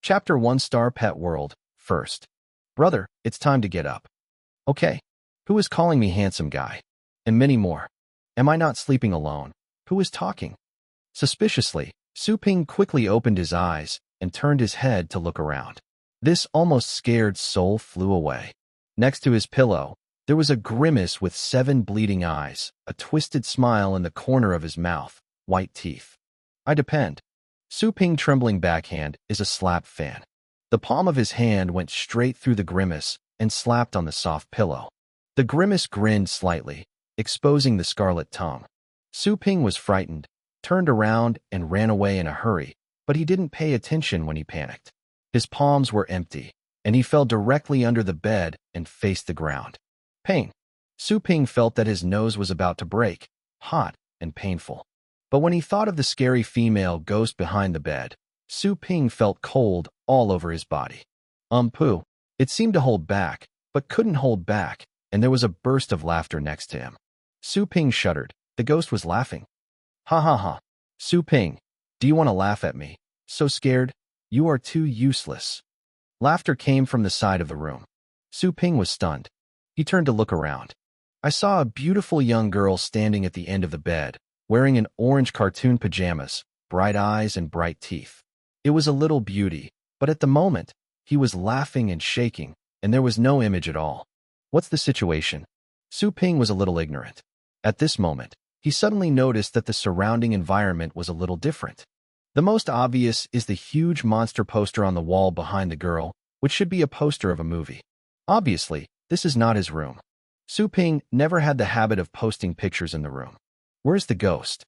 Chapter 1 Star Pet World. First. Brother, it's time to get up. Okay. Who is calling me handsome guy? And many more. Am I not sleeping alone? Who is talking? Suspiciously, Su Ping quickly opened his eyes and turned his head to look around. This almost scared soul flew away. Next to his pillow, there was a grimace with 7 bleeding eyes, a twisted smile in the corner of his mouth, white teeth. I depend. Su Ping trembling backhand is a slap fan. The palm of his hand went straight through the grimace and slapped on the soft pillow. The grimace grinned slightly, exposing the scarlet tongue. Su Ping was frightened, turned around and ran away in a hurry, but he didn't pay attention when he panicked. His palms were empty, and he fell directly under the bed and faced the ground. Pain. Su Ping felt that his nose was about to break, hot and painful. But when he thought of the scary female ghost behind the bed, Su Ping felt cold all over his body. Poo. It seemed to hold back, but couldn't hold back, and there was a burst of laughter next to him. Su Ping shuddered. The ghost was laughing. Ha ha ha. Su Ping, do you want to laugh at me? So scared? You are too useless. Laughter came from the side of the room. Su Ping was stunned. He turned to look around. I saw a beautiful young girl standing at the end of the bed, wearing an orange cartoon pajamas, bright eyes and bright teeth. It was a little beauty, but at the moment, he was laughing and shaking, and there was no image at all. What's the situation? Su Ping was a little ignorant. At this moment, he suddenly noticed that the surrounding environment was a little different. The most obvious is the huge monster poster on the wall behind the girl, which should be a poster of a movie. Obviously, this is not his room. Su Ping never had the habit of posting pictures in the room. Where's the ghost?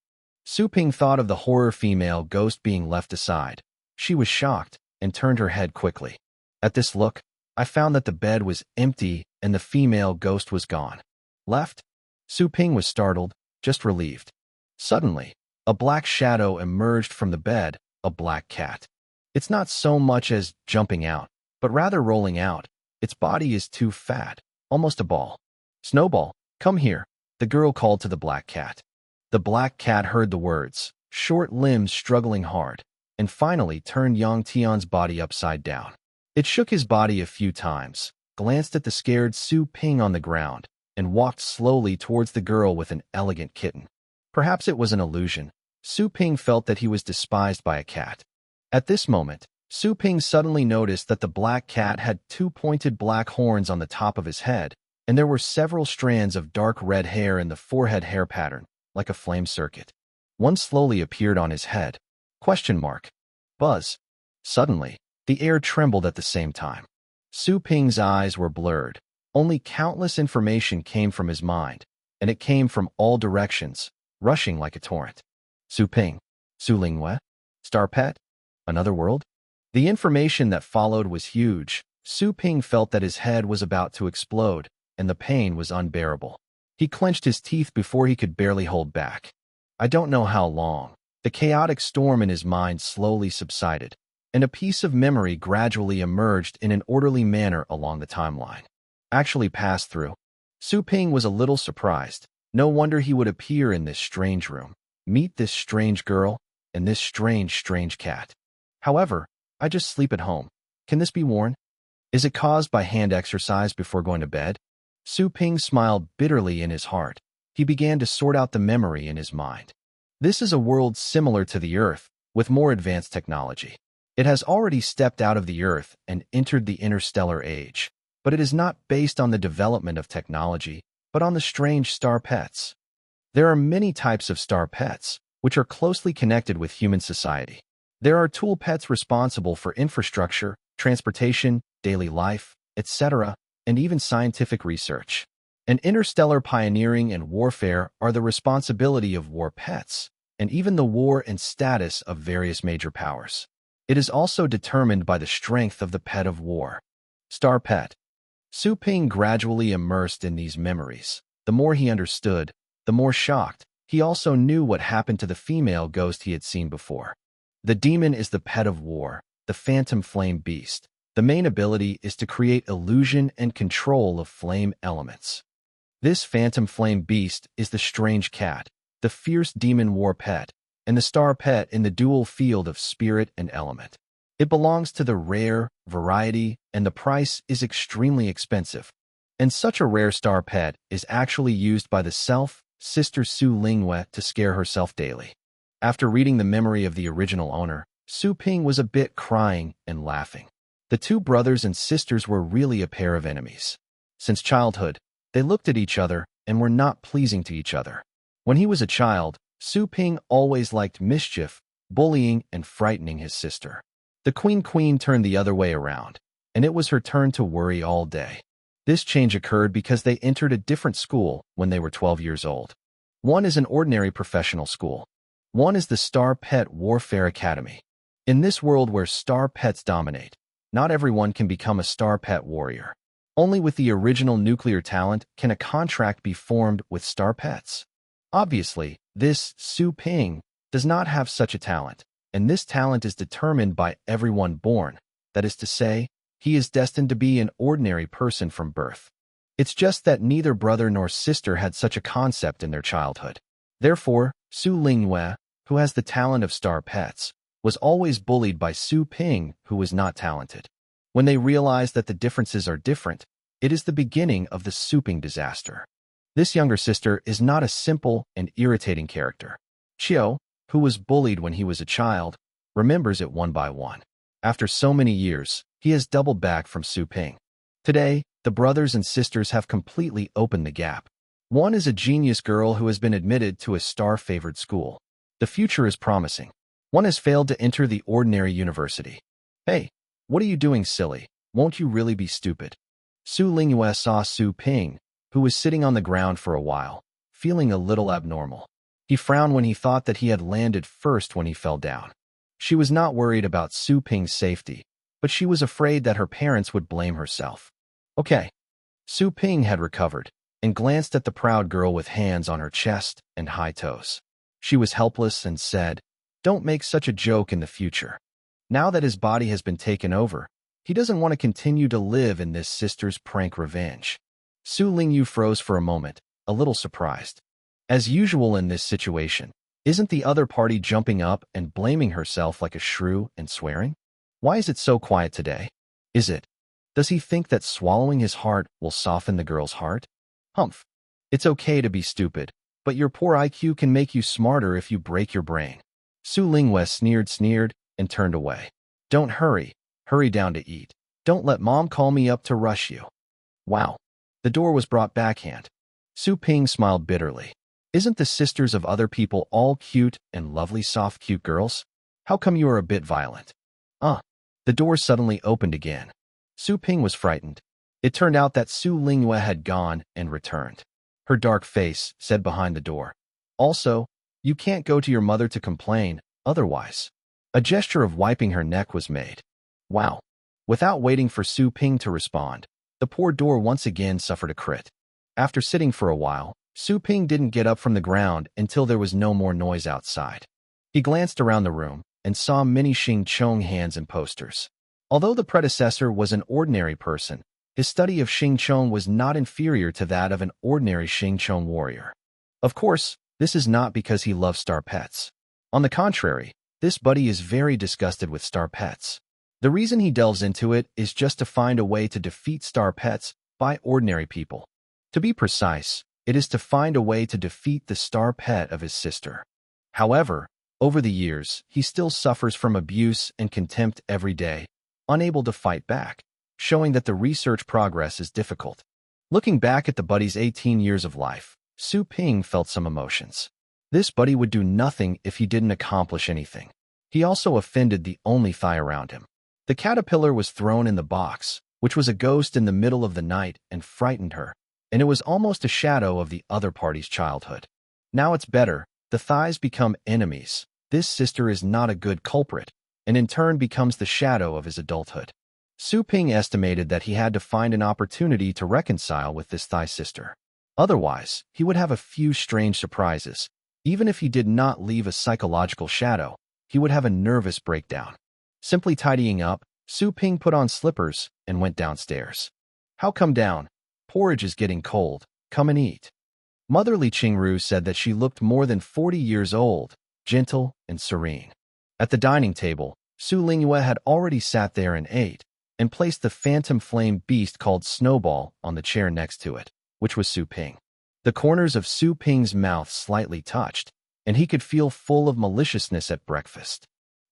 Su Ping thought of the horror female ghost being left aside. She was shocked and turned her head quickly. At this look, I found that the bed was empty and the female ghost was gone. Left? Su Ping was startled, just relieved. Suddenly, a black shadow emerged from the bed, a black cat. It's not so much as jumping out, but rather rolling out. Its body is too fat, almost a ball. Snowball, come here, the girl called to the black cat. The black cat heard the words, short limbs struggling hard, and finally turned Yang Tian's body upside down. It shook his body a few times, glanced at the scared Su Ping on the ground, and walked slowly towards the girl with an elegant kitten. Perhaps it was an illusion. Su Ping felt that he was despised by a cat. At this moment, Su Ping suddenly noticed that the black cat had 2 pointed black horns on the top of his head, and there were several strands of dark red hair in the forehead hair pattern, like a flame circuit. One slowly appeared on his head. Question mark. Buzz. Suddenly, the air trembled at the same time. Su Ping's eyes were blurred. Only countless information came from his mind, and it came from all directions, rushing like a torrent. Su Ping. Su Lingwe? Star Pet? Another world? The information that followed was huge. Su Ping felt that his head was about to explode, and the pain was unbearable. He clenched his teeth before he could barely hold back. I don't know how long. The chaotic storm in his mind slowly subsided, and a piece of memory gradually emerged in an orderly manner along the timeline. Actually passed through. Su Ping was a little surprised. No wonder he would appear in this strange room, meet this strange girl, and this strange cat. However, I just sleep at home. Can this be worn? Is it caused by hand exercise before going to bed? Su Ping smiled bitterly in his heart. He began to sort out the memory in his mind. This is a world similar to the Earth, with more advanced technology. It has already stepped out of the Earth and entered the interstellar age, but it is not based on the development of technology, but on the strange star pets. There are many types of star pets, which are closely connected with human society. There are tool pets responsible for infrastructure, transportation, daily life, etc., and even scientific research. And interstellar pioneering and warfare are the responsibility of war pets, and even the war and status of various major powers. It is also determined by the strength of the pet of war. Star pet. Su Ping gradually immersed in these memories. The more he understood, the more shocked. He also knew what happened to the female ghost he had seen before. The demon is the pet of war, the phantom flame beast. The main ability is to create illusion and control of flame elements. This phantom flame beast is the strange cat, the fierce demon war pet, and the star pet in the dual field of spirit and element. It belongs to the rare variety, and the price is extremely expensive. And such a rare star pet is actually used by the sister Su Lingwe to scare herself daily. After reading the memory of the original owner, Su Ping was a bit crying and laughing. The two brothers and sisters were really a pair of enemies. Since childhood, they looked at each other and were not pleasing to each other. When he was a child, Su Ping always liked mischief, bullying, and frightening his sister. The queen turned the other way around, and it was her turn to worry all day. This change occurred because they entered a different school when they were 12 years old. One is an ordinary professional school. One is the Star Pet Warfare Academy. In this world where star pets dominate, not everyone can become a star pet warrior. Only with the original nuclear talent can a contract be formed with star pets. Obviously, this Su Ping does not have such a talent, and this talent is determined by everyone born. That is to say, he is destined to be an ordinary person from birth. It's just that neither brother nor sister had such a concept in their childhood. Therefore, Su Lingwe, who has the talent of star pets, was always bullied by Su Ping, who was not talented. When they realize that the differences are different, it is the beginning of the Su Ping disaster. This younger sister is not a simple and irritating character. Chiao, who was bullied when he was a child, remembers it one by one. After so many years, he has doubled back from Su Ping. Today, the brothers and sisters have completely opened the gap. One is a genius girl who has been admitted to a star-favored school. The future is promising. One has failed to enter the ordinary university. Hey, what are you doing, silly? Won't you really be stupid? Su Lingyue saw Su Ping, who was sitting on the ground for a while, feeling a little abnormal. He frowned when he thought that he had landed first when he fell down. She was not worried about Su Ping's safety, but she was afraid that her parents would blame herself. Okay. Su Ping had recovered and glanced at the proud girl with hands on her chest and high toes. She was helpless and said, "Don't make such a joke in the future." Now that his body has been taken over, he doesn't want to continue to live in this sister's prank revenge. Su Lingyu froze for a moment, a little surprised. As usual in this situation, isn't the other party jumping up and blaming herself like a shrew and swearing? Why is it so quiet today? Does he think that swallowing his heart will soften the girl's heart? Humph. It's okay to be stupid, but your poor IQ can make you smarter if you break your brain. Su Lingwe sneered, and turned away. Don't hurry down to eat. Don't let mom call me up to rush you. Wow. The door was brought backhand. Su Ping smiled bitterly. Isn't the sisters of other people all cute and lovely soft cute girls? How come you are a bit violent? The door suddenly opened again. Su Ping was frightened. It turned out that Su Lingwe had gone and returned. Her dark face said behind the door, "Also, you can't go to your mother to complain, otherwise." A gesture of wiping her neck was made. Wow. Without waiting for Su Ping to respond, the poor door once again suffered a crit. After sitting for a while, Su Ping didn't get up from the ground until there was no more noise outside. He glanced around the room and saw many Xing Chong hands and posters. Although the predecessor was an ordinary person, his study of Xing Chong was not inferior to that of an ordinary Xing Chong warrior. Of course, this is not because he loves star pets. On the contrary, this buddy is very disgusted with star pets. The reason he delves into it is just to find a way to defeat star pets by ordinary people. To be precise, it is to find a way to defeat the star pet of his sister. However, over the years, he still suffers from abuse and contempt every day, unable to fight back, showing that the research progress is difficult. Looking back at the buddy's 18 years of life, Su Ping felt some emotions. This buddy would do nothing if he didn't accomplish anything. He also offended the only thigh around him. The caterpillar was thrown in the box, which was a ghost in the middle of the night and frightened her, and it was almost a shadow of the other party's childhood. Now it's better, the thighs become enemies. This sister is not a good culprit, and in turn becomes the shadow of his adulthood. Su Ping estimated that he had to find an opportunity to reconcile with this thigh sister. Otherwise, he would have a few strange surprises. Even if he did not leave a psychological shadow, he would have a nervous breakdown. Simply tidying up, Su Ping put on slippers and went downstairs. "How come down? Porridge is getting cold. Come and eat." Motherly Qingru said that she looked more than 40 years old, gentle and serene. At the dining table, Su Lingyue had already sat there and ate, and placed the phantom flame beast called Snowball on the chair next to it, which was Su Ping. The corners of Su Ping's mouth slightly touched, and he could feel full of maliciousness at breakfast.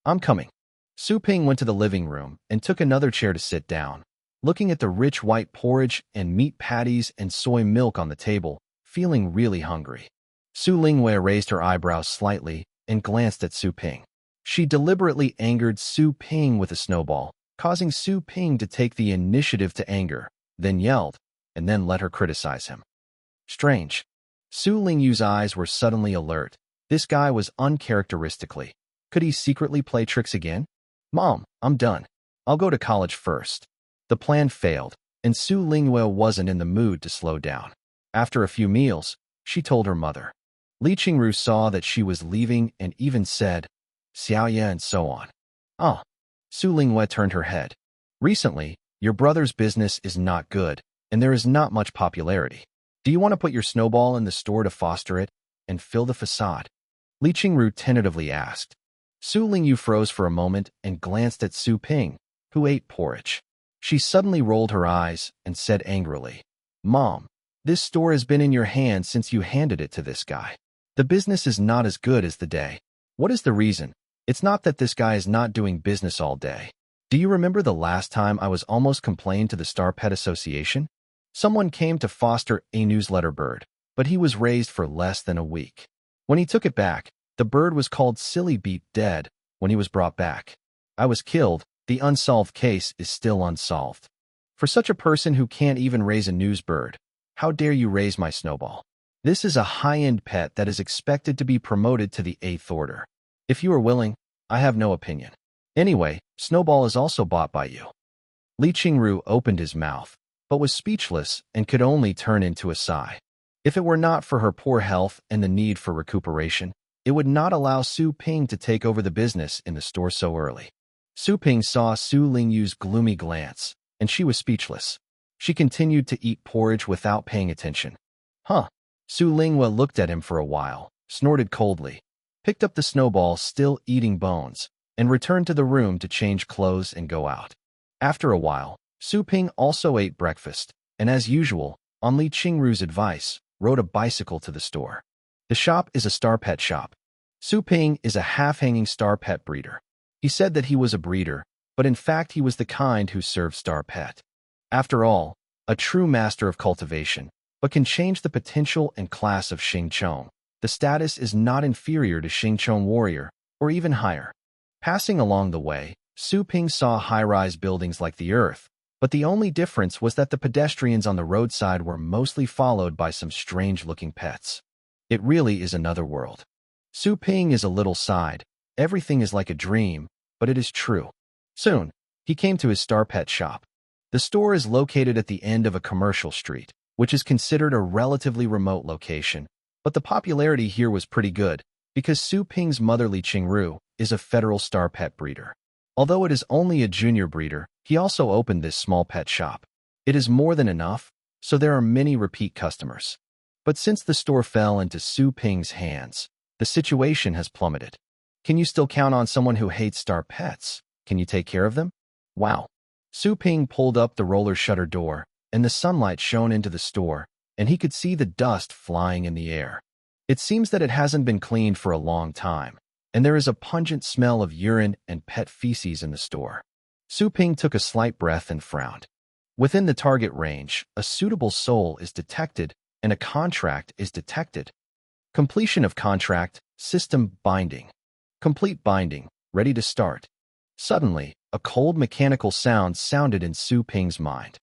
I'm coming. Su Ping went to the living room and took another chair to sit down, looking at the rich white porridge and meat patties and soy milk on the table, feeling really hungry. Su Lingyue raised her eyebrows slightly and glanced at Su Ping. She deliberately angered Su Ping with a snowball, causing Su Ping to take the initiative to anger, then yelled, and then let her criticize him. Strange. Su Lingyu's eyes were suddenly alert. This guy was uncharacteristically. Could he secretly play tricks again? Mom, I'm done. I'll go to college first. The plan failed, and Su Lingyue wasn't in the mood to slow down. After a few meals, she told her mother. Li Qingru saw that she was leaving and even said, Xiaoye and so on. Ah. Su Lingyue turned her head. Recently, your brother's business is not good, and there is not much popularity. Do you want to put your snowball in the store to foster it and fill the facade? Li Qingru tentatively asked. Su Lingyu froze for a moment and glanced at Su Ping, who ate porridge. She suddenly rolled her eyes and said angrily, Mom, this store has been in your hands since you handed it to this guy. The business is not as good as the day. What is the reason? It's not that this guy is not doing business all day. Do you remember the last time I was almost complained to the Star Pet Association? Someone came to foster a newsletter bird, but he was raised for less than a week. When he took it back, the bird was called Silly Beat dead when he was brought back. I was killed. The unsolved case is still unsolved. For such a person who can't even raise a news bird, how dare you raise my snowball? This is a high-end pet that is expected to be promoted to the 8th order. If you are willing, I have no opinion. Anyway, Snowball is also bought by you. Li Qingru opened his mouth, but was speechless and could only turn into a sigh. If it were not for her poor health and the need for recuperation, it would not allow Su Ping to take over the business in the store so early. Su Ping saw Su Lingyu's gloomy glance, and she was speechless. She continued to eat porridge without paying attention. Huh. Su Lingyue looked at him for a while, snorted coldly, picked up the snowball still eating bones, and returned to the room to change clothes and go out. After a while, Su Ping also ate breakfast, and as usual, on Li Qingru's advice, rode a bicycle to the store. The shop is a star pet shop. Su Ping is a half-hanging star pet breeder. He said that he was a breeder, but in fact he was the kind who served star pet. After all, a true master of cultivation, but can change the potential and class of Xingqiong. The status is not inferior to Xingqiong warrior, or even higher. Passing along the way, Su Ping saw high-rise buildings like the Earth, but the only difference was that the pedestrians on the roadside were mostly followed by some strange-looking pets. It really is another world. Su Ping is a little sighed. Everything is like a dream, but it is true. Soon, he came to his star pet shop. The store is located at the end of a commercial street, which is considered a relatively remote location, but the popularity here was pretty good, because Su Ping's mother Li Qingru is a federal star pet breeder. Although it is only a junior breeder, he also opened this small pet shop. It is more than enough, so there are many repeat customers. But since the store fell into Su Ping's hands, the situation has plummeted. Can you still count on someone who hates star pets? Can you take care of them? Wow. Su Ping pulled up the roller shutter door, and the sunlight shone into the store, and he could see the dust flying in the air. It seems that it hasn't been cleaned for a long time, and there is a pungent smell of urine and pet feces in the store. Su Ping took a slight breath and frowned. Within the target range, a suitable soul is detected, and a contract is detected. Completion of contract, system binding. Complete binding, ready to start. Suddenly, a cold mechanical sound sounded in Su Ping's mind.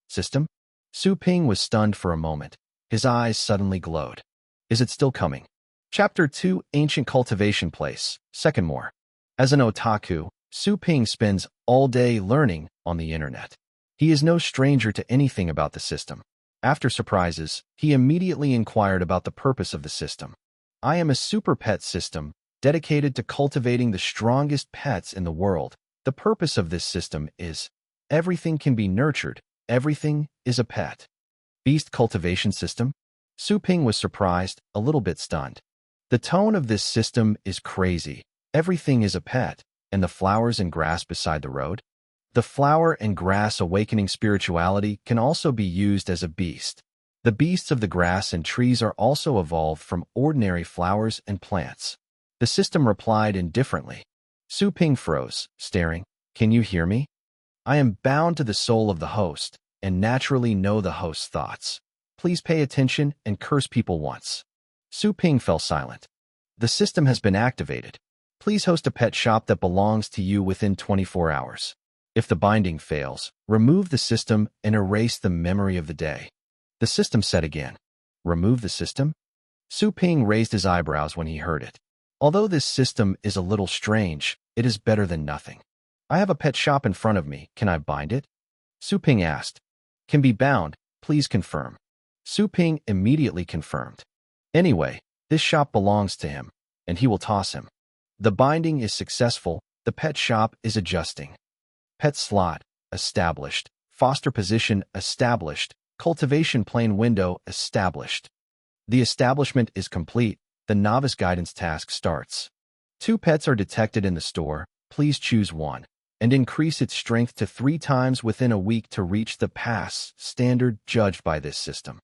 System? Su Ping was stunned for a moment. His eyes suddenly glowed. Is it still coming? Chapter 2, Ancient Cultivation Place, Second More. As an otaku, Su Ping spends all day learning on the internet. He is no stranger to anything about the system. After surprises, he immediately inquired about the purpose of the system. I am a super pet system, dedicated to cultivating the strongest pets in the world. The purpose of this system is, everything can be nurtured, everything is a pet. Beast cultivation system? Su Ping was surprised, a little bit stunned. The tone of this system is crazy. Everything is a pet, and the flowers and grass beside the road? The flower and grass awakening spirituality can also be used as a beast. The beasts of the grass and trees are also evolved from ordinary flowers and plants. The system replied indifferently. Su Ping froze, staring. Can you hear me? I am bound to the soul of the host, and naturally know the host's thoughts. Please pay attention and curse people once. Su Ping fell silent. The system has been activated. Please host a pet shop that belongs to you within 24 hours. If the binding fails, remove the system and erase the memory of the day. The system said again. Remove the system? Su Ping raised his eyebrows when he heard it. Although this system is a little strange, it is better than nothing. I have a pet shop in front of me. Can I bind it? Su Ping asked. Can be bound. Please confirm. Su Ping immediately confirmed. Anyway, this shop belongs to him, and he will toss him. The binding is successful. The pet shop is adjusting. Pet slot, established. Foster position, established. Cultivation plane window, established. The establishment is complete. The novice guidance task starts. 2 pets are detected in the store. Please choose one, and increase its strength to 3 times within a week to reach the pass standard judged by this system.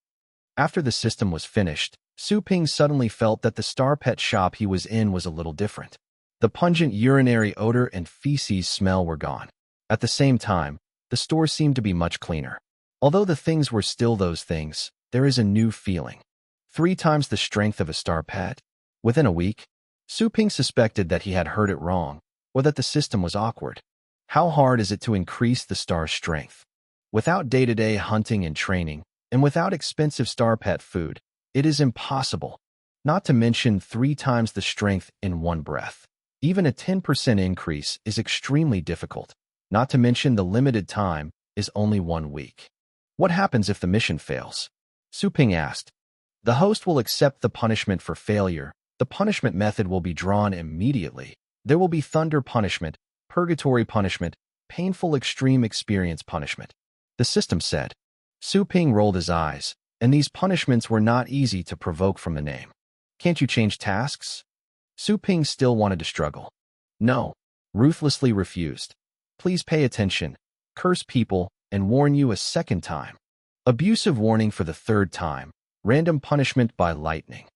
After the system was finished, Su Ping suddenly felt that the star pet shop he was in was a little different. The pungent urinary odor and feces smell were gone. At the same time, the store seemed to be much cleaner. Although the things were still those things, there is a new feeling. 3 times the strength of a star pet. Within a week, Su Ping suspected that he had heard it wrong, or that the system was awkward. How hard is it to increase the star's strength? Without day-to-day hunting and training, and without expensive star pet food, it is impossible. Not to mention 3 times the strength in one breath. Even a 10% increase is extremely difficult. Not to mention the limited time is only 1 week. What happens if the mission fails? Su Ping asked. The host will accept the punishment for failure. The punishment method will be drawn immediately. There will be thunder punishment, purgatory punishment, painful extreme experience punishment. The system said. Su Ping rolled his eyes, and these punishments were not easy to provoke from the name. Can't you change tasks? Su Ping still wanted to struggle. No. Ruthlessly refused. Please pay attention, curse people, and warn you a 2nd time. Abusive warning for the 3rd time. Random punishment by lightning.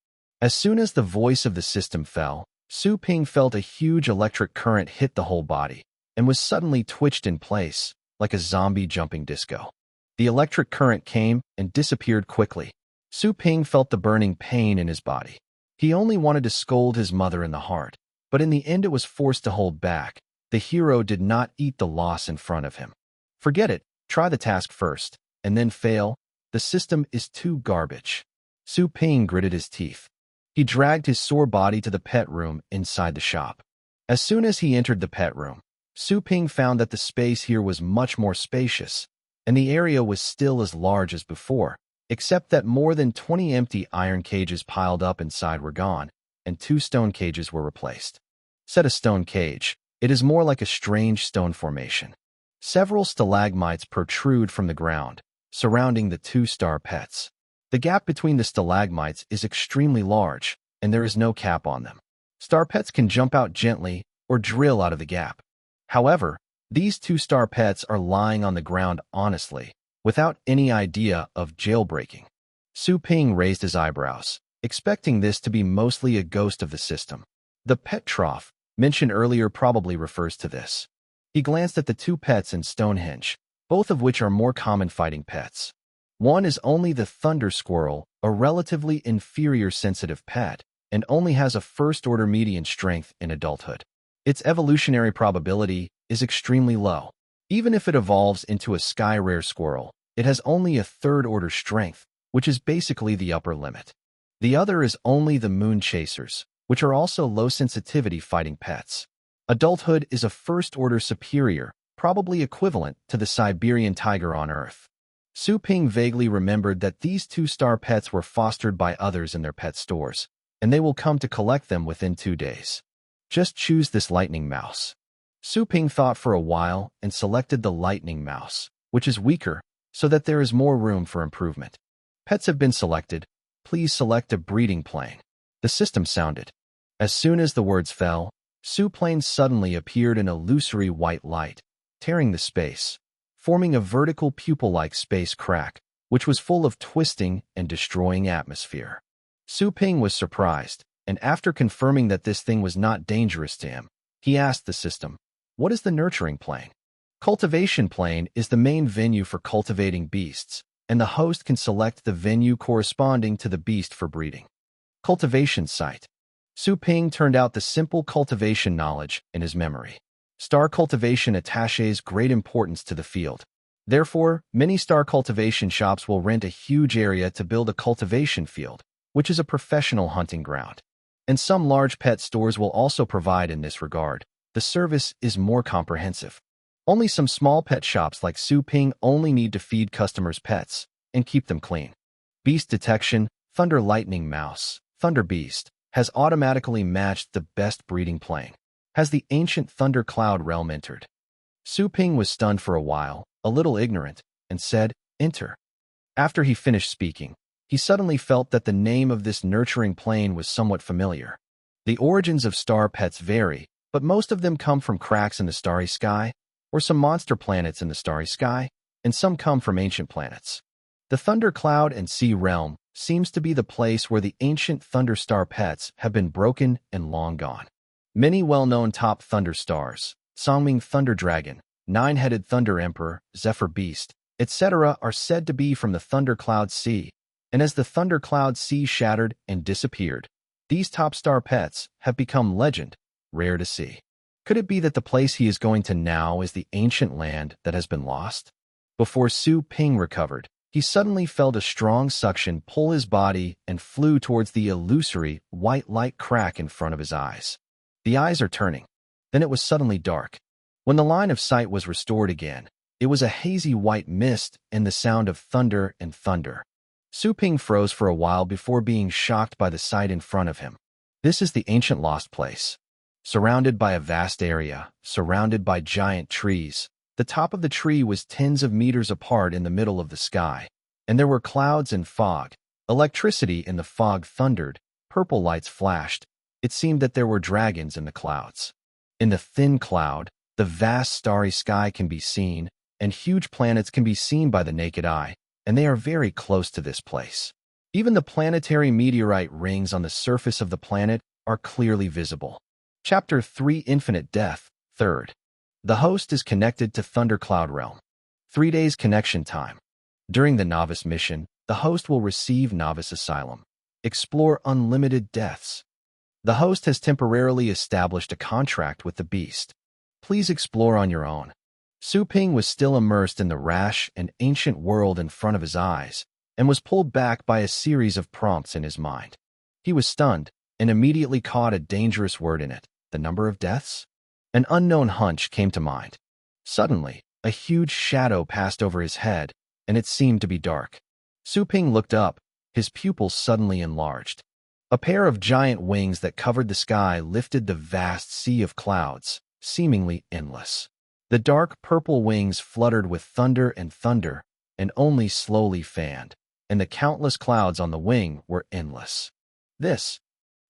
As soon as the voice of the system fell, Su Ping felt a huge electric current hit the whole body, and was suddenly twitched in place, like a zombie jumping disco. The electric current came and disappeared quickly. Su Ping felt the burning pain in his body. He only wanted to scold his mother in the heart, but in the end it was forced to hold back. The hero did not eat the loss in front of him. Forget it, try the task first, and then fail. The system is too garbage. Su Ping gritted his teeth. He dragged his sore body to the pet room inside the shop. As soon as he entered the pet room, Su Ping found that the space here was much more spacious, and the area was still as large as before, except that more than 20 empty iron cages piled up inside were gone, and 2 stone cages were replaced. Said a stone cage, it is more like a strange stone formation. Several stalagmites protrude from the ground, surrounding the 2 star pets. The gap between the stalagmites is extremely large, and there is no cap on them. Star pets can jump out gently or drill out of the gap. However, these 2 star pets are lying on the ground honestly, without any idea of jailbreaking. Su Ping raised his eyebrows, expecting this to be mostly a ghost of the system. The pet trough, mentioned earlier, probably refers to this. He glanced at the 2 pets in Stonehenge, both of which are more common fighting pets. One is only the thunder squirrel, a relatively inferior sensitive pet, and only has a 1st-order median strength in adulthood. Its evolutionary probability is extremely low. Even if it evolves into a sky-rare squirrel, it has only a 3rd-order strength, which is basically the upper limit. The other is only the moon chasers, which are also low-sensitivity fighting pets. Adulthood is a 1st-order superior, probably equivalent to the Siberian tiger on Earth. Su Ping vaguely remembered that these 2 star pets were fostered by others in their pet stores, and they will come to collect them within 2 days. Just choose this lightning mouse. Su Ping thought for a while and selected the lightning mouse, which is weaker, so that there is more room for improvement. Pets have been selected. Please select a breeding plane. The system sounded. As soon as the words fell, Su Plane suddenly appeared in illusory white light, tearing the space, forming a vertical pupil-like space crack, which was full of twisting and destroying atmosphere. Su Ping was surprised, and after confirming that this thing was not dangerous to him, he asked the system, "What is the nurturing plane?" Cultivation plane is the main venue for cultivating beasts, and the host can select the venue corresponding to the beast for breeding. Cultivation site. Su Ping turned out the simple cultivation knowledge in his memory. Star cultivation attaches great importance to the field. Therefore, many star cultivation shops will rent a huge area to build a cultivation field, which is a professional hunting ground. And some large pet stores will also provide in this regard. The service is more comprehensive. Only some small pet shops like Su Ping only need to feed customers' pets and keep them clean. Beast detection, Thunder Lightning Mouse, Thunder Beast, has automatically matched the best breeding plane. Has the ancient Thunder Cloud realm entered? Su Ping was stunned for a while, a little ignorant, and said, "Enter." After he finished speaking, he suddenly felt that the name of this nurturing plane was somewhat familiar. The origins of star pets vary, but most of them come from cracks in the starry sky, or some monster planets in the starry sky, and some come from ancient planets. The Thunder Cloud and Sea Realm seems to be the place where the ancient thunder star pets have been broken and long gone. Many well-known top thunder stars, Songming Thunder Dragon, Nine-Headed Thunder Emperor, Zephyr Beast, etc., are said to be from the Thunder Cloud Sea, and as the Thunder Cloud Sea shattered and disappeared, these top star pets have become legend, rare to see. Could it be that the place he is going to now is the ancient land that has been lost? Before Su Ping recovered, he suddenly felt a strong suction pull his body and flew towards the illusory, white light crack in front of his eyes. The eyes are turning. Then it was suddenly dark. When the line of sight was restored again, it was a hazy white mist and the sound of thunder and thunder. Su Ping froze for a while before being shocked by the sight in front of him. This is the ancient lost place. Surrounded by a vast area, surrounded by giant trees, the top of the tree was tens of meters apart in the middle of the sky, and there were clouds and fog. Electricity in the fog thundered, purple lights flashed. It seemed that there were dragons in the clouds. In the thin cloud, the vast starry sky can be seen, and huge planets can be seen by the naked eye, and they are very close to this place. Even the planetary meteorite rings on the surface of the planet are clearly visible. Chapter 3 Infinite Death, 3rd. The host is connected to Thundercloud Realm. 3 days connection time. During the novice mission, the host will receive novice asylum. Explore unlimited deaths. The host has temporarily established a contract with the beast. Please explore on your own. Su Ping was still immersed in the rash and ancient world in front of his eyes, and was pulled back by a series of prompts in his mind. He was stunned, and immediately caught a dangerous word in it. The number of deaths? An unknown hunch came to mind. Suddenly, a huge shadow passed over his head, and it seemed to be dark. Su Ping looked up, his pupils suddenly enlarged. A pair of giant wings that covered the sky lifted the vast sea of clouds, seemingly endless. The dark purple wings fluttered with thunder, and only slowly fanned, and the countless clouds on the wing were endless.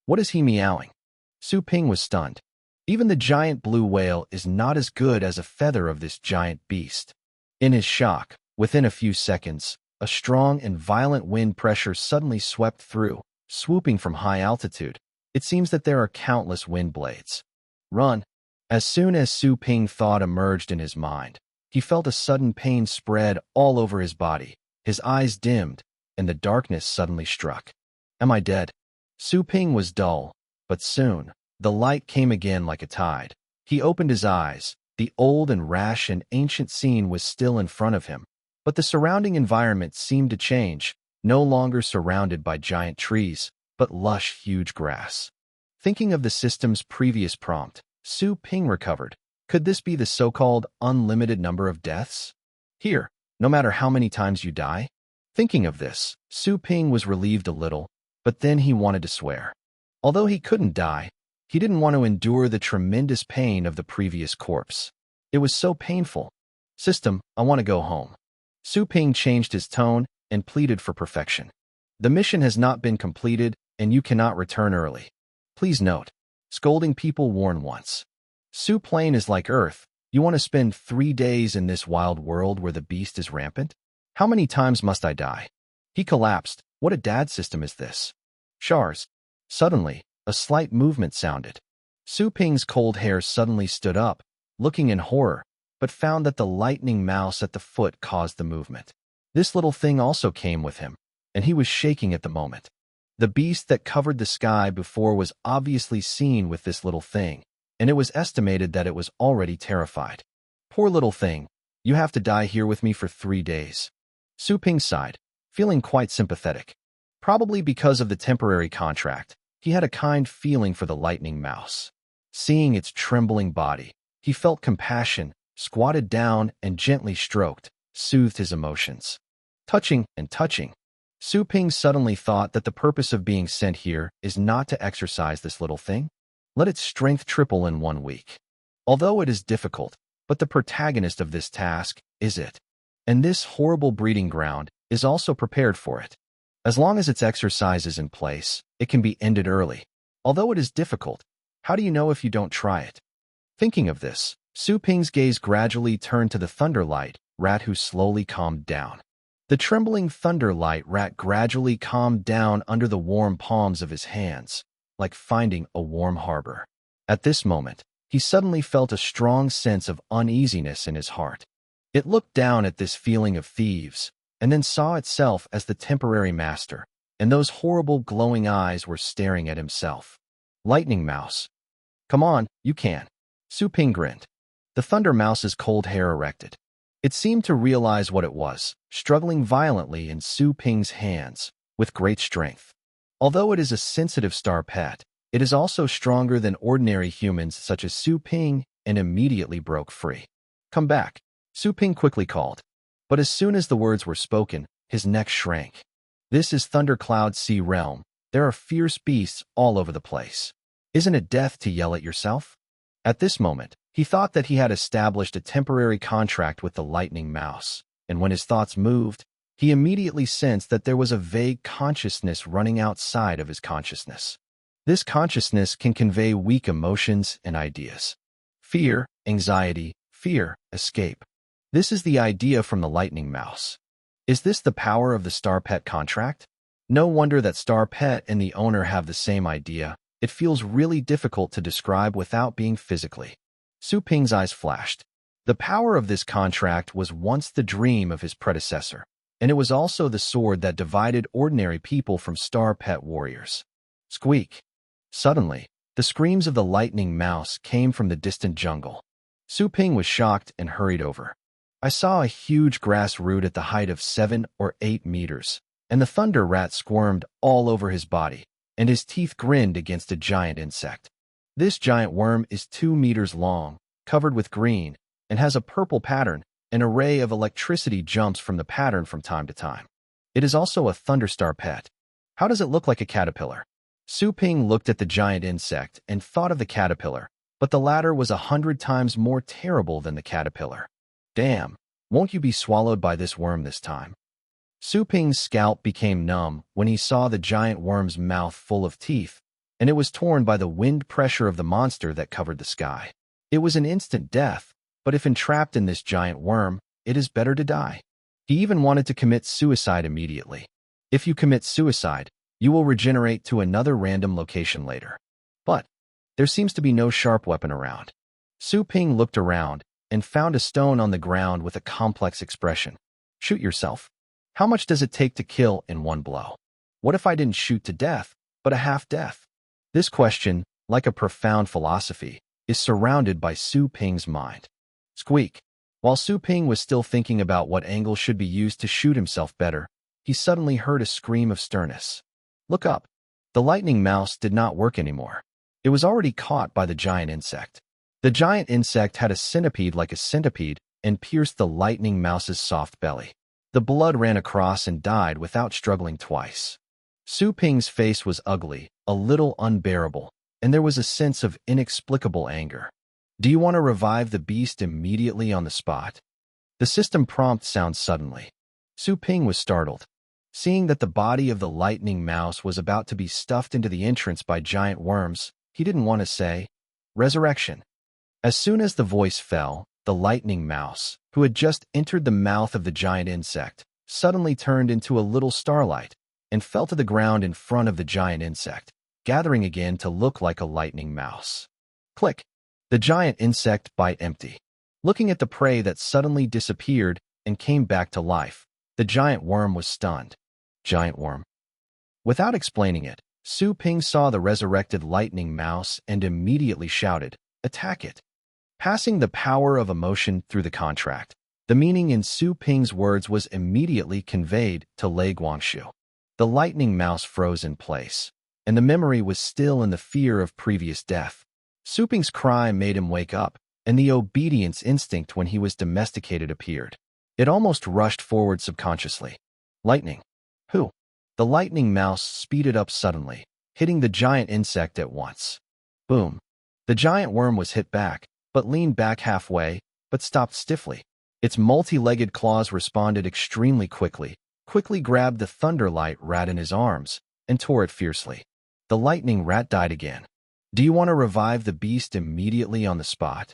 What is he meowing? Su Ping was stunned. Even the giant blue whale is not as good as a feather of this giant beast. In his shock, within a few seconds, a strong and violent wind pressure suddenly swept through, swooping from high altitude. It seems that there are countless wind blades. Run! As soon as Su Ping thought emerged in his mind, he felt a sudden pain spread all over his body. His eyes dimmed, and the darkness suddenly struck. Am I dead? Su Ping was dull, but soon, the light came again like a tide. He opened his eyes. The old and rash and ancient scene was still in front of him, but the surrounding environment seemed to change, no longer surrounded by giant trees, but lush, huge grass. Thinking of the system's previous prompt, Su Ping recovered. Could this be the so-called unlimited number of deaths? Here, no matter how many times you die? Thinking of this, Su Ping was relieved a little, but then he wanted to swear. Although he couldn't die, he didn't want to endure the tremendous pain of the previous corpse. It was so painful. System, I want to go home. Su Ping changed his tone and pleaded for perfection. The mission has not been completed, and you cannot return early. Please note, Scolding people warn once. Su Plain is like Earth. You want to spend 3 days in this wild world where the beast is rampant? How many times must I die? He collapsed. What a dad system is this? Shars. Suddenly, a slight movement sounded. Su Ping's cold hair suddenly stood up, looking in horror, but found that the lightning mouse at the foot caused the movement. This little thing also came with him, and he was shaking at the moment. The beast that covered the sky before was obviously seen with this little thing, and it was estimated that it was already terrified. Poor little thing, you have to die here with me for 3 days. Su Ping sighed, feeling quite sympathetic. Probably because of the temporary contract, he had a kind feeling for the lightning mouse. Seeing its trembling body, he felt compassion, squatted down and gently stroked, soothed his emotions. Touching and touching. Su Ping suddenly thought that the purpose of being sent here is not to exercise this little thing. Let its strength triple in 1 week. Although it is difficult, but the protagonist of this task is it. And this horrible breeding ground is also prepared for it. As long as its exercise is in place, it can be ended early. Although it is difficult, how do you know if you don't try it? Thinking of this, Su Ping's gaze gradually turned to the Thunderlight rat who slowly calmed down. The trembling Thunderlight rat gradually calmed down under the warm palms of his hands, like finding a warm harbor. At this moment, he suddenly felt a strong sense of uneasiness in his heart. It looked down at this feeling of thieves, and then saw itself as the temporary master, and those horrible glowing eyes were staring at himself. Lightning Mouse. Come on, you can. Su Ping grinned. The Thunder Mouse's cold hair erected. It seemed to realize what it was, struggling violently in Su Ping's hands, with great strength. Although it is a sensitive star pet, it is also stronger than ordinary humans such as Su Ping and immediately broke free. Come back, Su Ping quickly called. But as soon as the words were spoken, his neck shrank. This is Thundercloud Sea Realm. There are fierce beasts all over the place. Isn't it death to yell at yourself? At this moment, he thought that he had established a temporary contract with the Lightning Mouse, and when his thoughts moved, he immediately sensed that there was a vague consciousness running outside of his consciousness. This consciousness can convey weak emotions and ideas. Fear, anxiety, fear, escape. This is the idea from the Lightning Mouse. Is this the power of the Star Pet contract? No wonder that Star Pet and the owner have the same idea. It feels really difficult to describe without being physically. Su Ping's eyes flashed. The power of this contract was once the dream of his predecessor, and it was also the sword that divided ordinary people from Star Pet warriors. Squeak. Suddenly, the screams of the Lightning Mouse came from the distant jungle. Su Ping was shocked and hurried over. I saw a huge grass root at the height of 7 or 8 meters, and the Thunder Rat squirmed all over his body, and his teeth grinned against a giant insect. This giant worm is 2 meters long, covered with green, and has a purple pattern. An array of electricity jumps from the pattern from time to time. It is also a Thunderstar pet. How does it look like a caterpillar? Su Ping looked at the giant insect and thought of the caterpillar, but the latter was 100 times more terrible than the caterpillar. Damn, won't you be swallowed by this worm this time? Su Ping's scalp became numb when he saw the giant worm's mouth full of teeth, and it was torn by the wind pressure of the monster that covered the sky. It was an instant death, but if entrapped in this giant worm, it is better to die. He even wanted to commit suicide immediately. If you commit suicide, you will regenerate to another random location later. But there seems to be no sharp weapon around. Su Ping looked around and found a stone on the ground with a complex expression. Shoot yourself. How much does it take to kill in 1 blow? What if I didn't shoot to death, but a half-death? This question, like a profound philosophy, is surrounded by Su Ping's mind. Squeak. While Su Ping was still thinking about what angle should be used to shoot himself better, he suddenly heard a scream of sternness. Look up. The Lightning Mouse did not work anymore. It was already caught by the giant insect. The giant insect had a centipede like a centipede and pierced the Lightning Mouse's soft belly. The blood ran across and died without struggling twice. Su Ping's face was ugly, a little unbearable, and there was a sense of inexplicable anger. Do you want to revive the beast immediately on the spot? The system prompt sounds suddenly. Su Ping was startled. Seeing that the body of the Lightning Mouse was about to be stuffed into the entrance by giant worms, he didn't want to say. Resurrection. As soon as the voice fell, the lightning mouse, who had just entered the mouth of the giant insect, suddenly turned into a little starlight and fell to the ground in front of the giant insect, gathering again to look like a lightning mouse. Click. The giant insect bite empty. Looking at the prey that suddenly disappeared and came back to life, the giant worm was stunned. Giant worm. Without explaining it, Su Ping saw the resurrected lightning mouse and immediately shouted, "Attack it!" Passing the power of emotion through the contract, the meaning in Su Ping's words was immediately conveyed to Lei Guangxu. The lightning mouse froze in place, and the memory was still in the fear of previous death. Su Ping's cry made him wake up, and the obedience instinct when he was domesticated appeared. It almost rushed forward subconsciously. Lightning. Who? The lightning mouse speeded up suddenly, hitting the giant insect at once. Boom. The giant worm was hit back, but leaned back halfway, but stopped stiffly. Its multi-legged claws responded extremely quickly grabbed the thunderlight rat in his arms, and tore it fiercely. The lightning rat died again. Do you want to revive the beast immediately on the spot?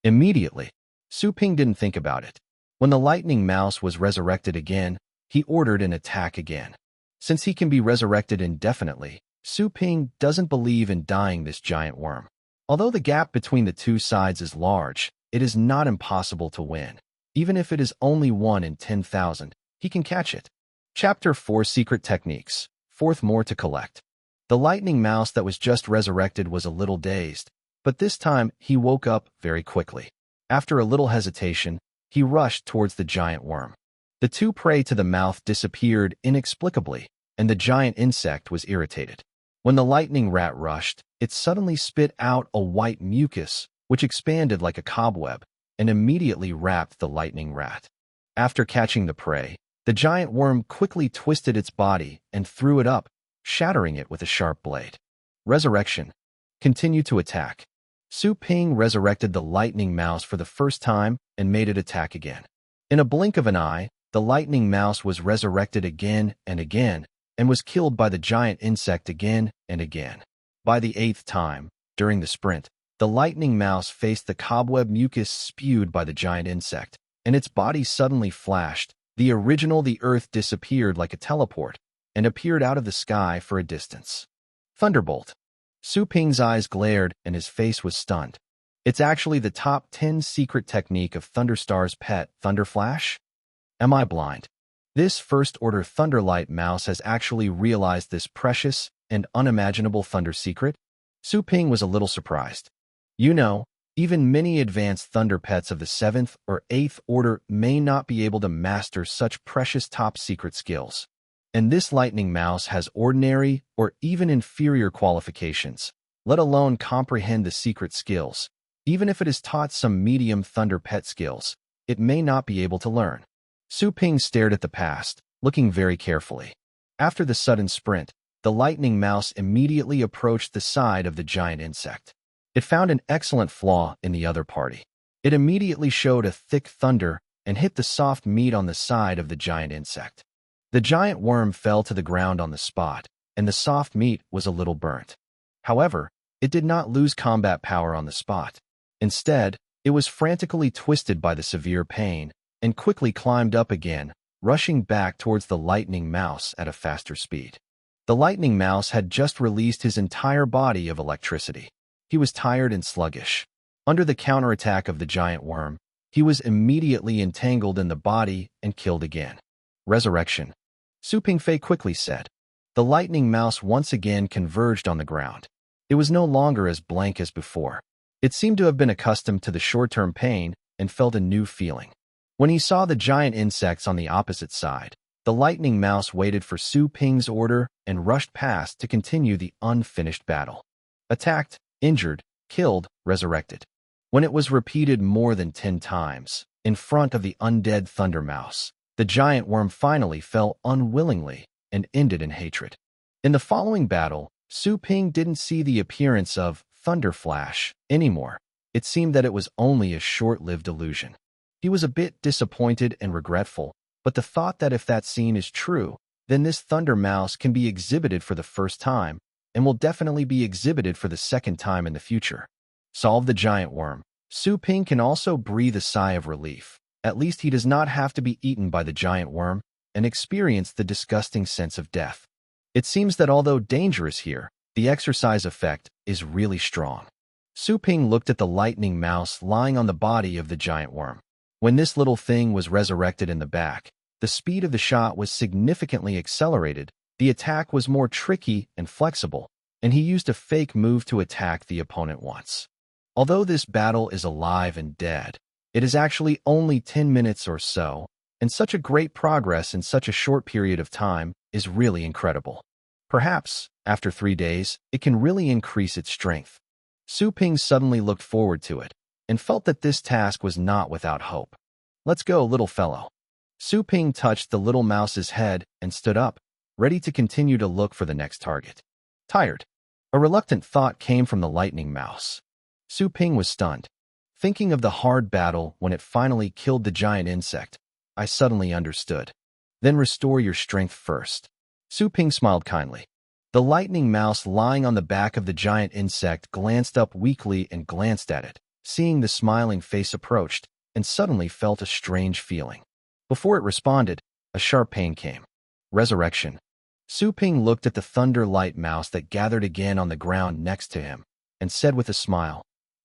Immediately. Su Ping didn't think about it. When the lightning mouse was resurrected again, he ordered an attack again. Since he can be resurrected indefinitely, Su Ping doesn't believe in dying this giant worm. Although the gap between the two sides is large, it is not impossible to win. Even if it is only 1 in 10,000, he can catch it. Chapter 4 Secret Techniques. 4th More to collect. The lightning mouse that was just resurrected was a little dazed, but this time he woke up very quickly. After a little hesitation, he rushed towards the giant worm. The two prey to the mouth disappeared inexplicably, and the giant insect was irritated. When the lightning rat rushed, it suddenly spit out a white mucus, which expanded like a cobweb, and immediately wrapped the lightning rat. After catching the prey, the giant worm quickly twisted its body and threw it up, shattering it with a sharp blade. Resurrection. Continue to attack. Su Ping resurrected the lightning mouse for the first time and made it attack again. In a blink of an eye, the lightning mouse was resurrected again and again, and was killed by the giant insect again and again. By the 8th time, during the sprint, the lightning mouse faced the cobweb mucus spewed by the giant insect, and its body suddenly flashed. The earth disappeared like a teleport, and appeared out of the sky for a distance. Thunderbolt. Su Ping's eyes glared and his face was stunned. It's actually the top 10 secret technique of Thunderstar's pet, Thunderflash? Am I blind? This first-order Thunderlight mouse has actually realized this precious and unimaginable thunder secret? Su Ping was a little surprised. You know, even many advanced thunder pets of the 7th or 8th order may not be able to master such precious top-secret skills. And this lightning mouse has ordinary or even inferior qualifications, let alone comprehend the secret skills. Even if it is taught some medium thunder pet skills, it may not be able to learn. Su Ping stared at the past, looking very carefully. After the sudden sprint, the lightning mouse immediately approached the side of the giant insect. It found an excellent flaw in the other party. It immediately showed a thick thunder and hit the soft meat on the side of the giant insect. The giant worm fell to the ground on the spot, and the soft meat was a little burnt. However, it did not lose combat power on the spot. Instead, it was frantically twisted by the severe pain and quickly climbed up again, rushing back towards the lightning mouse at a faster speed. The lightning mouse had just released his entire body of electricity. He was tired and sluggish. Under the counterattack of the giant worm, he was immediately entangled in the body and killed again. Resurrection. Su Pingfei quickly said. The lightning mouse once again converged on the ground. It was no longer as blank as before. It seemed to have been accustomed to the short-term pain and felt a new feeling. When he saw the giant insects on the opposite side, the lightning mouse waited for Su Ping's order and rushed past to continue the unfinished battle. Attacked, injured, killed, resurrected. When it was repeated more than 10 times, in front of the undead thunder mouse, the giant worm finally fell unwillingly and ended in hatred. In the following battle, Su Ping didn't see the appearance of Thunderflash anymore. It seemed that it was only a short-lived illusion. He was a bit disappointed and regretful, but the thought that if that scene is true, then this thunder mouse can be exhibited for the first time, and will definitely be exhibited for the second time in the future. Solve the giant worm. Su Ping can also breathe a sigh of relief. At least he does not have to be eaten by the giant worm and experience the disgusting sense of death. It seems that although dangerous here, the exercise effect is really strong. Su Ping looked at the lightning mouse lying on the body of the giant worm. When this little thing was resurrected in the back, the speed of the shot was significantly accelerated, the attack was more tricky and flexible, and he used a fake move to attack the opponent once. Although this battle is alive and dead, it is actually only 10 minutes or so, and such a great progress in such a short period of time is really incredible. Perhaps, after 3 days, it can really increase its strength. Su Ping suddenly looked forward to it, and felt that this task was not without hope. Let's go, little fellow. Su Ping touched the little mouse's head and stood up, ready to continue to look for the next target. Tired. A reluctant thought came from the lightning mouse. Su Ping was stunned. Thinking of the hard battle when it finally killed the giant insect, I suddenly understood. Then restore your strength first. Su Ping smiled kindly. The lightning mouse lying on the back of the giant insect glanced up weakly and glanced at it, seeing the smiling face approached, and suddenly felt a strange feeling. Before it responded, a sharp pain came. Resurrection. Su Ping looked at the thunder light mouse that gathered again on the ground next to him, and said with a smile,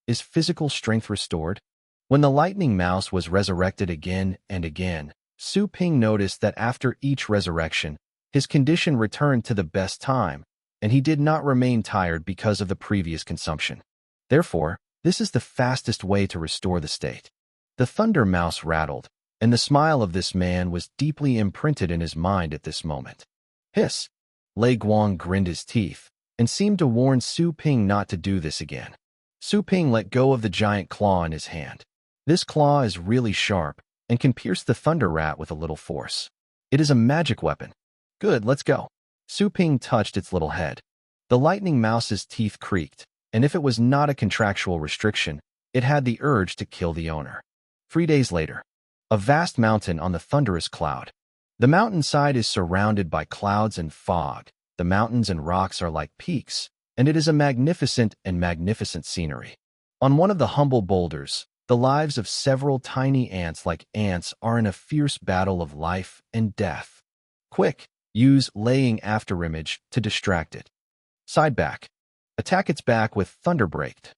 "Is physical strength restored?" When the lightning mouse was resurrected again and again, Su Ping noticed that after each resurrection, his condition returned to the best time, and he did not remain tired because of the previous consumption. Therefore, this is the fastest way to restore the state. The thunder mouse rattled, and the smile of this man was deeply imprinted in his mind at this moment. Hiss! Lei Guang grinned his teeth, and seemed to warn Su Ping not to do this again. Su Ping let go of the giant claw in his hand. This claw is really sharp, and can pierce the thunder rat with a little force. It is a magic weapon. Good, let's go. Su Ping touched its little head. The lightning mouse's teeth creaked, and if it was not a contractual restriction, it had the urge to kill the owner. 3 days later. A vast mountain on the thunderous cloud. The mountainside is surrounded by clouds and fog. The mountains and rocks are like peaks, and it is a magnificent scenery. On one of the humble boulders, the lives of several tiny ants like ants are in a fierce battle of life and death. Quick! Use laying afterimage to distract it. Side back. Attack its back with Thunderbreak.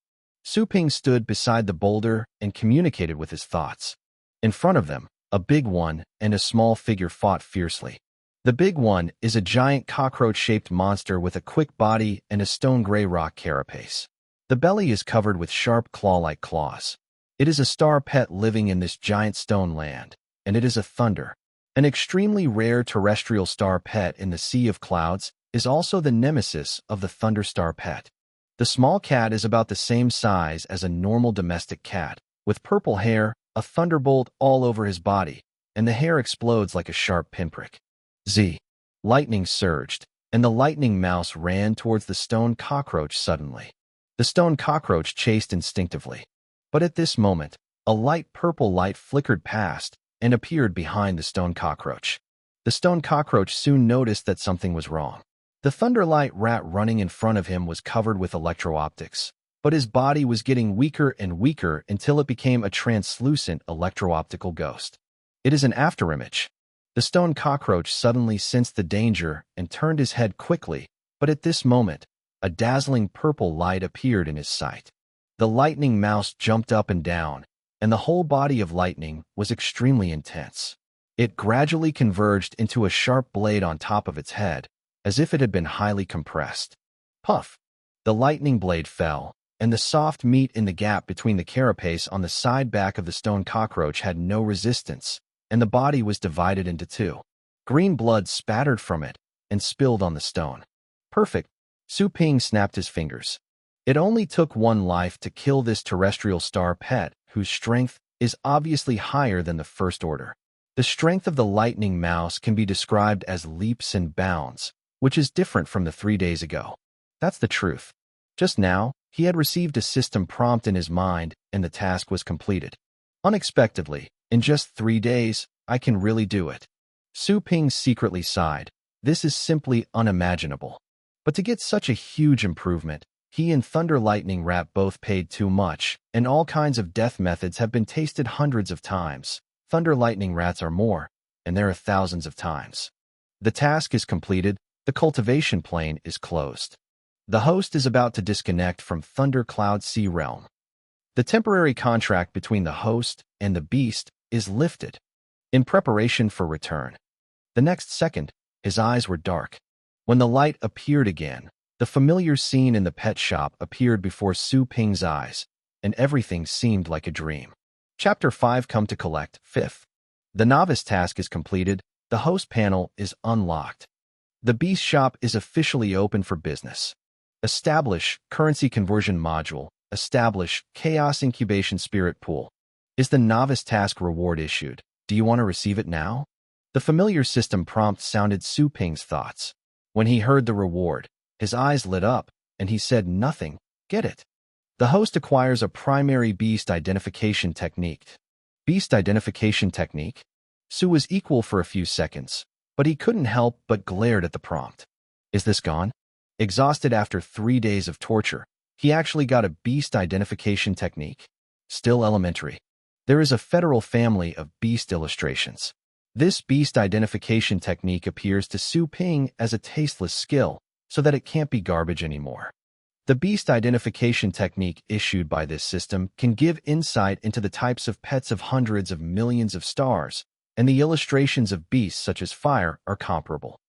Su Ping stood beside the boulder and communicated with his thoughts. In front of them, a big one and a small figure fought fiercely. The big one is a giant cockroach-shaped monster with a quick body and a stone-gray rock carapace. The belly is covered with sharp claw-like claws. It is a star pet living in this giant stone land, and it is a thunder. An extremely rare terrestrial star pet in the Sea of Clouds is also the nemesis of the thunder star pet. The small cat is about the same size as a normal domestic cat, with purple hair, a thunderbolt all over his body, and the hair explodes like a sharp pinprick. Z. Lightning surged, and the lightning mouse ran towards the stone cockroach suddenly. The stone cockroach chased instinctively. But at this moment, a light purple light flickered past and appeared behind the stone cockroach. The stone cockroach soon noticed that something was wrong. The thunderlight rat running in front of him was covered with electro-optics, but his body was getting weaker and weaker until it became a translucent electro-optical ghost. It is an afterimage. The stone cockroach suddenly sensed the danger and turned his head quickly, but at this moment, a dazzling purple light appeared in his sight. The lightning mouse jumped up and down, and the whole body of lightning was extremely intense. It gradually converged into a sharp blade on top of its head, as if it had been highly compressed. Puff! The lightning blade fell, and the soft meat in the gap between the carapace on the side back of the stone cockroach had no resistance, and the body was divided into two. Green blood spattered from it and spilled on the stone. Perfect! Su Ping snapped his fingers. It only took one life to kill this terrestrial star pet, whose strength is obviously higher than the first order. The strength of the lightning mouse can be described as leaps and bounds, which is different from the 3 days ago. That's the truth. Just now, he had received a system prompt in his mind, and the task was completed. Unexpectedly, in just 3 days, I can really do it. Su Ping secretly sighed. This is simply unimaginable. But to get such a huge improvement, he and Thunder Lightning Rat both paid too much, and all kinds of death methods have been tasted hundreds of times. Thunder Lightning Rats are more, and there are thousands of times. The task is completed, the cultivation plane is closed. The host is about to disconnect from Thunder Cloud Sea Realm. The temporary contract between the host and the beast is lifted, in preparation for return. The next second, his eyes were dark. When the light appeared again, the familiar scene in the pet shop appeared before Su Ping's eyes, and everything seemed like a dream. Chapter 5 Come to Collect, 5th. The novice task is completed, the host panel is unlocked. The beast shop is officially open for business. Establish currency conversion module. Establish chaos incubation spirit pool. Is the novice task reward issued? Do you want to receive it now? The familiar system prompt sounded Su Ping's thoughts. When he heard the reward, his eyes lit up, and he said nothing. Get it. The host acquires a primary beast identification technique. Beast identification technique? Su was equal for a few seconds, but he couldn't help but glared at the prompt. Is this gone? Exhausted after 3 days of torture, he actually got a beast identification technique. Still elementary. There is a federal family of beast illustrations. This beast identification technique appears to Su Ping as a tasteless skill, so that it can't be garbage anymore. The beast identification technique issued by this system can give insight into the types of pets of hundreds of millions of stars, and the illustrations of beasts such as fire are comparable.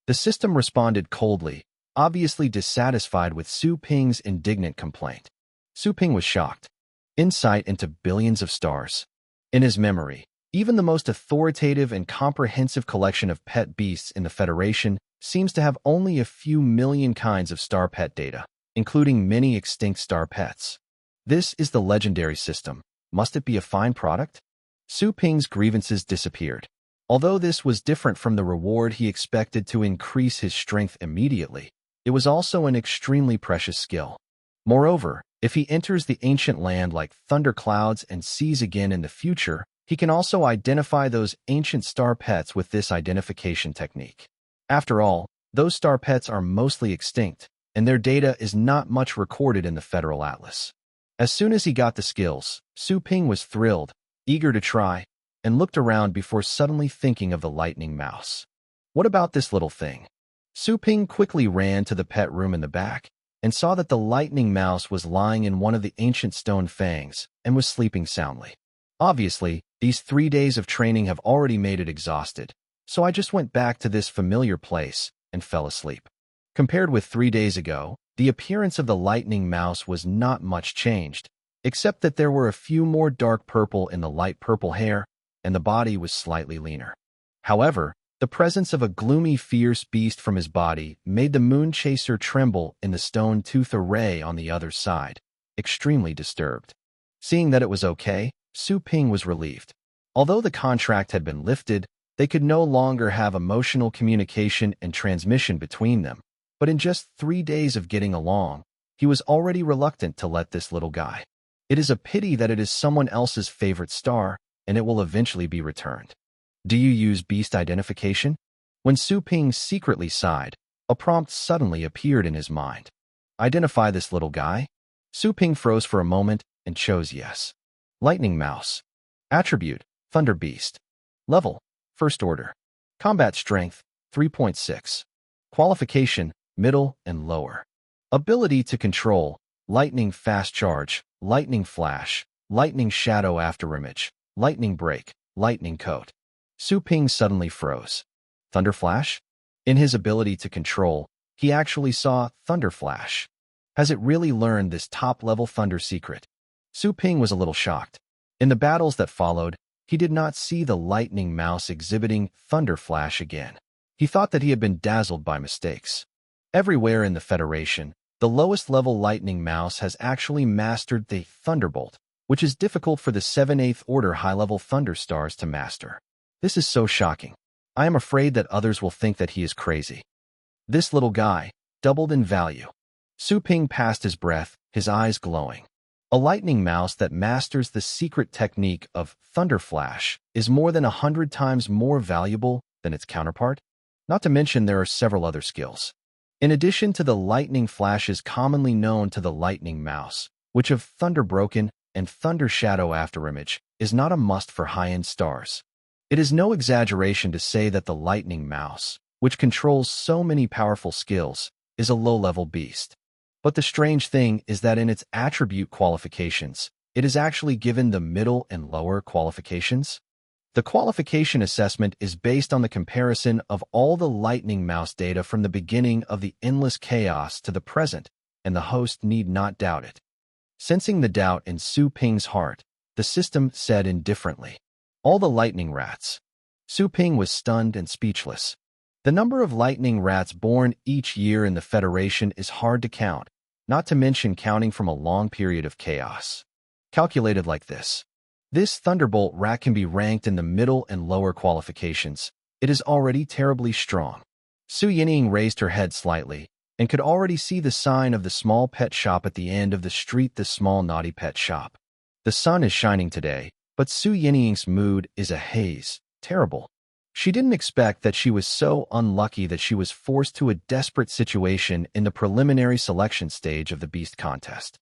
The system responded coldly, obviously dissatisfied with Su Ping's indignant complaint. Su Ping was shocked. Insight into billions of stars. In his memory, even the most authoritative and comprehensive collection of pet beasts in the Federation seems to have only a few million kinds of star pet data, including many extinct star pets. This is the legendary system. Must it be a fine product? Su Ping's grievances disappeared. Although this was different from the reward he expected to increase his strength immediately, it was also an extremely precious skill. Moreover, if he enters the ancient land like thunder clouds and seas again in the future, he can also identify those ancient star pets with this identification technique. After all, those star pets are mostly extinct, and their data is not much recorded in the Federal Atlas. As soon as he got the skills, Su Ping was thrilled, eager to try, and looked around before suddenly thinking of the lightning mouse. What about this little thing? Su Ping quickly ran to the pet room in the back and saw that the lightning mouse was lying in one of the ancient stone fangs and was sleeping soundly. Obviously, these 3 days of training have already made it exhausted, so I just went back to this familiar place and fell asleep. Compared with 3 days ago, the appearance of the lightning mouse was not much changed, except that there were a few more dark purple in the light purple hair, and the body was slightly leaner. However, the presence of a gloomy, fierce beast from his body made the moon chaser tremble in the stone tooth array on the other side, extremely disturbed. Seeing that it was okay, Su Ping was relieved. Although the contract had been lifted, they could no longer have emotional communication and transmission between them, but in just 3 days of getting along, he was already reluctant to let this little guy. It is a pity that it is someone else's favorite star, and it will eventually be returned. Do you use beast identification? When Su Ping secretly sighed, a prompt suddenly appeared in his mind. Identify this little guy? Su Ping froze for a moment and chose yes. Lightning Mouse. Attribute, Thunder Beast. Level, First Order. Combat Strength, 3.6. Qualification, Middle and Lower. Ability to control, Lightning Fast Charge, Lightning Flash, Lightning Shadow Afterimage, Lightning Break, Lightning Coat. Su Ping suddenly froze. Thunder Flash? In his ability to control, he actually saw Thunder Flash. Has it really learned this top-level thunder secret? Su Ping was a little shocked. In the battles that followed, he did not see the lightning mouse exhibiting Thunder Flash again. He thought that he had been dazzled by mistakes. Everywhere in the Federation, the lowest-level lightning mouse has actually mastered the Thunderbolt, which is difficult for the 7/8 order high-level thunder stars to master. This is so shocking. I am afraid that others will think that he is crazy. This little guy doubled in value. Su Ping passed his breath, his eyes glowing. A lightning mouse that masters the secret technique of Thunder Flash is more than 100 times more valuable than its counterpart. Not to mention there are several other skills. In addition to the lightning flashes commonly known to the lightning mouse, which of thunder broken and thunder shadow afterimage, is not a must for high-end stars. It is no exaggeration to say that the lightning mouse, which controls so many powerful skills, is a low-level beast. But the strange thing is that in its attribute qualifications, it is actually given the middle and lower qualifications. The qualification assessment is based on the comparison of all the lightning mouse data from the beginning of the endless chaos to the present, and the host need not doubt it. Sensing the doubt in Su Ping's heart, the system said indifferently, "All the lightning rats." Su Ping was stunned and speechless. The number of lightning rats born each year in the Federation is hard to count, not to mention counting from a long period of chaos. Calculated like this. This thunderbolt rat can be ranked in the middle and lower qualifications. It is already terribly strong. Su Yinying raised her head slightly and could already see the sign of the small pet shop at the end of the street, the small naughty pet shop. The sun is shining today, but Su Yinying's mood is a haze, terrible. She didn't expect that she was so unlucky that she was forced to a desperate situation in the preliminary selection stage of the Beast Contest.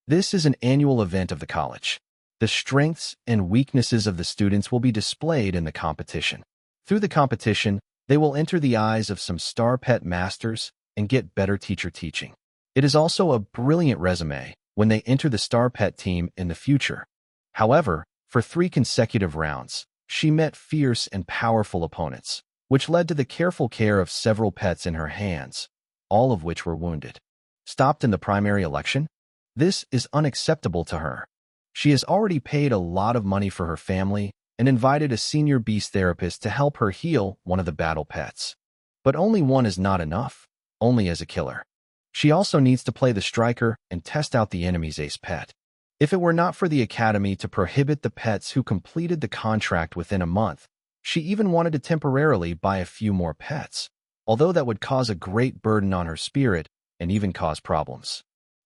This is an annual event of the college. The strengths and weaknesses of the students will be displayed in the competition. Through the competition, they will enter the eyes of some star pet masters and get better teacher teaching. It is also a brilliant resume when they enter the star pet team in the future. However, for 3 consecutive rounds, she met fierce and powerful opponents, which led to the careful care of several pets in her hands, all of which were wounded. Stopped in the primary election? This is unacceptable to her. She has already paid a lot of money for her family and invited a senior beast therapist to help her heal one of the battle pets. But only one is not enough, only as a killer. She also needs to play the striker and test out the enemy's ace pet. If it were not for the academy to prohibit the pets who completed the contract within a month, she even wanted to temporarily buy a few more pets, although that would cause a great burden on her spirit and even cause problems.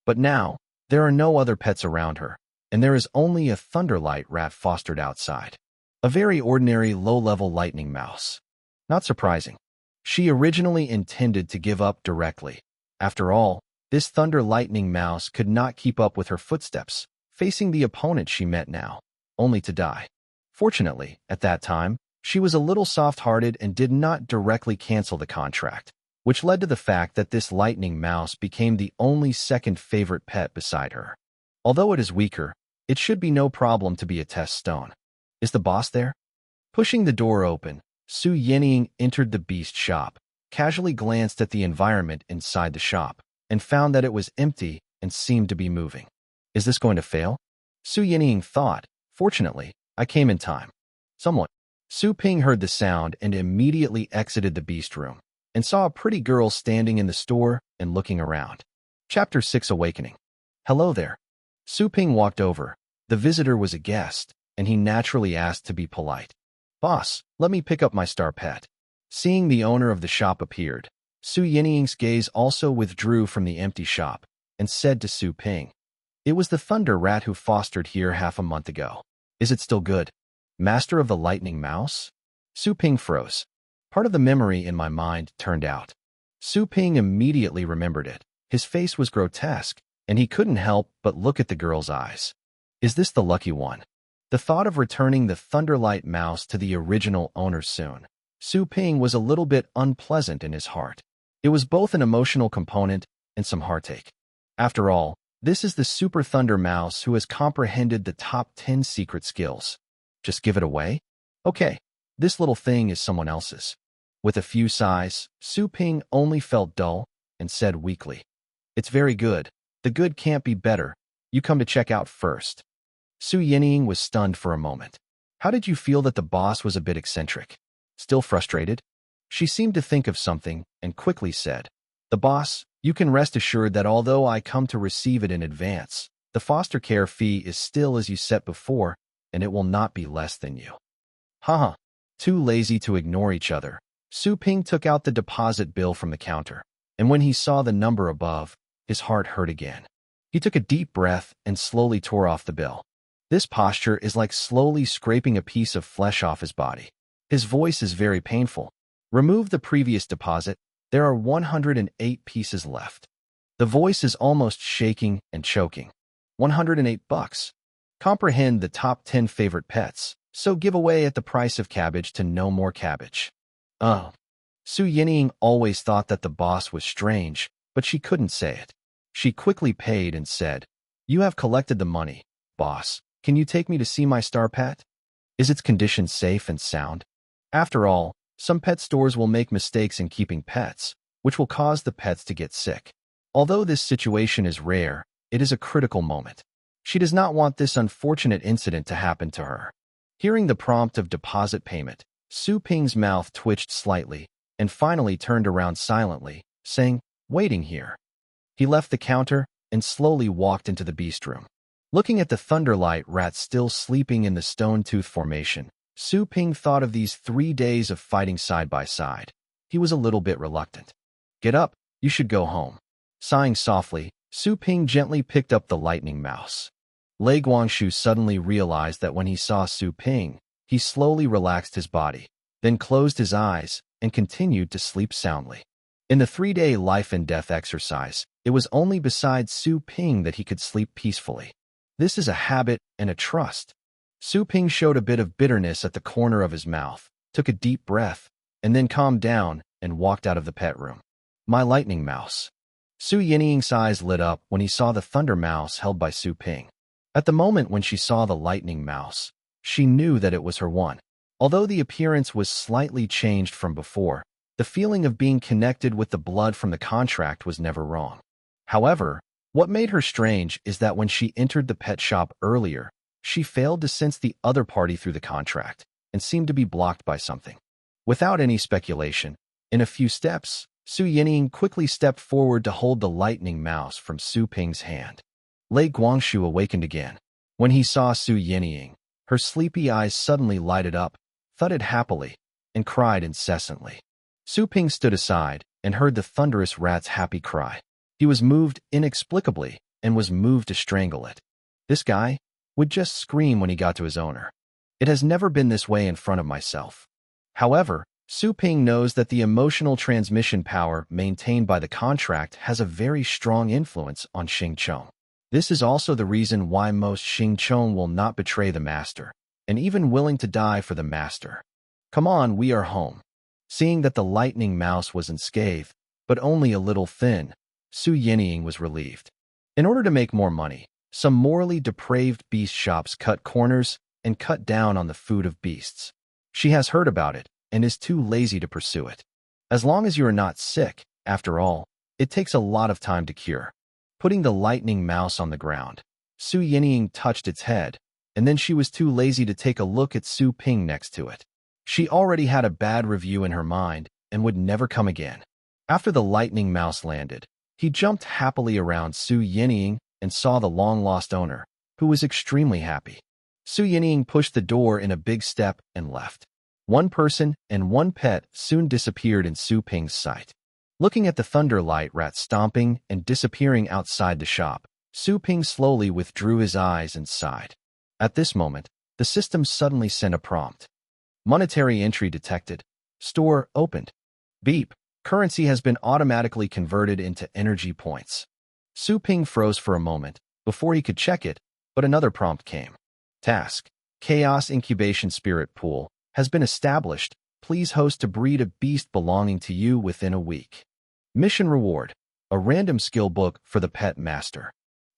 But now, there are no other pets around her, and there is only a thunderlight rat fostered outside. A very ordinary low-level lightning mouse. Not surprising. She originally intended to give up directly. After all, this thunder lightning mouse could not keep up with her footsteps, facing the opponent she met now, only to die. Fortunately, at that time, she was a little soft-hearted and did not directly cancel the contract, which led to the fact that this lightning mouse became the only second favorite pet beside her. Although it is weaker, it should be no problem to be a test stone. Is the boss there? Pushing the door open, Su Yinying entered the beast shop, casually glanced at the environment inside the shop, and found that it was empty and seemed to be moving. Is this going to fail? Su Yinying thought. Fortunately, I came in time. Someone. Su Ping heard the sound and immediately exited the beast room, and saw a pretty girl standing in the store and looking around. Chapter 6 Awakening. Hello there. Su Ping walked over. The visitor was a guest, and he naturally asked to be polite. Boss, let me pick up my star pet. Seeing the owner of the shop appeared, Su Yinying's gaze also withdrew from the empty shop, and said to Su Ping, "It was the thunder rat who fostered here half a month ago. Is it still good? Master of the lightning mouse?" Su Ping froze. Part of the memory in my mind turned out. Su Ping immediately remembered it. His face was grotesque, and he couldn't help but look at the girl's eyes. Is this the lucky one? The thought of returning the Thunderlight mouse to the original owner soon, Su Ping was a little bit unpleasant in his heart. It was both an emotional component and some heartache. After all, this is the Super Thunder Mouse who has comprehended the top 10 secret skills. Just give it away? Okay, this little thing is someone else's. With a few sighs, Su Ping only felt dull and said weakly, "It's very good. The good can't be better. You come to check out first." Su Yinying was stunned for a moment. How did you feel that the boss was a bit eccentric? Still frustrated? She seemed to think of something and quickly said, "The boss, you can rest assured that although I come to receive it in advance, the foster care fee is still as you set before, and it will not be less than you." Haha. Too lazy to ignore each other, Su Ping took out the deposit bill from the counter, and when he saw the number above, his heart hurt again. He took a deep breath and slowly tore off the bill. This posture is like slowly scraping a piece of flesh off his body. His voice is very painful. Remove the previous deposit. There are 108 pieces left. The voice is almost shaking and choking. 108 bucks. Comprehend the top 10 favorite pets, so give away at the price of cabbage to no more cabbage. Oh. Su Yinying always thought that the boss was strange, but she couldn't say it. She quickly paid and said, "You have collected the money, boss. Can you take me to see my star pet? Is its condition safe and sound?" After all, some pet stores will make mistakes in keeping pets, which will cause the pets to get sick. Although this situation is rare, it is a critical moment. She does not want this unfortunate incident to happen to her. Hearing the prompt of deposit payment, Su Ping's mouth twitched slightly and finally turned around silently, saying, "Waiting here." He left the counter and slowly walked into the beast room. Looking at the Thunderlight rat still sleeping in the stone tooth formation, Su Ping thought of these 3 days of fighting side by side. He was a little bit reluctant. "Get up, you should go home." Sighing softly, Su Ping gently picked up the lightning mouse. Lei Guangshu suddenly realized that when he saw Su Ping, he slowly relaxed his body, then closed his eyes and continued to sleep soundly. In the 3-day life and death exercise, it was only besides Su Ping that he could sleep peacefully. This is a habit and a trust. Su Ping showed a bit of bitterness at the corner of his mouth, took a deep breath, and then calmed down and walked out of the pet room. My lightning mouse. Su Yinying's eyes lit up when he saw the thunder mouse held by Su Ping. At the moment when she saw the lightning mouse, she knew that it was her one. Although the appearance was slightly changed from before, the feeling of being connected with the blood from the contract was never wrong. However, what made her strange is that when she entered the pet shop earlier, she failed to sense the other party through the contract and seemed to be blocked by something. Without any speculation, in a few steps, Su Yinying quickly stepped forward to hold the lightning mouse from Su Ping's hand. Lei Guangshu awakened again. When he saw Su Yinying, her sleepy eyes suddenly lighted up, thudded happily, and cried incessantly. Su Ping stood aside and heard the thunderous rat's happy cry. He was moved inexplicably and was moved to strangle it. This guy would just scream when he got to his owner. It has never been this way in front of myself. However, Su Ping knows that the emotional transmission power maintained by the contract has a very strong influence on Xing Chong. This is also the reason why most Xing Chong will not betray the master, and even willing to die for the master. "Come on, we are home." Seeing that the lightning mouse was unscathed, but only a little thin, Su Yinying was relieved. In order to make more money, some morally depraved beast shops cut corners and cut down on the food of beasts. She has heard about it and is too lazy to pursue it. As long as you are not sick, after all, it takes a lot of time to cure. Putting the lightning mouse on the ground, Su Yinying touched its head, and then she was too lazy to take a look at Su Ping next to it. She already had a bad review in her mind and would never come again. After the lightning mouse landed, he jumped happily around Su Yinying and saw the long-lost owner, who was extremely happy. Su Yinying pushed the door in a big step and left. One person and one pet soon disappeared in Su Ping's sight. Looking at the Thunderlight rat stomping and disappearing outside the shop, Su Ping slowly withdrew his eyes and sighed. At this moment, the system suddenly sent a prompt. Monetary entry detected. Store opened. Beep. Currency has been automatically converted into energy points. Su Ping froze for a moment before he could check it, but another prompt came. Task. Chaos Incubation Spirit Pool has been established. Please host to breed a beast belonging to you within a week. Mission reward. A random skill book for the pet master.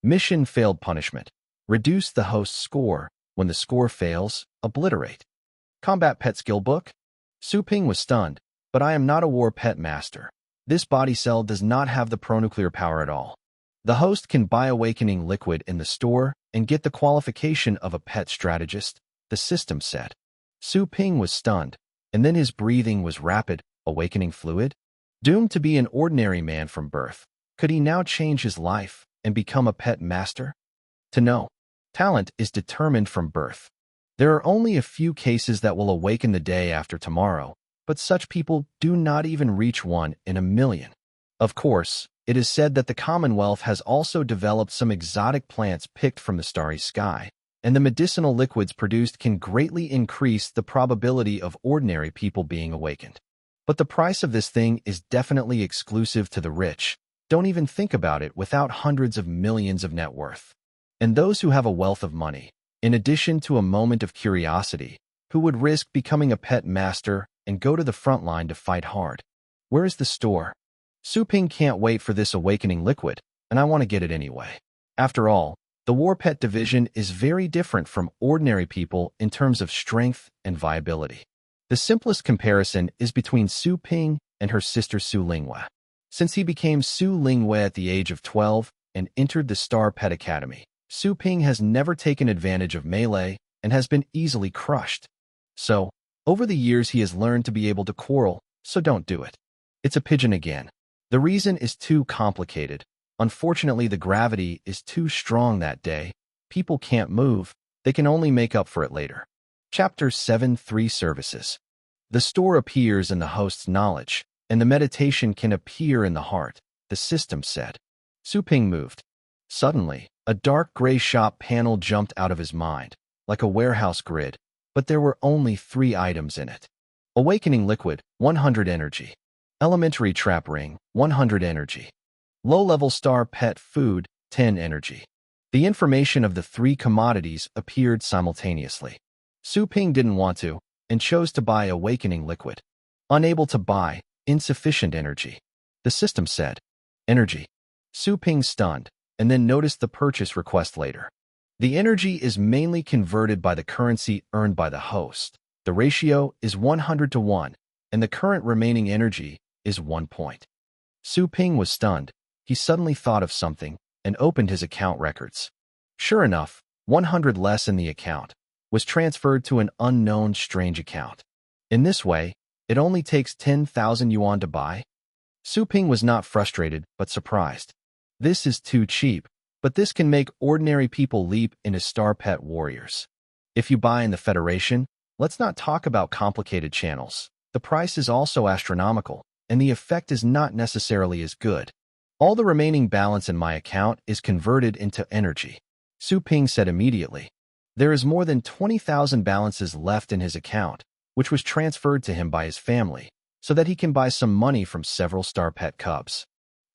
Mission failed punishment. Reduce the host's score. When the score fails, obliterate. Combat pet skill book? Su Ping was stunned, but I am not a war pet master. This body cell does not have the pronuclear power at all. The host can buy awakening liquid in the store and get the qualification of a pet strategist, the system said. Su Ping was stunned, and then his breathing was rapid. Awakening fluid? Doomed to be an ordinary man from birth, could he now change his life and become a pet master? To know. Talent is determined from birth. There are only a few cases that will awaken the day after tomorrow, but such people do not even reach 1 in a million. Of course, it is said that the Commonwealth has also developed some exotic plants picked from the starry sky, and the medicinal liquids produced can greatly increase the probability of ordinary people being awakened. But the price of this thing is definitely exclusive to the rich. Don't even think about it without hundreds of millions of net worth. And those who have a wealth of money, in addition to a moment of curiosity, who would risk becoming a pet master and go to the front line to fight hard. Where is the store? Su Ping can't wait for this awakening liquid, and I want to get it anyway. After all, the war pet division is very different from ordinary people in terms of strength and viability. The simplest comparison is between Su Ping and her sister Su Linghua. Since he became Su Linghua at the age of 12 and entered the Star Pet Academy, Su Ping has never taken advantage of melee and has been easily crushed. So, over the years he has learned to be able to quarrel, so don't do it. It's a pigeon again. The reason is too complicated. Unfortunately, the gravity is too strong that day. People can't move. They can only make up for it later. Chapter 7 3 Services. The store appears in the host's knowledge, and the meditation can appear in the heart, the system said. Su Ping moved. Suddenly, a dark gray shop panel jumped out of his mind, like a warehouse grid, but there were only 3 items in it. Awakening liquid, 100 energy. Elementary trap ring, 100 energy. Low-level star pet food, 10 energy. The information of the 3 commodities appeared simultaneously. Su Ping didn't want to, and chose to buy awakening liquid. Unable to buy, insufficient energy. The system said, energy. Su Ping stunned, and then noticed the purchase request later. The energy is mainly converted by the currency earned by the host. The ratio is 100 to 1, and the current remaining energy is 1 point. Su Ping was stunned. He suddenly thought of something and opened his account records. Sure enough, 100 less in the account was transferred to an unknown strange account. In this way, it only takes 10,000 yuan to buy. Su Ping was not frustrated but surprised. This is too cheap, but this can make ordinary people leap into star pet warriors. If you buy in the Federation, let's not talk about complicated channels. The price is also astronomical, and the effect is not necessarily as good. All the remaining balance in my account is converted into energy. Su Ping said immediately. There is more than 20,000 balances left in his account, which was transferred to him by his family, so that he can buy some money from several star pet cubs.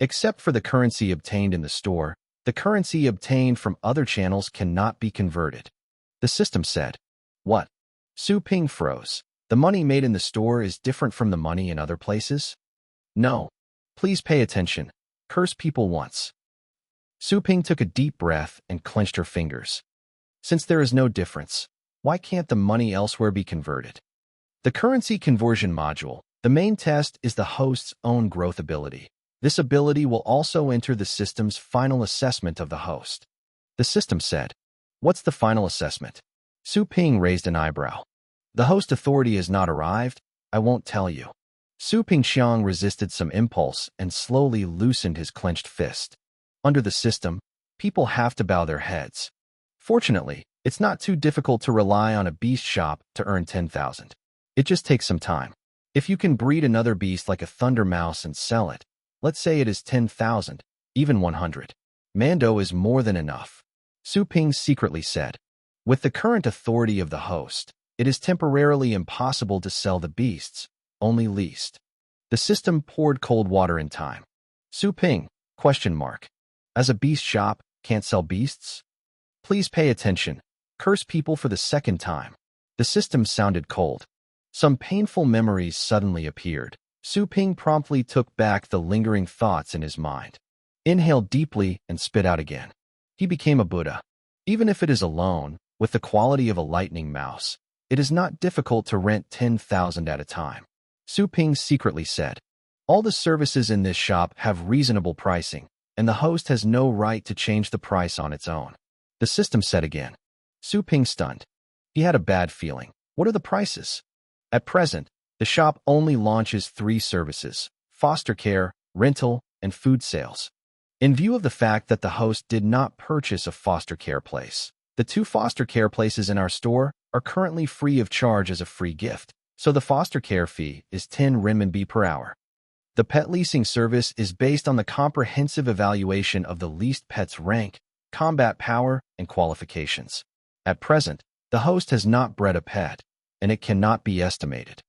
Except for the currency obtained in the store, the currency obtained from other channels cannot be converted. The system said. What? Su Ping froze. The money made in the store is different from the money in other places? No. Please pay attention. Curse people once. Su Ping took a deep breath and clenched her fingers. Since there is no difference, why can't the money elsewhere be converted? The currency conversion module, the main test is the host's own growth ability. This ability will also enter the system's final assessment of the host. The system said. What's the final assessment? Su Ping raised an eyebrow. The host authority has not arrived. I won't tell you. Su Pingxiang resisted some impulse and slowly loosened his clenched fist. Under the system, people have to bow their heads. Fortunately, it's not too difficult to rely on a beast shop to earn 10,000. It just takes some time. If you can breed another beast like a thunder mouse and sell it, let's say it is 10,000, even 100. Mando is more than enough. Su Ping secretly said. With the current authority of the host, it is temporarily impossible to sell the beasts, only leased. The system poured cold water in time. Su Ping, ? As a beast shop, can't sell beasts? Please pay attention. Curse people for the second time. The system sounded cold. Some painful memories suddenly appeared. Su Ping promptly took back the lingering thoughts in his mind. Inhaled deeply and spit out again. He became a Buddha. Even if it is alone, with the quality of a lightning mouse, it is not difficult to rent 10,000 at a time. Su Ping secretly said. All the services in this shop have reasonable pricing, and the host has no right to change the price on its own. The system said again. Su Ping stunned. He had a bad feeling. What are the prices? At present, the shop only launches 3 services: foster care, rental, and food sales. In view of the fact that the host did not purchase a foster care place, the 2 foster care places in our store are currently free of charge as a free gift, so the foster care fee is 10 renminbi per hour. The pet leasing service is based on the comprehensive evaluation of the leased pet's rank, combat power, and qualifications. At present, the host has not bred a pet, and it cannot be estimated.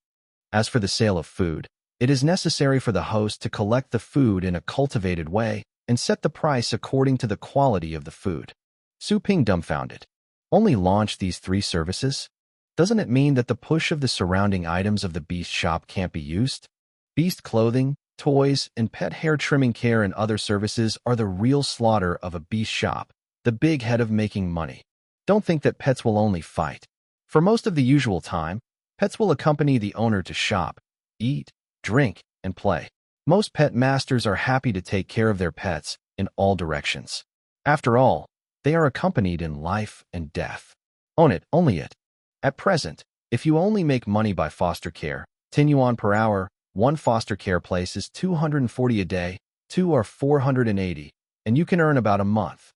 As for the sale of food, It is necessary for the host to collect the food in a cultivated way and set the price according to the quality of the food. Su Ping dumbfounded. Only launch these 3 services? Doesn't it mean that the push of the surrounding items of the beast shop can't be used? Beast clothing, toys, and pet hair trimming care and other services are the real slaughter of a beast shop, the big head of making money. Don't think that pets will only fight. For most of the usual time, pets will accompany the owner to shop, eat, drink, and play. Most pet masters are happy to take care of their pets in all directions. After all, they are accompanied in life and death. Own it, only it. At present, if you only make money by foster care, 10 yuan per hour, 1 foster care place is 240 a day, 2 are 480, and you can earn about a month.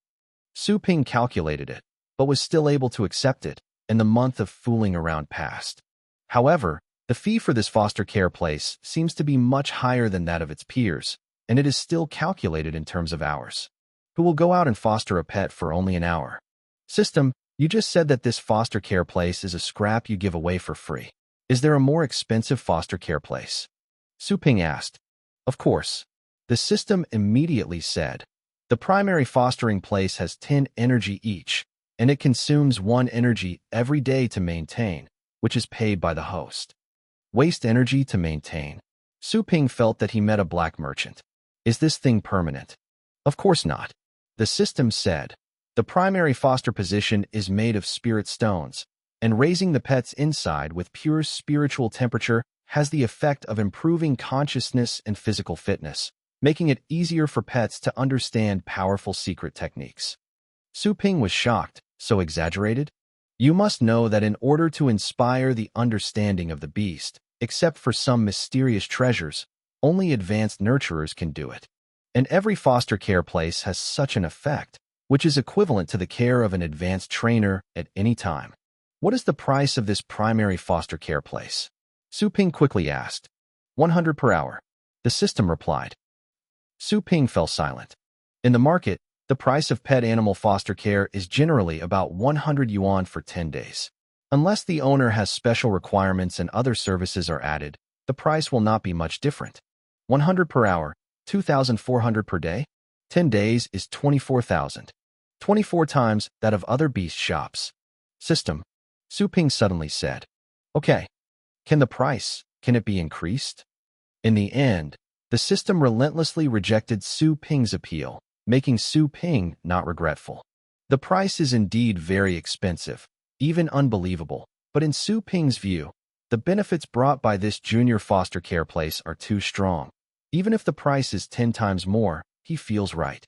Su Ping calculated it, but was still able to accept it, and the month of fooling around passed. However, the fee for this foster care place seems to be much higher than that of its peers, and it is still calculated in terms of hours. Who will go out and foster a pet for only an hour? System, you just said that this foster care place is a scrap you give away for free. Is there a more expensive foster care place? Su Ping asked. Of course. The system immediately said. The primary fostering place has 10 energy each, and it consumes 1 energy every day to maintain, which is paid by the host. Waste energy to maintain. Su Ping felt that he met a black merchant. Is this thing permanent? Of course not. The system said. The primary foster position is made of spirit stones, and raising the pets inside with pure spiritual temperature has the effect of improving consciousness and physical fitness, making it easier for pets to understand powerful secret techniques. Su Ping was shocked. So exaggerated? You must know that in order to inspire the understanding of the beast, except for some mysterious treasures, only advanced nurturers can do it. And every foster care place has such an effect, which is equivalent to the care of an advanced trainer at any time. What is the price of this primary foster care place? Su Ping quickly asked. 100 per hour. The system replied. Su Ping fell silent. In the market, the price of pet animal foster care is generally about 100 yuan for 10 days. Unless the owner has special requirements and other services are added, the price will not be much different. 100 per hour, 2,400 per day? 10 days is 24,000. 24 times that of other beast shops. System. Su Ping suddenly said. Okay. Can it be increased? In the end, the system relentlessly rejected Su Ping's appeal, making Su Ping not regretful. The price is indeed very expensive, even unbelievable, but in Su Ping's view, the benefits brought by this junior foster care place are too strong. Even if the price is 10 times more, he feels right.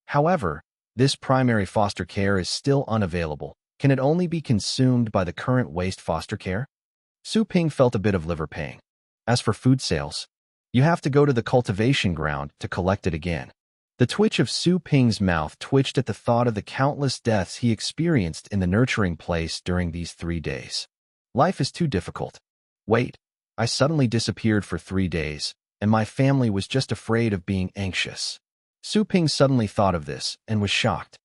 However, this primary foster care is still unavailable. Can it only be consumed by the current waste foster care? Su Ping felt a bit of liver pain. As for food sales, you have to go to the cultivation ground to collect it again. The twitch of Su Ping's mouth twitched at the thought of the countless deaths he experienced in the nurturing place during these 3 days. Life is too difficult. Wait, I suddenly disappeared for 3 days, and my family was just afraid of being anxious. Su Ping suddenly thought of this and was shocked.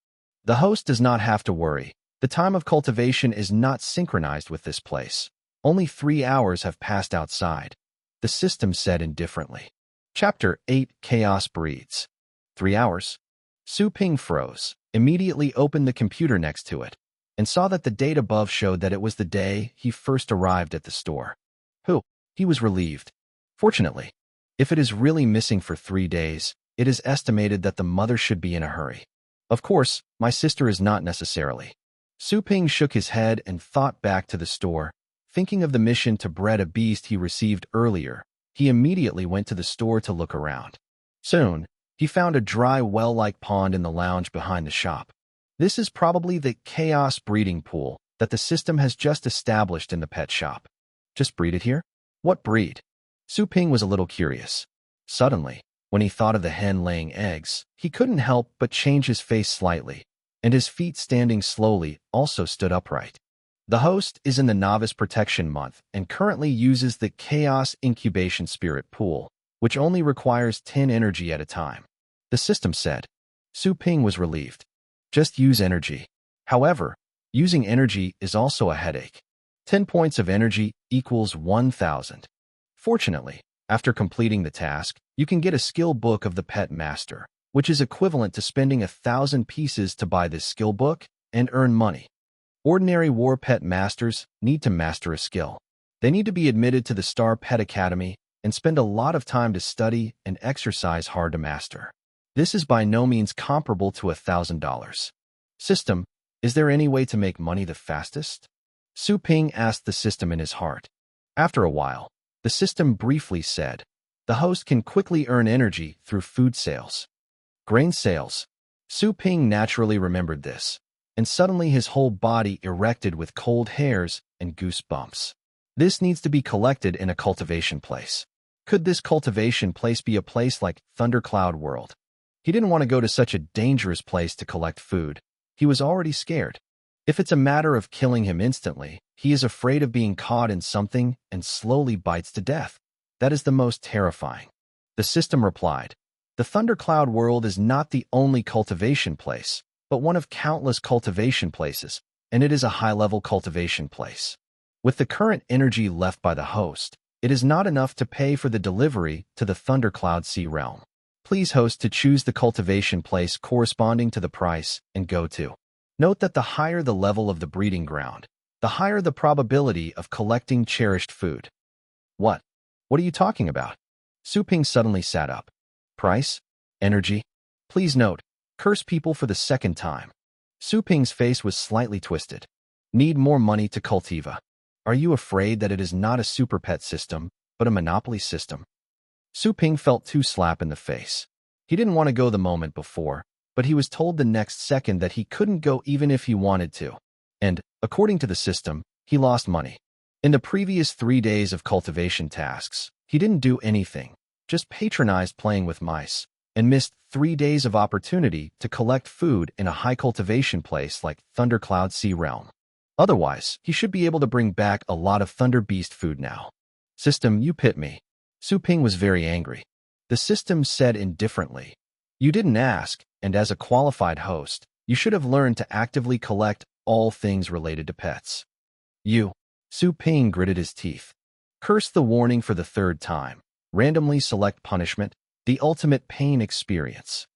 The host does not have to worry. The time of cultivation is not synchronized with this place. Only 3 hours have passed outside. The system said indifferently. Chapter 8 Chaos Breeds. 3 hours. Su Ping froze, immediately opened the computer next to it, and saw that the date above showed that it was the day he first arrived at the store. He was relieved. Fortunately, if it is really missing for 3 days, it is estimated that the mother should be in a hurry. Of course, my sister is not necessarily. Su Ping shook his head and thought back to the store. Thinking of the mission to bred a beast he received earlier, he immediately went to the store to look around. Soon, he found a dry well-like pond in the lounge behind the shop. This is probably the chaos breeding pool that the system has just established in the pet shop. Just breed it here? What breed? Su Ping was a little curious. Suddenly, when he thought of the hen laying eggs, he couldn't help but change his face slightly, and his feet standing slowly also stood upright. The host is in the Novice Protection Month and currently uses the Chaos Incubation Spirit Pool, which only requires 10 energy at a time. The system said. Su Ping was relieved. Just use energy. However, using energy is also a headache. 10 points of energy equals 1,000. Fortunately, After completing the task, you can get a skill book of the pet master, which is equivalent to spending 1,000 pieces to buy this skill book and earn money. Ordinary war pet masters need to master a skill. They need to be admitted to the Star Pet Academy and spend a lot of time to study and exercise hard to master. This is by no means comparable to $1,000. System, is there any way to make money the fastest? Su Ping asked the system in his heart. After a while, the system briefly said, the host can quickly earn energy through food sales. Grain sales. Su Ping naturally remembered this, and suddenly his whole body erected with cold hairs and goosebumps. This needs to be collected in a cultivation place. Could this cultivation place be a place like Thundercloud World? He didn't want to go to such a dangerous place to collect food. He was already scared. If it's a matter of killing him instantly, he is afraid of being caught in something and slowly bites to death. That is the most terrifying. The system replied, the Thundercloud World is not the only cultivation place, but one of countless cultivation places, and it is a high-level cultivation place. With the current energy left by the host, it is not enough to pay for the delivery to the Thundercloud Sea Realm. Please host to choose the cultivation place corresponding to the price and go to. Note that the higher the level of the breeding ground, the higher the probability of collecting cherished food. What? What are you talking about? Su Ping suddenly sat up. Price? Energy? Please note, curse people for the second time. Su Ping's face was slightly twisted. Need more money to cultiva. Are you afraid that it is not a super pet system, but a monopoly system? Su Ping felt two slaps in the face. He didn't want to go the moment before, but he was told the next second that he couldn't go even if he wanted to. And, according to the system, he lost money. In the previous 3 days of cultivation tasks, he didn't do anything, just patronized playing with mice, and missed 3 days of opportunity to collect food in a high cultivation place like Thundercloud Sea Realm. Otherwise, he should be able to bring back a lot of Thunder Beast food now. System, you pit me. Su Ping was very angry. The system said indifferently, you didn't ask, and as a qualified host, you should have learned to actively collect all things related to pets. You. Su Ping gritted his teeth. Curse the warning for the third time. Randomly select punishment, the ultimate pain experience.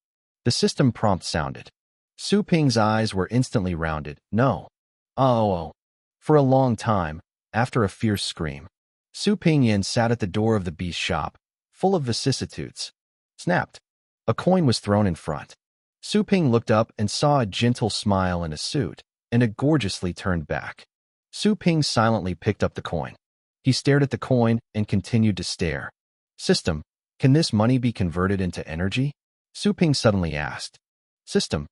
The system prompt sounded. Su Ping's eyes were instantly rounded. No. Oh. For a long time, after a fierce scream, Su Ping Yin sat at the door of the beast shop, full of vicissitudes. Snapped. A coin was thrown in front. Su Ping looked up and saw a gentle smile in a suit, and it gorgeously turned back. Su Ping silently picked up the coin. He stared at the coin and continued to stare. System, can this money be converted into energy? Su Ping suddenly asked. System.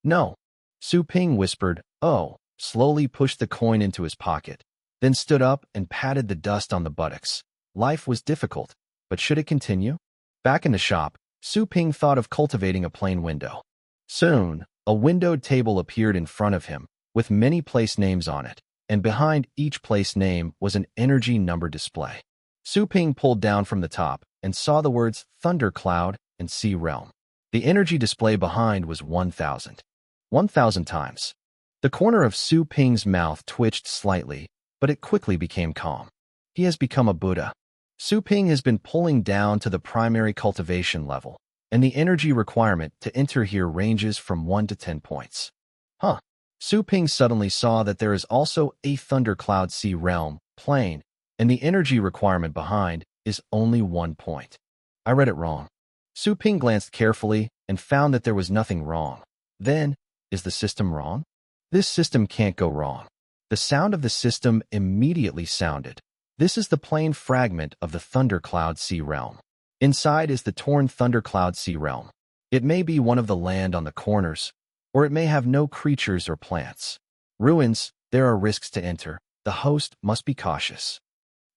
No. Su Ping whispered, oh, slowly pushed the coin into his pocket, then stood up and patted the dust on the buttocks. Life was difficult, but should it continue? Back in the shop, Su Ping thought of cultivating a plain window. Soon, a windowed table appeared in front of him, with many place names on it, and behind each place name was an energy number display. Su Ping pulled down from the top and saw the words Thundercloud and Sea Realm. The energy display behind was 1,000. 1,000 times. The corner of Su Ping's mouth twitched slightly, but it quickly became calm. He has become a Buddha. Su Ping has been pulling down to the primary cultivation level, and the energy requirement to enter here ranges from 1 to 10 points. Huh. Su Ping suddenly saw that there is also a Thundercloud Sea Realm plane, and the energy requirement behind is only 1 point. I read it wrong. Su Ping glanced carefully and found that there was nothing wrong. Then, is the system wrong? This system can't go wrong. The sound of the system immediately sounded. This is the plain fragment of the Thundercloud Sea Realm. Inside is the torn Thundercloud Sea Realm. It may be one of the land on the corners, or it may have no creatures or plants. Ruins, there are risks to enter. The host must be cautious.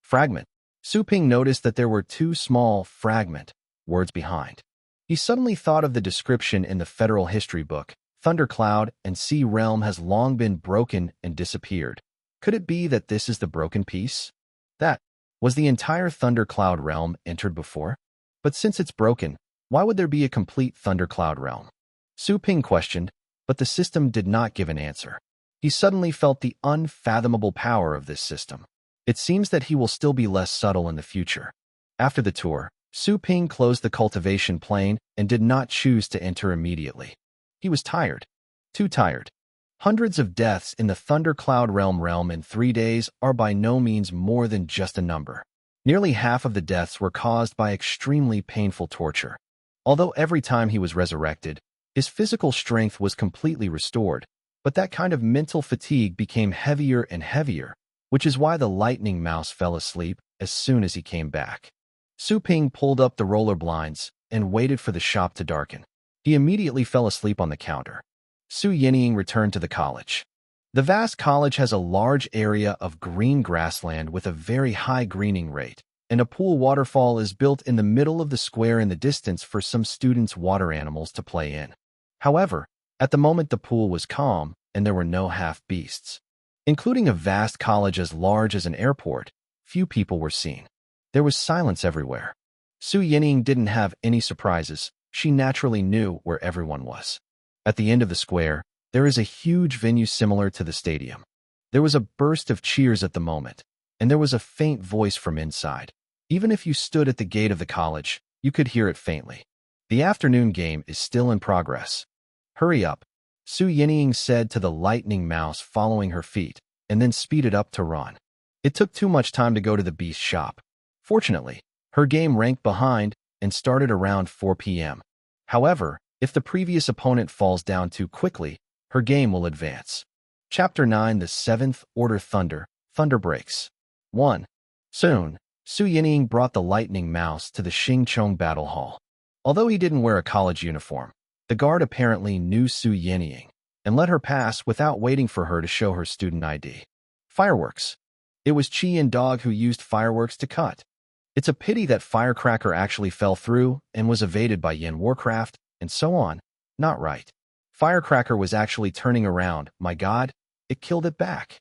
Fragment. Su Ping noticed that there were 2 small fragment words behind. He suddenly thought of the description in the Federal History book. Thundercloud and Sea Realm has long been broken and disappeared. Could it be that this is the broken piece? That was the entire Thundercloud Realm entered before? But since it's broken, why would there be a complete Thundercloud Realm? Su Ping questioned, but the system did not give an answer. He suddenly felt the unfathomable power of this system. It seems that he will still be less subtle in the future. After the tour, Su Ping closed the cultivation plane and did not choose to enter immediately. He was tired. Too tired. Hundreds of deaths in the Thundercloud realm in 3 days are by no means more than just a number. Nearly half of the deaths were caused by extremely painful torture. Although every time he was resurrected, his physical strength was completely restored, but that kind of mental fatigue became heavier and heavier, which is why the lightning mouse fell asleep as soon as he came back. Su Ping pulled up the roller blinds and waited for the shop to darken. He immediately fell asleep on the counter. Su Yinying returned to the college. The vast college has a large area of green grassland with a very high greening rate, and a pool waterfall is built in the middle of the square in the distance for some students' water animals to play in. However, at the moment the pool was calm and there were no half-beasts. Including a vast college as large as an airport, few people were seen. There was silence everywhere. Su Yinying didn't have any surprises. She naturally knew where everyone was. At the end of the square, there is a huge venue similar to the stadium. There was a burst of cheers at the moment, and there was a faint voice from inside. Even if you stood at the gate of the college, you could hear it faintly. The afternoon game is still in progress. Hurry up, Su Yinying said to the lightning mouse following her feet, and then speeded up to run. It took too much time to go to the beast shop. Fortunately, her game ranked behind and started around 4 p.m. However, if the previous opponent falls down too quickly, her game will advance. Chapter 9 The Seventh Order Thunder Breaks. 1. Soon, Su Yinying brought the lightning mouse to the Xingchong Battle Hall. Although he didn't wear a college uniform, the guard apparently knew Su Yinying and let her pass without waiting for her to show her student ID. Fireworks. It was Chi and Dog who used fireworks to cut. It's a pity that Firecracker actually fell through and was evaded by Yin Warcraft, and so on. Not right. Firecracker was actually turning around. My God, it killed it back.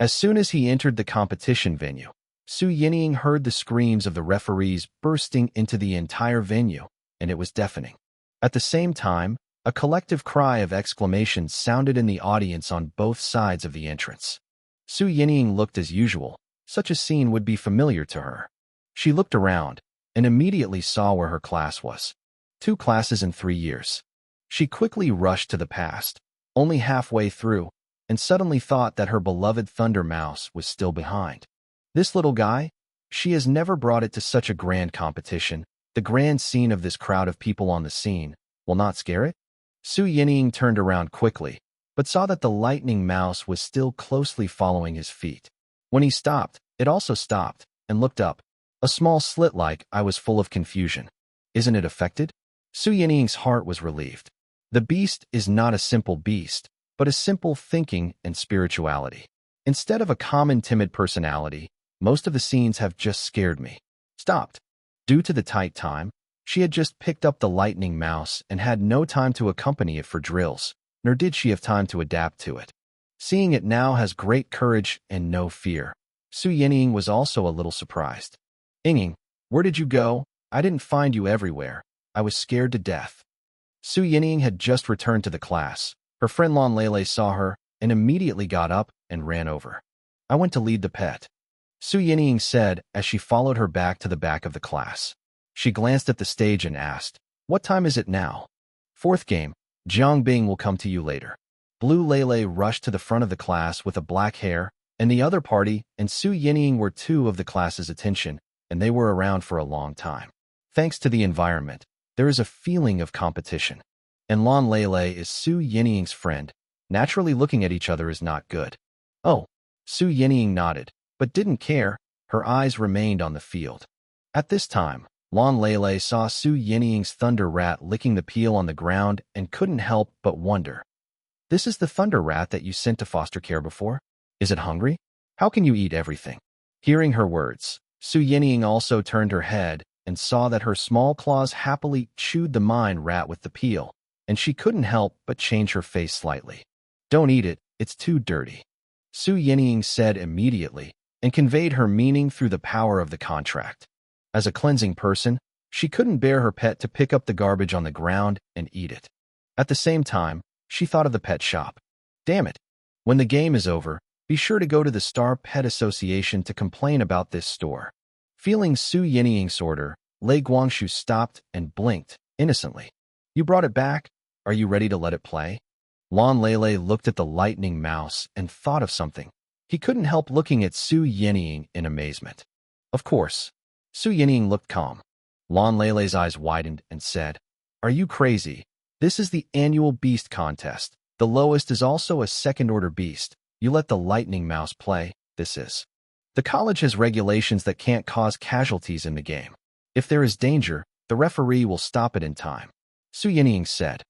As soon as he entered the competition venue, Su Yinying heard the screams of the referees bursting into the entire venue, and it was deafening. At the same time, a collective cry of exclamation sounded in the audience on both sides of the entrance. Su Yinying looked as usual. Such a scene would be familiar to her. She looked around and immediately saw where her class was. 2 classes in 3 years. She quickly rushed to the past, only halfway through, and suddenly thought that her beloved Thunder Mouse was still behind. This little guy? She has never brought it to such a grand competition. The grand scene of this crowd of people on the scene will not scare it? Su Yinying turned around quickly, but saw that the lightning mouse was still closely following his feet. When he stopped, it also stopped, and looked up. A small slit-like eye was full of confusion. Isn't it affected? Su Yinying's heart was relieved. The beast is not a simple beast, but a simple thinking and spirituality. Instead of a common timid personality, most of the scenes have just scared me. Stopped. Due to the tight time, she had just picked up the lightning mouse and had no time to accompany it for drills, nor did she have time to adapt to it. Seeing it now has great courage and no fear. Su Yinying was also a little surprised. Yinging, where did you go? I didn't find you everywhere. I was scared to death. Su Yinying had just returned to the class. Her friend Lan Lele saw her and immediately got up and ran over. I went to lead the pet, Su Yinying said as she followed her back to the back of the class. She glanced at the stage and asked, what time is it now? 4th game, Jiang Bing will come to you later. Blue Lele rushed to the front of the class with a black hair, and the other party and Su Yinying were 2 of the class's attention, and they were around for a long time. Thanks to the environment, there is a feeling of competition. And Lan Lele is Su Yinying's friend. Naturally looking at each other is not good. Oh, Su Yinying nodded, but didn't care. Her eyes remained on the field. At this time, Lan Lele saw Su Yinying's thunder rat licking the peel on the ground and couldn't help but wonder. This is the thunder rat that you sent to foster care before? Is it hungry? How can you eat everything? Hearing her words, Su Yinying also turned her head and saw that her small claws happily chewed the mine rat with the peel, and she couldn't help but change her face slightly. Don't eat it, it's too dirty, Su Yinying said immediately, and conveyed her meaning through the power of the contract. As a cleansing person, she couldn't bear her pet to pick up the garbage on the ground and eat it. At the same time, she thought of the pet shop. Damn it. When the game is over, be sure to go to the Star Pet Association to complain about this store. Feeling Su Yinying's order, Lei Guangshu stopped and blinked innocently. You brought it back? Are you ready to let it play? Lan Lele looked at the lightning mouse and thought of something. He couldn't help looking at Su Yinying in amazement. Of course. Su Yinying looked calm. Lan Lele's eyes widened and said, Are you crazy? This is the annual beast contest. The lowest is also a second-order beast. You let the lightning mouse play, this is. The college has regulations that can't cause casualties in the game. If there is danger, the referee will stop it in time. Su Yinying said.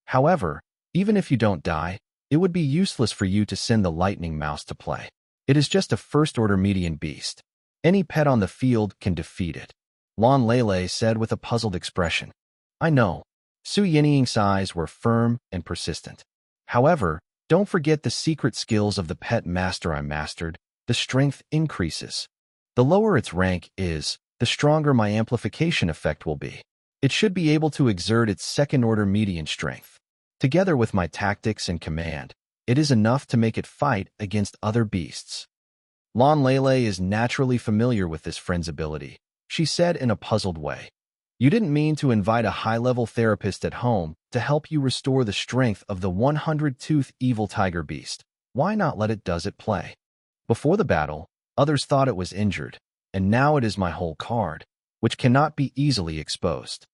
However, even if you don't die, it would be useless for you to send the lightning mouse to play. It is just a first-order median beast. Any pet on the field can defeat it. Lan Lele said with a puzzled expression. I know. Su Yinying's eyes were firm and persistent. However, don't forget the secret skills of the pet master I mastered. The strength increases. The lower its rank is, the stronger my amplification effect will be. It should be able to exert its second-order median strength. Together with my tactics and command, it is enough to make it fight against other beasts. Lan Lele is naturally familiar with this friend's ability, she said in a puzzled way. You didn't mean to invite a high-level therapist at home to help you restore the strength of the 100-tooth evil tiger beast. Why not let it does it play? Before the battle, others thought it was injured, and now it is my whole card, which cannot be easily exposed.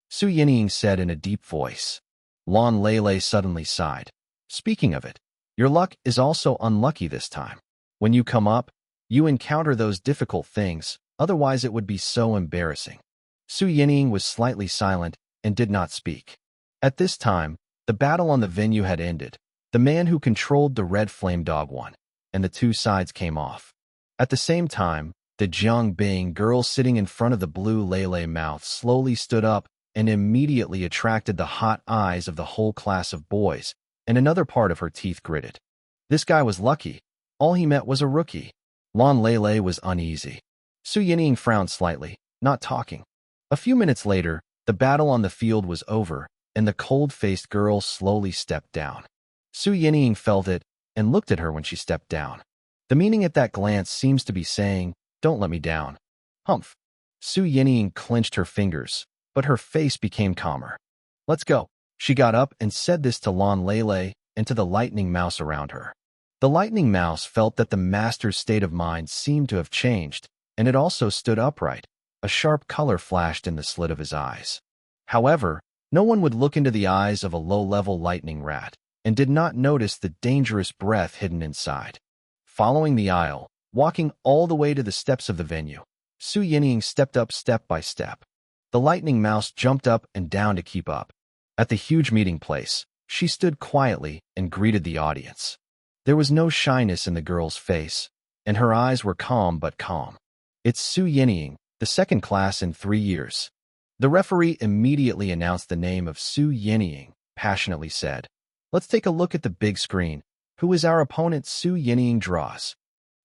Su Yinying said in a deep voice. Lan Lele suddenly sighed. Speaking of it, your luck is also unlucky this time. When you come up, you encounter those difficult things, otherwise it would be so embarrassing. Su Yinying was slightly silent and did not speak. At this time, the battle on the venue had ended. The man who controlled the red flame dog won, and the two sides came off. At the same time, the Jiangbing girl sitting in front of the blue Lele mouth slowly stood up and immediately attracted the hot eyes of the whole class of boys, and another part of her teeth gritted. This guy was lucky. All he met was a rookie. Lan Lele was uneasy. Su Yinying frowned slightly, not talking. A few minutes later, the battle on the field was over, and the cold-faced girl slowly stepped down. Su Yinying felt it and looked at her when she stepped down. The meaning at that glance seems to be saying, Don't let me down. Humph. Su Yinying clenched her fingers, but her face became calmer. Let's go. She got up and said this to Lan Lele and to the lightning mouse around her. The lightning mouse felt that the master's state of mind seemed to have changed, and it also stood upright. A sharp color flashed in the slit of his eyes. However, no one would look into the eyes of a low-level lightning rat, and did not notice the dangerous breath hidden inside. Following the aisle, walking all the way to the steps of the venue, Su Yinying stepped up step by step. The lightning mouse jumped up and down to keep up. At the huge meeting place, she stood quietly and greeted the audience. There was no shyness in the girl's face, and her eyes were calm but calm. It's Su Yinying, the second class in 3 years. The referee immediately announced the name of Su Yinying, passionately said. Let's take a look at the big screen. Who is our opponent? Su Yinying draws.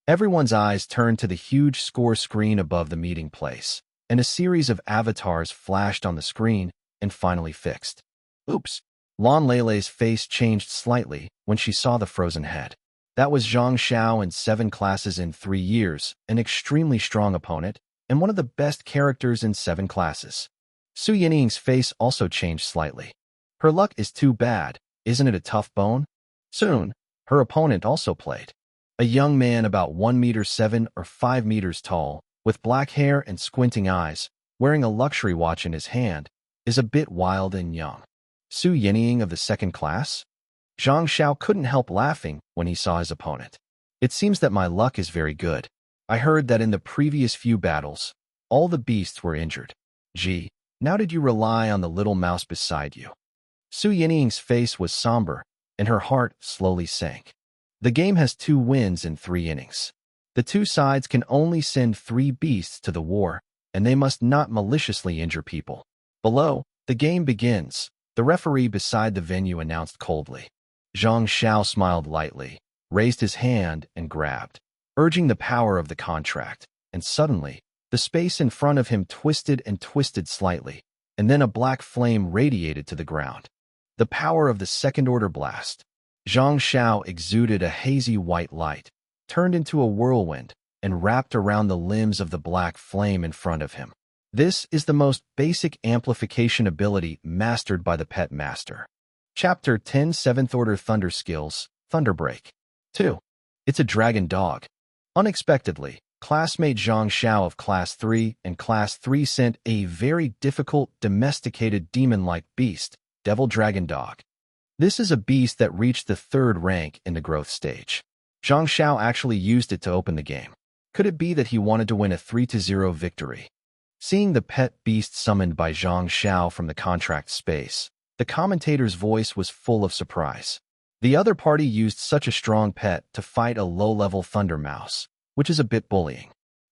Everyone's eyes turned to the huge score screen above the meeting place, and a series of avatars flashed on the screen and finally fixed. Oops. Lan Lele's face changed slightly when she saw the frozen head. That was Zhang Xiao in 7 classes in 3 years, an extremely strong opponent, and one of the best characters in 7 classes. Su Yinying's face also changed slightly. Her luck is too bad, isn't it a tough bone? Soon, her opponent also played. A young man about 1.7 or 5 meters tall, with black hair and squinting eyes, wearing a luxury watch in his hand, is a bit wild and young. Su Yinying of the second class? Zhang Xiao couldn't help laughing when he saw his opponent. It seems that my luck is very good. I heard that in the previous few battles, all the beasts were injured. Gee, now did you rely on the little mouse beside you? Su Yinying's face was somber, and her heart slowly sank. The game has 2 wins in 3 innings. The 2 sides can only send 3 beasts to the war, and they must not maliciously injure people. Below, the game begins, the referee beside the venue announced coldly. Zhang Xiao smiled lightly, raised his hand and grabbed, urging the power of the contract, and suddenly, the space in front of him twisted and twisted slightly, and then a black flame radiated to the ground. The power of the second-order blast. Zhang Xiao exuded a hazy white light, turned into a whirlwind, and wrapped around the limbs of the black flame in front of him. This is the most basic amplification ability mastered by the Pet Master. Chapter 10 7th Order Thunder Skills, Thunderbreak. 2. It's a dragon dog. Unexpectedly, classmate Zhang Xiao of Class 3 and Class 3 sent a very difficult, domesticated demon-like beast, Devil Dragon Dog. This is a beast that reached the 3rd rank in the growth stage. Zhang Xiao actually used it to open the game. Could it be that he wanted to win a 3-0 victory? Seeing the pet beast summoned by Zhang Xiao from the contract space, the commentator's voice was full of surprise. The other party used such a strong pet to fight a low-level Thunder Mouse, which is a bit bullying.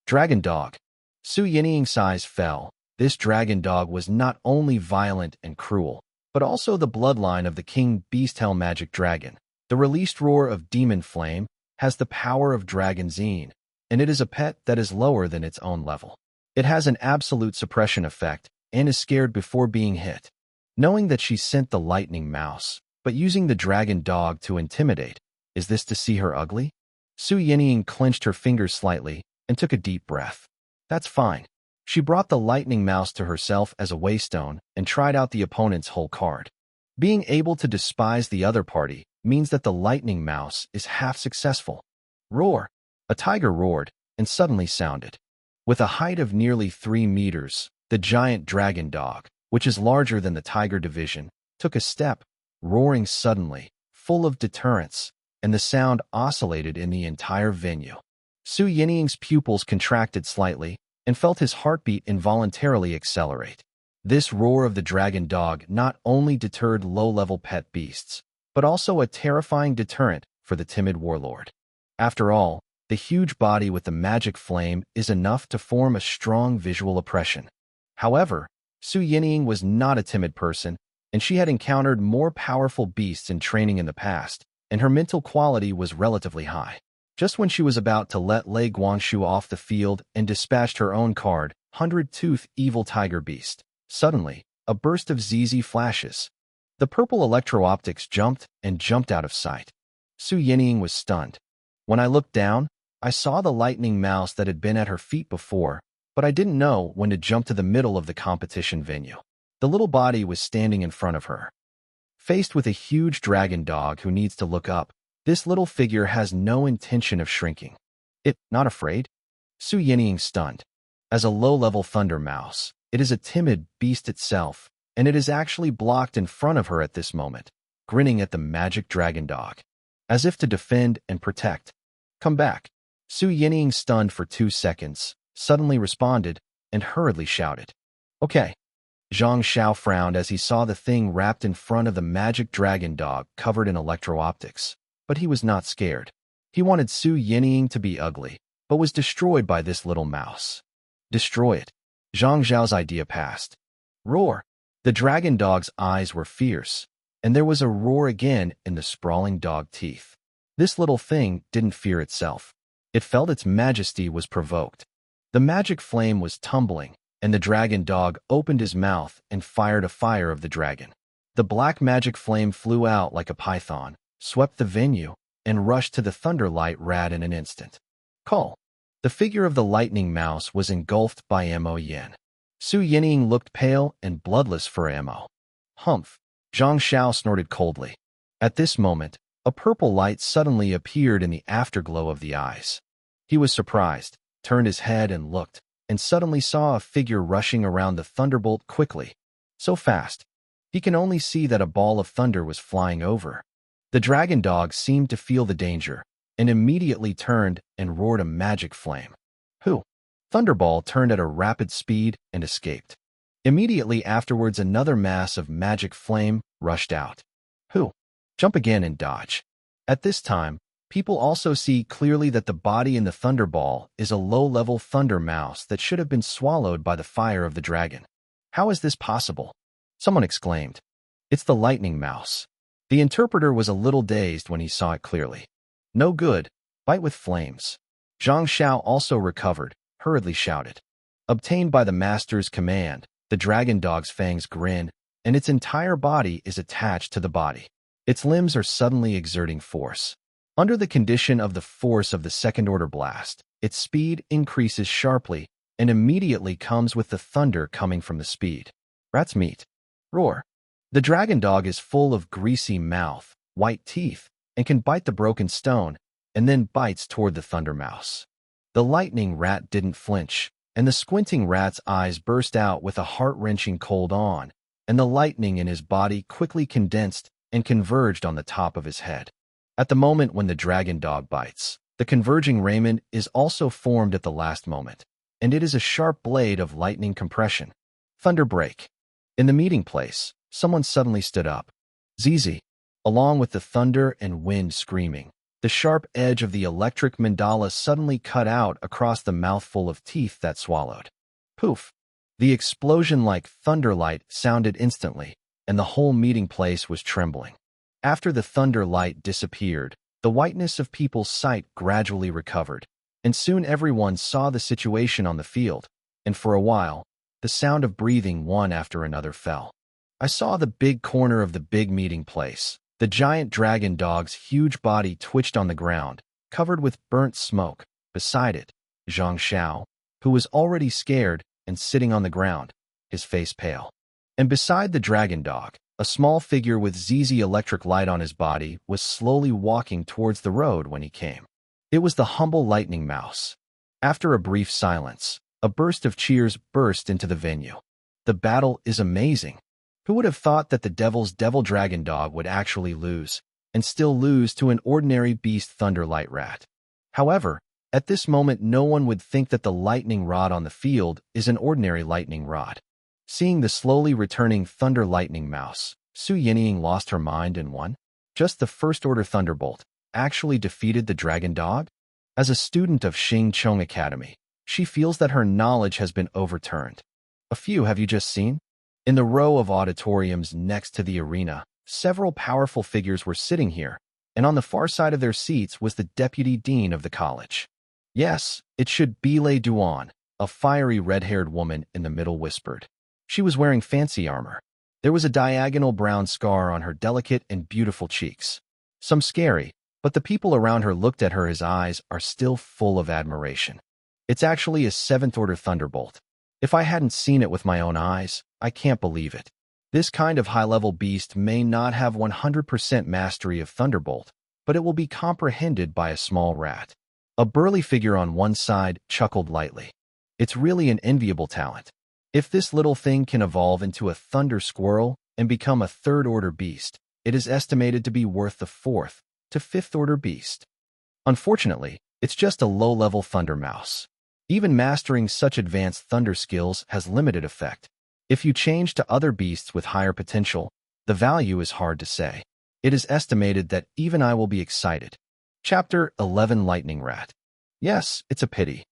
Dragon Dog. Su Yinying's eyes fell. This dragon dog was not only violent and cruel, but also the bloodline of the King Beastel Magic Dragon. The released roar of Demon Flame has the power of Dragon Zine, and it is a pet that is lower than its own level. It has an absolute suppression effect and is scared before being hit. Knowing that she sent the Lightning Mouse, but using the Dragon Dog to intimidate, is this to see her ugly? Su Yinying clenched her fingers slightly and took a deep breath. That's fine. She brought the Lightning Mouse to herself as a waystone and tried out the opponent's whole card. Being able to despise the other party means that the Lightning Mouse is half successful. Roar! A tiger roared and suddenly sounded. With a height of nearly 3 meters, the giant dragon dog, which is larger than the tiger division, took a step, roaring suddenly, full of deterrence, and the sound oscillated in the entire venue. Su Yinying's pupils contracted slightly and felt his heartbeat involuntarily accelerate. This roar of the dragon dog not only deterred low-level pet beasts, but also a terrifying deterrent for the timid warlord. After all, the huge body with the magic flame is enough to form a strong visual impression. However, Su Yinying was not a timid person, and she had encountered more powerful beasts in training in the past, and her mental quality was relatively high. Just when she was about to let Lei Guangshu off the field and dispatched her own card, 100-Tooth Evil Tiger Beast, suddenly, a burst of ZZ flashes. The purple electro-optics jumped out of sight. Su Yinying was stunned. When I looked down, I saw the Lightning Mouse that had been at her feet before, but I didn't know when to jump to the middle of the competition venue. The little body was standing in front of her. Faced with a huge dragon dog who needs to look up, this little figure has no intention of shrinking. Not afraid? Su Yinying stunned. As a low-level Thunder Mouse, it is a timid beast itself, and it is actually blocked in front of her at this moment, grinning at the magic dragon dog, as if to defend and protect. Come back. Su Yinying, stunned for 2 seconds, suddenly responded and hurriedly shouted. Okay. Zhang Xiao frowned as he saw the thing wrapped in front of the magic dragon dog covered in electro-optics, but he was not scared. He wanted Su Yinying to be ugly, but was destroyed by this little mouse. Destroy it. Zhang Xiao's idea passed. Roar! The dragon dog's eyes were fierce, and there was a roar again in the sprawling dog teeth. This little thing didn't fear itself. It felt its majesty was provoked. The magic flame was tumbling, and the dragon dog opened his mouth and fired a fire of the dragon. The black magic flame flew out like a python, swept the venue, and rushed to the Thunderlight Rat in an instant. Call. The figure of the Lightning Mouse was engulfed by Mo Yen. Su Yinying looked pale and bloodless for Mo. Humph. Zhang Xiao snorted coldly. At this moment, a purple light suddenly appeared in the afterglow of the eyes. He was surprised, turned his head and looked, and suddenly saw a figure rushing around the thunderbolt quickly. So fast, he can only see that a ball of thunder was flying over. The dragon dog seemed to feel the danger, and immediately turned and roared a magic flame. Who? Thunderball turned at a rapid speed and escaped. Immediately afterwards, another mass of magic flame rushed out. Who? Jump again and dodge. At this time, people also see clearly that the body in the Thunderball is a low-level Thunder Mouse that should have been swallowed by the fire of the dragon. How is this possible? Someone exclaimed. It's the Lightning Mouse. The interpreter was a little dazed when he saw it clearly. No good. Bite with flames. Zhang Xiao also recovered, hurriedly shouted. Obtained by the master's command, the dragon dog's fangs grin, and its entire body is attached to the body. Its limbs are suddenly exerting force. Under the condition of the force of the second-order blast, its speed increases sharply and immediately comes with the thunder coming from the speed. Rat's meat. Roar. The dragon dog is full of greasy mouth, white teeth, and can bite the broken stone, and then bites toward the thunder mouse. The lightning rat didn't flinch, and the squinting rat's eyes burst out with a heart-wrenching cold on, and the lightning in his body quickly condensed and converged on the top of his head. At the moment when the dragon dog bites, the converging raiment is also formed at the last moment, and it is a sharp blade of lightning compression. Thunder break. In the meeting place, someone suddenly stood up. Zizi. Along with the thunder and wind screaming, the sharp edge of the electric mandala suddenly cut out across the mouthful of teeth that swallowed. Poof! The explosion-like thunderlight sounded instantly, and the whole meeting place was trembling. After the thunder light disappeared, the whiteness of people's sight gradually recovered, and soon everyone saw the situation on the field, and for a while, the sound of breathing one after another fell. I saw the big corner of the big meeting place. The giant dragon dog's huge body twitched on the ground, covered with burnt smoke. Beside it, Zhang Xiao, who was already scared and sitting on the ground, his face pale. And beside the dragon dog, a small figure with ZZ electric light on his body was slowly walking towards the road when he came. It was the humble lightning mouse. After a brief silence, a burst of cheers burst into the venue. The battle is amazing. Who would have thought that the devil's devil dragon dog would actually lose, and still lose to an ordinary beast thunderlight rat? However, at this moment no one would think that the lightning rod on the field is an ordinary lightning rod. Seeing the slowly returning thunder lightning mouse, Su Yinying lost her mind and won. Just the first-order thunderbolt actually defeated the dragon dog? As a student of Xing Chong Academy, she feels that her knowledge has been overturned. A few have you just seen? In the row of auditoriums next to the arena, several powerful figures were sitting here, and on the far side of their seats was the deputy dean of the college. Yes, it should be Lei Duan, a fiery red-haired woman in the middle whispered. She was wearing fancy armor. There was a diagonal brown scar on her delicate and beautiful cheeks. Some scary, but the people around her looked at her. His eyes are still full of admiration. It's actually a seventh-order thunderbolt. If I hadn't seen it with my own eyes, I can't believe it. This kind of high-level beast may not have 100% mastery of Thunderbolt, but it will be comprehended by a small rat. A burly figure on one side chuckled lightly. It's really an enviable talent. If this little thing can evolve into a thunder squirrel and become a third-order beast, it is estimated to be worth the fourth to fifth-order beast. Unfortunately, it's just a low-level thunder mouse. Even mastering such advanced thunder skills has limited effect. If you change to other beasts with higher potential, the value is hard to say. It is estimated that even I will be excited. Chapter 11 Lightning Rat. Yes, it's a pity.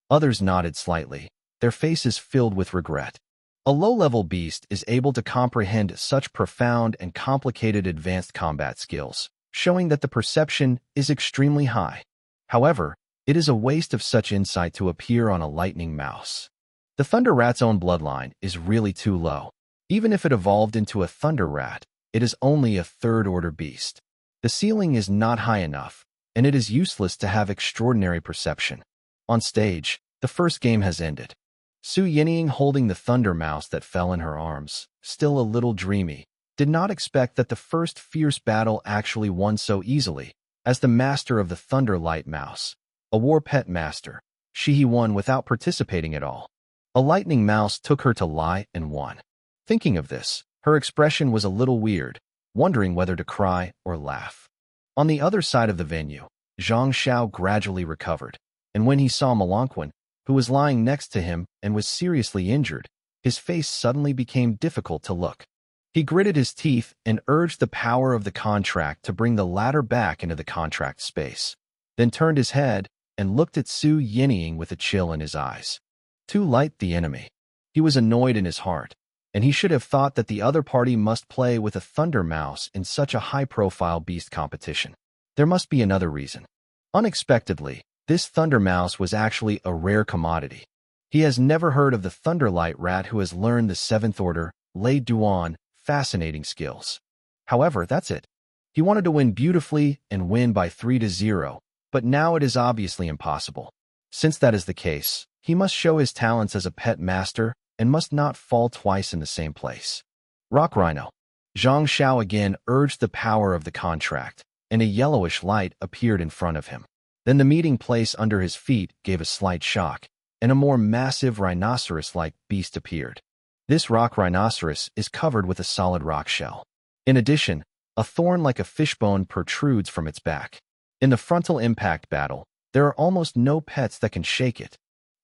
Others nodded slightly, their faces filled with regret. A low-level beast is able to comprehend such profound and complicated advanced combat skills, showing that the perception is extremely high. However, it is a waste of such insight to appear on a lightning mouse. The thunder rat's own bloodline is really too low. Even if it evolved into a thunder rat, it is only a third-order beast. The ceiling is not high enough, and it is useless to have extraordinary perception. On stage, the first game has ended. Su Yinying, holding the thunder mouse that fell in her arms, still a little dreamy, did not expect that the first fierce battle actually won so easily. As the master of the thunder light mouse, a war pet master, she won without participating at all. A lightning mouse took her to lie and won. Thinking of this, her expression was a little weird, wondering whether to cry or laugh. On the other side of the venue, Zhang Xiao gradually recovered, and when he saw Melanquin, who was lying next to him and was seriously injured, his face suddenly became difficult to look. He gritted his teeth and urged the power of the contract to bring the latter back into the contract space, then turned his head and looked at Su Yinying with a chill in his eyes. Too light the enemy. He was annoyed in his heart, and he should have thought that the other party must play with a thunder mouse in such a high-profile beast competition. There must be another reason. Unexpectedly, this thunder mouse was actually a rare commodity. He has never heard of the thunderlight rat who has learned the seventh order, Lei Duan, fascinating skills. However, that's it. He wanted to win beautifully and win by 3-0, but now it is obviously impossible. Since that is the case, he must show his talents as a pet master and must not fall twice in the same place. Rock Rhino. Zhang Xiao again urged the power of the contract, and a yellowish light appeared in front of him. Then the meeting place under his feet gave a slight shock, and a more massive rhinoceros-like beast appeared. This rock rhinoceros is covered with a solid rock shell. In addition, a thorn like a fishbone protrudes from its back. In the frontal impact battle, there are almost no pets that can shake it.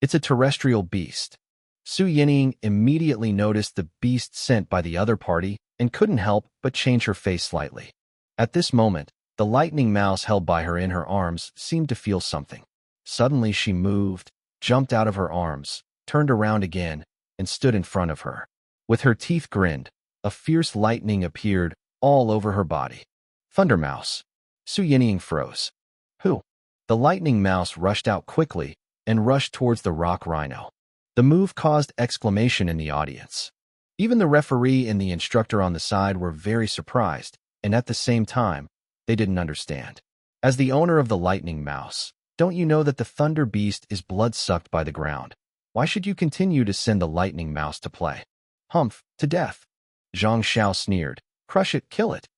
It's a terrestrial beast. Su Yinying immediately noticed the beast sent by the other party and couldn't help but change her face slightly. At this moment, the lightning mouse held by her in her arms seemed to feel something. Suddenly she moved, jumped out of her arms, turned around again, and stood in front of her. With her teeth grinned, a fierce lightning appeared all over her body. Thunder Mouse. Su Yinying froze. Who? The lightning mouse rushed out quickly and rushed towards the rock rhino. The move caused exclamation in the audience. Even the referee and the instructor on the side were very surprised, and at the same time, they didn't understand. As the owner of the lightning mouse, don't you know that the thunder beast is blood-sucked by the ground? Why should you continue to send the lightning mouse to play? Humph, to death. Zhang Xiao sneered. Crush it, kill it.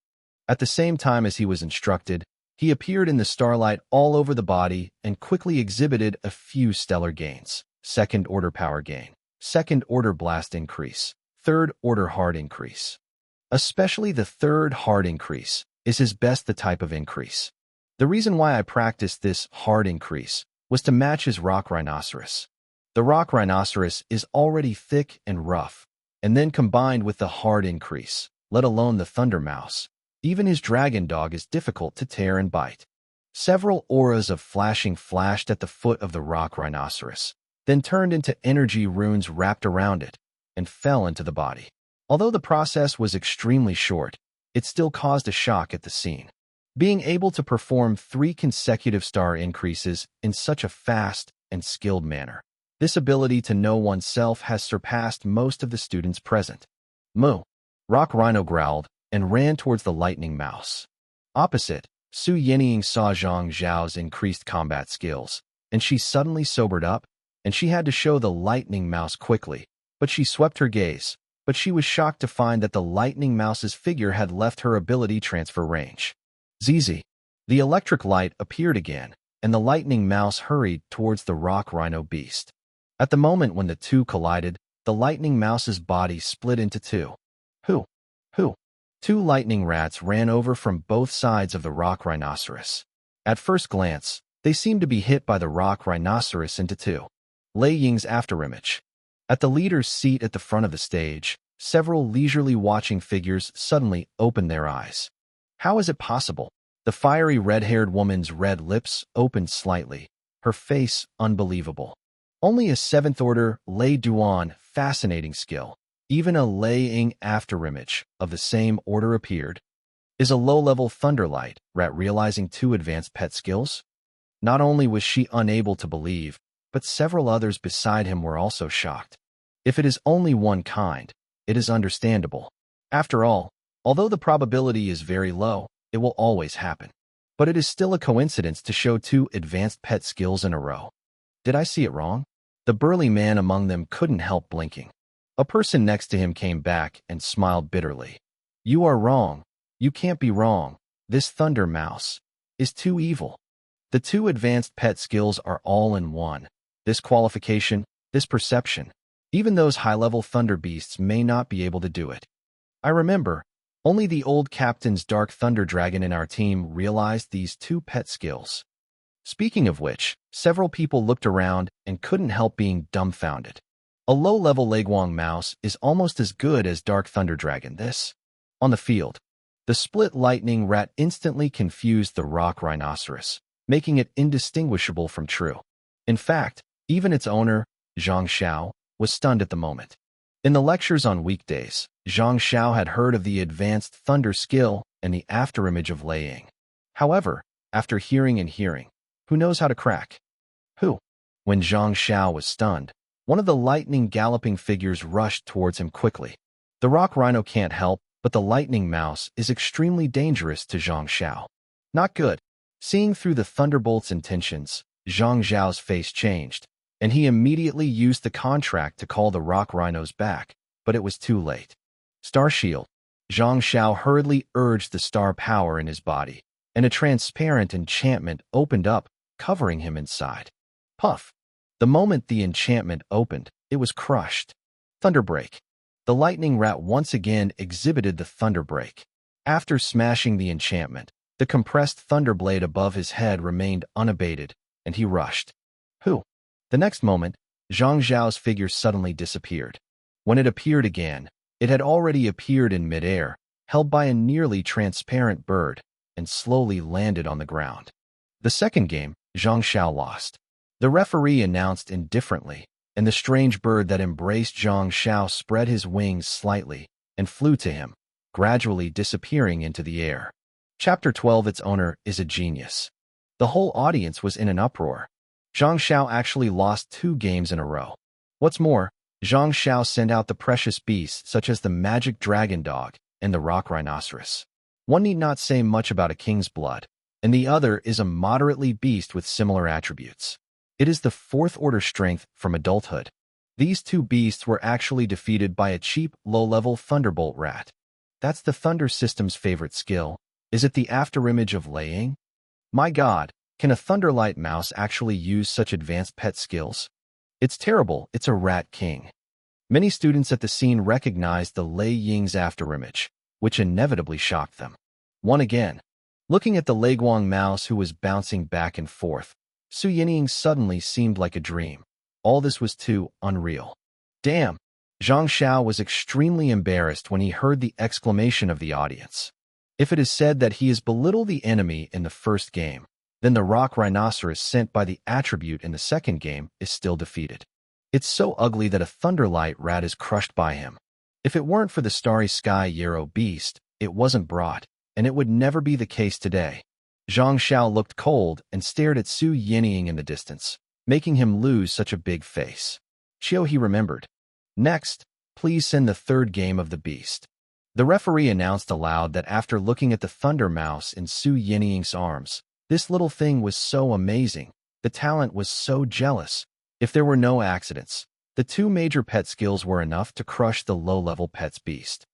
At the same time as he was instructed, he appeared in the starlight all over the body and quickly exhibited a few stellar gains. Second-order power gain. Second-order blast increase. Third-order hard increase. Especially the third hard increase is his best the type of increase. The reason why I practiced this hard increase was to match his rock rhinoceros. The rock rhinoceros is already thick and rough, and then combined with the hard increase, let alone the thunder mouse, even his dragon dog is difficult to tear and bite. Several auras of flashing flashed at the foot of the rock rhinoceros, then turned into energy runes wrapped around it, and fell into the body. Although the process was extremely short, it still caused a shock at the scene. Being able to perform 3 consecutive star increases in such a fast and skilled manner. This ability to know oneself has surpassed most of the students present. Moo! Rock Rhino growled and ran towards the lightning mouse. Opposite, Su Yinying saw Zhang Xiao's increased combat skills, and she suddenly sobered up, and she had to show the lightning mouse quickly, but she swept her gaze. But she was shocked to find that the lightning mouse's figure had left her ability transfer range. ZZ. The electric light appeared again, and the lightning mouse hurried towards the rock rhino beast. At the moment when the two collided, the lightning mouse's body split into two. Who? 2 lightning rats ran over from both sides of the rock rhinoceros. At first glance, they seemed to be hit by the rock rhinoceros into two. Lei Ying's afterimage. At the leader's seat at the front of the stage, several leisurely watching figures suddenly opened their eyes. How is it possible? The fiery red-haired woman's red lips opened slightly, her face unbelievable. Only a 7th-order Lei Duan fascinating skill, even a Lei Ying afterimage of the same order appeared. Is a low-level Thunderlight rat realizing 2 advanced pet skills? Not only was she unable to believe, but several others beside him were also shocked. If it is only one kind, it is understandable. After all, although the probability is very low, it will always happen. But it is still a coincidence to show 2 advanced pet skills in a row. Did I see it wrong? The burly man among them couldn't help blinking. A person next to him came back and smiled bitterly. You are wrong. You can't be wrong. This Thunder Mouse is too evil. The 2 advanced pet skills are all in one. This qualification, this perception. Even those high-level thunder beasts may not be able to do it. I remember, only the old captain's Dark Thunder Dragon in our team realized these 2 pet skills. Speaking of which, several people looked around and couldn't help being dumbfounded. A low-level Leguang mouse is almost as good as Dark Thunder Dragon. This. On the field, the split lightning rat instantly confused the rock rhinoceros, making it indistinguishable from true. In fact, even its owner, Zhang Xiao, was stunned at the moment. In the lectures on weekdays, Zhang Xiao had heard of the advanced thunder skill and the afterimage of Lei Ying. However, after hearing, who knows how to crack? Who? When Zhang Xiao was stunned, one of the lightning galloping figures rushed towards him quickly. The rock rhino can't help, but the lightning mouse is extremely dangerous to Zhang Xiao. Not good. Seeing through the thunderbolt's intentions, Zhang Zhao's face changed, and he immediately used the contract to call the rock rhinos back, but it was too late. Star Shield. Zhang Zhao hurriedly urged the star power in his body, and a transparent enchantment opened up, covering him inside. Puff! The moment the enchantment opened, it was crushed. Thunderbreak. The lightning rat once again exhibited the Thunderbreak. After smashing the enchantment, the compressed thunderblade above his head remained unabated, and he rushed. Who? The next moment, Zhang Zhao's figure suddenly disappeared. When it appeared again, it had already appeared in midair, held by a nearly transparent bird, and slowly landed on the ground. The second game, Zhang Zhao lost. The referee announced indifferently, and the strange bird that embraced Zhang Zhao spread his wings slightly and flew to him, gradually disappearing into the air. Chapter 12. Its owner is a genius. The whole audience was in an uproar. Zhang Zhao actually lost 2 games in a row. What's more, Zhang Zhao sent out the precious beasts such as the magic dragon dog and the rock rhinoceros. One need not say much about a king's blood, and the other is a moderately beast with similar attributes. It is the 4th order strength from adulthood. These 2 beasts were actually defeated by a cheap, low-level thunderbolt rat. That's the Thunder System's favorite skill. Is it the afterimage of laying? My God, can a Thunderlight mouse actually use such advanced pet skills? It's terrible, it's a rat king. Many students at the scene recognized the Lei Ying's afterimage, which inevitably shocked them. One again. Looking at the Leiguang mouse who was bouncing back and forth, Su Yinying suddenly seemed like a dream. All this was too unreal. Damn! Zhang Zhao was extremely embarrassed when he heard the exclamation of the audience. If it is said that he has belittled the enemy in the first game, then the rock rhinoceros sent by the attribute in the second game is still defeated. It's so ugly that a Thunderlight rat is crushed by him. If it weren't for the Starry Sky Yarrow beast, it wasn't brought, and it would never be the case today. Zhang Zhao looked cold and stared at Su Yinying in the distance, making him lose such a big face. Chiu, he remembered. Next, please send the 3rd game of the beast. The referee announced aloud that after looking at the Thunder Mouse in Su Yinying's arms, this little thing was so amazing, the talent was so jealous. If there were no accidents, the 2 major pet skills were enough to crush the low-level pet's beast.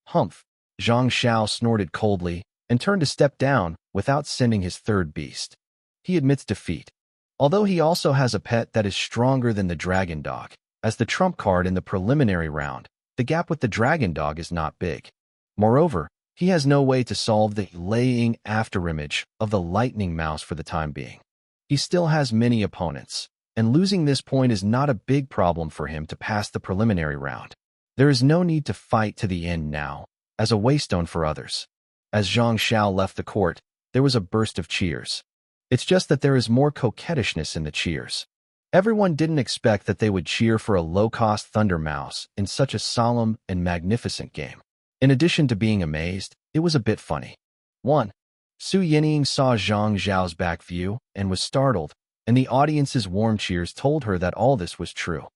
Humph! Zhang Zhao snorted coldly and turned to step down without sending his 3rd beast. He admits defeat. Although he also has a pet that is stronger than the dragon dog, as the trump card in the preliminary round, the gap with the dragon dog is not big. Moreover, he has no way to solve the laying afterimage of the lightning mouse for the time being. He still has many opponents, and losing this point is not a big problem for him to pass the preliminary round. There is no need to fight to the end now, as a waystone for others. As Zhang Zhao left the court, there was a burst of cheers. It's just that there is more coquettishness in the cheers. Everyone didn't expect that they would cheer for a low-cost Thunder Mouse in such a solemn and magnificent game. In addition to being amazed, it was a bit funny. 1. Su Yinying saw Zhang Zhao's back view and was startled, and the audience's warm cheers told her that all this was true.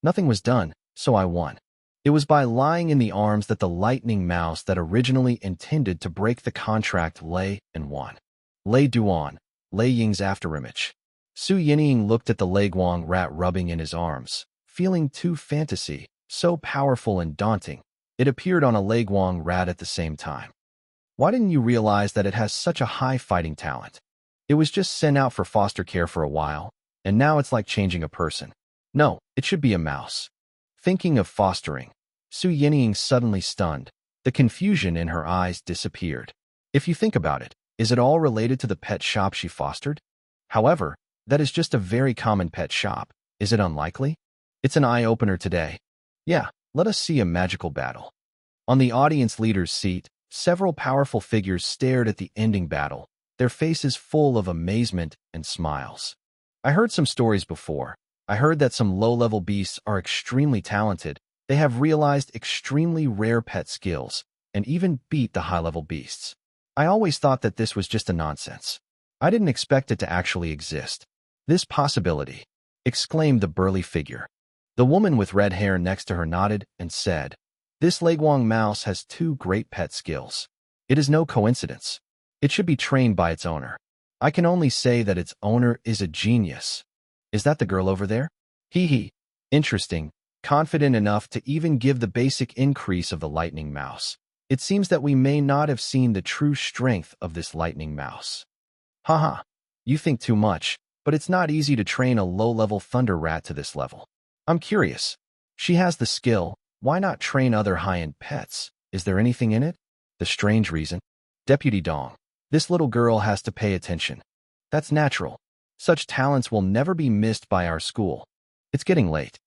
Nothing was done, so I won. It was by lying in the arms that the lightning mouse that originally intended to break the contract lay and won. Lei Duan, Lei Ying's afterimage. Su Yinying looked at the Leiguang rat rubbing in his arms, feeling too fantasy, so powerful and daunting. It appeared on a Leiguang rat at the same time. Why didn't you realize that it has such a high fighting talent? It was just sent out for foster care for a while, and now it's like changing a person. No, it should be a mouse. Thinking of fostering, Su Yinying suddenly stunned. The confusion in her eyes disappeared. If you think about it, is it all related to the pet shop she fostered? However, that is just a very common pet shop. Is it unlikely? It's an eye-opener today. Yeah, let us see a magical battle. On the audience leader's seat, several powerful figures stared at the ending battle, their faces full of amazement and smiles. I heard some stories before. I heard that some low-level beasts are extremely talented. They have realized extremely rare pet skills and even beat the high-level beasts. I always thought that this was just a nonsense. I didn't expect it to actually exist. This possibility, exclaimed the burly figure. The woman with red hair next to her nodded and said, This Leiguang mouse has 2 great pet skills. It is no coincidence. It should be trained by its owner. I can only say that its owner is a genius. Is that the girl over there? Hee hee. Interesting. Confident enough to even give the basic increase of the lightning mouse. It seems that we may not have seen the true strength of this lightning mouse. Haha. You think too much, but it's not easy to train a low-level thunder rat to this level. I'm curious. She has the skill. Why not train other high-end pets? Is there anything in it? The strange reason. Deputy Dong. This little girl has to pay attention. That's natural. Such talents will never be missed by our school. It's getting late.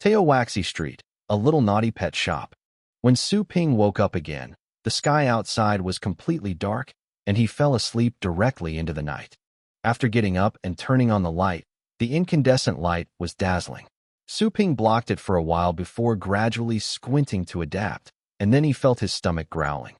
Teowaxi Street, a little naughty pet shop. When Su Ping woke up again, the sky outside was completely dark, and he fell asleep directly into the night. After getting up and turning on the light, the incandescent light was dazzling. Su Ping blocked it for a while before gradually squinting to adapt, and then he felt his stomach growling.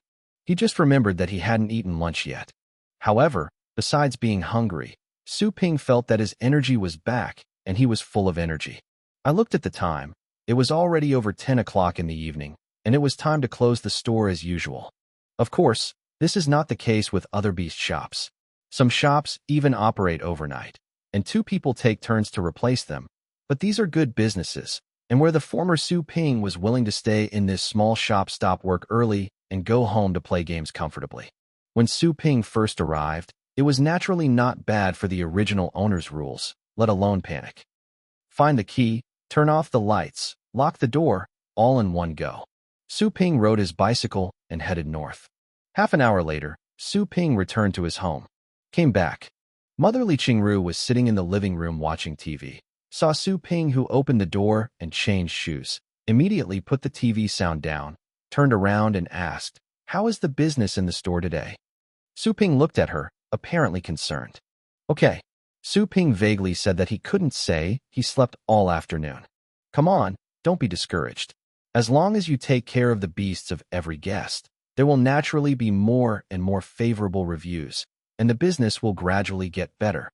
He just remembered that he hadn't eaten lunch yet. However, besides being hungry, Su Ping felt that his energy was back, and he was full of energy. I looked at the time. It was already over 10 o'clock in the evening, and it was time to close the store as usual. Of course, this is not the case with other beast shops. Some shops even operate overnight, and 2 people take turns to replace them. But these are good businesses, and where the former Su Ping was willing to stay in this small shop, stop work early, and go home to play games comfortably. When Su Ping first arrived, it was naturally not bad for the original owner's rules, let alone panic. Find the key, turn off the lights, lock the door, all in one go. Su Ping rode his bicycle and headed north. Half an hour later, Su Ping returned to his home. Came back. Motherly Qingru was sitting in the living room watching TV. Saw Su Ping, who opened the door and changed shoes. Immediately put the TV sound down, turned around and asked, "How is the business in the store today?" Su Ping looked at her, apparently concerned. "Okay." Su Ping vaguely said that he couldn't say. He slept all afternoon. "Come on, don't be discouraged. As long as you take care of the beasts of every guest, there will naturally be more and more favorable reviews, and the business will gradually get better."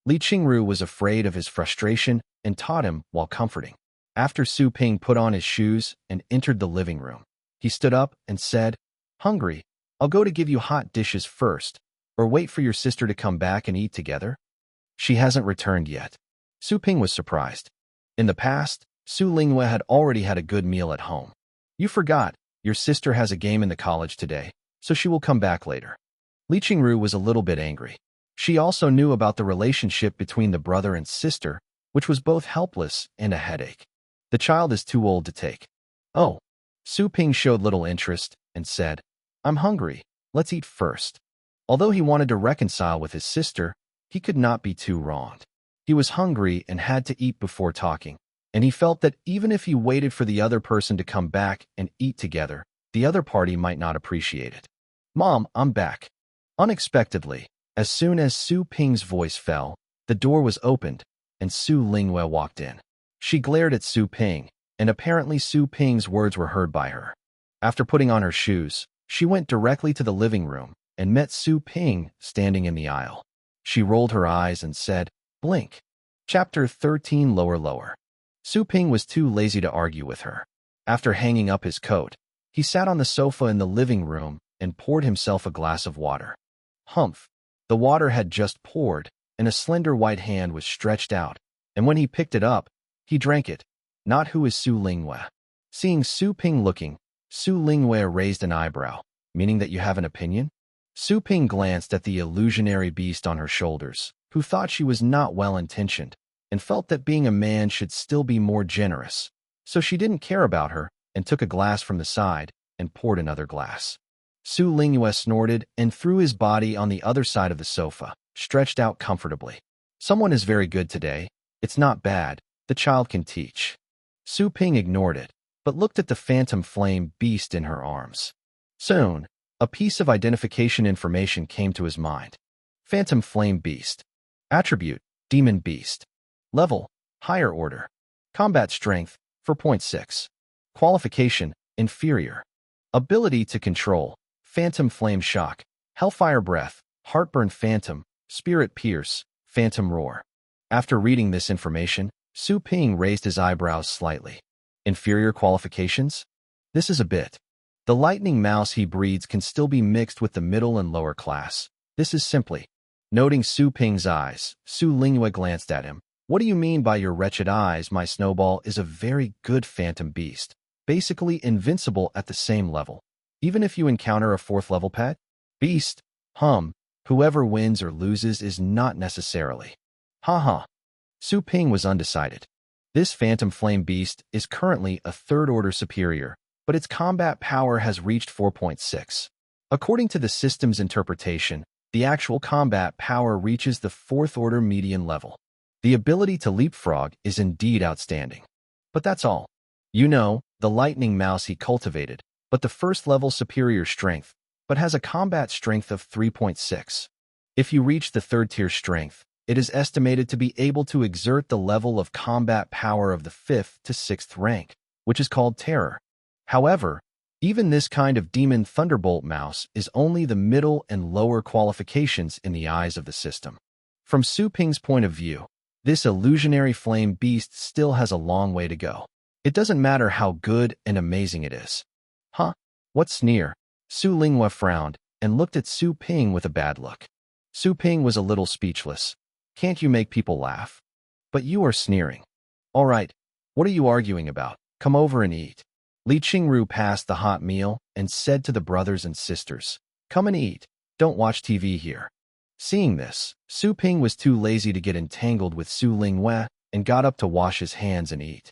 Li Qingru was afraid of his frustration and taught him while comforting. After Su Ping put on his shoes and entered the living room, he stood up and said, "Hungry? I'll go to give you hot dishes first, or wait for your sister to come back and eat together." She hasn't returned yet. Su Ping was surprised. In the past, Su Linghua had already had a good meal at home. "You forgot, your sister has a game in the college today, so she will come back later." Li Qingru was a little bit angry. She also knew about the relationship between the brother and sister, which was both helpless and a headache. The child is too old to take. "Oh." Su Ping showed little interest and said, "I'm hungry. Let's eat first." Although he wanted to reconcile with his sister, he could not be too wronged. He was hungry and had to eat before talking, and he felt that even if he waited for the other person to come back and eat together, the other party might not appreciate it. "Mom, I'm back." Unexpectedly, as soon as Su Ping's voice fell, the door was opened, and Su Linghua walked in. She glared at Su Ping, and apparently Su Ping's words were heard by her. After putting on her shoes, she went directly to the living room and met Su Ping standing in the aisle. She rolled her eyes and said, "Blink." Chapter 13. Lower. Su Ping was too lazy to argue with her. After hanging up his coat, he sat on the sofa in the living room and poured himself a glass of water. Humph! The water had just poured, and a slender white hand was stretched out, and when he picked it up, he drank it. Not who is Su Linghua. Seeing Su Ping looking, Su Linghua raised an eyebrow, meaning that you have an opinion? Su Ping glanced at the illusionary beast on her shoulders, who thought she was not well-intentioned, and felt that being a man should still be more generous. So she didn't care about her, and took a glass from the side, and poured another glass. Su Linghua snorted and threw his body on the other side of the sofa, stretched out comfortably. "Someone is very good today. It's not bad. The child can teach." Su Ping ignored it, but looked at the phantom flame beast in her arms. Soon, a piece of identification information came to his mind. Phantom flame beast. Attribute, demon beast. Level, higher order. Combat strength, 4.6. Qualification, inferior. Ability to control, phantom flame shock, hellfire breath, heartburn phantom, spirit pierce, phantom roar. After reading this information, Su Ping raised his eyebrows slightly. Inferior qualifications? This is a bit. The lightning mouse he breeds can still be mixed with the middle and lower class. This is simply Noting Su Ping's eyes, Su Lingyue glanced at him. What do you mean by your wretched eyes? My snowball is a very good phantom beast, basically invincible at the same level. Even if you encounter a 4th level pet? Beast? Whoever wins or loses is not necessarily. Haha. Su Ping was undecided. This phantom flame beast is currently a 3rd order superior, but its combat power has reached 4.6. According to the system's interpretation, the actual combat power reaches the 4th order median level. The ability to leapfrog is indeed outstanding. But that's all. You know, the lightning mouse he cultivated, but the 1st level superior strength, but has a combat strength of 3.6. If you reach the 3rd tier strength, it is estimated to be able to exert the level of combat power of the 5th to 6th rank, which is called terror. However, even this kind of demon thunderbolt mouse is only the middle and lower qualifications in the eyes of the system. From Su Ping's point of view, this illusionary flame beast still has a long way to go. It doesn't matter how good and amazing it is. Huh? What sneer? Su Lingyue frowned and looked at Su Ping with a bad look. Su Ping was a little speechless. Can't you make people laugh? But you are sneering. All right, what are you arguing about? Come over and eat. Li Qingru passed the hot meal and said to the brothers and sisters, come and eat. Don't watch TV here. Seeing this, Su Ping was too lazy to get entangled with Su Lingyue and got up to wash his hands and eat.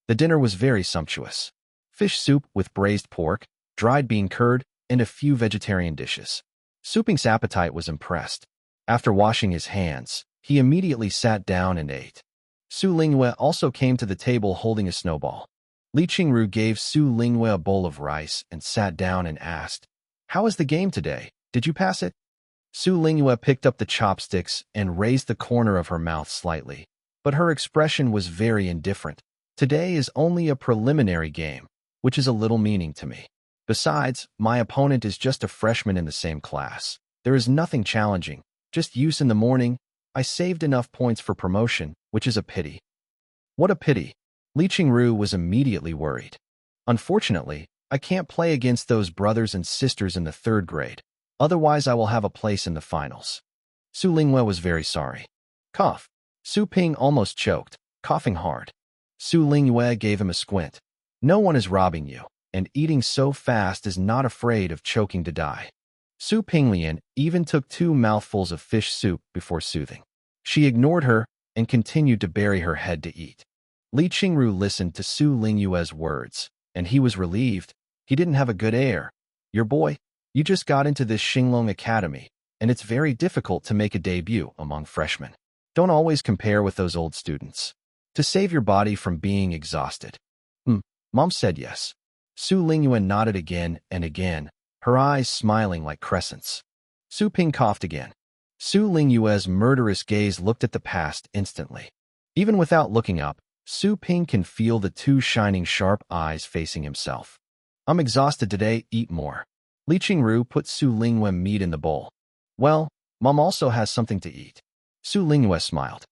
The dinner was very sumptuous. Fish soup with braised pork, dried bean curd, and a few vegetarian dishes. Su Ping's appetite was impressed. After washing his hands, he immediately sat down and ate. Su Lingyue also came to the table holding a snowball. Li Qingru gave Su Lingyue a bowl of rice and sat down and asked, how is the game today? Did you pass it? Su Lingyue picked up the chopsticks and raised the corner of her mouth slightly, but her expression was very indifferent. Today is only a preliminary game, which is a little meaning to me. Besides, my opponent is just a freshman in the same class. There is nothing challenging, just use in the morning. I saved enough points for promotion, which is a pity. What a pity. Li Qingru was immediately worried. Unfortunately, I can't play against those brothers and sisters in the 3rd grade. Otherwise, I will have a place in the finals. Su Lingyue was very sorry. Cough. Su Ping almost choked, coughing hard. Su Lingyue gave him a squint. No one is robbing you, and eating so fast is not afraid of choking to die. Su Pinglian even took 2 mouthfuls of fish soup before soothing. She ignored her and continued to bury her head to eat. Li Qingru listened to Su Lingyue's words, and he was relieved. He didn't have a good air. Your boy, you just got into this Xinglong Academy, and it's very difficult to make a debut among freshmen. Don't always compare with those old students. To save your body from being exhausted. Mom said yes. Su Lingyue nodded again and again, her eyes smiling like crescents. Su Ping coughed again. Su Lingyue's murderous gaze looked at the past instantly. Even without looking up, Su Ping can feel the 2 shining sharp eyes facing himself. I'm exhausted today, eat more. Li Qingru put Su Lingyue meat in the bowl. Well, Mom also has something to eat. Su Lingyue smiled.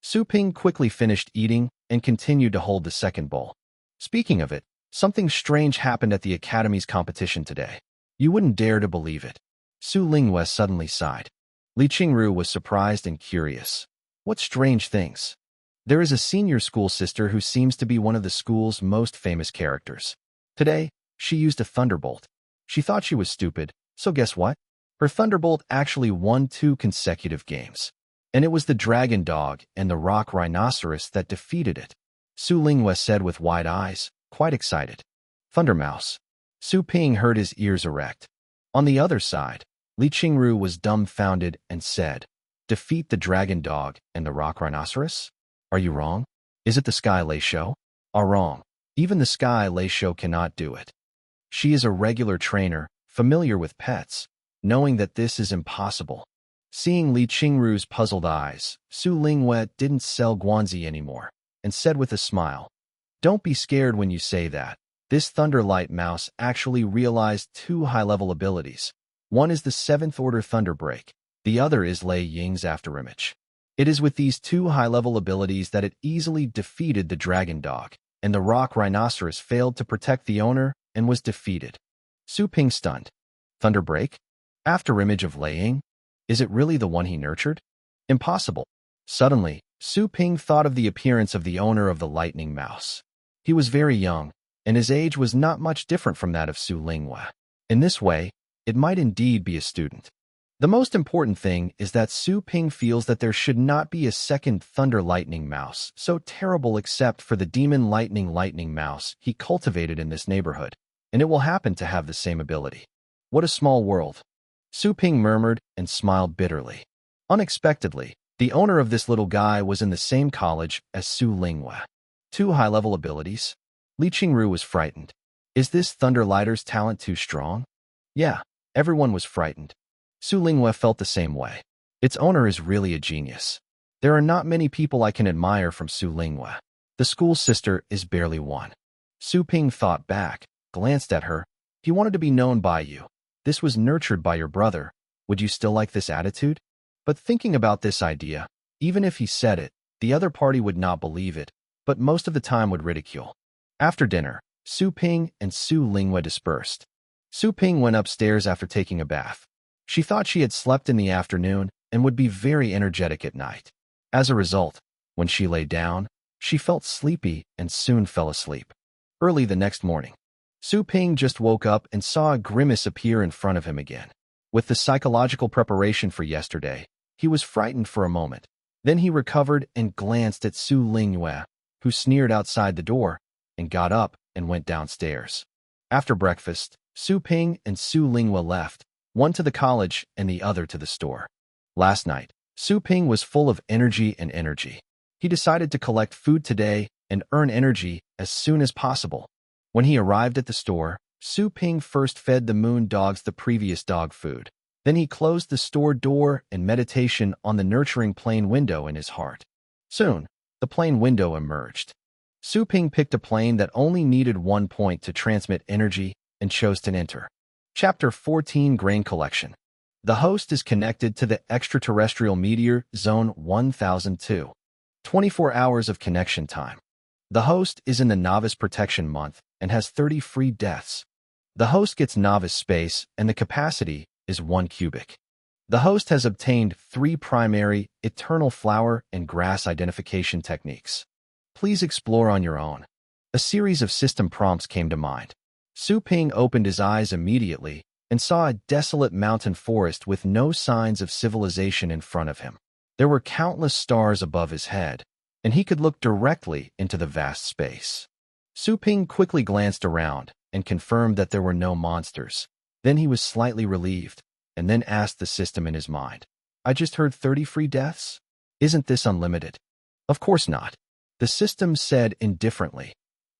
Su Ping quickly finished eating and continued to hold the 2nd bowl. Speaking of it, something strange happened at the Academy's competition today. You wouldn't dare to believe it. Su Lingyue suddenly sighed. Li Qingru was surprised and curious. What strange things? There is a senior school sister who seems to be one of the school's most famous characters. Today, she used a thunderbolt. She thought she was stupid, so guess what? Her thunderbolt actually won 2 consecutive games. And it was the dragon dog and the rock rhinoceros that defeated it. Su Lingyue said with wide eyes, quite excited. Thundermouse. Su Ping heard his ears erect. On the other side, Li Qingru was dumbfounded and said, defeat the dragon dog and the rock rhinoceros? Are you wrong? Is it the Sky Lei Show? Are wrong. Even the Sky Lei Show cannot do it. She is a regular trainer, familiar with pets, knowing that this is impossible. Seeing Li Qingru's puzzled eyes, Su Lingyue didn't sell Guanzi anymore, and said with a smile, don't be scared when you say that. This Thunderlight Mouse actually realized 2 high-level abilities. One is the 7th Order Thunder Break. The other is Lei Ying's Afterimage. It is with these 2 high-level abilities that it easily defeated the dragon dog, and the rock rhinoceros failed to protect the owner and was defeated. Su Ping stunned. Thunder Break? Afterimage of Lei Ying? Is it really the one he nurtured? Impossible. Suddenly, Su Ping thought of the appearance of the owner of the lightning mouse. He was very young, and his age was not much different from that of Su Linghua. In this way, it might indeed be a student. The most important thing is that Su Ping feels that there should not be a second Thunder Lightning Mouse, so terrible except for the Demon Lightning Mouse he cultivated in this neighborhood, and it will happen to have the same ability. What a small world. Su Ping murmured and smiled bitterly. Unexpectedly, the owner of this little guy was in the same college as Su Linghua. 2 high-level abilities? Li Qingru was frightened. Is this Thunder Lighter's talent too strong? Yeah, everyone was frightened. Su Linghua felt the same way. Its owner is really a genius. There are not many people I can admire from Su Linghua. The school sister is barely one. Su Ping thought back, glanced at her. He wanted to be known by you. This was nurtured by your brother. Would you still like this attitude? But thinking about this idea, even if he said it, the other party would not believe it, but most of the time would ridicule. After dinner, Su Ping and Su Linghua dispersed. Su Ping went upstairs after taking a bath. She thought she had slept in the afternoon and would be very energetic at night. As a result, when she lay down, she felt sleepy and soon fell asleep. Early the next morning, Su Ping just woke up and saw a grimace appear in front of him again. With the psychological preparation for yesterday, he was frightened for a moment. Then he recovered and glanced at Su Linghua, who sneered outside the door, and got up and went downstairs. After breakfast, Su Ping and Su Linghua left, one to the college and the other to the store. Last night, Su Ping was full of energy. He decided to collect food today and earn energy as soon as possible. When he arrived at the store, Su Ping first fed the moon dogs the previous dog food. Then he closed the store door and meditation on the nurturing plane window in his heart. Soon, the plane window emerged. Su Ping picked a plane that only needed 1 point to transmit energy and chose to enter. Chapter 14 Grain Collection. The host is connected to the extraterrestrial meteor zone 1002. 24 hours of connection time. The host is in the novice protection month and has 30 free deaths. The host gets novice space and the capacity is 1 cubic. The host has obtained 3 primary, eternal flower and grass identification techniques. Please explore on your own. A series of system prompts came to mind. Su Ping opened his eyes immediately and saw a desolate mountain forest with no signs of civilization in front of him. There were countless stars above his head, and he could look directly into the vast space. Su Ping quickly glanced around and confirmed that there were no monsters. Then he was slightly relieved, and then asked the system in his mind, I just heard 30 free deaths? Isn't this unlimited? Of course not. The system said indifferently.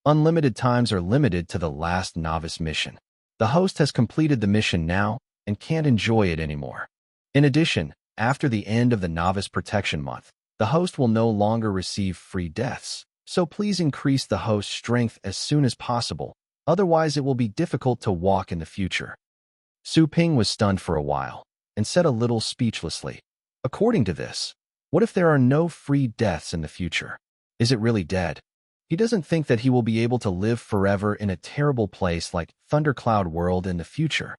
Unlimited times are limited to the last novice mission. The host has completed the mission now and can't enjoy it anymore. In addition, after the end of the novice protection month, the host will no longer receive free deaths, so please increase the host's strength as soon as possible, otherwise it will be difficult to walk in the future. Su Ping was stunned for a while and said a little speechlessly, according to this, what if there are no free deaths in the future? Is it really dead? He doesn't think that he will be able to live forever in a terrible place like Thundercloud World in the future.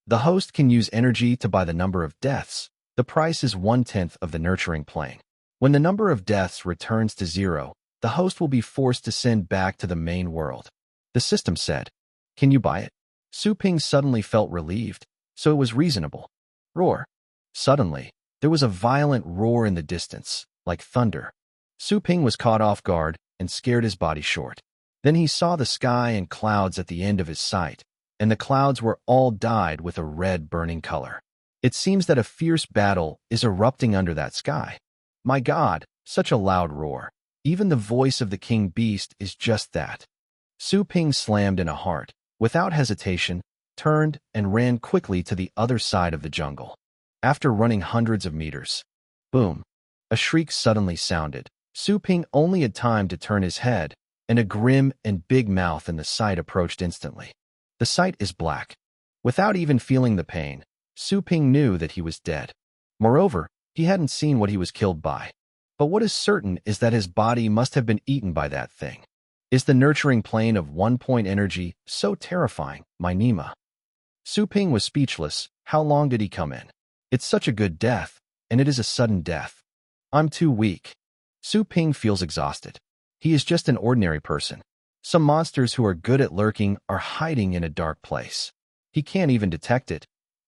The host can use energy to buy the number of deaths. The price is 1/10 of the nurturing plane. When the number of deaths returns to 0, the host will be forced to send back to the main world. The system said, can you buy it? Su Ping suddenly felt relieved, so it was reasonable. Roar. Suddenly, there was a violent roar in the distance, like thunder. Su Ping was caught off guard and scared his body short. Then he saw the sky and clouds at the end of his sight, and the clouds were all dyed with a red burning color. It seems that a fierce battle is erupting under that sky. My God, such a loud roar. Even the voice of the king beast is just that. Su Ping slammed in a heart, without hesitation, turned and ran quickly to the other side of the jungle. After running hundreds of meters, boom, a shriek suddenly sounded. Su Ping only had time to turn his head, and a grim and big mouth in the sight approached instantly. The sight is black. Without even feeling the pain, Su Ping knew that he was dead. Moreover, he hadn't seen what he was killed by. But what is certain is that his body must have been eaten by that thing. Is the nurturing plane of 1 point energy so terrifying, my Nima? Su Ping was speechless. How long did he come in? It's such a good death, and it is a sudden death. I'm too weak. Su Ping feels exhausted. He is just an ordinary person. Some monsters who are good at lurking are hiding in a dark place. He can't even detect it,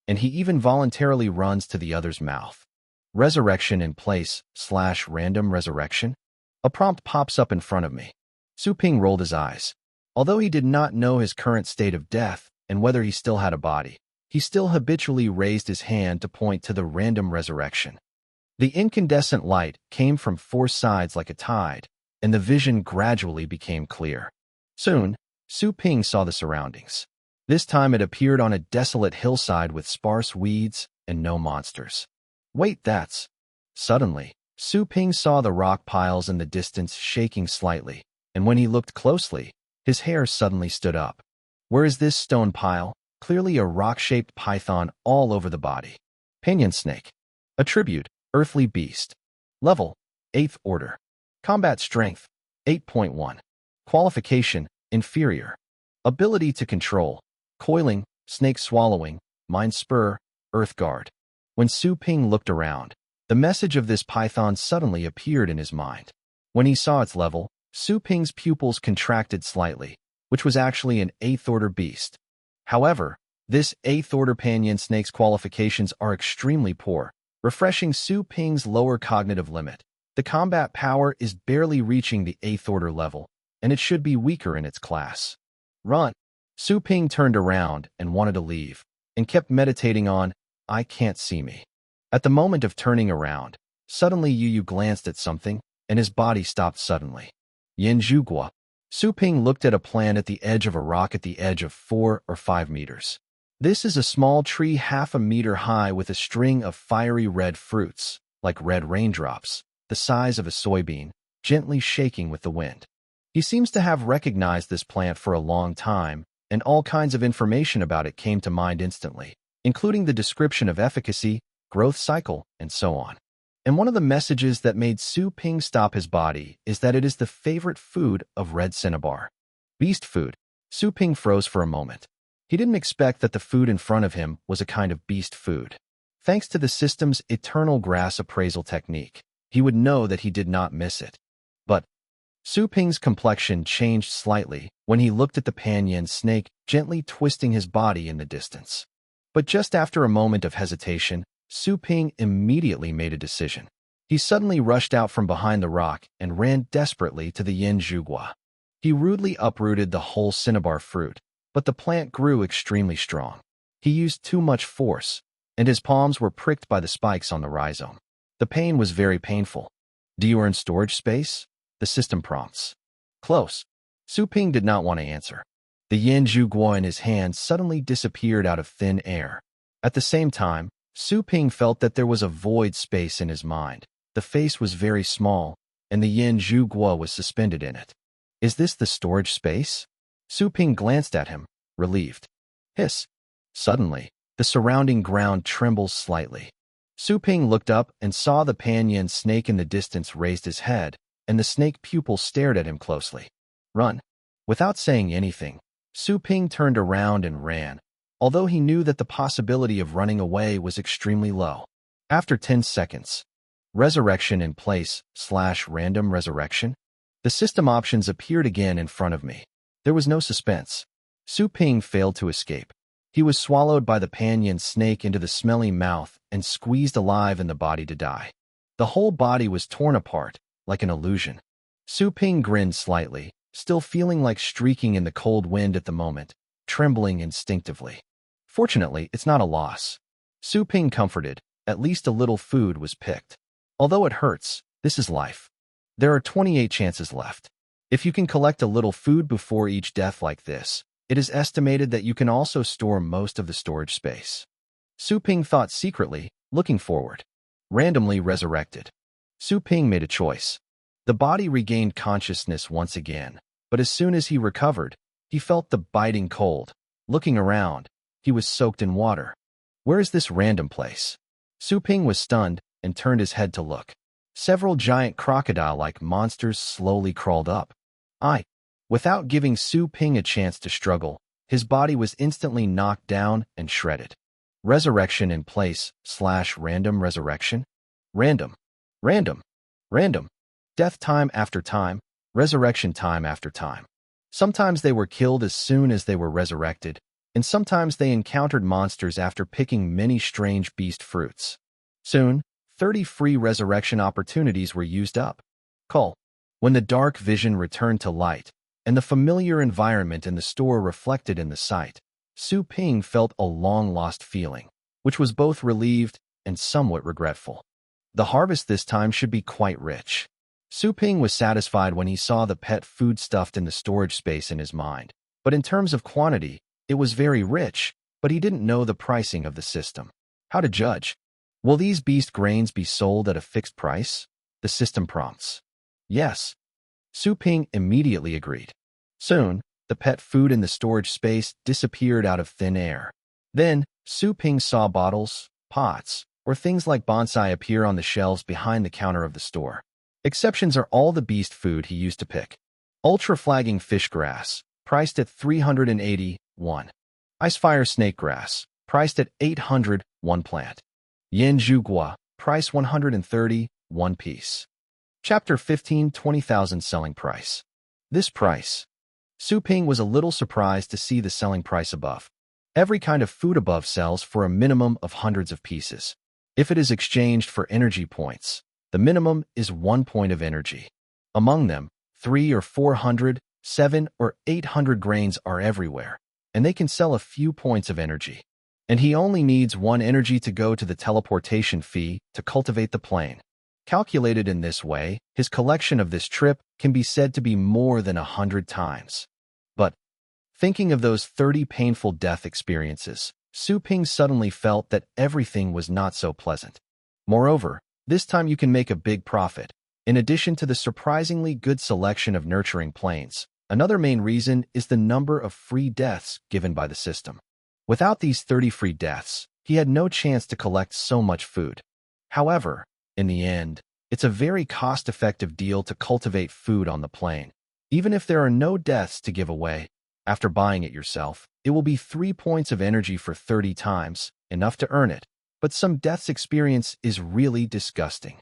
and he even voluntarily runs to the other's mouth. Resurrection in place / random resurrection? A prompt pops up in front of me. Su Ping rolled his eyes. Although he did not know his current state of death and whether he still had a body, he still habitually raised his hand to point to the random resurrection. The incandescent light came from four sides like a tide, and the vision gradually became clear. Soon, Su Ping saw the surroundings. This time it appeared on a desolate hillside with sparse weeds and no monsters. Wait, that's... Suddenly, Su Ping saw the rock piles in the distance shaking slightly, and when he looked closely, his hair suddenly stood up. Where is this stone pile? Clearly a rock-shaped python all over the body. Pinyon snake. Attribute, earthly beast. Level, 8th order. Combat strength, 8.1. Qualification, inferior. Ability to control, coiling, snake swallowing, mind spur, earth guard. When Su Ping looked around, the message of this python suddenly appeared in his mind. When he saw its level, Su Ping's pupils contracted slightly, which was actually an 8th order beast. However, this 8th order pinyon snake's qualifications are extremely poor, refreshing Su Ping's lower cognitive limit. The combat power is barely reaching the 8th order level, and it should be weaker in its class. Run! Su Ping turned around and wanted to leave, and kept meditating on, I can't see me. At the moment of turning around, suddenly Yu glanced at something, and his body stopped suddenly. Yin Zhugua. Su Ping looked at a plant at the edge of a rock at the edge of 4 or 5 meters. This is a small tree half a meter high with a string of fiery red fruits, like red raindrops, the size of a soybean, gently shaking with the wind. He seems to have recognized this plant for a long time, and all kinds of information about it came to mind instantly, including the description of efficacy, growth cycle, and so on. And one of the messages that made Su Ping stop his body is that it is the favorite food of red cinnabar. Beast food. Su Ping froze for a moment. He didn't expect that the food in front of him was a kind of beast food. Thanks to the system's eternal grass appraisal technique, he would know that he did not miss it. But Su Ping's complexion changed slightly when he looked at the pinyon snake gently twisting his body in the distance. But just after a moment of hesitation, Su Ping immediately made a decision. He suddenly rushed out from behind the rock and ran desperately to the Yin Zhugua. He rudely uprooted the whole cinnabar fruit, but the plant grew extremely strong. He used too much force, and his palms were pricked by the spikes on the rhizome. The pain was very painful. Do you earn storage space? The system prompts. Close. Su Ping did not want to answer. The Yin Zhugua in his hand suddenly disappeared out of thin air. At the same time, Su Ping felt that there was a void space in his mind. The face was very small, and the Yin Zhugua was suspended in it. Is this the storage space? Su Ping glanced at him, relieved. Hiss. Suddenly, the surrounding ground trembles slightly. Su Ping looked up and saw the pinyon snake in the distance raised his head, and the snake pupil stared at him closely. Run. Without saying anything, Su Ping turned around and ran, although he knew that the possibility of running away was extremely low. After 10 seconds, resurrection in place / random resurrection, the system options appeared again in front of me. There was no suspense. Su Ping failed to escape. He was swallowed by the pinyon snake into the smelly mouth and squeezed alive in the body to die. The whole body was torn apart, like an illusion. Su Ping grinned slightly, still feeling like streaking in the cold wind at the moment, trembling instinctively. Fortunately, it's not a loss. Su Ping comforted, at least a little food was picked. Although it hurts, this is life. There are 28 chances left. If you can collect a little food before each death like this, it is estimated that you can also store most of the storage space. Su Ping thought secretly, looking forward. Randomly resurrected. Su Ping made a choice. The body regained consciousness once again, but as soon as he recovered, he felt the biting cold. Looking around, he was soaked in water. Where is this random place? Su Ping was stunned and turned his head to look. Several giant crocodile-like monsters slowly crawled up. Without giving Su Ping a chance to struggle, his body was instantly knocked down and shredded. Resurrection in place / random resurrection. Random. Random. Random. Death time after time. Resurrection time after time. Sometimes they were killed as soon as they were resurrected, and sometimes they encountered monsters after picking many strange beast fruits. Soon, 30 free resurrection opportunities were used up. Cull. When the dark vision returned to light, and the familiar environment in the store reflected in the sight, Su Ping felt a long-lost feeling, which was both relieved and somewhat regretful. The harvest this time should be quite rich. Su Ping was satisfied when he saw the pet food stuffed in the storage space in his mind, but in terms of quantity, it was very rich, but he didn't know the pricing of the system. How to judge? Will these beast grains be sold at a fixed price? The system prompts. Yes. Su Ping immediately agreed. Soon, the pet food in the storage space disappeared out of thin air. Then, Su Ping saw bottles, pots, or things like bonsai appear on the shelves behind the counter of the store. Exceptions are all the beast food he used to pick. Ultra-flagging fish grass, priced at 381. Icefire snake grass, priced at 800, one plant. Yen Zhugua, price 130, one piece. Chapter 15, 20,000 selling price. This price. Su Ping was a little surprised to see the selling price above. Every kind of food above sells for a minimum of hundreds of pieces. If it is exchanged for energy points, the minimum is 1 point of energy. Among them, 300 or 400, 700 or 800 grains are everywhere, and they can sell a few points of energy. And he only needs 1 energy to go to the teleportation fee to cultivate the plane. Calculated in this way, his collection of this trip can be said to be more than 100 times. But, thinking of those 30 painful death experiences, Su Ping suddenly felt that everything was not so pleasant. Moreover, this time you can make a big profit. In addition to the surprisingly good selection of nurturing planes, another main reason is the number of free deaths given by the system. Without these 30 free deaths, he had no chance to collect so much food. However, in the end, it's a very cost-effective deal to cultivate food on the plane. Even if there are no deaths to give away, after buying it yourself, it will be 3 points of energy for 30 times, enough to earn it. But some deaths experience is really disgusting.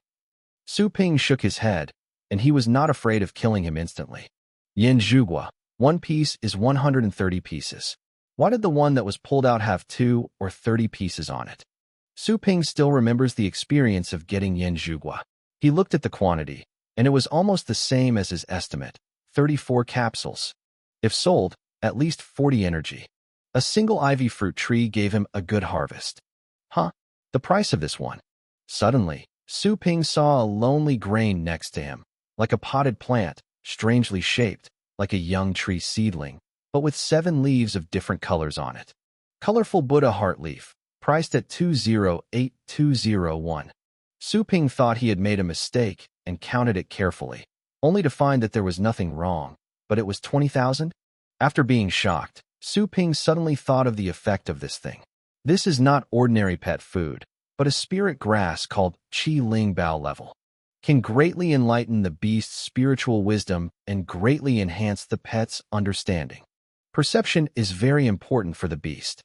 Su Ping shook his head, and he was not afraid of killing him instantly. Yen Zhugua, 1 piece is 130 pieces. Why did the one that was pulled out have 2 or 30 pieces on it? Su Ping still remembers the experience of getting Yen Zhugua. He looked at the quantity, and it was almost the same as his estimate, 34 capsules. If sold, at least 40 energy. A single ivy fruit tree gave him a good harvest. Huh? The price of this one. Suddenly, Su Ping saw a lonely grain next to him, like a potted plant, strangely shaped, like a young tree seedling, but with 7 leaves of different colors on it. Colorful Buddha heart leaf, priced at 208,201. Su Ping thought he had made a mistake and counted it carefully, only to find that there was nothing wrong, but it was 20,000? After being shocked, Su Ping suddenly thought of the effect of this thing. This is not ordinary pet food, but a spirit grass called Qi Ling Bao level. Can greatly enlighten the beast's spiritual wisdom and greatly enhance the pet's understanding. Perception is very important for the beast.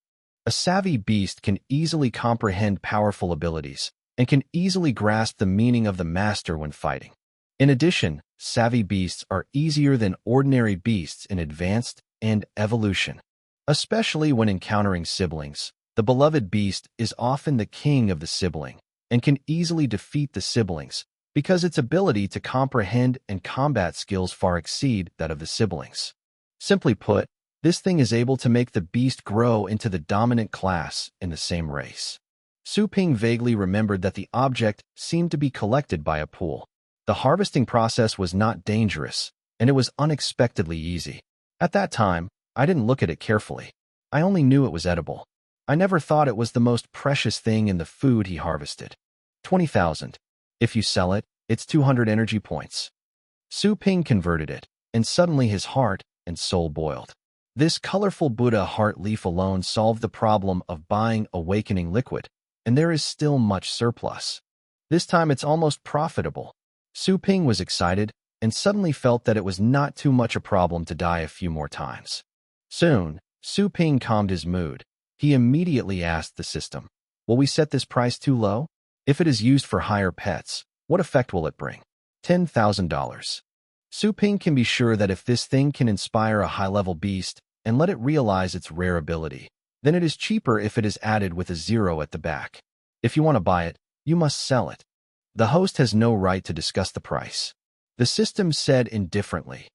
A savvy beast can easily comprehend powerful abilities and can easily grasp the meaning of the master when fighting. In addition, savvy beasts are easier than ordinary beasts in advanced and evolution. Especially when encountering siblings, the beloved beast is often the king of the sibling and can easily defeat the siblings because its ability to comprehend and combat skills far exceed that of the siblings. Simply put, this thing is able to make the beast grow into the dominant class in the same race. Su Ping vaguely remembered that the object seemed to be collected by a pool. The harvesting process was not dangerous, and it was unexpectedly easy. At that time, I didn't look at it carefully. I only knew it was edible. I never thought it was the most precious thing in the food he harvested. 20,000. If you sell it, it's 200 energy points. Su Ping converted it, and suddenly his heart and soul boiled. This colorful Buddha heart leaf alone solved the problem of buying awakening liquid, and there is still much surplus. This time it's almost profitable. Su Ping was excited and suddenly felt that it was not too much a problem to die a few more times. Soon, Su Ping calmed his mood, He immediately asked the system, "Will we set this price too low? If it is used for higher pets, what effect will it bring?" $10,000. Su Ping can be sure that if this thing can inspire a high-level beast and let it realize its rare ability, then it is cheaper if it is added with a zero at the back. If you want to buy it, you must sell it. The host has no right to discuss the price. The system said indifferently.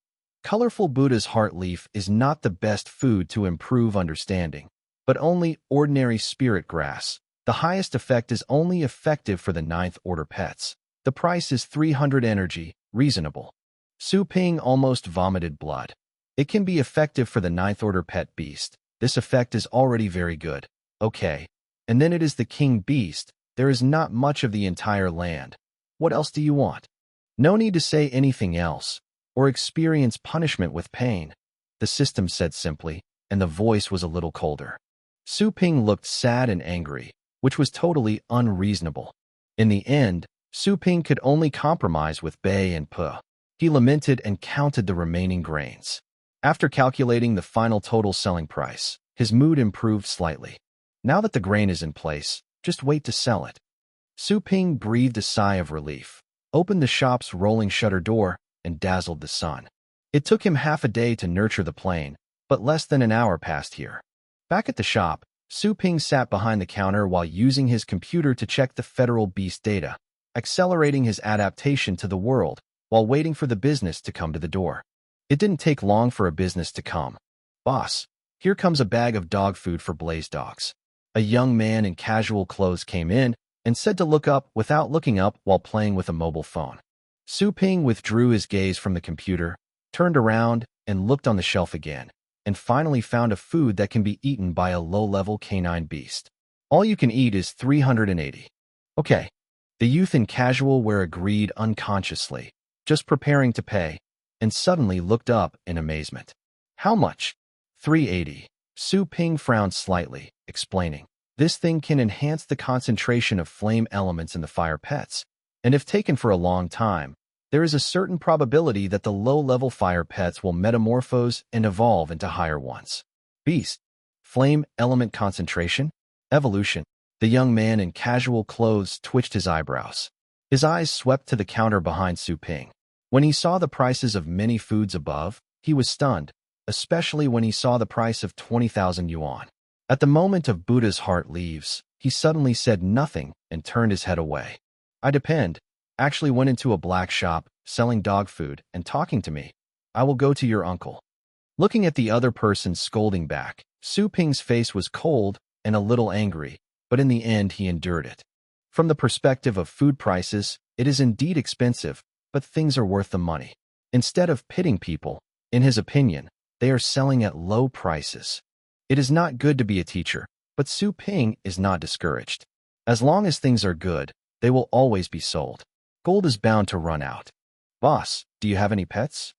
Colorful Buddha's heart leaf is not the best food to improve understanding, but only ordinary spirit grass. The highest effect is only effective for the ninth order pets. The price is 300 energy, reasonable. Su Ping almost vomited blood. It can be effective for the ninth order pet beast. This effect is already very good. Okay. And then it is the king beast. There is not much of the entire land. What else do you want? No need to say anything else, or experience punishment with pain, the system said simply, and the voice was a little colder. Su Ping looked sad and angry, which was totally unreasonable. In the end, Su Ping could only compromise with Bei and Pu. He lamented and counted the remaining grains. After calculating the final total selling price, his mood improved slightly. Now that the grain is in place, just wait to sell it. Su Ping breathed a sigh of relief, opened the shop's rolling shutter door, and dazzled the sun. It took him half a day to nurture the plane, but less than an hour passed here. Back at the shop, Su Ping sat behind the counter while using his computer to check the federal beast data, accelerating his adaptation to the world while waiting for the business to come to the door. It didn't take long for a business to come. "Boss, here comes a bag of dog food for Blaze dogs." A young man in casual clothes came in and said to look up without looking up while playing with a mobile phone. Su Ping withdrew his gaze from the computer, turned around, and looked on the shelf again, and finally found a food that can be eaten by a low-level canine beast. All you can eat is 380. Okay. The youth in casual wear agreed unconsciously, just preparing to pay, and suddenly looked up in amazement. "How much?" 380. Su Ping frowned slightly, explaining, "This thing can enhance the concentration of flame elements in the fire pets, and if taken for a long time, there is a certain probability that the low-level fire pets will metamorphose and evolve into higher ones." Beast. Flame element concentration? Evolution. The young man in casual clothes twitched his eyebrows. His eyes swept to the counter behind Su Ping. When he saw the prices of many foods above, he was stunned, especially when he saw the price of 20,000 yuan. At the moment of Buddha's heart leaves, he suddenly said nothing and turned his head away. "I depend. Actually went into a black shop, selling dog food, and talking to me. I will go to your uncle." Looking at the other person scolding back, Su Ping's face was cold and a little angry, but in the end he endured it. From the perspective of food prices, it is indeed expensive, but things are worth the money. Instead of pitting people, in his opinion, they are selling at low prices. It is not good to be a teacher, but Su Ping is not discouraged. As long as things are good, they will always be sold. Gold is bound to run out. "Boss, do you have any pets?"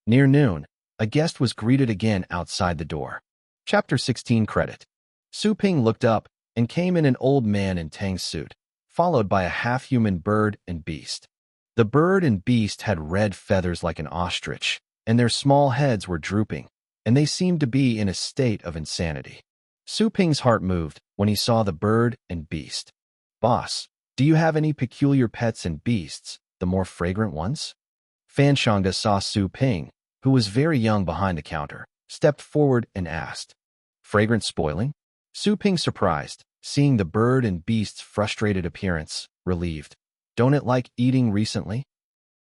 Near noon, a guest was greeted again outside the door. Chapter 16 Credit. Su Ping looked up and came in an old man in Tang's suit, followed by a half-human bird and beast. The bird and beast had red feathers like an ostrich, and their small heads were drooping, and they seemed to be in a state of insanity. Su Ping's heart moved when he saw the bird and beast. "Boss, do you have any peculiar pets and beasts, the more fragrant ones?" Fan Shangda saw Su Ping, who was very young behind the counter, stepped forward and asked. "Fragrant spoiling?" Su Ping surprised, seeing the bird and beast's frustrated appearance, relieved. "Don't it like eating recently?"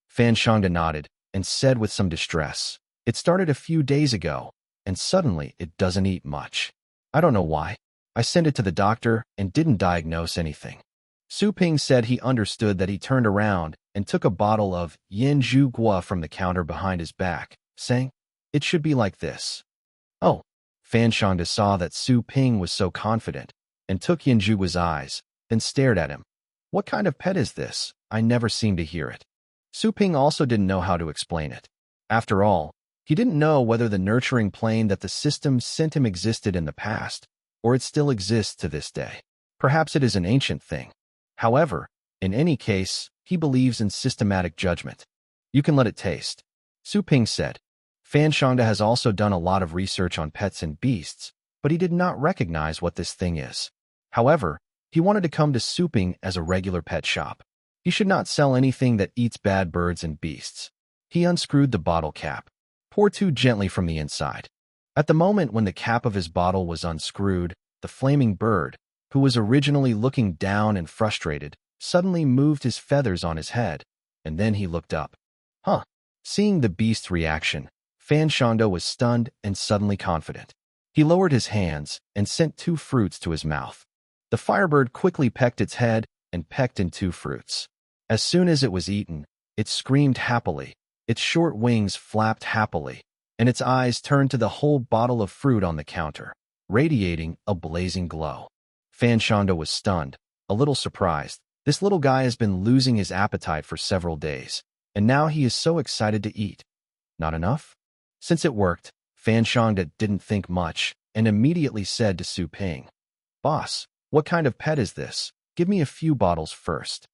Fan Shangda nodded and said with some distress, "It started a few days ago, and suddenly it doesn't eat much. I don't know why. I sent it to the doctor and didn't diagnose anything." Su Ping said he understood that. He turned around and took a bottle of yin zhu gua from the counter behind his back, saying, "It should be like this." "Oh." Fan Shangda saw that Su Ping was so confident and took Yin Zhugua's eyes, then stared at him. "What kind of pet is this? I never seem to hear it." Su Ping also didn't know how to explain it. After all, he didn't know whether the nurturing plane that the system sent him existed in the past, or it still exists to this day. Perhaps it is an ancient thing. However, in any case, he believes in systematic judgment. "You can let it taste," Su Ping said. Fan Shangda has also done a lot of research on pets and beasts, but he did not recognize what this thing is. However, he wanted to come to Suping as a regular pet shop. He should not sell anything that eats bad birds and beasts. He unscrewed the bottle cap, poured too gently from the inside. At the moment when the cap of his bottle was unscrewed, the flaming bird, who was originally looking down and frustrated, suddenly moved his feathers on his head, and then he looked up. Huh. Seeing the beast's reaction, Fan Shanda was stunned and suddenly confident. He lowered his hands and sent 2 fruits to his mouth. The firebird quickly pecked its head and pecked in 2 fruits. As soon as it was eaten, it screamed happily, its short wings flapped happily, and its eyes turned to the whole bottle of fruit on the counter, radiating a blazing glow. Fan Shanda was stunned, a little surprised. This little guy has been losing his appetite for several days, and now he is so excited to eat. Not enough? Since it worked, Fan Shanda didn't think much and immediately said to Su Ping, "Boss, what kind of pet is this? Give me a few bottles first."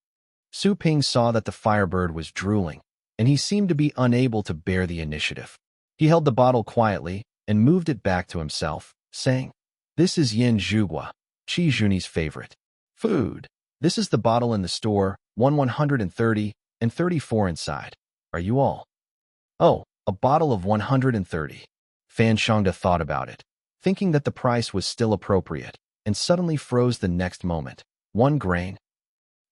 Su Ping saw that the firebird was drooling, and he seemed to be unable to bear the initiative. He held the bottle quietly and moved it back to himself, saying, "This is Yin Zhugua, Chi Juni's favorite food. This is the bottle in the store, 130 and 34 inside. Are you all?" "Oh, a bottle of 130. Fan Shanda thought about it, thinking that the price was still appropriate, and suddenly froze the next moment. 1 grain?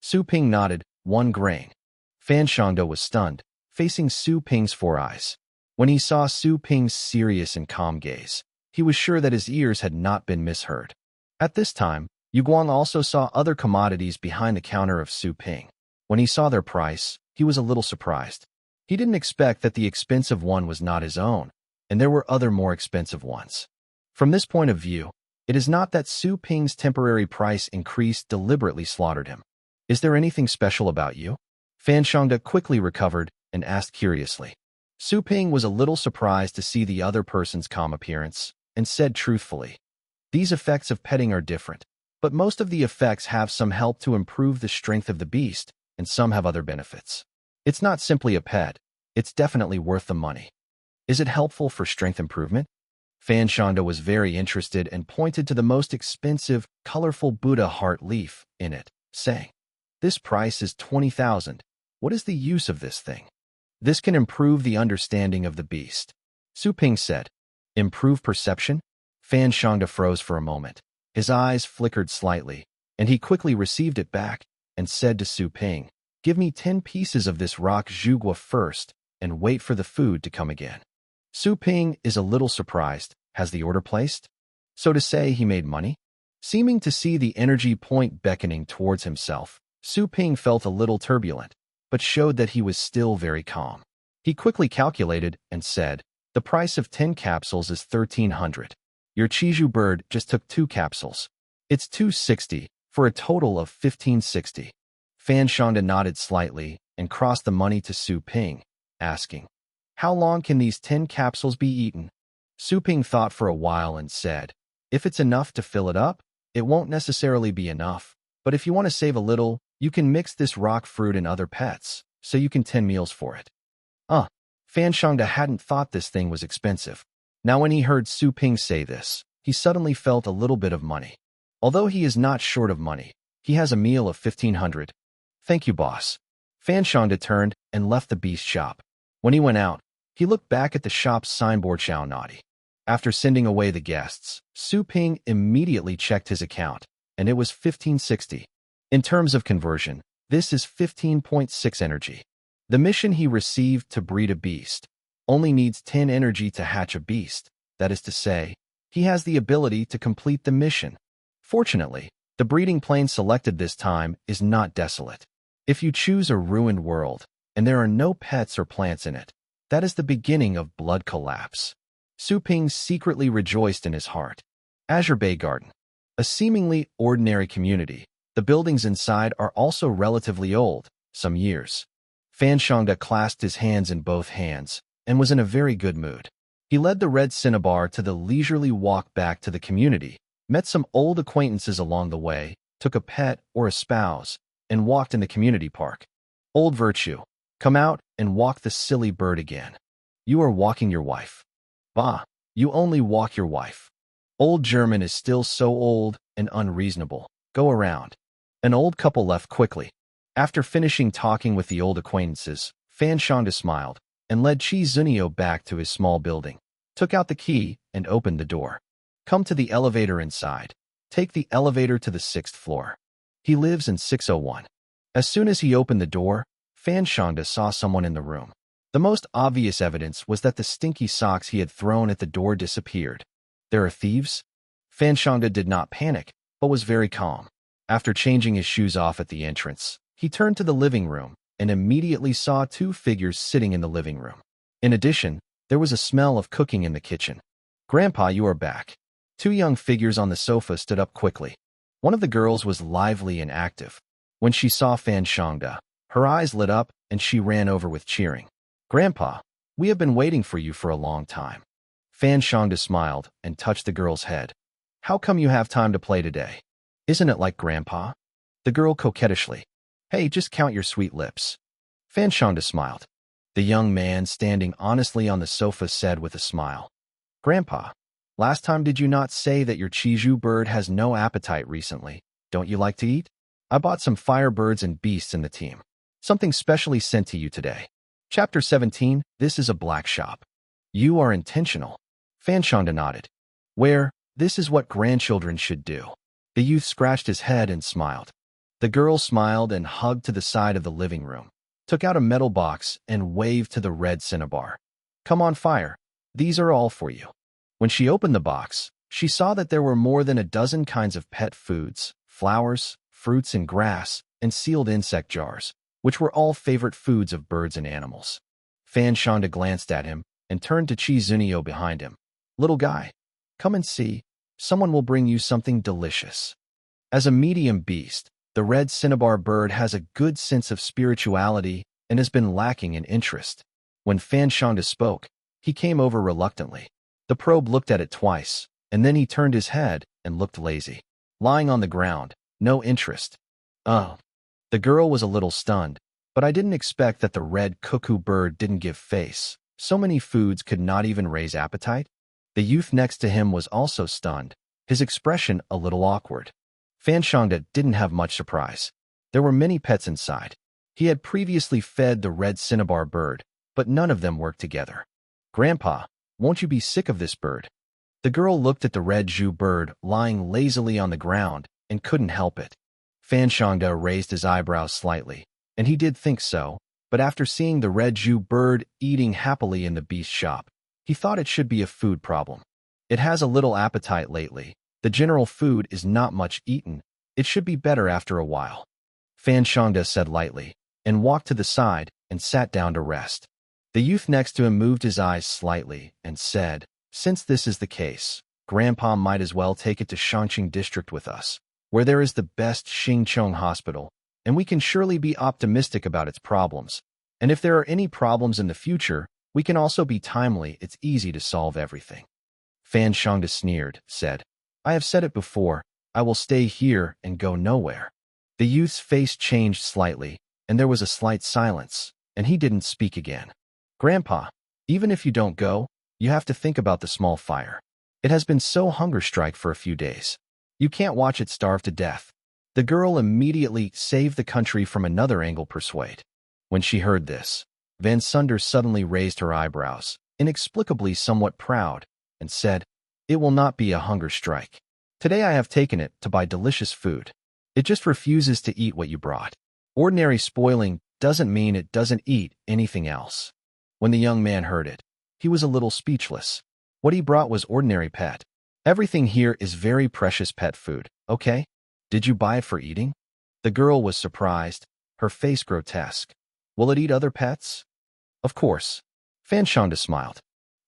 Su Ping nodded. 1 grain. Fan Shanda was stunned, facing Su Ping's 4 eyes. When he saw Su Ping's serious and calm gaze, he was sure that his ears had not been misheard. At this time, Yu Guang also saw other commodities behind the counter of Su Ping. When he saw their price, he was a little surprised. He didn't expect that the expensive one was not his own, and there were other more expensive ones. From this point of view, it is not that Su Ping's temporary price increase deliberately slaughtered him. "Is there anything special about you?" Fan Shanda quickly recovered and asked curiously. Su Ping was a little surprised to see the other person's calm appearance, and said truthfully, "These effects of petting are different, but most of the effects have some help to improve the strength of the beast, and some have other benefits. It's not simply a pet, it's definitely worth the money." "Is it helpful for strength improvement?" Fan Shanda was very interested and pointed to the most expensive, colorful Buddha heart leaf in it, saying, "This price is 20,000. What is the use of this thing?" "This can improve the understanding of the beast." Su Ping said. "Improve perception?" Fan Shanda froze for a moment. His eyes flickered slightly, and he quickly received it back and said to Su Ping, "Give me 10 pieces of this rock zhugua first and wait for the food to come again." Su Ping is a little surprised. Has the order placed? So to say, he made money? Seeming to see the energy point beckoning towards himself, Su Ping felt a little turbulent, but showed that he was still very calm. He quickly calculated and said, "The price of 10 capsules is 1,300. Your Chiju bird just took 2 capsules. It's 260, for a total of 1,560. Fan Shanda nodded slightly and crossed the money to Su Ping, asking, "How long can these 10 capsules be eaten?" Su Ping thought for a while and said, "If it's enough to fill it up, it won't necessarily be enough, but if you want to save a little, you can mix this rock fruit and other pets, so you can 10 meals for it." Fan Shanda hadn't thought this thing was expensive. Now when he heard Su Ping say this, he suddenly felt a little bit of money. Although he is not short of money, he has a meal of 1,500. "Thank you, boss." Fan Shanda turned and left the beast shop. When he went out, he looked back at the shop's signboard Xiao Naughty. After sending away the guests, Su Ping immediately checked his account, and it was 1560. In terms of conversion, this is 15.6 energy. The mission he received to breed a beast only needs 10 energy to hatch a beast. That is to say, he has the ability to complete the mission. Fortunately, the breeding plane selected this time is not desolate. If you choose a ruined world, and there are no pets or plants in it, that is the beginning of blood collapse. Su Ping secretly rejoiced in his heart. Azure Bay Garden. A seemingly ordinary community, the buildings inside are also relatively old, some years. Fan Shanda clasped his hands in both hands and was in a very good mood. He led the red cinnabar to the leisurely walk back to the community, met some old acquaintances along the way, took a pet or a spouse, and walked in the community park. "Old Virtue, come out and walk the silly bird again. You are walking your wife." "Bah, you only walk your wife." Old German is still so old and unreasonable. Go around. An old couple left quickly. After finishing talking with the old acquaintances, Fan Shangda smiled and led Chi Zunio back to his small building, took out the key, and opened the door. Come to the elevator inside. Take the elevator to the 6th floor. He lives in 601. As soon as he opened the door, Fan Shangda saw someone in the room. The most obvious evidence was that the stinky socks he had thrown at the door disappeared. There are thieves? Fan Shangda did not panic, but was very calm. After changing his shoes off at the entrance, he turned to the living room and immediately saw 2 figures sitting in the living room. In addition, there was a smell of cooking in the kitchen. Grandpa, you are back. 2 young figures on the sofa stood up quickly. One of the girls was lively and active. When she saw Fan Shangda, her eyes lit up and she ran over with cheering. Grandpa, we have been waiting for you for a long time. Fan Shangda smiled and touched the girl's head. How come you have time to play today? Isn't it like Grandpa? The girl coquettishly. Hey, just count your sweet lips. Fan Shangda smiled. The young man standing honestly on the sofa said with a smile. Grandpa, last time did you not say that your Chiju bird has no appetite recently? Don't you like to eat? I bought some firebirds and beasts in the team. Something specially sent to you today. Chapter 17, This is a Black Shop. You are intentional. Fan Shangda nodded. Where, this is what grandchildren should do. The youth scratched his head and smiled. The girl smiled and hugged to the side of the living room, took out a metal box and waved to the red cinnabar. Come on, fire. These are all for you. When she opened the box, she saw that there were more than a dozen kinds of pet foods, flowers, fruits and grass, and sealed insect jars, which were all favorite foods of birds and animals. Fan Shangda glanced at him and turned to Chi Zunio behind him. Little guy, come and see. Someone will bring you something delicious. As a medium beast, the red cinnabar bird has a good sense of spirituality and has been lacking in interest. When Fan Shangda spoke, he came over reluctantly. The probe looked at it twice, and then he turned his head and looked lazy. Lying on the ground, no interest. Oh. The girl was a little stunned, but I didn't expect that the red cuckoo bird didn't give face. So many foods could not even raise appetite. The youth next to him was also stunned, his expression a little awkward. Fan Shangda didn't have much surprise. There were many pets inside. He had previously fed the red cinnabar bird, but none of them worked together. Grandpa, won't you be sick of this bird? The girl looked at the red Zhu bird lying lazily on the ground and couldn't help it. Fan Shangda raised his eyebrows slightly, and he did think so, but after seeing the red Zhu bird eating happily in the beast shop, he thought it should be a food problem. It has a little appetite lately. The general food is not much eaten. It should be better after a while. Fan Shangda said lightly, and walked to the side and sat down to rest. The youth next to him moved his eyes slightly and said, Since this is the case, Grandpa might as well take it to Shangqing District with us, where there is the best Xingcheng hospital, and we can surely be optimistic about its problems. And if there are any problems in the future, we can also be timely. It's easy to solve everything. Fan Shangda sneered, said, I have said it before, I will stay here and go nowhere. The youth's face changed slightly, and there was a slight silence, and he didn't speak again. Grandpa, even if you don't go, you have to think about the small fire. It has been so hunger strike for a few days. You can't watch it starve to death. The girl immediately saved the country from another angle persuade. When she heard this, Van Sunder suddenly raised her eyebrows, inexplicably somewhat proud, and said, It will not be a hunger strike. Today I have taken it to buy delicious food. It just refuses to eat what you brought. Ordinary spoiling doesn't mean it doesn't eat anything else. When the young man heard it, he was a little speechless. What he brought was ordinary pet. Everything here is very precious pet food, okay? Did you buy it for eating? The girl was surprised, her face grotesque. Will it eat other pets? Of course. Fan Shangda smiled.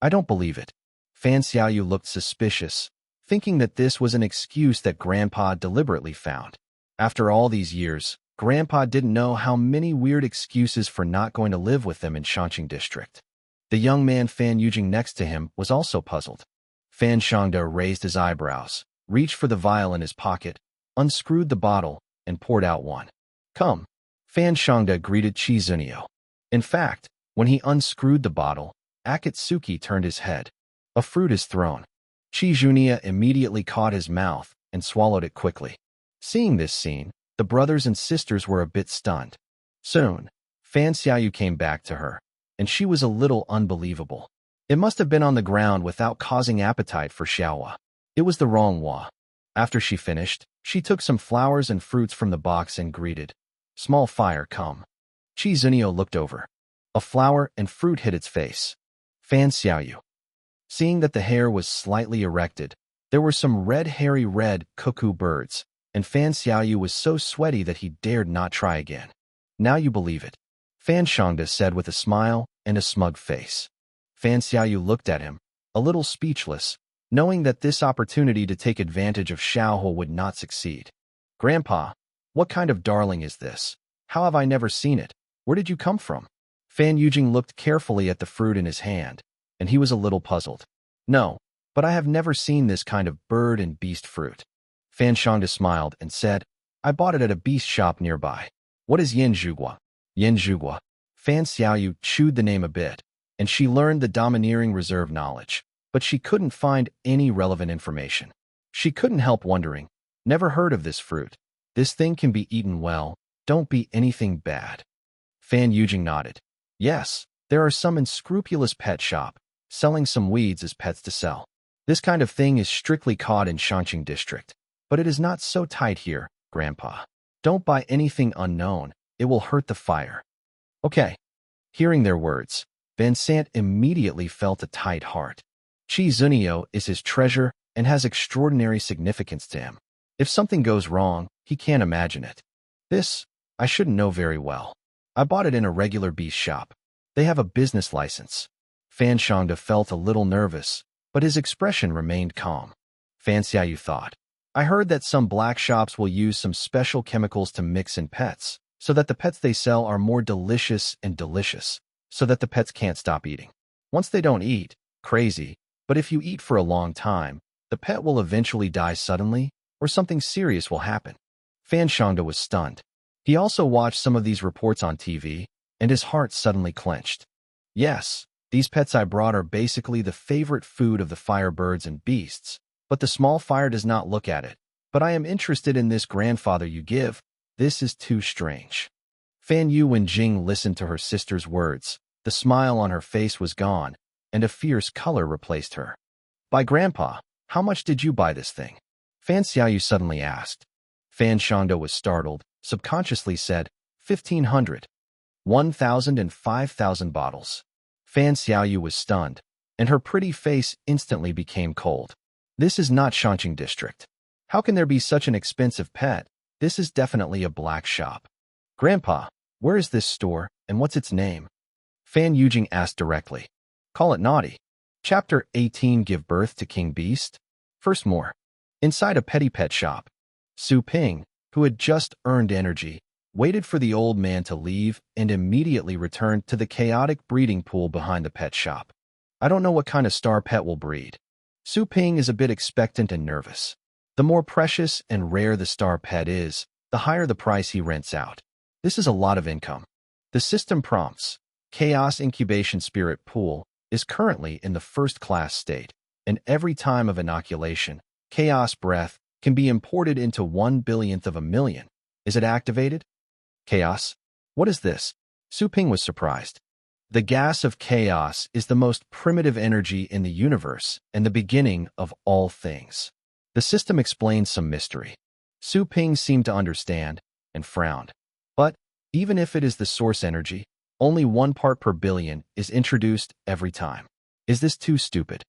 I don't believe it. Fan Xiaoyu looked suspicious, thinking that this was an excuse that Grandpa deliberately found. After all these years, Grandpa didn't know how many weird excuses for not going to live with them in Shangqing District. The young man Fan Yujing next to him was also puzzled. Fan Shangda raised his eyebrows, reached for the vial in his pocket, unscrewed the bottle, and poured out one. Come. Fan Shangda greeted Chi Zunio. In fact, when he unscrewed the bottle, Akatsuki turned his head. A fruit is thrown. Chi Junia immediately caught his mouth and swallowed it quickly. Seeing this scene, the brothers and sisters were a bit stunned. Soon, Fan Xiaoyu came back to her, and she was a little unbelievable. It must have been on the ground without causing appetite for Xiaohua. It was the wrong Hua. After she finished, she took some flowers and fruits from the box and greeted, "Small fire, come." Chi Zunio looked over. A flower and fruit hit its face. Fan Xiaoyu. Seeing that the hair was slightly erected, there were some hairy red cuckoo birds, and Fan Xiaoyu was so sweaty that he dared not try again. "Now you believe it," Fan Shangda said with a smile and a smug face. Fan Xiaoyu looked at him, a little speechless, knowing that this opportunity to take advantage of Xiaohua would not succeed. "Grandpa, what kind of darling is this? How have I never seen it? Where did you come from?" Fan Yujing looked carefully at the fruit in his hand, and he was a little puzzled. "No, but I have never seen this kind of bird and beast fruit." Fan Shangda smiled and said, "I bought it at a beast shop nearby." "What is Yin Zhugua?" Yin Zhugua. Fan Xiaoyu chewed the name a bit, and she learned the domineering reserve knowledge, but she couldn't find any relevant information. She couldn't help wondering, "Never heard of this fruit. This thing can be eaten well, don't be anything bad." Fan Yujing nodded. "Yes, there are some unscrupulous pet shop, selling some weeds as pets to sell. This kind of thing is strictly caught in Shanqing district, but it is not so tight here, Grandpa. Don't buy anything unknown, it will hurt the fire." "Okay." Hearing their words, Van Sant immediately felt a tight heart. Chi Zunio is his treasure and has extraordinary significance to him. If something goes wrong, he can't imagine it. "This, I shouldn't know very well. I bought it in a regular beast shop. They have a business license." Fan Shangda felt a little nervous, but his expression remained calm. Fan Xiaoyu thought, "I heard that some black shops will use some special chemicals to mix in pets, so that the pets they sell are more delicious and delicious, so that the pets can't stop eating. Once they don't eat, crazy, but if you eat for a long time, the pet will eventually die suddenly, or something serious will happen." Fan Shangda was stunned. He also watched some of these reports on TV, and his heart suddenly clenched. "Yes, these pets I brought are basically the favorite food of the firebirds and beasts, but the small fire does not look at it. But I am interested in this grandfather you give. This is too strange." Fan Yu Wenjing listened to her sister's words. The smile on her face was gone, and a fierce color replaced her. "By Grandpa, how much did you buy this thing?" Fan Xiaoyu suddenly asked. Fan Shangda was startled, subconsciously said, 1,500. 1,000 and 5,000 bottles. Fan Xiaoyu was stunned, and her pretty face instantly became cold. "This is not Shanqing district. How can there be such an expensive pet? This is definitely a black shop." "Grandpa, where is this store, and what's its name?" Fan Yujing asked directly. "Call it naughty." Chapter 18 Give Birth to King Beast? First more. Inside a petty pet shop, Su Ping, who had just earned energy, waited for the old man to leave and immediately returned to the chaotic breeding pool behind the pet shop. "I don't know what kind of star pet will breed." Su Ping is a bit expectant and nervous. The more precious and rare the star pet is, the higher the price he rents out. This is a lot of income. The system prompts, Chaos Incubation Spirit Pool, is currently in the first-class state, and every time of inoculation, Chaos Breath can be imported into 1/1000th of a million. Is it activated? Chaos? What is this? Su Ping was surprised. The gas of chaos is the most primitive energy in the universe and the beginning of all things. The system explains some mystery. Su Ping seemed to understand and frowned. But even if it is the source energy, only 1 part per billion is introduced every time. Is this too stupid?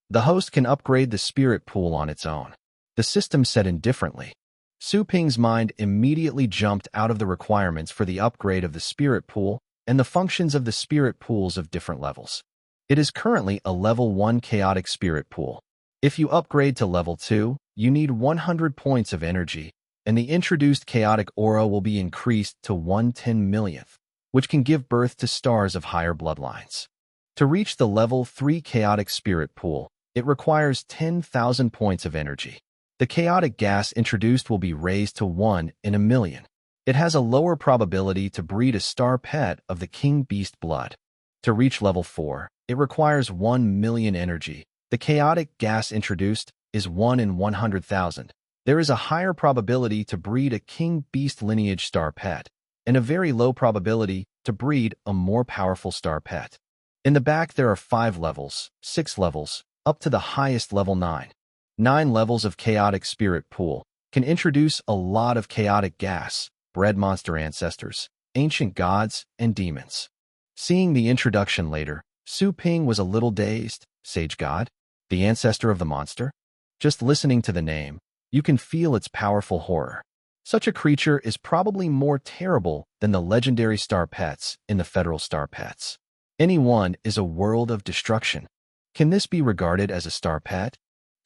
The host can upgrade the spirit pool on its own. The system said indifferently. Su Ping's mind immediately jumped out of the requirements for the upgrade of the spirit pool and the functions of the spirit pools of different levels. It is currently a level 1 chaotic spirit pool. If you upgrade to level 2, you need 100 points of energy, and the introduced chaotic aura will be increased to 1/10,000,000th, which can give birth to stars of higher bloodlines. To reach the level 3 chaotic spirit pool, it requires 10,000 points of energy. The chaotic gas introduced will be raised to 1 in a million. It has a lower probability to breed a star pet of the king beast blood. To reach level 4, it requires 1 million energy, The chaotic gas introduced is 1 in 100,000. There is a higher probability to breed a king-beast lineage star pet, and a very low probability to breed a more powerful star pet. In the back there are 5 levels, 6 levels, up to the highest level 9. 9 levels of chaotic spirit pool can introduce a lot of chaotic gas, bred monster ancestors, ancient gods, and demons. Seeing the introduction later, Su Ping was a little dazed. Sage god? The ancestor of the monster? Just listening to the name, you can feel its powerful horror. Such a creature is probably more terrible than the legendary star pets in the federal star pets. Any one is a world of destruction. Can this be regarded as a star pet?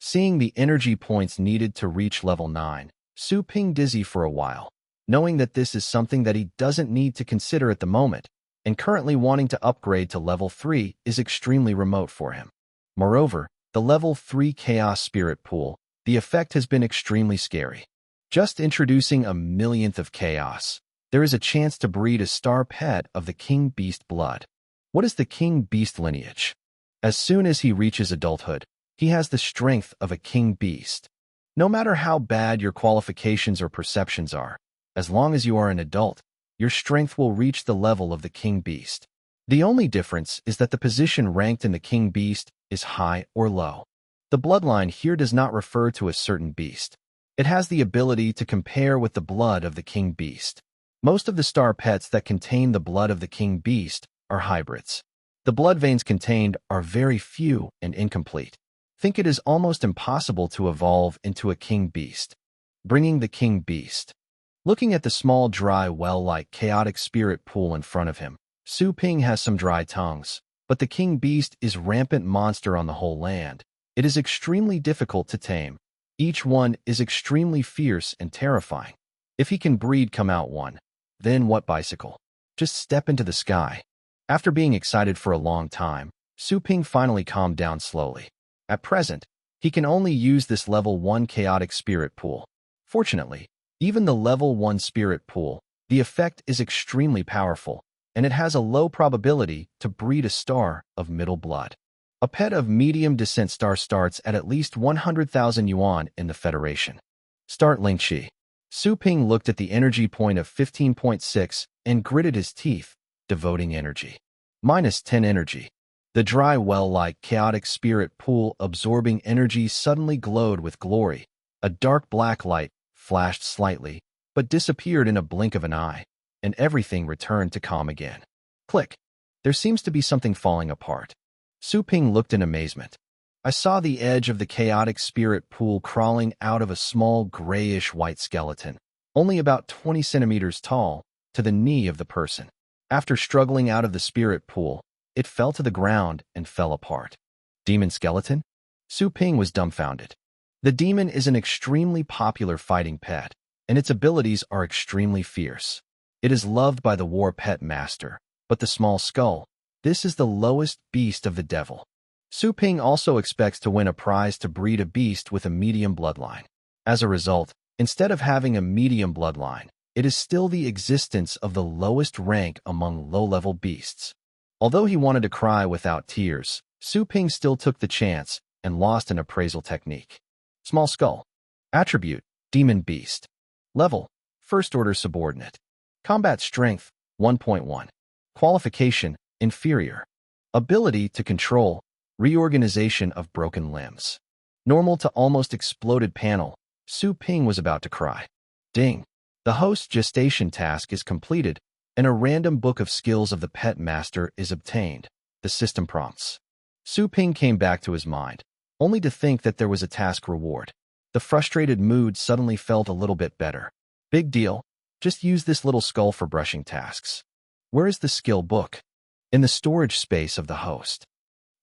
Seeing the energy points needed to reach level 9, Su Ping dizzy for a while, knowing that this is something that he doesn't need to consider at the moment, and currently wanting to upgrade to level 3 is extremely remote for him. Moreover, the level 3 Chaos Spirit Pool, the effect has been extremely scary. Just introducing a millionth of chaos, there is a chance to breed a star pet of the King Beast blood. What is the King Beast lineage? As soon as he reaches adulthood, he has the strength of a King Beast. No matter how bad your qualifications or perceptions are, as long as you are an adult, your strength will reach the level of the King Beast. The only difference is that the position ranked in the King Beast is high or low. The bloodline here does not refer to a certain beast. It has the ability to compare with the blood of the King Beast. Most of the star pets that contain the blood of the King Beast are hybrids. The blood veins contained are very few and incomplete. Think it is almost impossible to evolve into a King Beast. Bringing the King Beast. Looking at the small dry well-like chaotic spirit pool in front of him, Su Ping has some dry tongues, but the King Beast is rampant monster on the whole land. It is extremely difficult to tame. Each one is extremely fierce and terrifying. If he can breed come out one, then what bicycle? Just step into the sky. After being excited for a long time, Su Ping finally calmed down slowly. At present, he can only use this level 1 chaotic spirit pool. Fortunately, even the level 1 spirit pool, the effect is extremely powerful, and it has a low probability to breed a star of middle blood. A pet of medium descent star starts at least 100,000 yuan in the Federation. Start Lingqi. Su Ping looked at the energy point of 15.6 and gritted his teeth, devoting energy. -10 energy. The dry well-like chaotic spirit pool absorbing energy suddenly glowed with glory. A dark black light flashed slightly, but disappeared in a blink of an eye, and everything returned to calm again. Click. There seems to be something falling apart. Su Ping looked in amazement. I saw the edge of the chaotic spirit pool crawling out of a small grayish-white skeleton, only about 20 centimeters tall, to the knee of the person. After struggling out of the spirit pool, it fell to the ground and fell apart. Demon skeleton? Su Ping was dumbfounded. The demon is an extremely popular fighting pet, and its abilities are extremely fierce. It is loved by the war pet master, but the small skull, this is the lowest beast of the devil. Su Ping also expects to win a prize to breed a beast with a medium bloodline. As a result, instead of having a medium bloodline, it is still the existence of the lowest rank among low-level beasts. Although he wanted to cry without tears, Su Ping still took the chance and lost an appraisal technique. Small skull. Attribute, Demon Beast. Level, First Order Subordinate. Combat Strength, 1.1. Qualification, Inferior. Ability to control, reorganization of broken limbs. Normal to almost exploded panel. Su Ping was about to cry. Ding. The host gestation task is completed, and a random book of skills of the pet master is obtained. The system prompts. Su Ping came back to his mind, only to think that there was a task reward. The frustrated mood suddenly felt a little bit better. Big deal. Just use this little skull for brushing tasks. Where is the skill book? In the storage space of the host.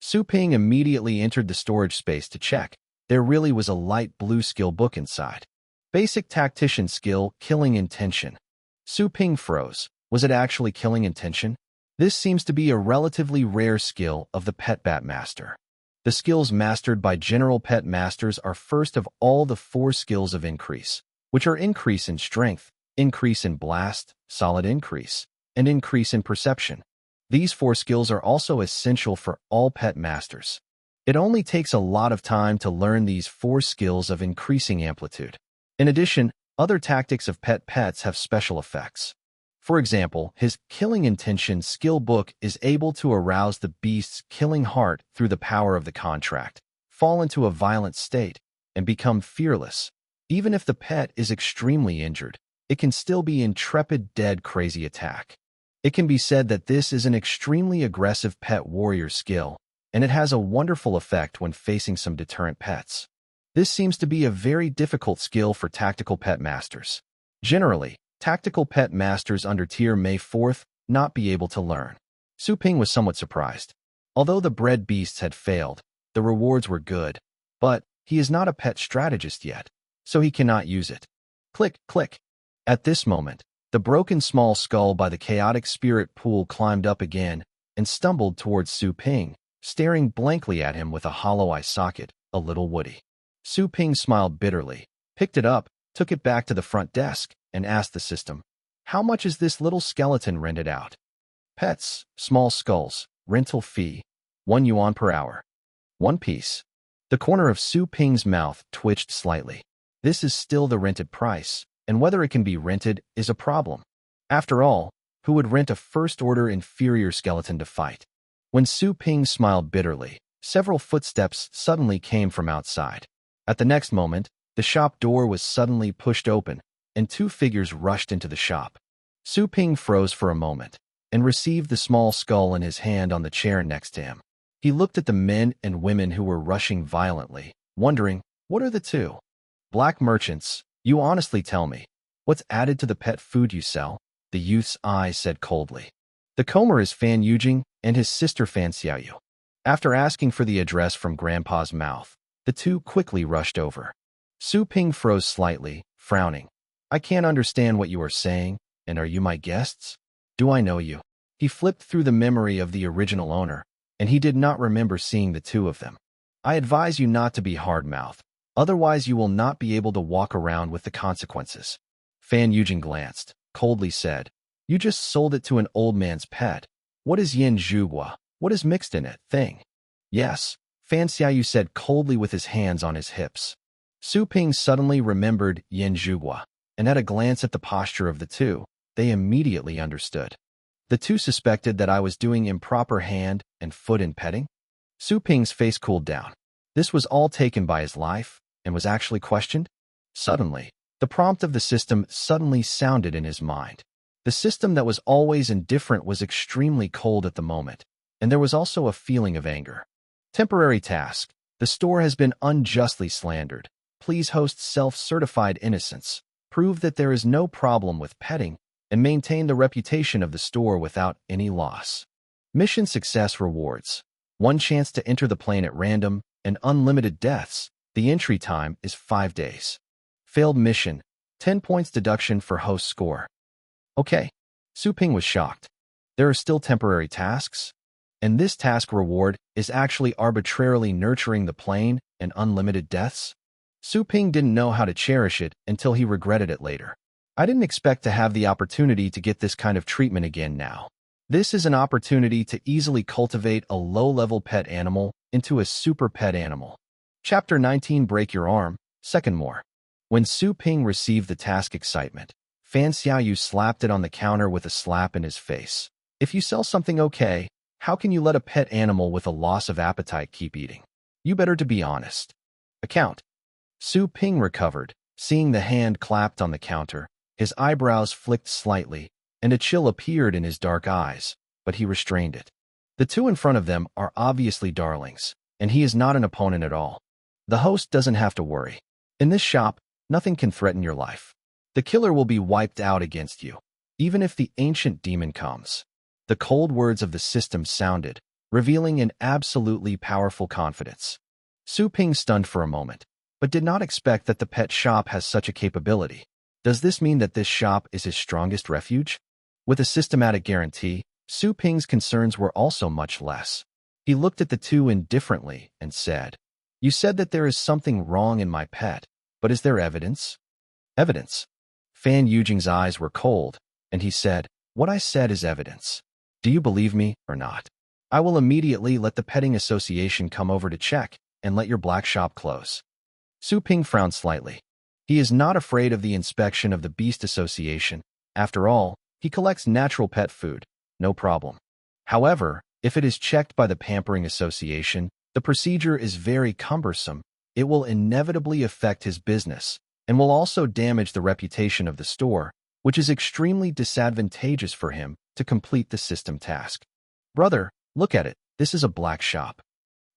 Su Ping immediately entered the storage space to check. There really was a light blue skill book inside. Basic tactician skill, killing intention. Su Ping froze. Was it actually killing intention? This seems to be a relatively rare skill of the pet bat master. The skills mastered by general pet masters are first of all the 4 skills of increase, which are increase in strength, increase in blast, solid increase, and increase in perception. These 4 skills are also essential for all pet masters. It only takes a lot of time to learn these 4 skills of increasing amplitude. In addition, other tactics of pets have special effects. For example, his killing intention skill book is able to arouse the beast's killing heart through the power of the contract, fall into a violent state, and become fearless. Even if the pet is extremely injured, it can still be intrepid dead crazy attack. It can be said that this is an extremely aggressive pet warrior skill, and it has a wonderful effect when facing some deterrent pets. This seems to be a very difficult skill for tactical pet masters. Generally, tactical pet masters under tier may 4th not be able to learn. Su Ping was somewhat surprised. Although the bred beasts had failed, the rewards were good, but he is not a pet strategist yet, so he cannot use it. Click, click. At this moment, the broken small skull by the chaotic spirit pool climbed up again and stumbled towards Su Ping, staring blankly at him with a hollow eye socket, a little woody. Su Ping smiled bitterly, picked it up, took it back to the front desk, and asked the system, "How much is this little skeleton rented out?" Pets, small skulls, rental fee, 1 yuan per hour. 1 piece. The corner of Su Ping's mouth twitched slightly. This is still the rented price, and whether it can be rented is a problem. After all, who would rent a first-order inferior skeleton to fight? When Su Ping smiled bitterly, several footsteps suddenly came from outside. At the next moment, the shop door was suddenly pushed open, and 2 figures rushed into the shop. Su Ping froze for a moment, and received the small skull in his hand on the chair next to him. He looked at the men and women who were rushing violently, wondering, what are the 2 black merchants? You honestly tell me, what's added to the pet food you sell? The youth's eye said coldly. The comer is Fan Yujing and his sister Fan Xiaoyu. After asking for the address from Grandpa's mouth, the 2 quickly rushed over. Su Ping froze slightly, frowning. I can't understand what you are saying, and are you my guests? Do I know you? He flipped through the memory of the original owner, and he did not remember seeing the 2 of them. I advise you not to be hard-mouthed, otherwise you will not be able to walk around with the consequences. Fan Yujing glanced, coldly said, You just sold it to an old man's pet. What is yin zhuguo? What is mixed in it? Thing. Yes, Fan Xiaoyu said coldly with his hands on his hips. Su Ping suddenly remembered yin zhuguo, and at a glance at the posture of the 2, they immediately understood. The 2 suspected that I was doing improper hand and foot in petting? Su Ping's face cooled down. This was all taken by his life, and was actually questioned? Suddenly, the prompt of the system suddenly sounded in his mind. The system that was always indifferent was extremely cold at the moment, and there was also a feeling of anger. Temporary task. The store has been unjustly slandered. Please host self-certified innocence. Prove that there is no problem with petting, and maintain the reputation of the store without any loss. Mission success rewards. 1 chance to enter the plane at random, and unlimited deaths. The entry time is 5 days. Failed mission. 10 points deduction for host score. Okay. Su Ping was shocked. There are still temporary tasks? And this task reward is actually arbitrarily nurturing the plane and unlimited deaths? Su Ping didn't know how to cherish it until he regretted it later. I didn't expect to have the opportunity to get this kind of treatment again now. This is an opportunity to easily cultivate a low-level pet animal into a super pet animal. Chapter 19 Break Your Arm, Second More. When Su Ping received the task excitement, Fan Xiaoyu slapped it on the counter with a slap in his face. If you sell something okay, how can you let a pet animal with a loss of appetite keep eating? You better to be honest. Account. Su Ping recovered, seeing the hand clapped on the counter. His eyebrows flicked slightly, and a chill appeared in his dark eyes, but he restrained it. The 2 in front of them are obviously darlings, and he is not an opponent at all. The host doesn't have to worry. In this shop, nothing can threaten your life. The killer will be wiped out against you, even if the ancient demon comes. The cold words of the system sounded, revealing an absolutely powerful confidence. Su Ping stunned for a moment, but did not expect that the pet shop has such a capability. Does this mean that this shop is his strongest refuge? With a systematic guarantee, Su Ping's concerns were also much less. He looked at the 2 indifferently and said, You said that there is something wrong in my pet, but is there evidence? Evidence. Fan Yujing's eyes were cold, and he said, What I said is evidence. Do you believe me or not? I will immediately let the petting association come over to check and let your black shop close. Su Ping frowned slightly. He is not afraid of the inspection of the Beast Association. After all, he collects natural pet food. No problem. However, if it is checked by the Pampering Association, the procedure is very cumbersome. It will inevitably affect his business and will also damage the reputation of the store, which is extremely disadvantageous for him to complete the system task. Brother, look at it. This is a black shop.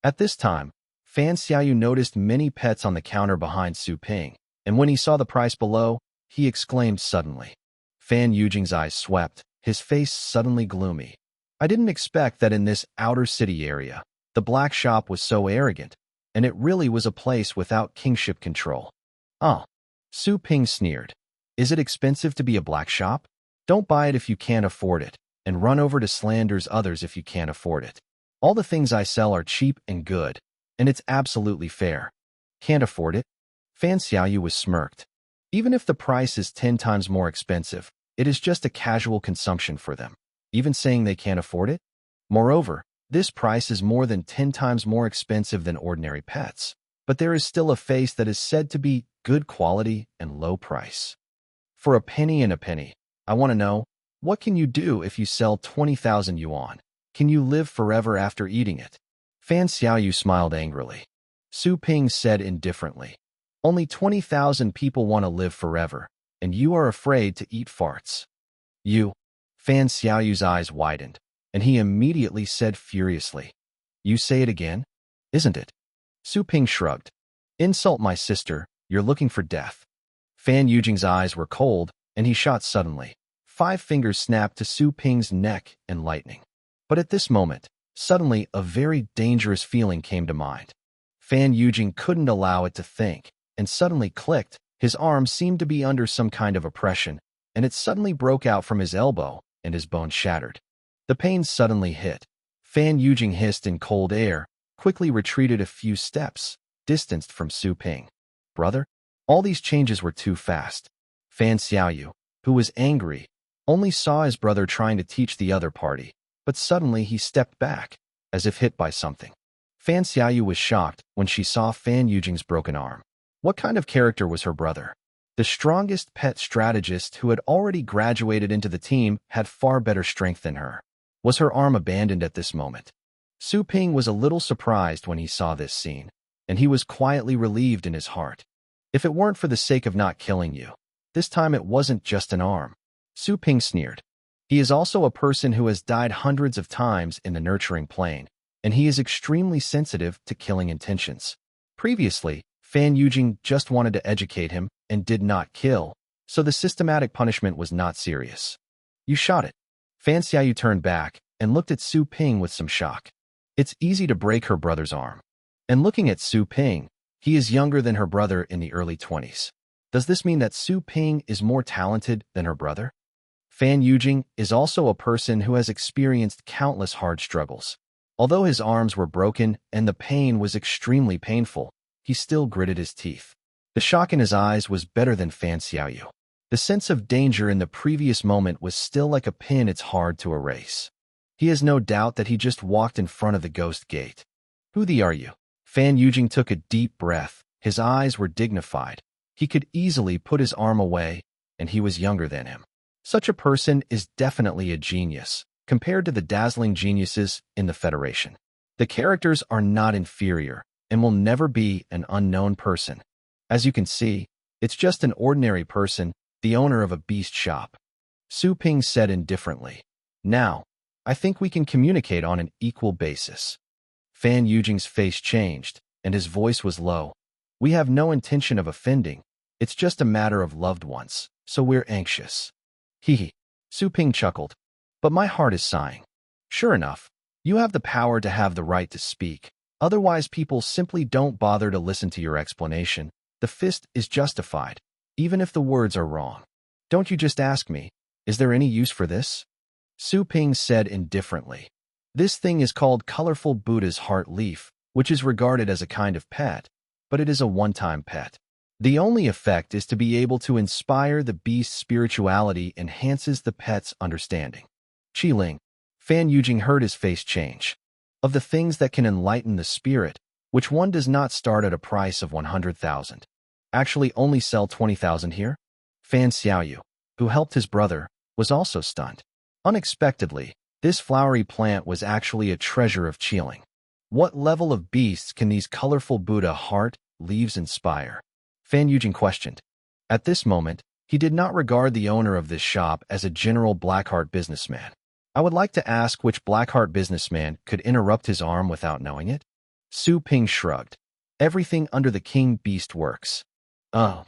At this time, Fan Xiaoyu noticed many pets on the counter behind Su Ping, and when he saw the price below, he exclaimed suddenly. Fan Yujing's eyes swept, his face suddenly gloomy. I didn't expect that in this outer city area, the black shop was so arrogant, and it really was a place without kingship control. Oh, Su Ping sneered. Is it expensive to be a black shop? Don't buy it if you can't afford it, and run over to slanders others if you can't afford it. All the things I sell are cheap and good, and it's absolutely fair. Can't afford it? Fan Xiaoyu was smirked. Even if the price is 10 times more expensive, it is just a casual consumption for them. Even saying they can't afford it? Moreover, this price is more than 10 times more expensive than ordinary pets. But there is still a face that is said to be good quality and low price. For a penny and a penny, I want to know, what can you do if you sell 20,000 yuan? Can you live forever after eating it? Fan Xiaoyu smiled angrily. Su Ping said indifferently. Only 20,000 people want to live forever, and you are afraid to eat farts. You. Fan Xiaoyu's eyes widened, and he immediately said furiously. You say it again? Isn't it? Su Ping shrugged. Insult my sister, you're looking for death. Fan Yujing's eyes were cold, and he shot suddenly. 5 fingers snapped to Su Ping's neck and lightning. But at this moment, suddenly a very dangerous feeling came to mind. Fan Yujing couldn't allow it to think, and suddenly clicked. His arm seemed to be under some kind of oppression, and it suddenly broke out from his elbow, and his bone shattered. The pain suddenly hit. Fan Yujing hissed in cold air, quickly retreated a few steps, distanced from Su Ping. Brother? All these changes were too fast. Fan Xiaoyu, who was angry, only saw his brother trying to teach the other party, but suddenly he stepped back, as if hit by something. Fan Xiaoyu was shocked when she saw Fan Yujing's broken arm. What kind of character was her brother? The strongest pet strategist who had already graduated into the team had far better strength than her. Was her arm abandoned at this moment? Su Ping was a little surprised when he saw this scene, and he was quietly relieved in his heart. If it weren't for the sake of not killing you, this time it wasn't just an arm. Su Ping sneered. He is also a person who has died hundreds of times in the nurturing plane, and he is extremely sensitive to killing intentions. Previously, Fan Yujing just wanted to educate him and did not kill, so the systematic punishment was not serious. You shot it. Fan Xiaoyu turned back and looked at Su Ping with some shock. It's easy to break her brother's arm. And looking at Su Ping, he is younger than her brother in the early 20s. Does this mean that Su Ping is more talented than her brother? Fan Yujing is also a person who has experienced countless hard struggles. Although his arms were broken and the pain was extremely painful, he still gritted his teeth. The shock in his eyes was better than Fan Xiaoyu. The sense of danger in the previous moment was still like a pin it's hard to erase. He has no doubt that he just walked in front of the ghost gate. Who the are you? Fan Yujing took a deep breath. His eyes were dignified. He could easily put his arm away, and he was younger than him. Such a person is definitely a genius, compared to the dazzling geniuses in the Federation. The characters are not inferior, and will never be an unknown person. As you can see, it's just an ordinary person, the owner of a beast shop. Su Ping said indifferently. Now, I think we can communicate on an equal basis. Fan Yujing's face changed, and his voice was low. We have no intention of offending. It's just a matter of loved ones, so we're anxious. Hee. Su Ping chuckled. But my heart is sighing. Sure enough, you have the power to have the right to speak. Otherwise, people simply don't bother to listen to your explanation. The fist is justified, even if the words are wrong. Don't you just ask me, is there any use for this? Su Ping said indifferently. This thing is called colorful Buddha's heart leaf, which is regarded as a kind of pet, but it is a one-time pet. The only effect is to be able to inspire the beast's spirituality enhances the pet's understanding. Ling. Fan Yujing heard his face change. Of the things that can enlighten the spirit, which one does not start at a price of 100,000? Actually only sell 20,000 here? Fan Xiaoyu, who helped his brother, was also stunned. Unexpectedly, this flowery plant was actually a treasure of Qiling. What level of beasts can these colorful Buddha heart leaves inspire? Fan Yujing questioned. At this moment, he did not regard the owner of this shop as a general Blackheart businessman. I would like to ask which Blackheart businessman could interrupt his arm without knowing it? Su Ping shrugged. Everything under the king beast works. Oh.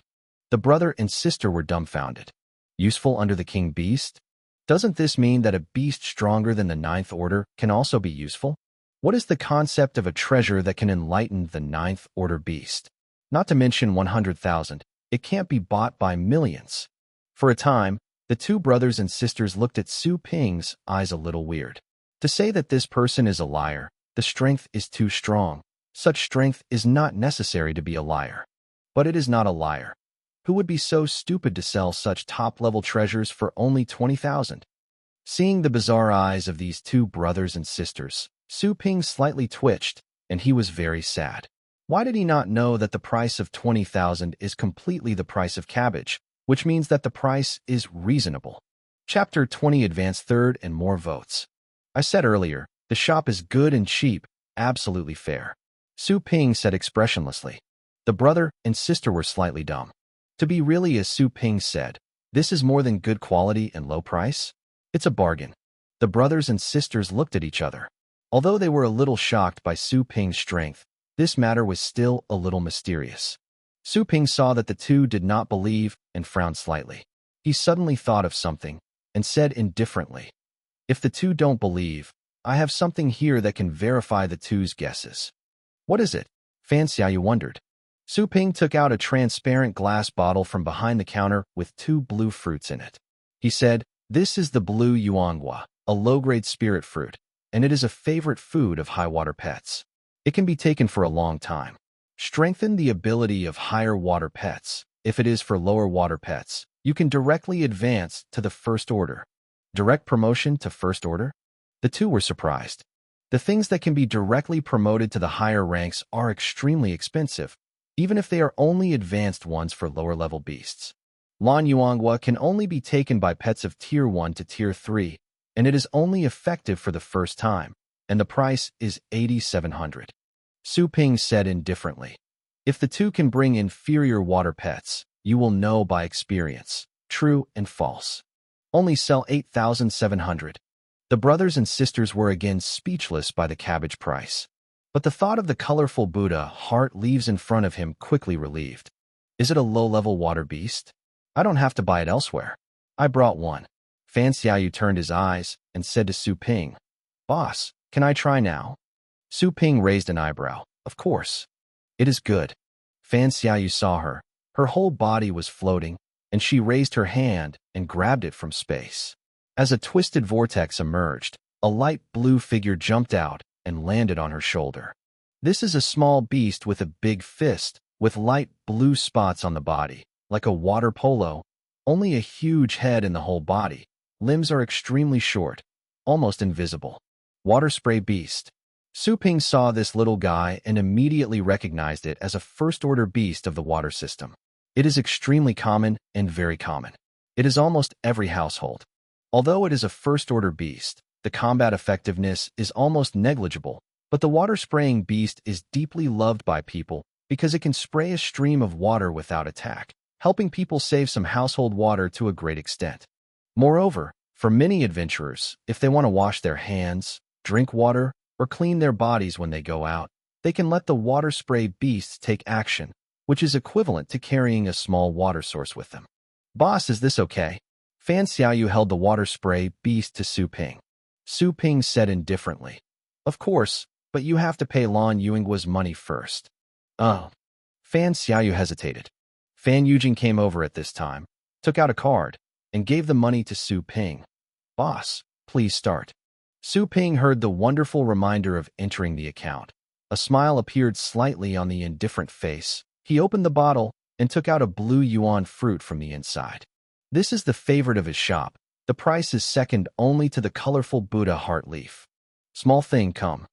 The brother and sister were dumbfounded. Useful under the king beast? Doesn't this mean that a beast stronger than the ninth order can also be useful? What is the concept of a treasure that can enlighten the ninth order beast? Not to mention 100,000, it can't be bought by millions. For a time, the two brothers and sisters looked at Su Ping's eyes a little weird. To say that this person is a liar, the strength is too strong. Such strength is not necessary to be a liar. But it is not a liar. Who would be so stupid to sell such top-level treasures for only 20,000? Seeing the bizarre eyes of these two brothers and sisters, Su Ping slightly twitched, and he was very sad. Why did he not know that the price of 20,000 is completely the price of cabbage, which means that the price is reasonable? Chapter 20 Advance third and more votes. I said earlier, the shop is good and cheap, absolutely fair. Su Ping said expressionlessly. The brother and sister were slightly dumb. To be really as Su Ping said, this is more than good quality and low price. It's a bargain. The brothers and sisters looked at each other. Although they were a little shocked by Su Ping's strength, this matter was still a little mysterious. Su Ping saw that the two did not believe and frowned slightly. He suddenly thought of something and said indifferently, if the two don't believe, I have something here that can verify the two's guesses. What is it? Fan Xiaoyu wondered. Su Ping took out a transparent glass bottle from behind the counter with two blue fruits in it. He said, this is the blue yuanghua, a low-grade spirit fruit, and it is a favorite food of high-water pets. It can be taken for a long time. Strengthen the ability of higher water pets. If it is for lower water pets, you can directly advance to the first order. Direct promotion to first order? The two were surprised. The things that can be directly promoted to the higher ranks are extremely expensive, even if they are only advanced ones for lower-level beasts. Lan Yuanghua can only be taken by pets of Tier 1 to Tier 3, and it is only effective for the first time, and the price is 8,700. Su Ping said indifferently. If the two can bring inferior water pets, you will know by experience, true and false. Only sell 8,700. The brothers and sisters were again speechless by the cabbage price. But the thought of the colorful Buddha heart leaves in front of him quickly relieved. Is it a low-level water beast? I don't have to buy it elsewhere. I brought one. Fan Xiaoyu turned his eyes and said to Su Ping, Boss, can I try now? Su Ping raised an eyebrow. Of course. It is good. Fan Xiaoyu saw her. Her whole body was floating, and she raised her hand and grabbed it from space. As a twisted vortex emerged, a light blue figure jumped out and landed on her shoulder. This is a small beast with a big fist, with light blue spots on the body, like a water polo. Only a huge head in the whole body. Limbs are extremely short, almost invisible. Water spray beast. Su Ping saw this little guy and immediately recognized it as a first-order beast of the water system. It is extremely common and very common. It is almost every household. Although it is a first-order beast, the combat effectiveness is almost negligible, but the water-spraying beast is deeply loved by people because it can spray a stream of water without attack, helping people save some household water to a great extent. Moreover, for many adventurers, if they want to wash their hands, drink water, or clean their bodies when they go out, they can let the water spray beasts take action, which is equivalent to carrying a small water source with them. Boss, is this okay? Fan Xiaoyu held the water spray beast to Su Ping. Su Ping said indifferently, Of course, but you have to pay Lan Yuanghua's money first. Oh. Fan Xiaoyu hesitated. Fan Yujing came over at this time, took out a card, and gave the money to Su Ping. Boss, please start. Su Ping heard the wonderful reminder of entering the account. A smile appeared slightly on the indifferent face. He opened the bottle and took out a blue yuan fruit from the inside. This is the favorite of his shop. The price is second only to the colorful Buddha heart leaf. Small thing come.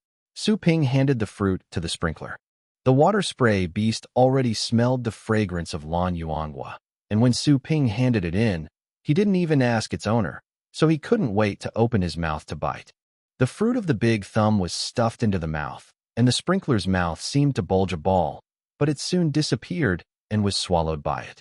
Su Ping handed the fruit to the sprinkler. The water spray beast already smelled the fragrance of Lan Yuanghua, and when Su Ping handed it in, he didn't even ask its owner, so he couldn't wait to open his mouth to bite. The fruit of the big thumb was stuffed into the mouth, and the sprinkler's mouth seemed to bulge a ball, but it soon disappeared and was swallowed by it.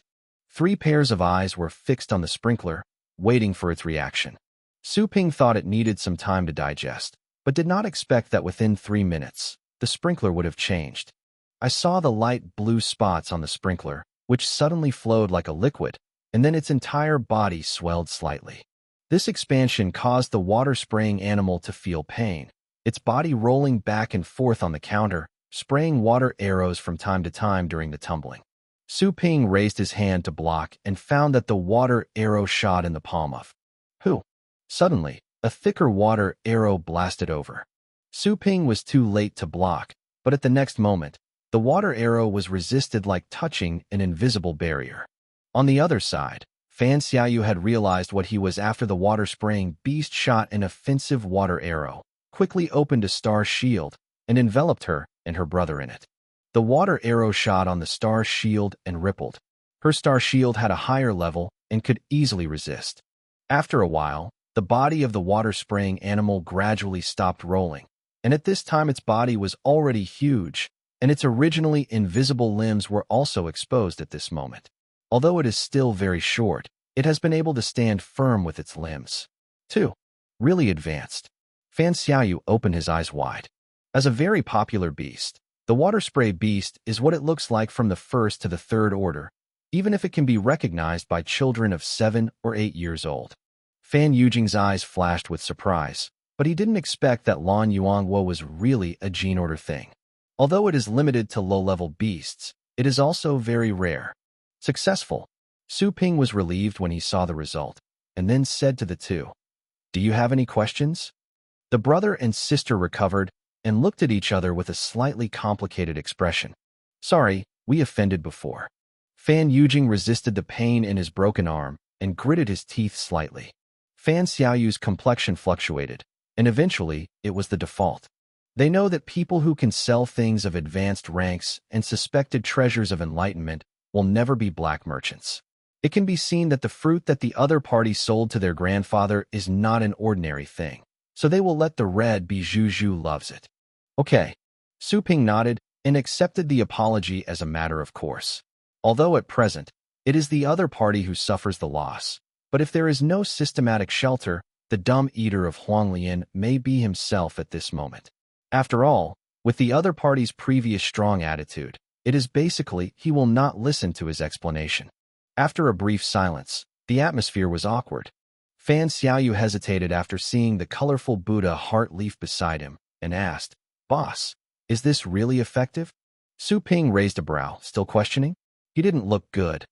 3 pairs of eyes were fixed on the sprinkler, waiting for its reaction. Su Ping thought it needed some time to digest, but did not expect that within 3 minutes, the sprinkler would have changed. I saw the light blue spots on the sprinkler, which suddenly flowed like a liquid, and then its entire body swelled slightly. This expansion caused the water-spraying animal to feel pain, its body rolling back and forth on the counter, spraying water arrows from time to time during the tumbling. Su Ping raised his hand to block and found that the water arrow shot in the palm of Hu. Suddenly, a thicker water arrow blasted over. Su Ping was too late to block, but at the next moment, the water arrow was resisted like touching an invisible barrier. On the other side, Fan Xiaoyu had realized what he was after the water-spraying beast shot an offensive water arrow, quickly opened a star shield, and enveloped her and her brother in it. The water arrow shot on the star shield and rippled. Her star shield had a higher level and could easily resist. After a while, the body of the water-spraying animal gradually stopped rolling, and at this time its body was already huge, and its originally invisible limbs were also exposed at this moment. Although it is still very short, it has been able to stand firm with its limbs. 2. Really advanced. Fan Xiaoyu opened his eyes wide. As a very popular beast, the water spray beast is what it looks like from the first to the 3rd order, even if it can be recognized by children of 7 or 8 years old. Fan Yujing's eyes flashed with surprise, but he didn't expect that Lan Yuanghua was really a gene order thing. Although it is limited to low-level beasts, it is also very rare. Successful. Su Ping was relieved when he saw the result, and then said to the 2, "Do you have any questions?" The brother and sister recovered and looked at each other with a slightly complicated expression. "Sorry, we offended before." Fan Yujing resisted the pain in his broken arm and gritted his teeth slightly. Fan Xiaoyu's complexion fluctuated, and eventually it was the default. They know that people who can sell things of advanced ranks and suspected treasures of enlightenment will never be black merchants. It can be seen that the fruit that the other party sold to their grandfather is not an ordinary thing, so they will let the red be Zhu loves it. Okay. Su Ping nodded and accepted the apology as a matter of course. Although at present, it is the other party who suffers the loss, but if there is no systematic shelter, the dumb eater of Huanglian may be himself at this moment. After all, with the other party's previous strong attitude, it is basically he will not listen to his explanation. After a brief silence, the atmosphere was awkward. Fan Xiaoyu hesitated after seeing the colorful Buddha heart leaf beside him and asked, "Boss, is this really effective?" Su Ping raised a brow, still questioning. He didn't look good.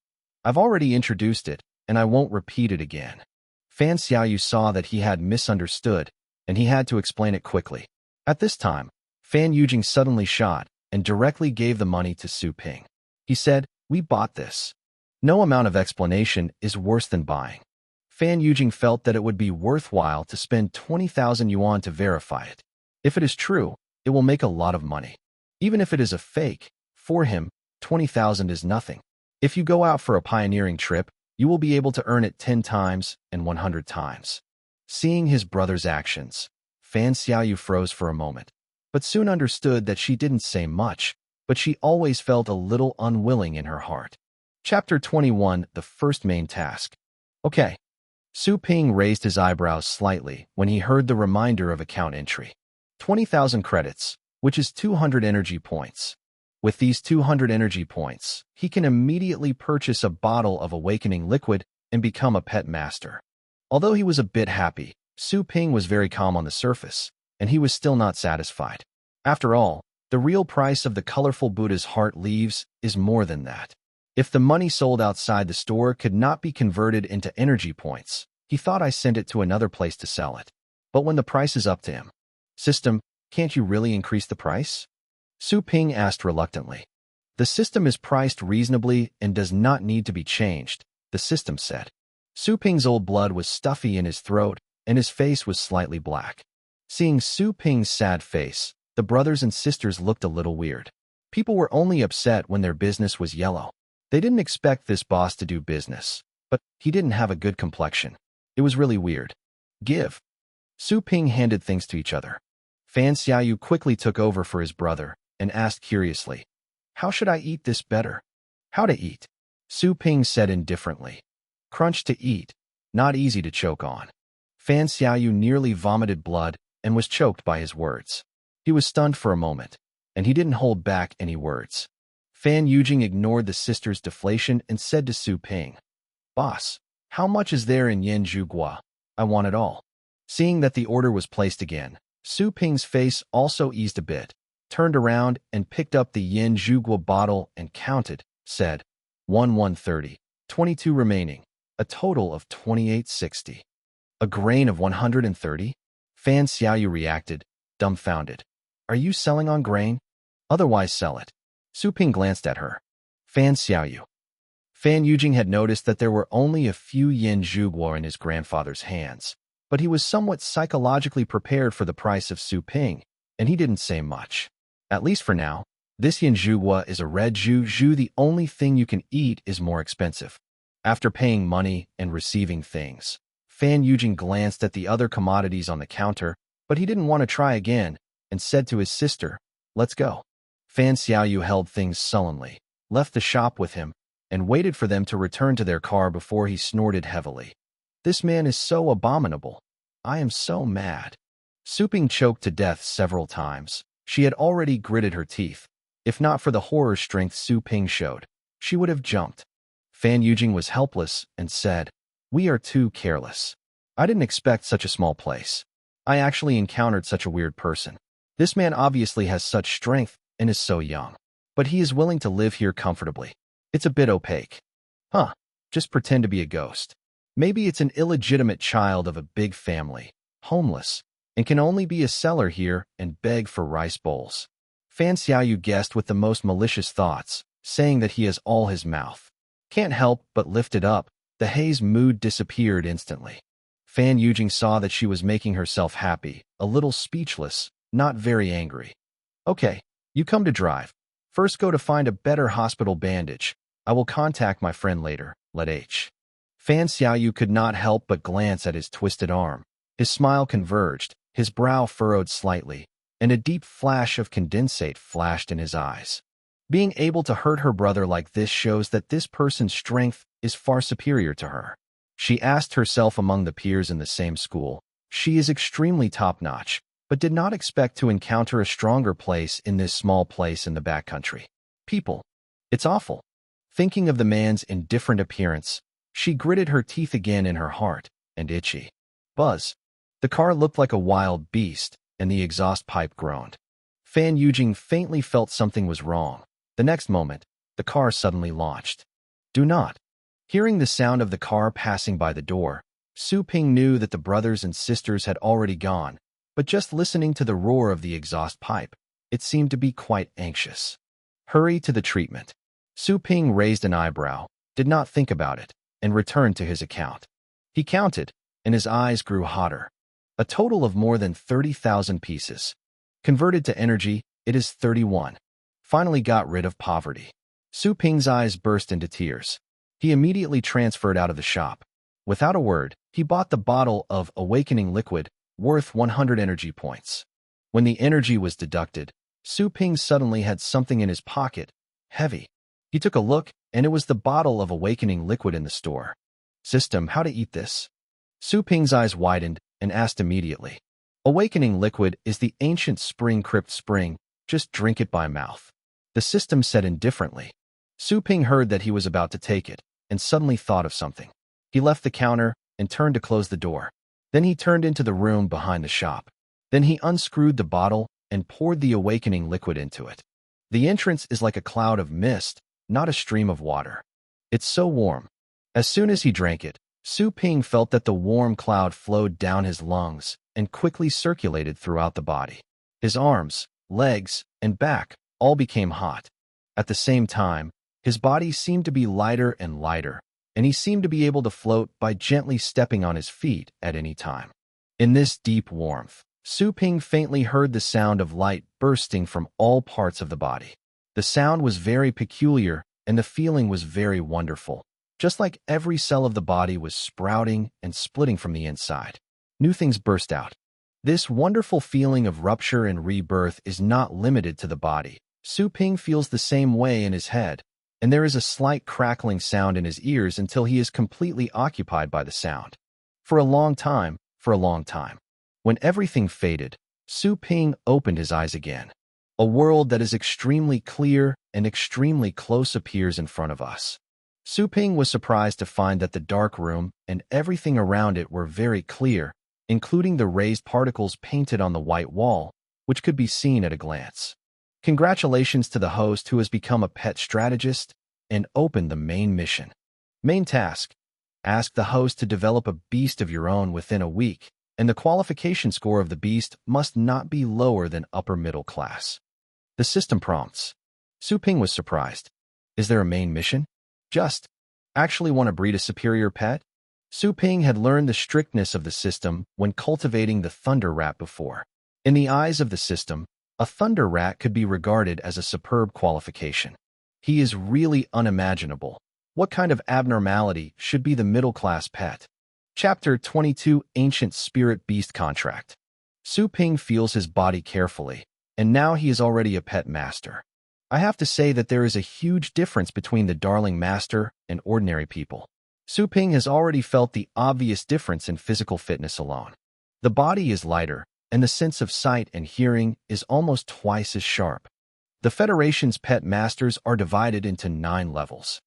"I've already introduced it, and I won't repeat it again." Fan Xiaoyu saw that he had misunderstood, and he had to explain it quickly. At this time, Fan Yujing suddenly shot and directly gave the money to Su Ping. He said, "We bought this." No amount of explanation is worse than buying. Fan Yujing felt that it would be worthwhile to spend 20,000 yuan to verify it. If it is true, it will make a lot of money. Even if it is a fake, for him, 20,000 is nothing. If you go out for a pioneering trip, you will be able to earn it 10 times and 100 times. Seeing his brother's actions, Fan Xiaoyu froze for a moment, but soon understood that she didn't say much, but she always felt a little unwilling in her heart. Chapter 21, the first main task. Okay. Su Ping raised his eyebrows slightly when he heard the reminder of account entry. 20,000 credits, which is 200 energy points. With these 200 energy points, he can immediately purchase a bottle of awakening liquid and become a pet master. Although he was a bit happy, Su Ping was very calm on the surface, and he was still not satisfied. After all, the real price of the colorful Buddha's heart leaves is more than that. If the money sold outside the store could not be converted into energy points, he thought I sent it to another place to sell it. But when the price is up to him, "System, can't you really increase the price?" Su Ping asked reluctantly. "The system is priced reasonably and does not need to be changed," the system said. Su Ping's old blood was stuffy in his throat, and his face was slightly black. Seeing Su Ping's sad face, The brothers and sisters looked a little weird. People were only upset when their business was yellow. They didn't expect this boss to do business, but he didn't have a good complexion. It was really weird. Give. Su Ping handed things to each other. Fan Xiaoyu quickly took over for his brother and asked curiously, "How should I eat this better?" "How to eat?" Su Ping said indifferently. "Crunch to eat, not easy to choke on." Fan Xiaoyu nearly vomited blood and was choked by his words. He was stunned for a moment, and he didn't hold back any words. Fan Yujing ignored the sister's deflation and said to Su Ping, "Boss, how much is there in yen zhuguo? I want it all." Seeing that the order was placed again, Su Ping's face also eased a bit, turned around and picked up the yen zhuguo bottle and counted, said, 130, 22 remaining, a total of 2860. A grain of 130? Fan Xiaoyu reacted, dumbfounded. "Are you selling on grain? Otherwise sell it." Su Ping glanced at her. Fan Xiaoyu. Fan Yujing had noticed that there were only a few yen zhuguo in his grandfather's hands, but he was somewhat psychologically prepared for the price of Su Ping, and he didn't say much. At least for now. This yen zhuguo is a red zhu. The only thing you can eat is more expensive. After paying money and receiving things, Fan Yujing glanced at the other commodities on the counter, but he didn't want to try again, and said to his sister, "Let's go." Fan Xiaoyu held things sullenly, left the shop with him, and waited for them to return to their car before he snorted heavily. "This man is so abominable. I am so mad." Su Ping choked to death several times. She had already gritted her teeth. If not for the horror strength Su Ping showed, she would have jumped. Fan Yujing was helpless and said, "We are too careless. I didn't expect such a small place. I actually encountered such a weird person. This man obviously has such strength and is so young. But he is willing to live here comfortably. It's a bit opaque. Huh, just pretend to be a ghost. Maybe it's an illegitimate child of a big family, homeless, and can only be a seller here and beg for rice bowls." Fan Xiaoyu guessed with the most malicious thoughts, saying that he has all his mouth. Can't help but lift it up. The haze mood disappeared instantly. Fan Yujing saw that she was making herself happy, a little speechless, not very angry. "Okay, you come to drive. First go to find a better hospital bandage. I will contact my friend later, let H." Fan Xiaoyu could not help but glance at his twisted arm. His smile converged, his brow furrowed slightly, and a deep flash of condensate flashed in his eyes. Being able to hurt her brother like this shows that this person's strength is far superior to her. She asked herself among the peers in the same school, she is extremely top-notch, but did not expect to encounter a stronger place in this small place in the backcountry. People. It's awful. Thinking of the man's indifferent appearance, she gritted her teeth again in her heart, and itchy. Buzz. The car looked like a wild beast, and the exhaust pipe groaned. Fan Yujing faintly felt something was wrong. The next moment, the car suddenly launched. "Do not." Hearing the sound of the car passing by the door, Su Ping knew that the brothers and sisters had already gone, but just listening to the roar of the exhaust pipe, it seemed to be quite anxious. "Hurry to the treatment." Su Ping raised an eyebrow, did not think about it, and returned to his account. He counted, and his eyes grew hotter. A total of more than 30,000 pieces. Converted to energy, it is 31. Finally got rid of poverty. Su Ping's eyes burst into tears. He immediately transferred out of the shop. Without a word, he bought the bottle of awakening liquid, worth 100 energy points. When the energy was deducted, Su Ping suddenly had something in his pocket, heavy. He took a look, and it was the bottle of awakening liquid in the store. "System, how to eat this?" Su Ping's eyes widened and asked immediately. "Awakening liquid is the ancient spring crypt spring, just drink it by mouth." The system said indifferently. Su Ping heard that he was about to take it, and suddenly thought of something. He left the counter and turned to close the door. Then he turned into the room behind the shop. Then he unscrewed the bottle and poured the awakening liquid into it. The entrance is like a cloud of mist, not a stream of water. It's so warm. As soon as he drank it, Su Ping felt that the warm cloud flowed down his lungs and quickly circulated throughout the body. His arms, legs, and back all became hot. At the same time, his body seemed to be lighter and lighter, and he seemed to be able to float by gently stepping on his feet at any time. In this deep warmth, Su Ping faintly heard the sound of light bursting from all parts of the body. The sound was very peculiar, and the feeling was very wonderful, just like every cell of the body was sprouting and splitting from the inside. New things burst out. This wonderful feeling of rupture and rebirth is not limited to the body. Su Ping feels the same way in his head, and there is a slight crackling sound in his ears until he is completely occupied by the sound. For a long time, when everything faded, Su Ping opened his eyes again. A world that is extremely clear and extremely close appears in front of us. Su Ping was surprised to find that the dark room and everything around it were very clear, including the raised particles painted on the white wall, which could be seen at a glance. Congratulations to the host who has become a pet strategist and opened the main mission. Main task: ask the host to develop a beast of your own within a week, and the qualification score of the beast must not be lower than upper middle class. The system prompts. Su Ping was surprised. Is there a main mission? Actually want to breed a superior pet? Su Ping had learned the strictness of the system when cultivating the thunder rat before. In the eyes of the system, a thunder rat could be regarded as a superb qualification. He is really unimaginable. What kind of abnormality should be the middle-class pet? Chapter 22: Ancient Spirit Beast Contract. Su Ping feels his body carefully, and now he is already a pet master. I have to say that there is a huge difference between the darling master and ordinary people. Su Ping has already felt the obvious difference in physical fitness alone. The body is lighter, and the sense of sight and hearing is almost twice as sharp. The Federation's pet masters are divided into 9 levels.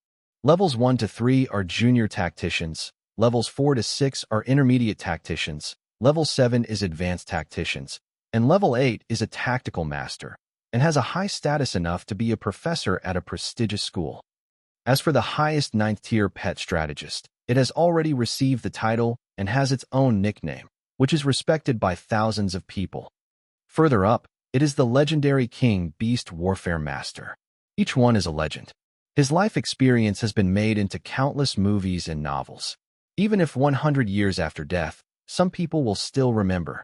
Levels 1 to 3 are junior tacticians, levels 4 to 6 are intermediate tacticians, level 7 is advanced tacticians, and level 8 is a tactical master, and has a high status enough to be a professor at a prestigious school. As for the highest 9th-tier pet strategist, it has already received the title and has its own nickname, which is respected by thousands of people. Further up, it is the legendary King Beast Warfare Master. Each one is a legend. His life experience has been made into countless movies and novels. Even if 100 years after death, some people will still remember.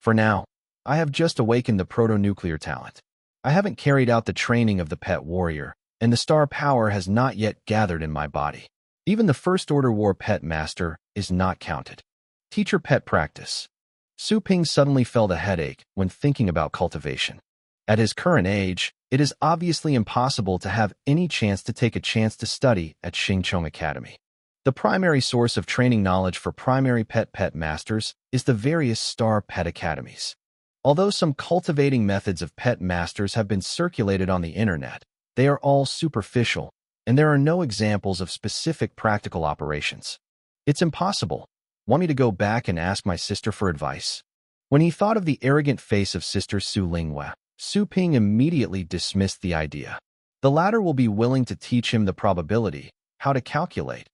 For now, I have just awakened the proto-nuclear talent. I haven't carried out the training of the pet warrior, and the star power has not yet gathered in my body. Even the First Order War Pet Master is not counted. Teacher Pet Practice. Su Ping suddenly felt a headache when thinking about cultivation. At his current age, it is obviously impossible to have any chance to take a chance to study at Xingqiong Academy. The primary source of training knowledge for primary pet masters is the various star pet academies. Although some cultivating methods of pet masters have been circulated on the internet, they are all superficial, and there are no examples of specific practical operations. It's impossible. Want me to go back and ask my sister for advice? When he thought of the arrogant face of Sister Su Linghua, Su Ping immediately dismissed the idea. The latter will be willing to teach him the probability, how to calculate.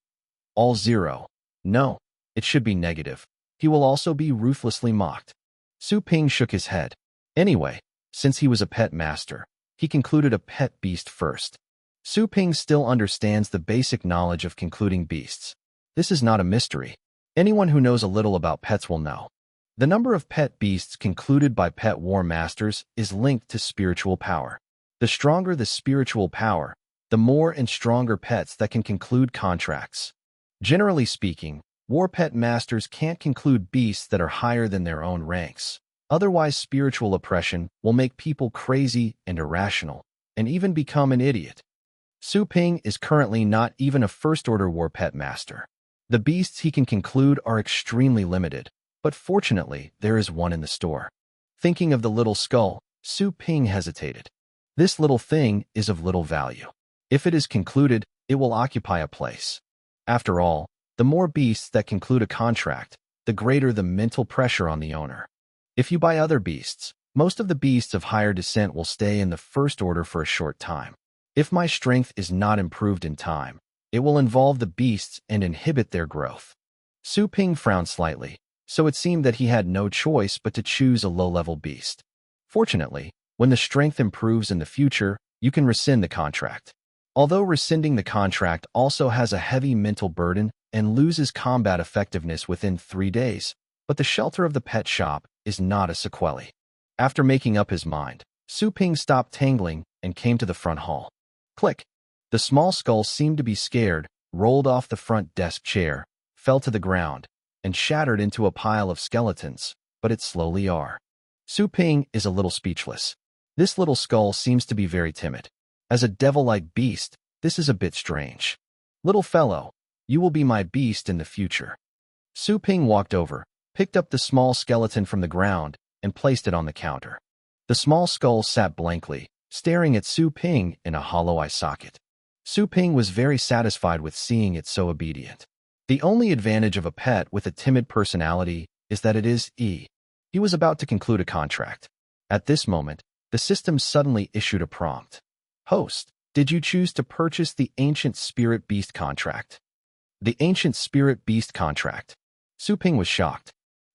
All 0. No, it should be negative. He will also be ruthlessly mocked. Su Ping shook his head. Anyway, since he was a pet master, he concluded a pet beast first. Su Ping still understands the basic knowledge of concluding beasts. This is not a mystery. Anyone who knows a little about pets will know. The number of pet beasts concluded by pet war masters is linked to spiritual power. The stronger the spiritual power, the more and stronger pets that can conclude contracts. Generally speaking, war pet masters can't conclude beasts that are higher than their own ranks. Otherwise, spiritual oppression will make people crazy and irrational, and even become an idiot. Su Ping is currently not even a first-order war pet master. The beasts he can conclude are extremely limited, but fortunately, there is one in the store. Thinking of the little skull, Su Ping hesitated. This little thing is of little value. If it is concluded, it will occupy a place. After all, the more beasts that conclude a contract, the greater the mental pressure on the owner. If you buy other beasts, most of the beasts of higher descent will stay in the first order for a short time. If my strength is not improved in time, it will involve the beasts and inhibit their growth. Su Ping frowned slightly, so it seemed that he had no choice but to choose a low-level beast. Fortunately, when the strength improves in the future, you can rescind the contract. Although rescinding the contract also has a heavy mental burden and loses combat effectiveness within 3 days, but the shelter of the pet shop is not a sequelae. After making up his mind, Su Ping stopped tangling and came to the front hall. Click. The small skull seemed to be scared, rolled off the front desk chair, fell to the ground, and shattered into a pile of skeletons, but it slowly are. Su Ping is a little speechless. This little skull seems to be very timid. As a devil-like beast, this is a bit strange. Little fellow, you will be my beast in the future. Su Ping walked over, picked up the small skeleton from the ground, and placed it on the counter. The small skull sat blankly, staring at Su Ping in a hollow eye socket. Su Ping was very satisfied with seeing it so obedient. The only advantage of a pet with a timid personality is that it is He was about to conclude a contract. At this moment, the system suddenly issued a prompt. Host, did you choose to purchase the Ancient Spirit Beast contract? The Ancient Spirit Beast contract. Su Ping was shocked.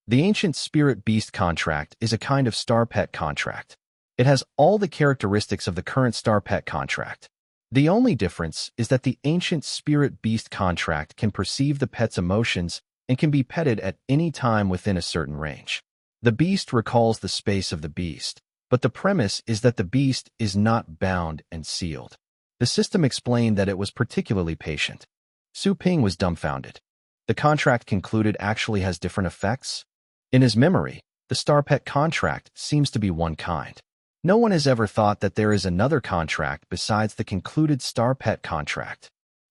The Ancient Spirit Beast contract is a kind of star pet contract. It has all the characteristics of the current star pet contract. The only difference is that the Ancient Spirit Beast contract can perceive the pet's emotions and can be petted at any time within a certain range. The beast recalls the space of the beast, but the premise is that the beast is not bound and sealed. The system explained that it was particularly patient. Su Ping was dumbfounded. The contract concluded actually has different effects? In his memory, the star pet contract seems to be one kind. No one has ever thought that there is another contract besides the concluded star pet contract.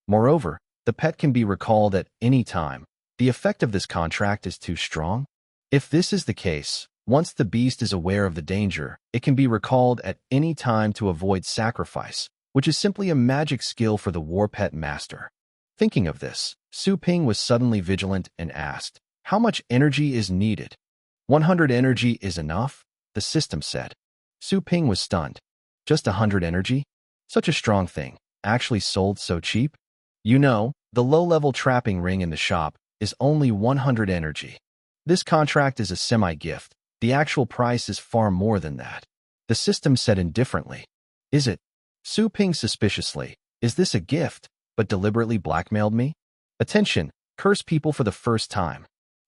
Moreover, the pet can be recalled at any time. The effect of this contract is too strong? If this is the case, once the beast is aware of the danger, it can be recalled at any time to avoid sacrifice, which is simply a magic skill for the war pet master. Thinking of this, Su Ping was suddenly vigilant and asked, how much energy is needed? 100 energy is enough, the system said. Su Ping was stunned. Just 100 energy? Such a strong thing, actually sold so cheap? You know, the low-level trapping ring in the shop is only 100 energy. This contract is a semi-gift. The actual price is far more than that. The system said indifferently. Is it? Su Ping suspiciously. Is this a gift, but deliberately blackmailed me? Attention, curse people for the first time.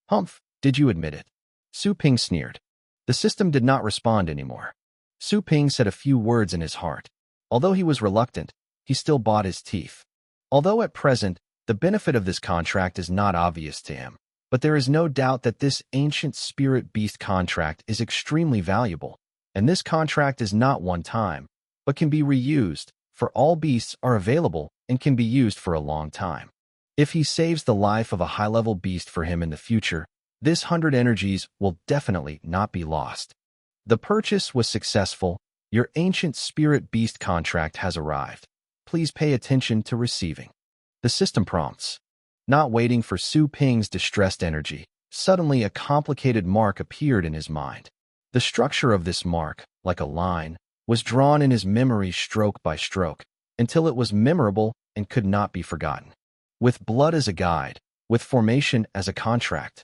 Humph, did you admit it? Su Ping sneered. The system did not respond anymore. Su Ping said a few words in his heart. Although he was reluctant, he still bought his teeth. Although at present, the benefit of this contract is not obvious to him, but there is no doubt that this Ancient Spirit Beast contract is extremely valuable, and this contract is not one time, but can be reused, for all beasts are available and can be used for a long time. If he saves the life of a high-level beast for him in the future, this 100 energies will definitely not be lost. The purchase was successful. Your Ancient Spirit Beast contract has arrived. Please pay attention to receiving. The system prompts. Not waiting for Su Ping's distressed energy, suddenly a complicated mark appeared in his mind. The structure of this mark, like a line, was drawn in his memory stroke by stroke, until it was memorable and could not be forgotten. With blood as a guide, with formation as a contract.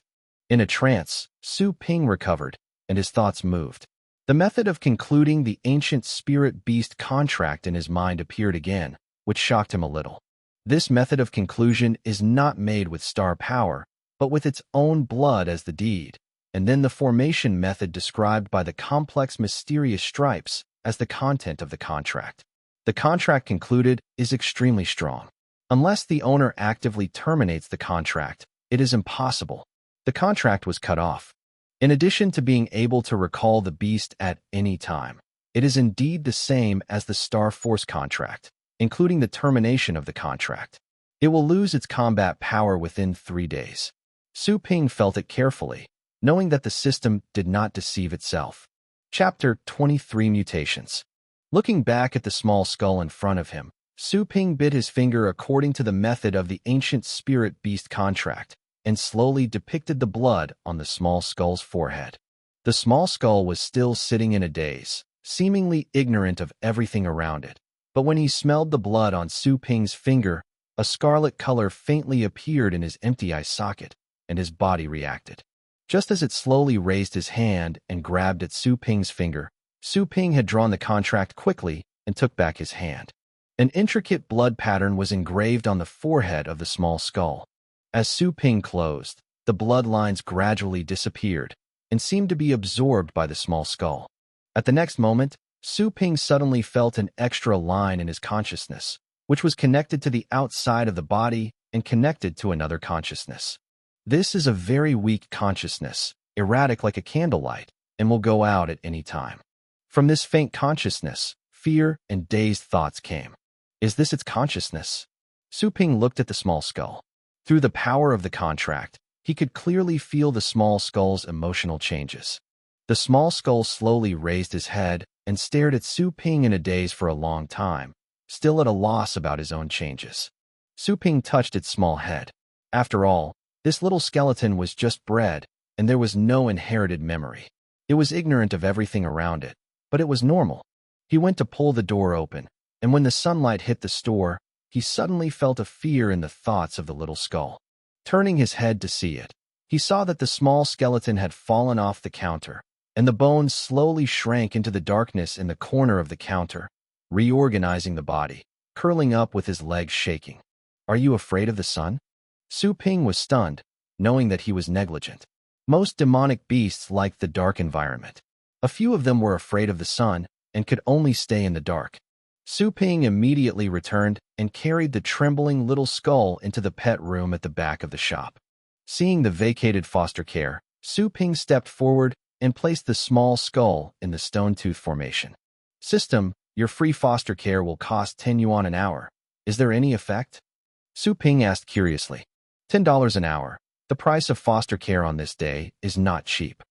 In a trance, Su Ping recovered, and his thoughts moved. The method of concluding the Ancient Spirit Beast contract in his mind appeared again, which shocked him a little. This method of conclusion is not made with star power, but with its own blood as the deed, and then the formation method described by the complex mysterious stripes as the content of the contract. The contract concluded is extremely strong. Unless the owner actively terminates the contract, it is impossible. The contract was cut off. In addition to being able to recall the beast at any time, it is indeed the same as the Star Force contract, including the termination of the contract. It will lose its combat power within 3 days. Su Ping felt it carefully, knowing that the system did not deceive itself. Chapter 23 Mutations. Looking back at the small skull in front of him, Su Ping bit his finger according to the method of the Ancient Spirit Beast contract, and slowly depicted the blood on the small skull's forehead. The small skull was still sitting in a daze, seemingly ignorant of everything around it. But when he smelled the blood on Su Ping's finger, a scarlet color faintly appeared in his empty eye socket, and his body reacted. Just as it slowly raised his hand and grabbed at Su Ping's finger, Su Ping had drawn the contract quickly and took back his hand. An intricate blood pattern was engraved on the forehead of the small skull. As Su Ping closed, the bloodlines gradually disappeared, and seemed to be absorbed by the small skull. At the next moment, Su Ping suddenly felt an extra line in his consciousness, which was connected to the outside of the body and connected to another consciousness. This is a very weak consciousness, erratic like a candlelight, and will go out at any time. From this faint consciousness, fear and dazed thoughts came. Is this its consciousness? Su Ping looked at the small skull. Through the power of the contract, he could clearly feel the small skull's emotional changes. The small skull slowly raised his head and stared at Su Ping in a daze for a long time, still at a loss about his own changes. Su Ping touched its small head. After all, this little skeleton was just bred, and there was no inherited memory. It was ignorant of everything around it, but it was normal. He went to pull the door open, and when the sunlight hit the store, he suddenly felt a fear in the thoughts of the little skull. Turning his head to see it, he saw that the small skeleton had fallen off the counter, and the bones slowly shrank into the darkness in the corner of the counter, reorganizing the body, curling up with his legs shaking. Are you afraid of the sun? Su Ping was stunned, knowing that he was negligent. Most demonic beasts liked the dark environment. A few of them were afraid of the sun and could only stay in the dark. Su Ping immediately returned and carried the trembling little skull into the pet room at the back of the shop. Seeing the vacated foster care, Su Ping stepped forward and placed the small skull in the stone tooth formation. System, your free foster care will cost 10 yuan an hour. Is there any effect? Su Ping asked curiously. $10 an hour. The price of foster care on this day is not cheap.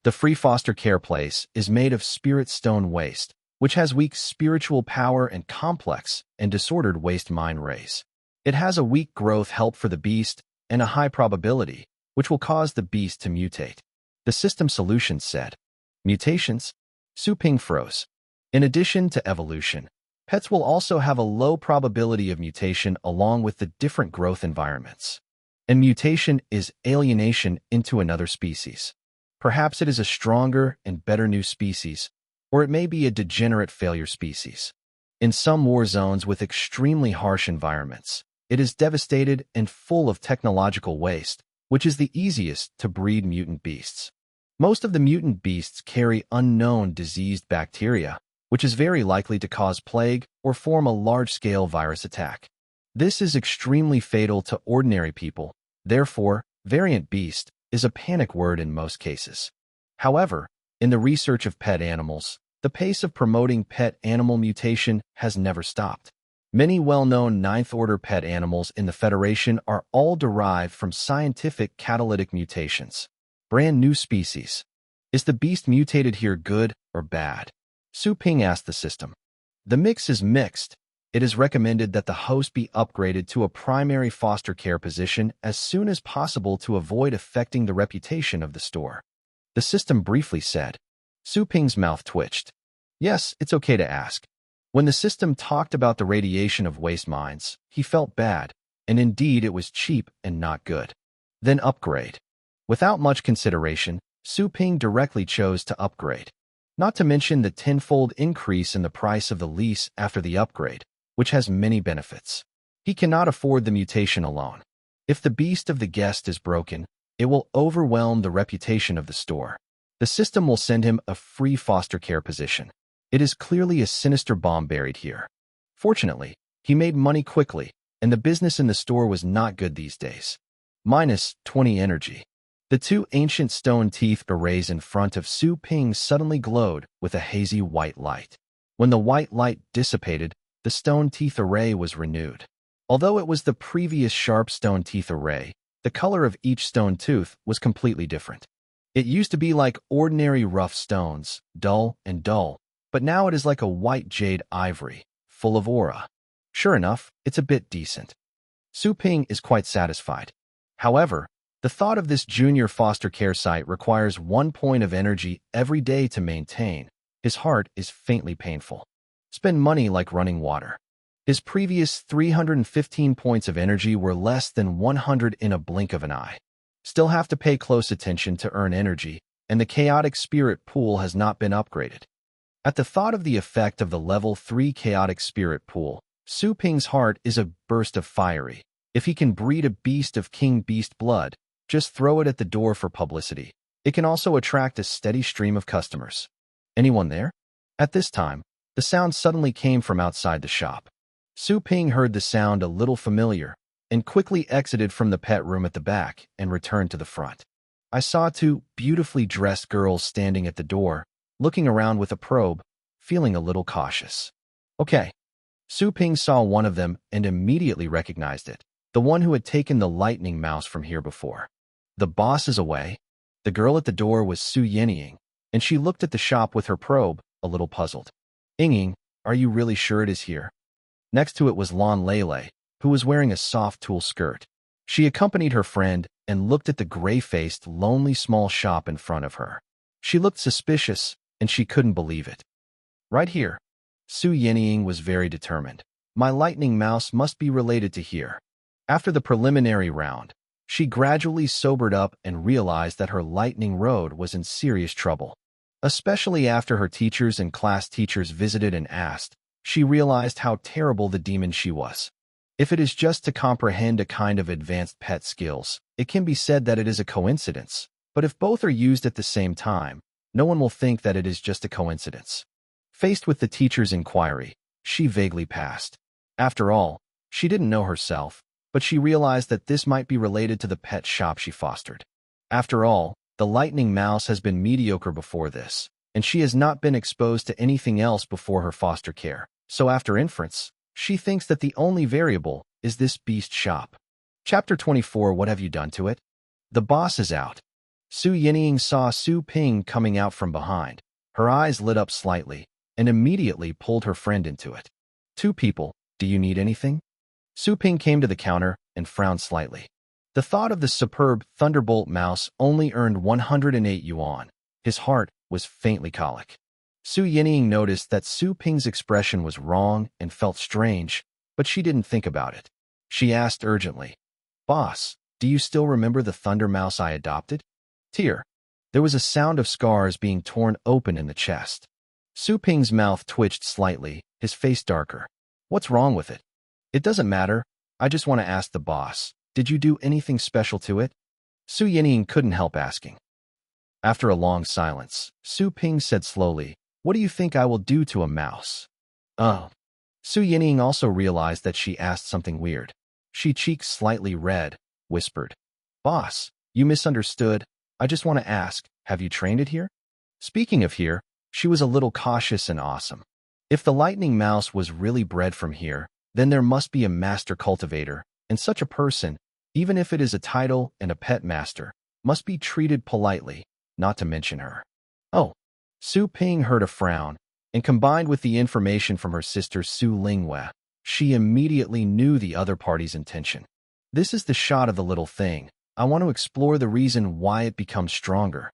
The free foster care place is made of spirit stone waste, which has weak spiritual power and complex and disordered waste mind rays. It has a weak growth help for the beast and a high probability, which will cause the beast to mutate. The system solutions said. Mutations? Su Ping froze. In addition to evolution, pets will also have a low probability of mutation along with the different growth environments. And mutation is alienation into another species. Perhaps it is a stronger and better new species, or it may be a degenerate failure species. In some war zones with extremely harsh environments, it is devastated and full of technological waste, which is the easiest to breed mutant beasts. Most of the mutant beasts carry unknown diseased bacteria, which is very likely to cause plague or form a large-scale virus attack. This is extremely fatal to ordinary people. Therefore, variant beast is a panic word in most cases. However, in the research of pet animals, the pace of promoting pet animal mutation has never stopped. Many well-known ninth-order pet animals in the Federation are all derived from scientific catalytic mutations. Brand new species. Is the beast mutated here good or bad? Su Ping asked the system. The mix is mixed. It is recommended that the host be upgraded to a primary foster care position as soon as possible to avoid affecting the reputation of the store. The system briefly said. Su Ping's mouth twitched. Yes, it's okay to ask. When the system talked about the radiation of waste mines, he felt bad, and indeed it was cheap and not good. Then upgrade. Without much consideration, Su Ping directly chose to upgrade. Not to mention the tenfold increase in the price of the lease after the upgrade, which has many benefits. He cannot afford the mutation alone. If the beast of the guest is broken, it will overwhelm the reputation of the store. The system will send him a free foster care position. It is clearly a sinister bomb buried here. Fortunately, he made money quickly, and the business in the store was not good these days. Minus 20 energy. The two ancient stone teeth arrays in front of Su Ping suddenly glowed with a hazy white light. When the white light dissipated, the stone teeth array was renewed. Although it was the previous sharp stone teeth array, the color of each stone tooth was completely different. It used to be like ordinary rough stones, dull and dull, but now it is like a white jade ivory, full of aura. Sure enough, it's a bit decent. Su Ping is quite satisfied. However, the thought of this junior foster care site requires 1 point of energy every day to maintain. His heart is faintly painful. Spend money like running water. His previous 315 points of energy were less than 100 in a blink of an eye. Still have to pay close attention to earn energy, and the chaotic spirit pool has not been upgraded. At the thought of the effect of the level 3 chaotic spirit pool, Su Ping's heart is a burst of fiery. If he can breed a beast of king beast blood, just throw it at the door for publicity. It can also attract a steady stream of customers. Anyone there? At this time, the sound suddenly came from outside the shop. Su Ping heard the sound a little familiar and quickly exited from the pet room at the back and returned to the front. I saw two beautifully dressed girls standing at the door, looking around with a probe, feeling a little cautious. Okay. Su Ping saw one of them and immediately recognized it, the one who had taken the lightning mouse from here before. The boss is away. The girl at the door was Su Yenying, and she looked at the shop with her probe, a little puzzled. Ying, are you really sure it is here? Next to it was Lan Lele, who was wearing a soft tulle skirt. She accompanied her friend and looked at the gray-faced, lonely small shop in front of her. She looked suspicious, and she couldn't believe it. Right here. Su Yenying was very determined. My lightning mouse must be related to here. After the preliminary round, she gradually sobered up and realized that her lightning road was in serious trouble. Especially after her teachers and class teachers visited and asked, she realized how terrible the demon she was. If it is just to comprehend a kind of advanced pet skills, it can be said that it is a coincidence, but if both are used at the same time, no one will think that it is just a coincidence. Faced with the teacher's inquiry, she vaguely passed. After all, she didn't know herself, but she realized that this might be related to the pet shop she fostered. After all, the lightning mouse has been mediocre before this, and she has not been exposed to anything else before her foster care. So after inference, she thinks that the only variable is this beast shop. Chapter 24. What have you done to it? The boss is out. Su Yenying saw Su Ping coming out from behind. Her eyes lit up slightly, and immediately pulled her friend into it. Two people, do you need anything? Su Ping came to the counter and frowned slightly. The thought of the superb Thunderbolt mouse only earned 108 yuan. His heart was faintly colic. Su Yenying noticed that Su Ping's expression was wrong and felt strange, but she didn't think about it. She asked urgently, Boss, do you still remember the thunder mouse I adopted? Tear. There was a sound of scars being torn open in the chest. Su Ping's mouth twitched slightly, his face darker. What's wrong with it? It doesn't matter. I just want to ask the boss, did you do anything special to it? Su Yenying couldn't help asking. After a long silence, Su Ping said slowly, what do you think I will do to a mouse? Oh. Su Yenying also realized that she asked something weird. She cheeks slightly red, whispered, Boss, you misunderstood. I just want to ask, have you trained it here? Speaking of here, she was a little cautious and awesome. If the lightning mouse was really bred from here, then there must be a master cultivator, and such a person, even if it is a title and a pet master, must be treated politely, not to mention her. Oh. Su Ping heard a frown, and combined with the information from her sister Su Lingwe, she immediately knew the other party's intention. This is the shot of the little thing. I want to explore the reason why it becomes stronger.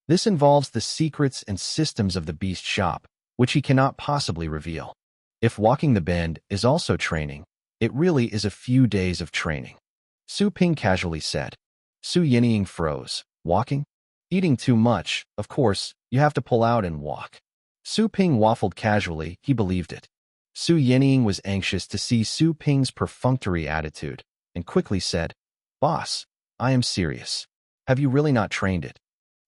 This involves the secrets and systems of the beast shop, which he cannot possibly reveal. If walking the bend is also training, it really is a few days of training. Su Ping casually said. Su Yenying froze. Walking? Eating too much, of course, you have to pull out and walk. Su Ping waffled casually, he believed it. Su Yenying was anxious to see Su Ping's perfunctory attitude, and quickly said, Boss, I am serious. Have you really not trained it?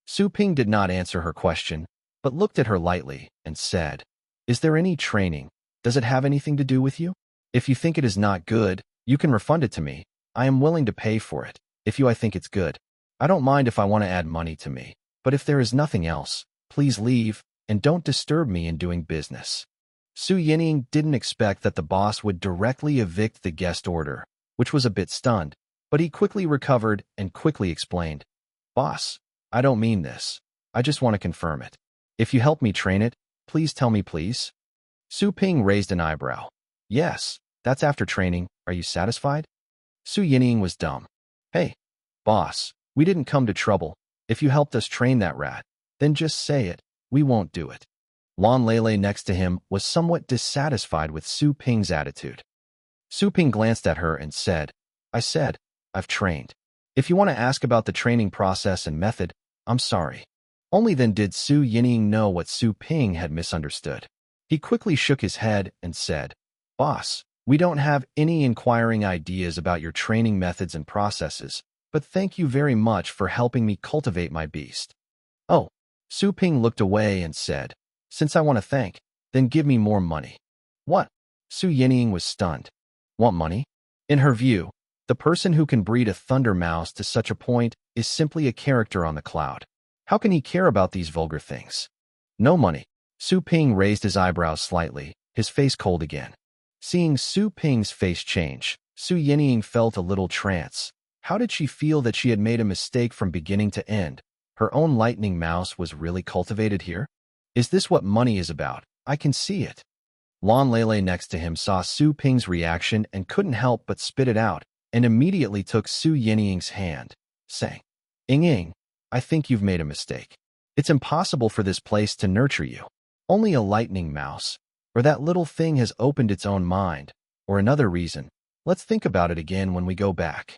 Su Ping did not answer her question, but looked at her lightly and said, Is there any training? Does it have anything to do with you? If you think it is not good, you can refund it to me. I am willing to pay for it, if I think it's good. I don't mind if I want to add money to me, but if there is nothing else, please leave, and don't disturb me in doing business. Su Yenying didn't expect that the boss would directly evict the guest order, which was a bit stunned, but he quickly recovered and quickly explained, Boss, I don't mean this. I just want to confirm it. If you help me train it, please tell me please. Su Ping raised an eyebrow. Yes, that's after training. Are you satisfied? Su Yenying was dumb. Hey, boss, we didn't come to trouble. If you helped us train that rat, then just say it. We won't do it. Lan Lele next to him was somewhat dissatisfied with Su Ping's attitude. Su Ping glanced at her and said, I've trained. If you want to ask about the training process and method, I'm sorry. Only then did Su Yenying know what Su Ping had misunderstood. He quickly shook his head and said, Boss, we don't have any inquiring ideas about your training methods and processes. but thank you very much for helping me cultivate my beast. Oh, Su Ping looked away and said, since I want to thank, then give me more money. What? Su Yinying was stunned. Want money? In her view, the person who can breed a thunder mouse to such a point is simply a character on the cloud. How can he care about these vulgar things? No money. Su Ping raised his eyebrows slightly, his face cold again. Seeing Su Ping's face change, Su Yinying felt a little trance. How did she feel that she had made a mistake from beginning to end? Her own lightning mouse was really cultivated here? Is this what money is about? I can see it. Lan Lele next to him saw Su Ping's reaction and couldn't help but spit it out, and immediately took Su Yinying's hand, saying, Ying, I think you've made a mistake. It's impossible for this place to nurture you. Only a lightning mouse, or that little thing has opened its own mind, or another reason. Let's think about it again when we go back.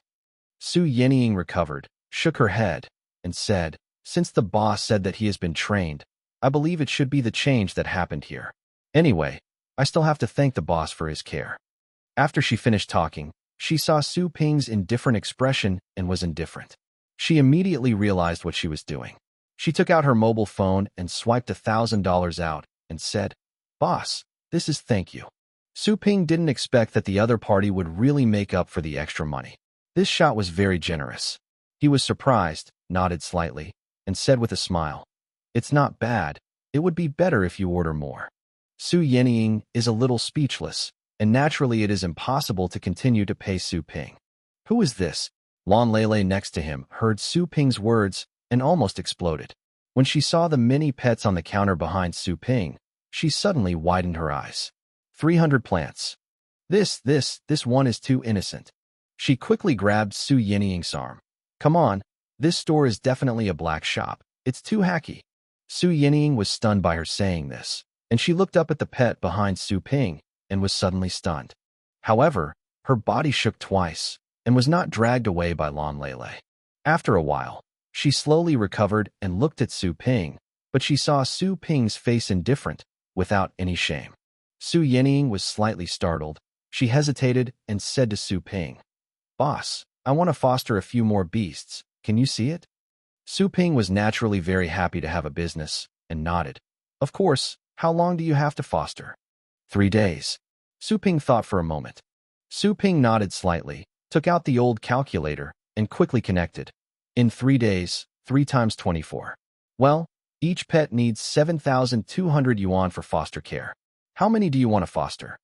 Su Yinying recovered, shook her head, and said, since the boss said that he has been trained, I believe it should be the change that happened here. Anyway, I still have to thank the boss for his care. After she finished talking, she saw Su Ping's indifferent expression and was indifferent. She immediately realized what she was doing. She took out her mobile phone and swiped $1,000 out and said, Boss, this is thank you. Su Ping didn't expect that the other party would really make up for the extra money. This shot was very generous. He was surprised, nodded slightly, and said with a smile, It's not bad. It would be better if you order more. Su Yinying is a little speechless, and naturally it is impossible to continue to pay Su Ping. Who is this? Lan Lele next to him heard Su Ping's words and almost exploded. When she saw the many pets on the counter behind Su Ping, she suddenly widened her eyes. 300 plants. This one is too innocent. She quickly grabbed Su Yinying's arm. Come on, this store is definitely a black shop. It's too hacky. Su Yinying was stunned by her saying this, and she looked up at the pet behind Su Ping and was suddenly stunned. However, her body shook twice and was not dragged away by Lan Lele. After a while, she slowly recovered and looked at Su Ping, but she saw Su Ping's face indifferent, without any shame. Su Yinying was slightly startled. She hesitated and said to Su Ping, Boss, I want to foster a few more beasts. Can you see it? Su Ping was naturally very happy to have a business, and nodded. Of course, how long do you have to foster? 3 days. Su Ping thought for a moment. Su Ping nodded slightly, took out the old calculator, and quickly connected. In 3 days, 3 times 24. Well, each pet needs 7,200 yuan for foster care. How many do you want to foster?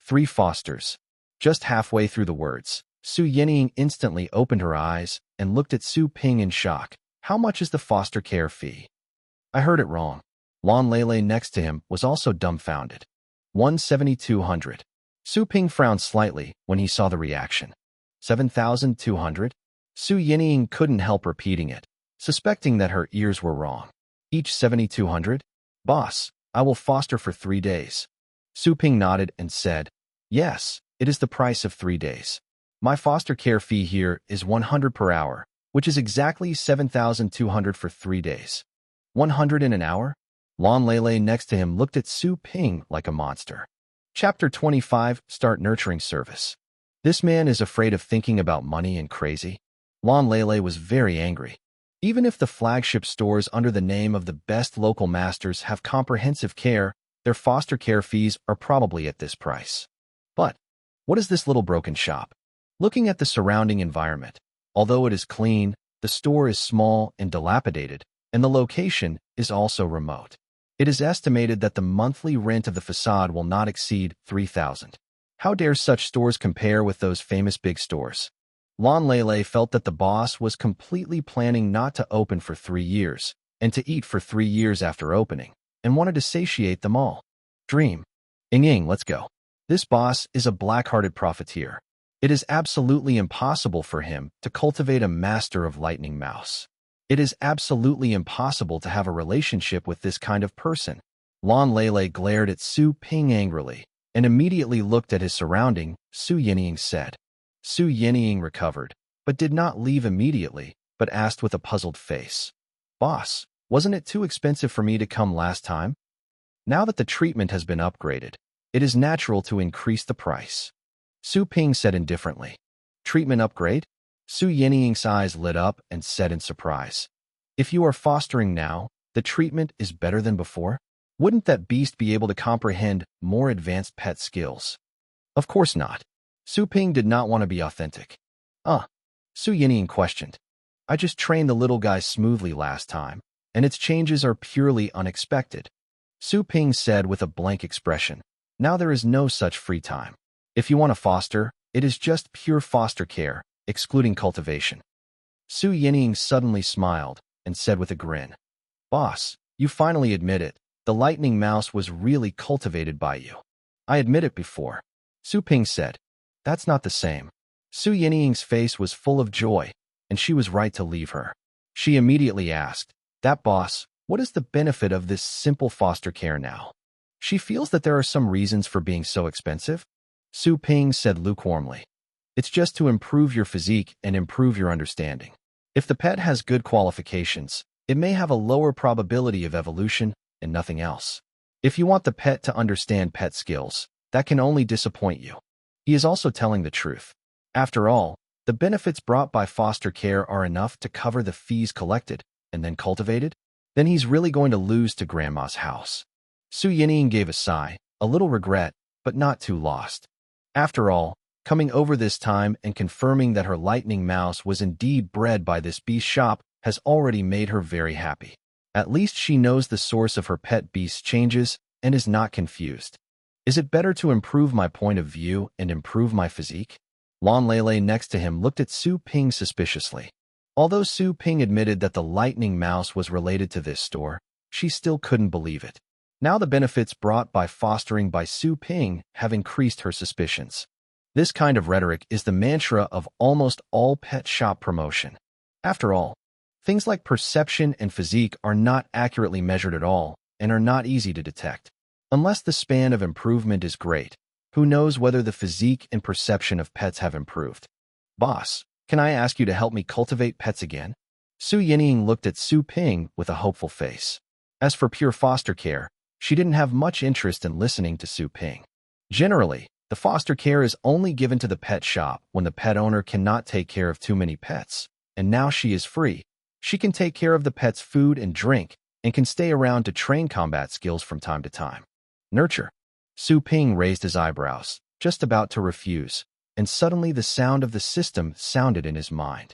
3 fosters. Just halfway through the words, Su Yinying instantly opened her eyes and looked at Su Ping in shock. How much is the foster care fee? I heard it wrong. Lan Lele next to him was also dumbfounded. 1,7,200. Su Ping frowned slightly when he saw the reaction. 7,200? Su Yinying couldn't help repeating it, suspecting that her ears were wrong. Each 7,200? Boss, I will foster for 3 days. Su Ping nodded and said, Yes, it is the price of 3 days. My foster care fee here is 100 per hour, which is exactly 7,200 for 3 days. 100 in an hour? Lan Lele next to him looked at Su Ping like a monster. Chapter 25, Start Nurturing Service. This man is afraid of thinking about money and crazy. Lan Lele was very angry. Even if the flagship stores under the name of the best local masters have comprehensive care, their foster care fees are probably at this price. But what is this little broken shop? Looking at the surrounding environment, although it is clean, the store is small and dilapidated, and the location is also remote. It is estimated that the monthly rent of the facade will not exceed 3,000. How dare such stores compare with those famous big stores? Lan Lele felt that the boss was completely planning not to open for 3 years, and to eat for 3 years after opening, and wanted to satiate them all. Dream. Ying, let's go. This boss is a black-hearted profiteer. It is absolutely impossible for him to cultivate a master of lightning mouse. It is absolutely impossible to have a relationship with this kind of person. Lan Lele glared at Su Ping angrily, and immediately looked at his surrounding. Su Yinying said. Su Yinying recovered, but did not leave immediately, but asked with a puzzled face. Boss, wasn't it too expensive for me to come last time? Now that the treatment has been upgraded, it is natural to increase the price. Su Ping said indifferently. Treatment upgrade? Su Yinying's eyes lit up and said in surprise, "If you are fostering now, the treatment is better than before? Wouldn't that beast be able to comprehend more advanced pet skills?" Of course not. Su Ping did not want to be authentic. Su Yinying questioned. "I just trained the little guy smoothly last time, and its changes are purely unexpected." Su Ping said with a blank expression. "Now there is no such free time. If you want to foster, it is just pure foster care, excluding cultivation." Su Yinying suddenly smiled and said with a grin, "Boss, you finally admit it. The lightning mouse was really cultivated by you." "I admit it before." Su Ping said. "That's not the same." Su Yinying's face was full of joy, and she was right to leave her. She immediately asked, "That boss, what is the benefit of this simple foster care now?" She feels that there are some reasons for being so expensive. Su Ping said lukewarmly, "It's just to improve your physique and improve your understanding. If the pet has good qualifications, it may have a lower probability of evolution and nothing else. If you want the pet to understand pet skills, that can only disappoint you." He is also telling the truth. After all, the benefits brought by foster care are enough to cover the fees collected and then cultivated. Then he's really going to lose to Grandma's house. Su Yinying gave a sigh, a little regret, but not too lost. After all, coming over this time and confirming that her lightning mouse was indeed bred by this beast shop has already made her very happy. At least she knows the source of her pet beast's changes and is not confused. Is it better to improve my point of view and improve my physique? Lan Lele next to him looked at Su Ping suspiciously. Although Su Ping admitted that the lightning mouse was related to this store, she still couldn't believe it. Now the benefits brought by fostering by Su Ping have increased her suspicions. This kind of rhetoric is the mantra of almost all pet shop promotion. After all, things like perception and physique are not accurately measured at all and are not easy to detect. Unless the span of improvement is great, who knows whether the physique and perception of pets have improved? "Boss, can I ask you to help me cultivate pets again?" Su Yinying looked at Su Ping with a hopeful face. As for pure foster care, she didn't have much interest in listening to Su Ping. Generally, the foster care is only given to the pet shop when the pet owner cannot take care of too many pets, and now she is free. She can take care of the pet's food and drink and can stay around to train combat skills from time to time. Nurture. Su Ping raised his eyebrows, just about to refuse, and suddenly the sound of the system sounded in his mind.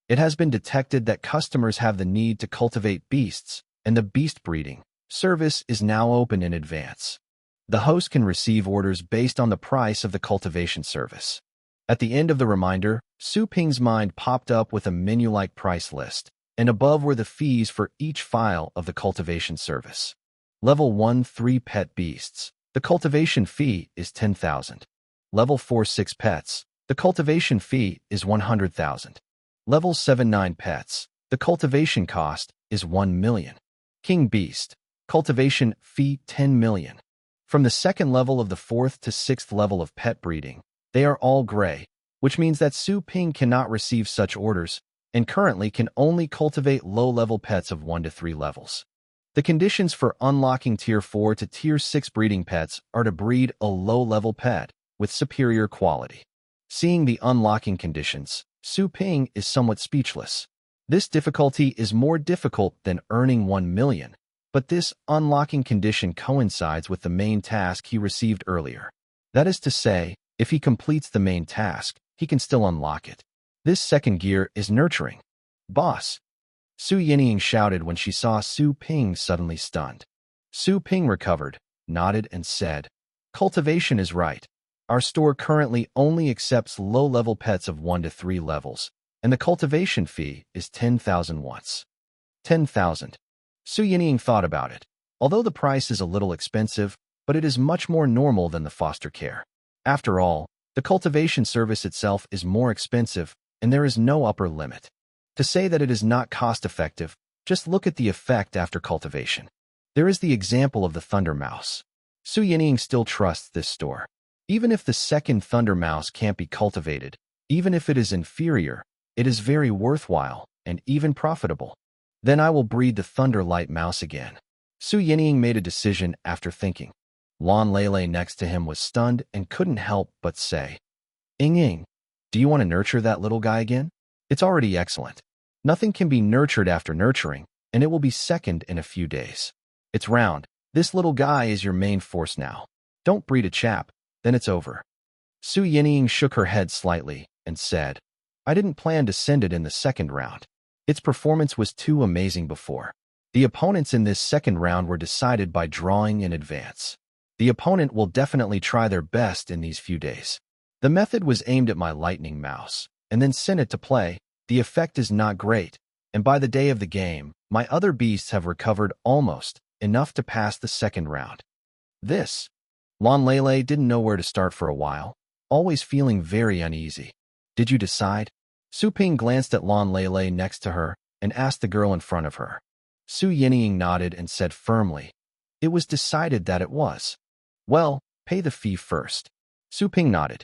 It has been detected that customers have the need to cultivate beasts, and the beast breeding service is now open in advance. The host can receive orders based on the price of the cultivation service. At the end of the reminder, Su Ping's mind popped up with a menu-like price list, and above were the fees for each file of the cultivation service. Level 1 3 pet beasts. The cultivation fee is 10,000. Level 4 6 pets. The cultivation fee is 100,000. Level 7 9 pets. The cultivation cost is 1 million. King Beast. Cultivation fee 10 million. From the second level of the 4th to 6th level of pet breeding, they are all gray, which means that Su Ping cannot receive such orders and currently can only cultivate low-level pets of 1 to 3 levels. The conditions for unlocking Tier 4 to Tier 6 breeding pets are to breed a low-level pet with superior quality. Seeing the unlocking conditions, Su Ping is somewhat speechless. This difficulty is more difficult than earning 1 million, but this unlocking condition coincides with the main task he received earlier. That is to say, if he completes the main task, he can still unlock it. This second gear is nurturing. "Boss!" Su Yinying shouted when she saw Su Ping suddenly stunned. Su Ping recovered, nodded, and said, "Cultivation is right. Our store currently only accepts low-level pets of 1 to 3 levels, and the cultivation fee is 10,000 watts." 10,000. Su Yinying thought about it. Although the price is a little expensive, but it is much more normal than the foster care. After all, the cultivation service itself is more expensive, and there is no upper limit. To say that it is not cost-effective, just look at the effect after cultivation. There is the example of the Thunder Mouse. Su Yinying still trusts this store. Even if the second Thunder Mouse can't be cultivated, even if it is inferior, it is very worthwhile and even profitable. Then I will breed the Thunder Light Mouse again. Su Yinying made a decision after thinking. Lan Lele next to him was stunned and couldn't help but say, "Ing Ing, do you want to nurture that little guy again?" It's already excellent. Nothing can be nurtured after nurturing, and it will be second in a few days. It's round. This little guy is your main force now. Don't breed a chap, then it's over. Su Yinying shook her head slightly and said, I didn't plan to send it in the second round. Its performance was too amazing before. The opponents in this second round were decided by drawing in advance. The opponent will definitely try their best in these few days. The method was aimed at my lightning mouse, and then sent it to play. The effect is not great, and by the day of the game, my other beasts have recovered almost enough to pass the second round. Lan Lele didn't know where to start for a while, always feeling very uneasy. Did you decide? Su Ping glanced at Lan Lele next to her and asked the girl in front of her. Su Yinying nodded and said firmly, It was decided that it was. Well, pay the fee first. Su Ping nodded.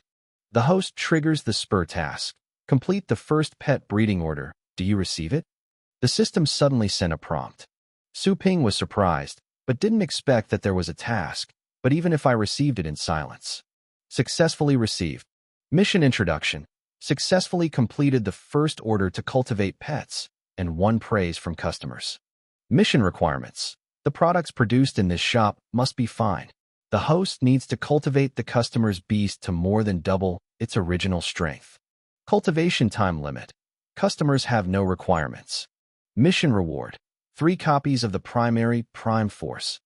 The host triggers the spur task. Complete the first pet breeding order. Do you receive it? The system suddenly sent a prompt. Su Ping was surprised, but didn't expect that there was a task, but even if I received it in silence. Successfully received. Mission introduction. Successfully completed the first order to cultivate pets, and won praise from customers. Mission requirements. The products produced in this shop must be fine. The host needs to cultivate the customer's beast to more than double its original strength. Cultivation time limit. Customers have no requirements. Mission reward. 3 copies of the primary prime force.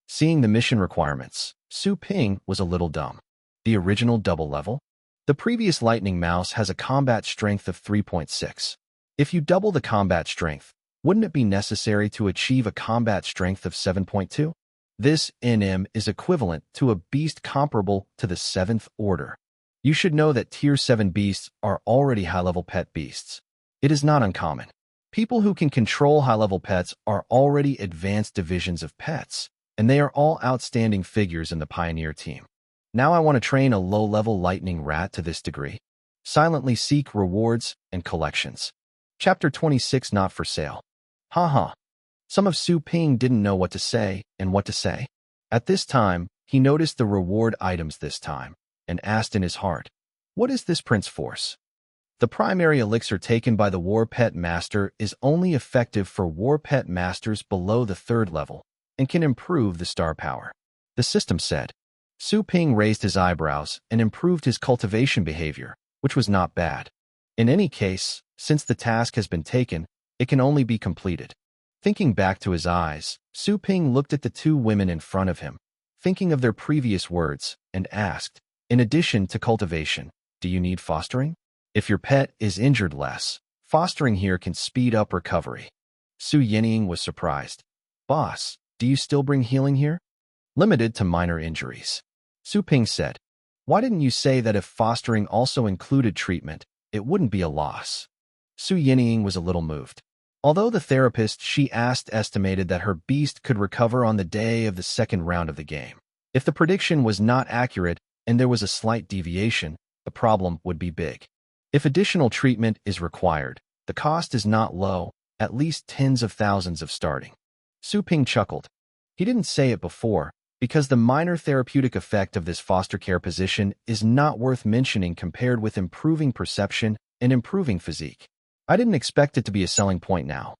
Seeing the mission requirements, Su Ping was a little dumb. The original double level? The previous lightning mouse has a combat strength of 3.6. If you double the combat strength, wouldn't it be necessary to achieve a combat strength of 7.2? This NM is equivalent to a beast comparable to the 7th order. You should know that Tier 7 beasts are already high-level pet beasts. It is not uncommon. People who can control high-level pets are already advanced divisions of pets, and they are all outstanding figures in the Pioneer team. Now I want to train a low-level lightning rat to this degree. Silently seek rewards and collections. Chapter 26 Not for Sale. Haha. Some of Su Ping didn't know what to say and what to say. At this time, he noticed the reward items this time, and asked in his heart, What is this Prince Force? The primary elixir taken by the War Pet Master is only effective for War Pet Masters below the 3rd level, and can improve the star power. The system said. Su Ping raised his eyebrows and improved his cultivation behavior, which was not bad. In any case, since the task has been taken, it can only be completed. Thinking back to his eyes, Su Ping looked at the 2 women in front of him, thinking of their previous words, and asked, In addition to cultivation, do you need fostering? If your pet is injured less, fostering here can speed up recovery. Su Yinying was surprised. Boss, do you still bring healing here? Limited to minor injuries. Su Ping said, Why didn't you say that if fostering also included treatment, it wouldn't be a loss? Su Yinying was a little moved. Although the therapist she asked estimated that her beast could recover on the day of the second round of the game. If the prediction was not accurate and there was a slight deviation, the problem would be big. If additional treatment is required, the cost is not low, at least tens of thousands of starting. Su Ping chuckled. He didn't say it before, because the minor therapeutic effect of this foster care position is not worth mentioning compared with improving perception and improving physique. I didn't expect it to be a selling point now.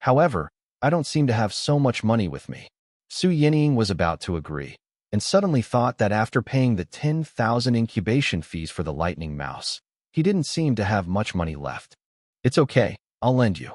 However, I don't seem to have so much money with me. Su Yinying was about to agree, and suddenly thought that after paying the 10,000 incubation fees for the lightning mouse, he didn't seem to have much money left. It's okay, I'll lend you.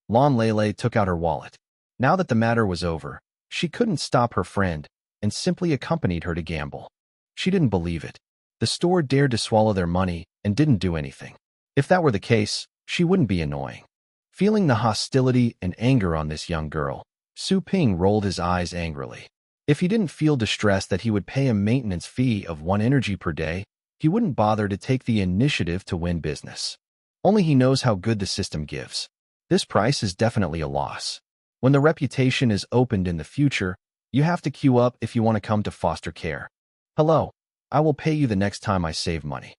Lan Lele took out her wallet. Now that the matter was over, she couldn't stop her friend, and simply accompanied her to gamble. She didn't believe it. The store dared to swallow their money and didn't do anything. If that were the case, she wouldn't be annoying. Feeling the hostility and anger on this young girl, Su Ping rolled his eyes angrily. If he didn't feel distressed that he would pay a maintenance fee of 1 energy per day, he wouldn't bother to take the initiative to win business. Only he knows how good the system gives. This price is definitely a loss. When the reputation is opened in the future, you have to queue up if you want to come to foster care. Hello, I will pay you the next time I save money.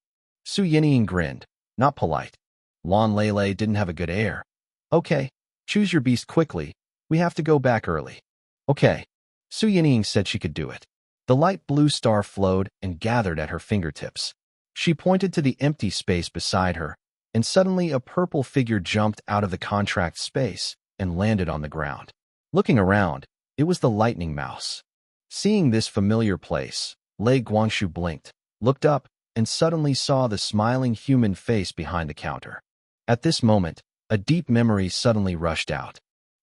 Su Yinying grinned, not polite. Lan Lele didn't have a good air. Okay, choose your beast quickly. We have to go back early. Okay. Su Yinying said she could do it. The light blue star flowed and gathered at her fingertips. She pointed to the empty space beside her, and suddenly a purple figure jumped out of the contract space and landed on the ground. Looking around, it was the lightning mouse. Seeing this familiar place, Lei Guangshu blinked, looked up, and suddenly saw the smiling human face behind the counter. At this moment, a deep memory suddenly rushed out.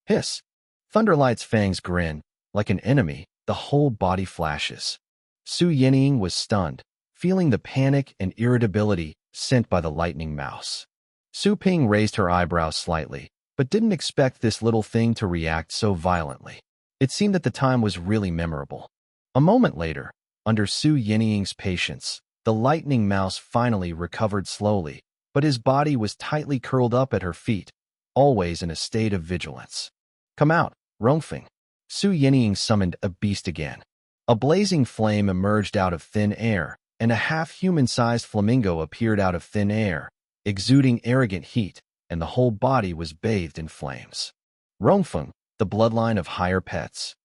Hiss! Thunderlight's fangs grin. Like an enemy, the whole body flashes. Su Yinying was stunned, feeling the panic and irritability sent by the lightning mouse. Su Ping raised her eyebrows slightly, but didn't expect this little thing to react so violently. It seemed that the time was really memorable. A moment later, under Su Yinying's patience, the lightning mouse finally recovered slowly, but his body was tightly curled up at her feet, always in a state of vigilance. Come out, Rongfeng. Su Yinying summoned a beast again. A blazing flame emerged out of thin air, and a half-human-sized flamingo appeared out of thin air, exuding arrogant heat, and the whole body was bathed in flames. Rongfeng, the bloodline of higher pets.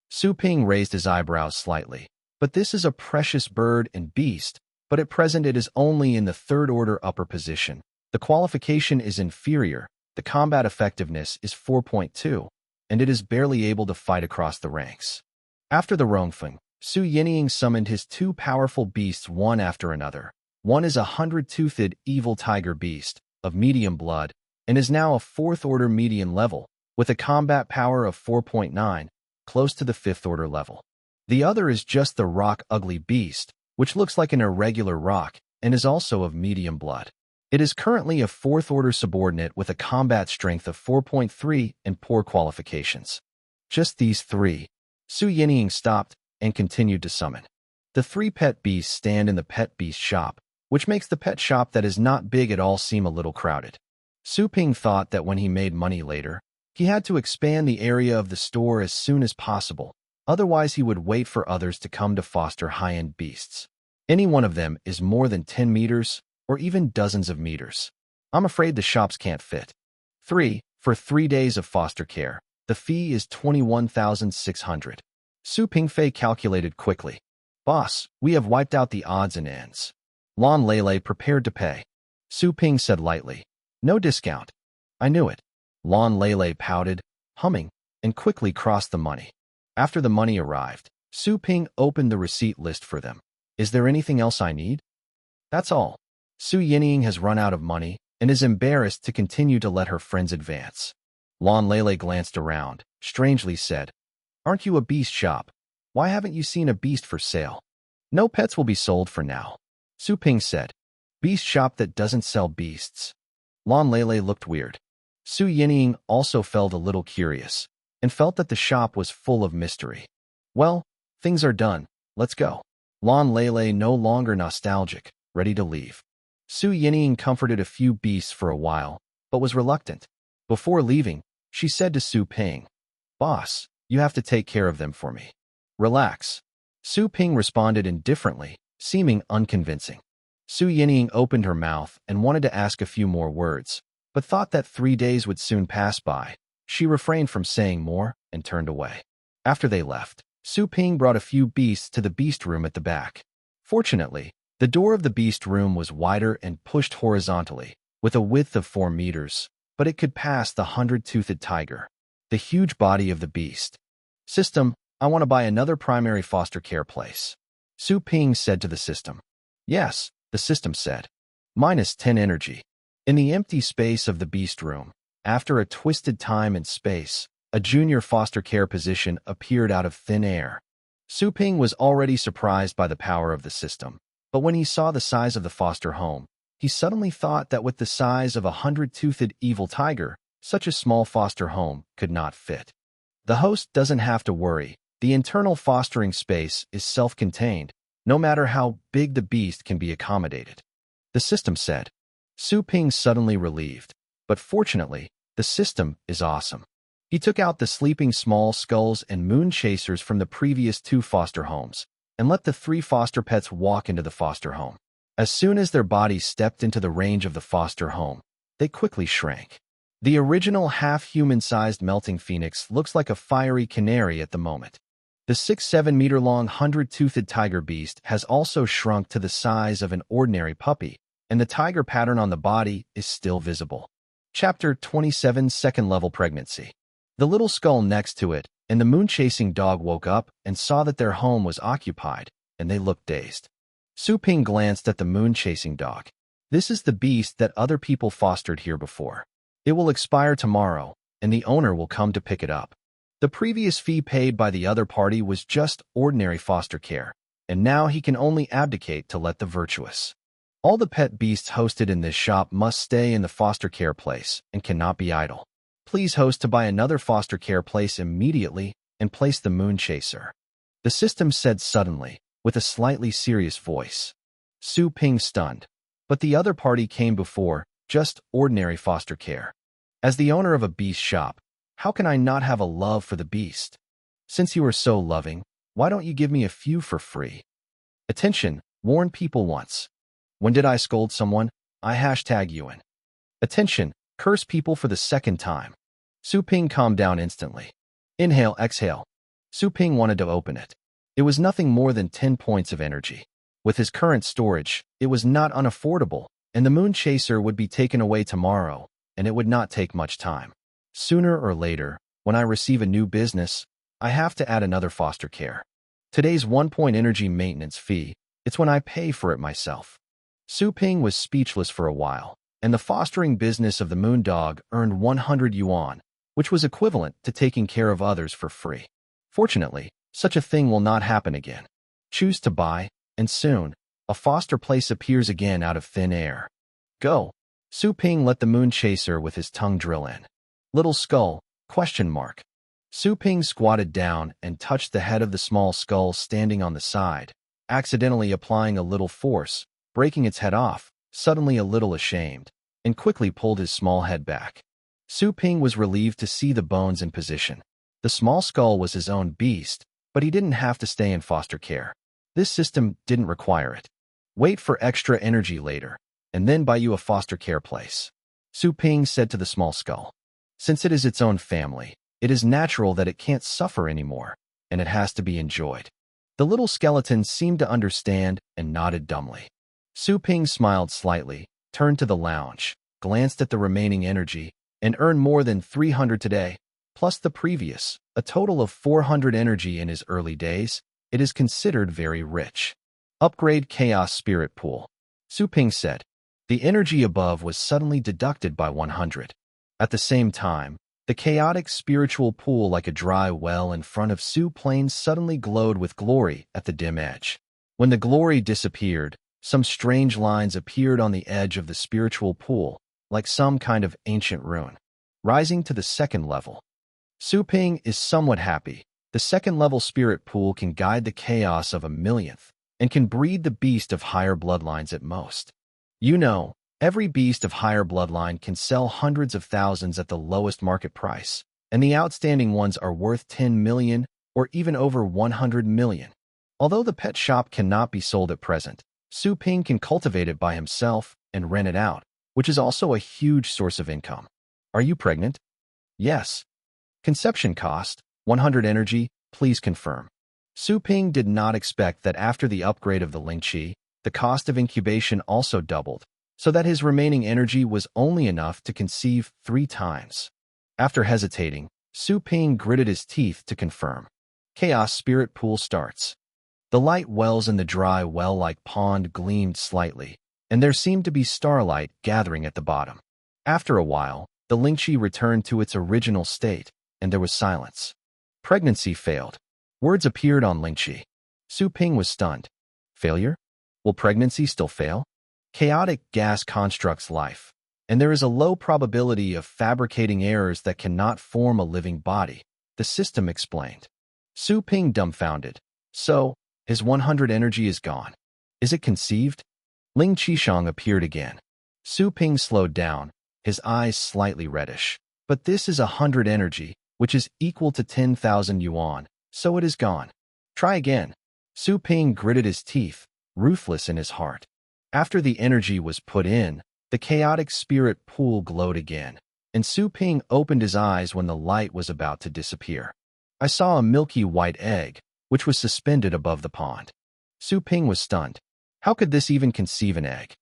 Su Ping raised his eyebrows slightly. But this is a precious bird and beast, but at present it is only in the third-order upper position. The qualification is inferior, the combat effectiveness is 4.2, and it is barely able to fight across the ranks. After the Rongfeng, Su Yinying summoned his two powerful beasts one after another. One is a 100-toothed evil tiger beast, of medium blood, and is now a fourth-order median level, with a combat power of 4.9, close to the fifth-order level. The other is just the rock ugly beast, which looks like an irregular rock, and is also of medium blood. It is currently a fourth-order subordinate with a combat strength of 4.3 and poor qualifications. Just these three. Su Yinying stopped and continued to summon. The three pet beasts stand in the pet beast shop, which makes the pet shop that is not big at all seem a little crowded. Su Ping thought that when he made money later, he had to expand the area of the store as soon as possible, otherwise he would wait for others to come to foster high-end beasts. Any one of them is more than 10 meters, or even dozens of meters. I'm afraid the shops can't fit. 3. For 3 days of foster care, the fee is 21,600. Su Pingfei calculated quickly. Boss, we have wiped out the odds and ends. Lan Lele prepared to pay. Su Ping said lightly. No discount. I knew it. Lan Lele pouted, humming, and quickly crossed the money. After the money arrived, Su Ping opened the receipt list for them. Is there anything else I need? That's all. Su Yinying has run out of money and is embarrassed to continue to let her friends advance. Lan Lele glanced around, strangely said, Aren't you a beast shop? Why haven't you seen a beast for sale? No pets will be sold for now. Su Ping said, Beast shop that doesn't sell beasts. Lan Lele looked weird. Su Yinying also felt a little curious and felt that the shop was full of mystery. Well, things are done. Let's go. Lan Lele no longer nostalgic, ready to leave. Su Yinying comforted a few beasts for a while, but was reluctant. Before leaving, she said to Su Ping, Boss, you have to take care of them for me. Relax. Su Ping responded indifferently, seeming unconvincing. Su Yinying opened her mouth and wanted to ask a few more words, but thought that 3 days would soon pass by. She refrained from saying more and turned away. After they left, Su Ping brought a few beasts to the beast room at the back. Fortunately, the door of the beast room was wider and pushed horizontally, with a width of 4 meters, but it could pass the 100-toothed tiger. The huge body of the beast. System, I want to buy another primary foster care place. Su Ping said to the system. Yes, the system said. Minus 10 energy. In the empty space of the beast room, after a twisted time and space, a junior foster care position appeared out of thin air. Su Ping was already surprised by the power of the system, but when he saw the size of the foster home, he suddenly thought that with the size of a 100-toothed evil tiger, such a small foster home could not fit. The host doesn't have to worry. The internal fostering space is self-contained, no matter how big the beast can be accommodated. The system said. Su Ping suddenly relieved, but fortunately, the system is awesome. He took out the sleeping small skulls and moon chasers from the previous 2 foster homes, and let the 3 foster pets walk into the foster home. As soon as their bodies stepped into the range of the foster home, they quickly shrank. The original half-human-sized melting phoenix looks like a fiery canary at the moment. The 6-7 meter long 100-toothed tiger beast has also shrunk to the size of an ordinary puppy, and the tiger pattern on the body is still visible. Chapter 27, Second Level Pregnancy. The little skull next to it and the moon-chasing dog woke up and saw that their home was occupied, and they looked dazed. Su Ping glanced at the moon-chasing dog. This is the beast that other people fostered here before. It will expire tomorrow, and the owner will come to pick it up. The previous fee paid by the other party was just ordinary foster care, and now he can only abdicate to let the virtuous. All the pet beasts hosted in this shop must stay in the foster care place and cannot be idle. Please host to buy another foster care place immediately and place the moon chaser. The system said suddenly, with a slightly serious voice. Su Ping stunned. But the other party came before, just ordinary foster care. As the owner of a beast shop, how can I not have a love for the beast? Since you are so loving, why don't you give me a few for free? Attention, warn people once. When did I scold someone? I hashtag Yuan. Attention, curse people for the second time. Su Ping calmed down instantly. Inhale, exhale. Su Ping wanted to open it. It was nothing more than 10 points of energy. With his current storage, it was not unaffordable, and the moon chaser would be taken away tomorrow, and it would not take much time. Sooner or later, when I receive a new business, I have to add another foster care. Today's 1-point energy maintenance fee, it's when I pay for it myself. Su Ping was speechless for a while, and the fostering business of the moon dog earned 100 yuan, which was equivalent to taking care of others for free. Fortunately, such a thing will not happen again. Choose to buy, and soon, a foster place appears again out of thin air. Go. Su Ping let the moon chaser with his tongue drill in. Little skull, ? Su Ping squatted down and touched the head of the small skull standing on the side, accidentally applying a little force, breaking its head off, suddenly a little ashamed, and quickly pulled his small head back. Su Ping was relieved to see the bones in position. The small skull was his own beast, but he didn't have to stay in foster care. This system didn't require it. Wait for extra energy later, and then buy you a foster care place. Su Ping said to the small skull. Since it is its own family, it is natural that it can't suffer anymore, and it has to be enjoyed. The little skeleton seemed to understand and nodded dumbly. Su Ping smiled slightly, turned to the lounge, glanced at the remaining energy, and earned more than 300 today, plus the previous, a total of 400 energy in his early days. It is considered very rich. Upgrade Chaos Spirit Pool. Su Ping said. The energy above was suddenly deducted by 100. At the same time, the chaotic spiritual pool like a dry well in front of Su Ping suddenly glowed with glory at the dim edge. When the glory disappeared, some strange lines appeared on the edge of the spiritual pool, like some kind of ancient rune. Rising to the second level. Su Ping is somewhat happy. The second-level spirit pool can guide the chaos of a millionth and can breed the beast of higher bloodlines at most. You know, every beast of higher bloodline can sell hundreds of thousands at the lowest market price, and the outstanding ones are worth 10 million or even over 100 million. Although the pet shop cannot be sold at present, Su Ping can cultivate it by himself and rent it out, which is also a huge source of income. Are you pregnant? Yes. Conception cost, 100 energy, please confirm. Su Ping did not expect that after the upgrade of the Lingqi, the cost of incubation also doubled, so that his remaining energy was only enough to conceive 3 times. After hesitating, Su Ping gritted his teeth to confirm. Chaos Spirit Pool starts. The light wells in the dry well-like pond gleamed slightly, and there seemed to be starlight gathering at the bottom. After a while, the Lingqi returned to its original state, and there was silence. Pregnancy failed. Words appeared on Lingqi. Su Ping was stunned. Failure? Will pregnancy still fail? Chaotic gas constructs life, and there is a low probability of fabricating errors that cannot form a living body, the system explained. Su Ping dumbfounded. So, his 100 energy is gone. Is it conceived? Ling Qishang appeared again. Su Ping slowed down, his eyes slightly reddish. But this is 100 energy, which is equal to 10,000 yuan, so it is gone. Try again. Su Ping gritted his teeth, ruthless in his heart. After the energy was put in, the chaotic spirit pool glowed again, and Su Ping opened his eyes when the light was about to disappear. I saw a milky white egg, which was suspended above the pond. Su Ping was stunned. How could this even conceive an egg?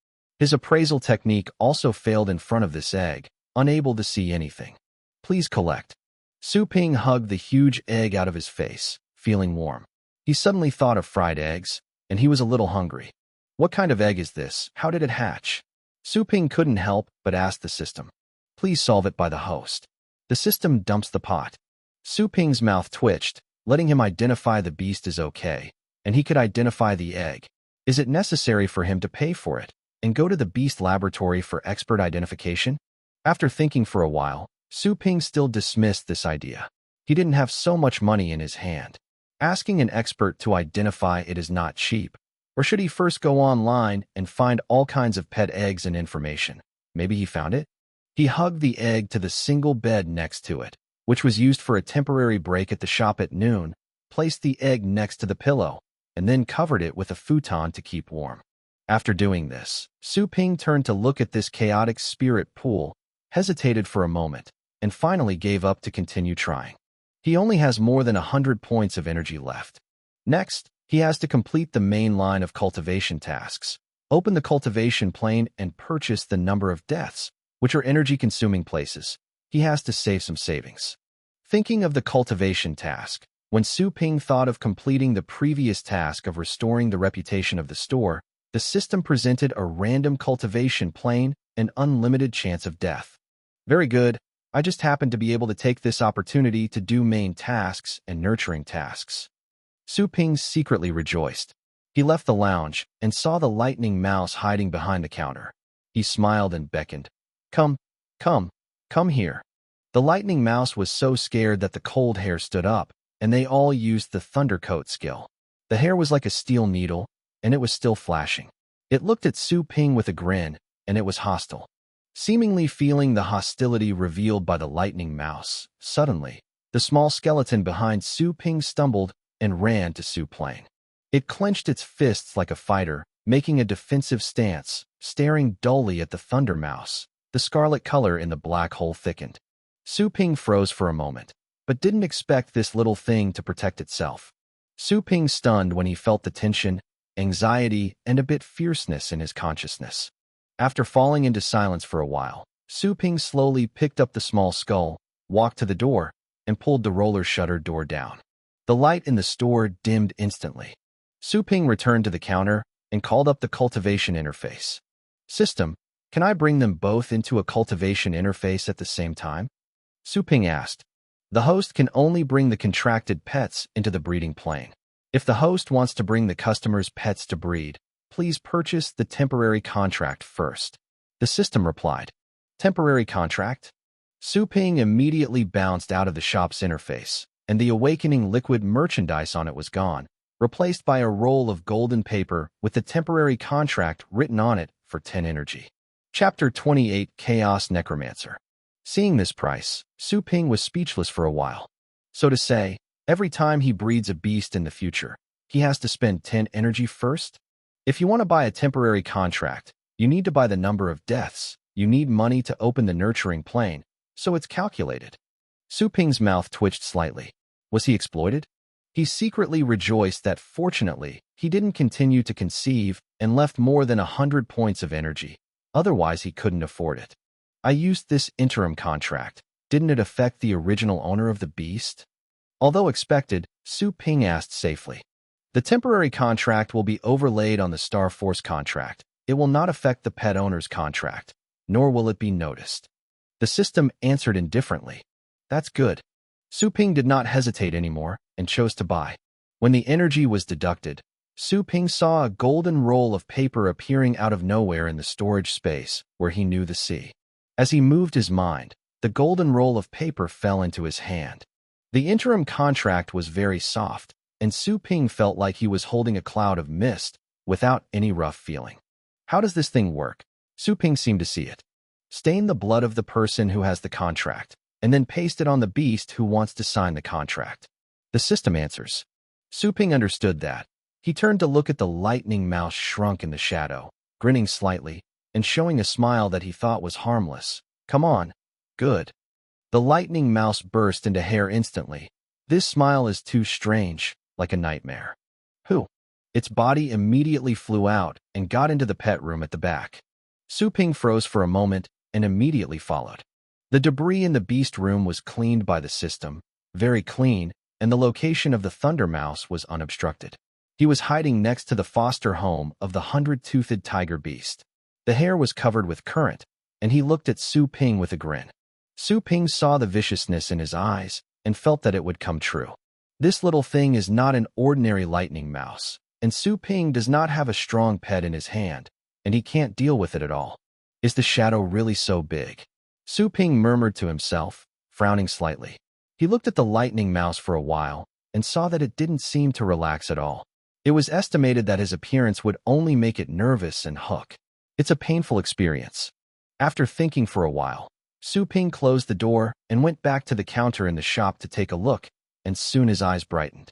His appraisal technique also failed in front of this egg, unable to see anything. Please collect. Su Ping hugged the huge egg out of his face, feeling warm. He suddenly thought of fried eggs, and he was a little hungry. What kind of egg is this? How did it hatch? Su Ping couldn't help but ask the system. Please solve it by the host. The system dumps the pot. Su Ping's mouth twitched, letting him identify the beast is okay, and he could identify the egg. Is it necessary for him to pay for it and go to the beast laboratory for expert identification? After thinking for a while, Su Ping still dismissed this idea. He didn't have so much money in his hand. Asking an expert to identify it is not cheap. Or should he first go online and find all kinds of pet eggs and information? Maybe he found it? He hugged the egg to the single bed next to it, which was used for a temporary break at the shop at noon, placed the egg next to the pillow, and then covered it with a futon to keep warm. After doing this, Su Ping turned to look at this chaotic spirit pool, hesitated for a moment, and finally gave up to continue trying. He only has more than 100 points of energy left. Next, he has to complete the main line of cultivation tasks, open the cultivation plane, and purchase the number of deaths, which are energy-consuming places. He has to save some savings. Thinking of the cultivation task, when Su Ping thought of completing the previous task of restoring the reputation of the store, the system presented a random cultivation plane and unlimited chance of death. Very good. I just happened to be able to take this opportunity to do main tasks and nurturing tasks. Su Ping secretly rejoiced. He left the lounge and saw the lightning mouse hiding behind the counter. He smiled and beckoned. Come here. The lightning mouse was so scared that the cold hair stood up, and they all used the thundercoat skill. The hair was like a steel needle, and it was still flashing. It looked at Su Ping with a grin, and it was hostile. Seemingly feeling the hostility revealed by the lightning mouse, suddenly, the small skeleton behind Su Ping stumbled and ran to Su Ping. It clenched its fists like a fighter, making a defensive stance, staring dully at the thunder mouse. The scarlet color in the black hole thickened. Su Ping froze for a moment, but didn't expect this little thing to protect itself. Su Ping stunned when he felt the tension, anxiety, and a bit fierceness in his consciousness. After falling into silence for a while, Su Ping slowly picked up the small skull, walked to the door, and pulled the roller shutter door down. The light in the store dimmed instantly. Su Ping returned to the counter and called up the cultivation interface. System, can I bring them both into a cultivation interface at the same time? Su Ping asked. The host can only bring the contracted pets into the breeding plane. If the host wants to bring the customer's pets to breed, please purchase the temporary contract first. The system replied. Temporary contract? Su Ping immediately bounced out of the shop's interface, and the awakening liquid merchandise on it was gone, replaced by a roll of golden paper with the temporary contract written on it for 10 energy. Chapter 28 Chaos Necromancer. Seeing this price, Su Ping was speechless for a while. So to say, every time he breeds a beast in the future, he has to spend 10 energy first? If you want to buy a temporary contract, you need to buy the number of deaths. You need money to open the nurturing plane, so it's calculated. Su Ping's mouth twitched slightly. Was he exploited? He secretly rejoiced that fortunately, he didn't continue to conceive and left more than 100 points of energy. Otherwise, he couldn't afford it. I used this interim contract. Didn't it affect the original owner of the beast? Although expected, Su Ping asked safely. The temporary contract will be overlaid on the Star Force contract. It will not affect the pet owner's contract, nor will it be noticed. The system answered indifferently. That's good. Su Ping did not hesitate anymore and chose to buy. When the energy was deducted, Su Ping saw a golden roll of paper appearing out of nowhere in the storage space where he knew the sea. As he moved his mind, the golden roll of paper fell into his hand. The interim contract was very soft, and Su Ping felt like he was holding a cloud of mist without any rough feeling. How does this thing work? Su Ping seemed to see it. Stain the blood of the person who has the contract, and then paste it on the beast who wants to sign the contract. The system answers. Su Ping understood that. He turned to look at the lightning mouse shrunk in the shadow, grinning slightly, and showing a smile that he thought was harmless. Come on. Good. The lightning mouse burst into hair instantly. This smile is too strange, like a nightmare. Who? Its body immediately flew out and got into the pet room at the back. Su Ping froze for a moment and immediately followed. The debris in the beast room was cleaned by the system, very clean, and the location of the Thunder Mouse was unobstructed. He was hiding next to the foster home of the 100-toothed tiger beast. The hair was covered with current, and he looked at Su Ping with a grin. Su Ping saw the viciousness in his eyes and felt that it would come true. This little thing is not an ordinary lightning mouse, and Su Ping does not have a strong pet in his hand, and he can't deal with it at all. Is the shadow really so big? Su Ping murmured to himself, frowning slightly. He looked at the lightning mouse for a while and saw that it didn't seem to relax at all. It was estimated that his appearance would only make it nervous and hook. It's a painful experience. After thinking for a while, Su Ping closed the door and went back to the counter in the shop to take a look, and soon his eyes brightened.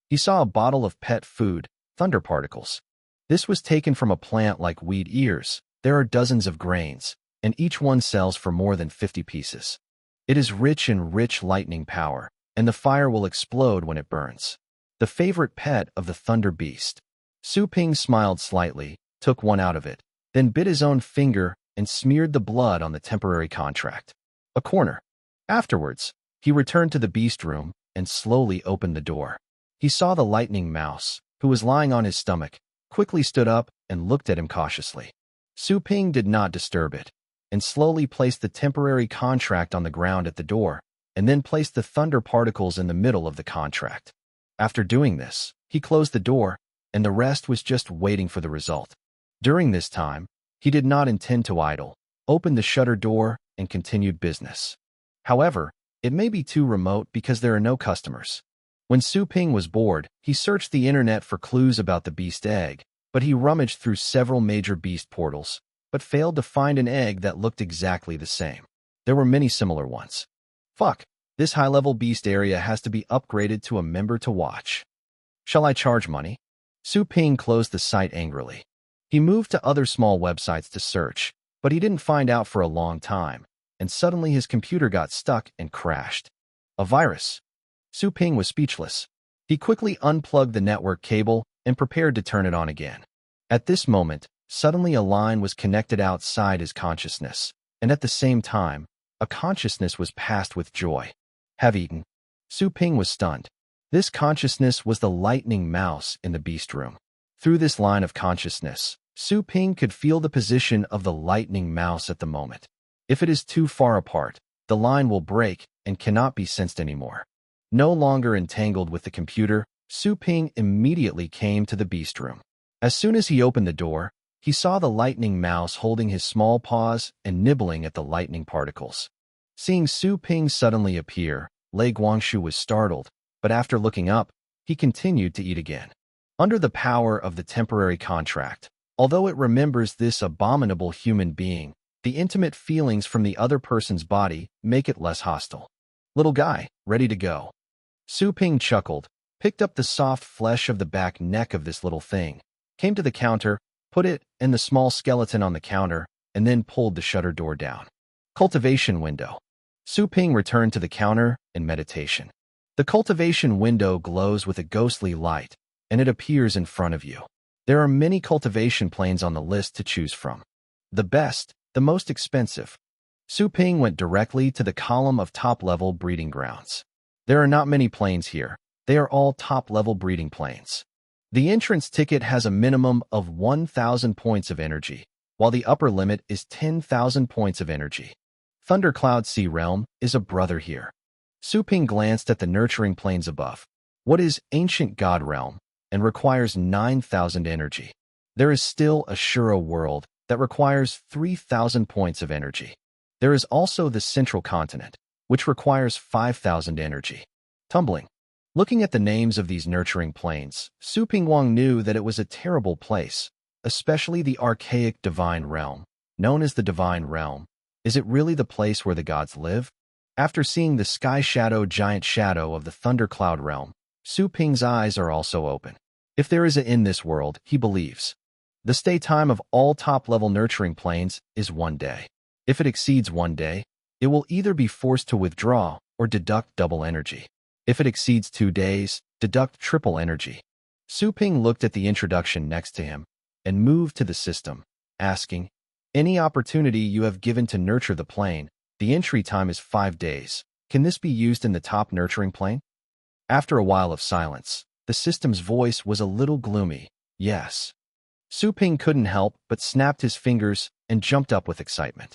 He saw a bottle of pet food, thunder particles. This was taken from a plant like wheat ears. There are dozens of grains, and each one sells for more than 50 pieces. It is rich in rich lightning power, and the fire will explode when it burns. The favorite pet of the Thunder Beast. Su Ping smiled slightly, took one out of it, then bit his own finger and smeared the blood on the temporary contract. A corner. Afterwards, he returned to the beast room and slowly opened the door. He saw the lightning mouse, who was lying on his stomach, quickly stood up and looked at him cautiously. Su Ping did not disturb it, and slowly placed the temporary contract on the ground at the door, and then placed the thunder particles in the middle of the contract. After doing this, he closed the door, and the rest was just waiting for the result. During this time, he did not intend to idle, opened the shutter door, and continued business. However, it may be too remote because there are no customers. When Su Ping was bored, he searched the internet for clues about the beast egg, but he rummaged through several major beast portals, but failed to find an egg that looked exactly the same. There were many similar ones. Fuck, this high-level beast area has to be upgraded to a member to watch. Shall I charge money? Su Ping closed the site angrily. He moved to other small websites to search, but he didn't find out for a long time, and suddenly his computer got stuck and crashed. A virus. Su Ping was speechless. He quickly unplugged the network cable and prepared to turn it on again. At this moment, suddenly a line was connected outside his consciousness, and at the same time, a consciousness was passed with joy. Have eaten. Su Ping was stunned. This consciousness was the lightning mouse in the beast room. Through this line of consciousness, Su Ping could feel the position of the lightning mouse at the moment. If it is too far apart, the line will break and cannot be sensed anymore. No longer entangled with the computer, Su Ping immediately came to the beast room. As soon as he opened the door, he saw the lightning mouse holding his small paws and nibbling at the lightning particles. Seeing Su Ping suddenly appear, Lei Guangshu was startled, but after looking up, he continued to eat again. Under the power of the temporary contract, although it remembers this abominable human being, the intimate feelings from the other person's body make it less hostile. Little guy, ready to go. Su Ping chuckled, picked up the soft flesh of the back neck of this little thing, came to the counter, put it and the small skeleton on the counter, and then pulled the shutter door down. Cultivation window. Su Ping returned to the counter in meditation. The cultivation window glows with a ghostly light, and it appears in front of you. There are many cultivation planes on the list to choose from. The best, the most expensive. Su Ping went directly to the column of top-level breeding grounds. There are not many planes here. They are all top-level breeding planes. The entrance ticket has a minimum of 1,000 points of energy, while the upper limit is 10,000 points of energy. Thundercloud Sea Realm is a brother here. Su Ping glanced at the nurturing planes above. What is Ancient God Realm and requires 9,000 energy? There is still Ashura World that requires 3,000 points of energy. There is also the Central Continent, which requires 5,000 energy. Tumbling. Looking at the names of these nurturing planes, Su Pingwang knew that it was a terrible place, especially the archaic Divine Realm, known as the Divine Realm. Is it really the place where the gods live? After seeing the sky shadow giant shadow of the Thundercloud Realm, Su Ping's eyes are also open. If there is a in this world, he believes. The stay time of all top-level nurturing planes is 1 day. If it exceeds 1 day, it will either be forced to withdraw or deduct double energy. If it exceeds 2 days, deduct triple energy. Su Ping looked at the introduction next to him and moved to the system, asking, Any opportunity you have given to nurture the plane, the entry time is 5 days. Can this be used in the top nurturing plane? After a while of silence, the system's voice was a little gloomy. Yes. Su Ping couldn't help but snapped his fingers and jumped up with excitement.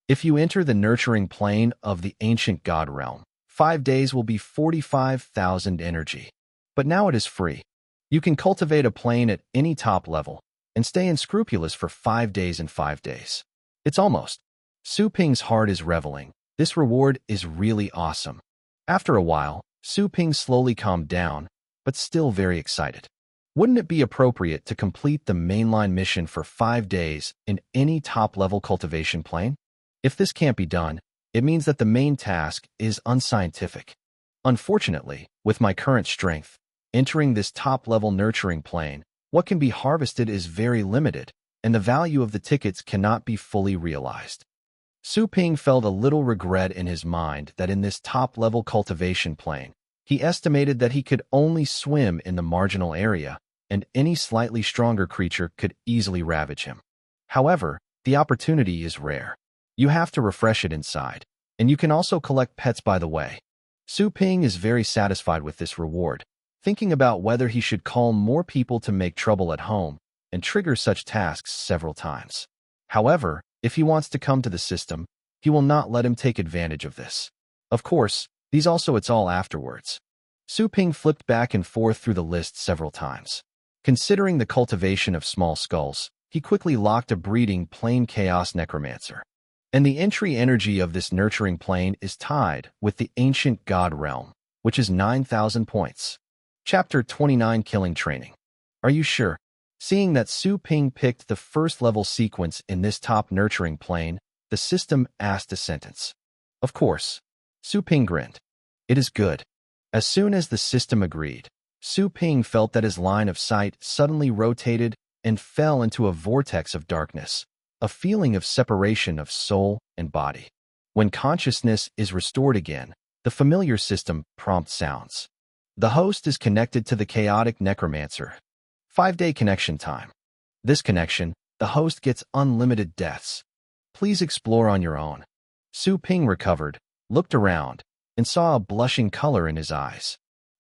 If you enter the nurturing plane of the ancient god realm, 5 days will be 45,000 energy. But now it is free. You can cultivate a plane at any top level and stay unscrupulous for 5 days and 5 days. It's almost. Su Ping's heart is reveling. This reward is really awesome. After a while, Su Ping slowly calmed down, but still very excited. Wouldn't it be appropriate to complete the mainline mission for 5 days in any top-level cultivation plane? If this can't be done, it means that the main task is unscientific. Unfortunately, with my current strength, entering this top-level nurturing plane, what can be harvested is very limited, and the value of the tickets cannot be fully realized. Su Ping felt a little regret in his mind that in this top-level cultivation plane, he estimated that he could only swim in the marginal area, and any slightly stronger creature could easily ravage him. However, the opportunity is rare. You have to refresh it inside, and you can also collect pets by the way. Su Ping is very satisfied with this reward, thinking about whether he should call more people to make trouble at home and trigger such tasks several times. However, if he wants to come to the system, he will not let him take advantage of this. Of course, it's all afterwards. Su Ping flipped back and forth through the list several times. Considering the cultivation of small skulls, he quickly locked a breeding plain chaos necromancer. And the entry energy of this nurturing plane is tied with the ancient god realm, which is 9,000 points. Chapter 29 Killing Training. Are you sure? Seeing that Su Ping picked the first level sequence in this top nurturing plane, the system asked a sentence. Of course. Su Ping grinned. It is good. As soon as the system agreed, Su Ping felt that his line of sight suddenly rotated and fell into a vortex of darkness, a feeling of separation of soul and body. When consciousness is restored again, the familiar system prompt sounds. The host is connected to the chaotic necromancer. 5-day connection time. This connection, the host gets unlimited deaths. Please explore on your own. Su Ping recovered, looked around, and saw a blushing color in his eyes.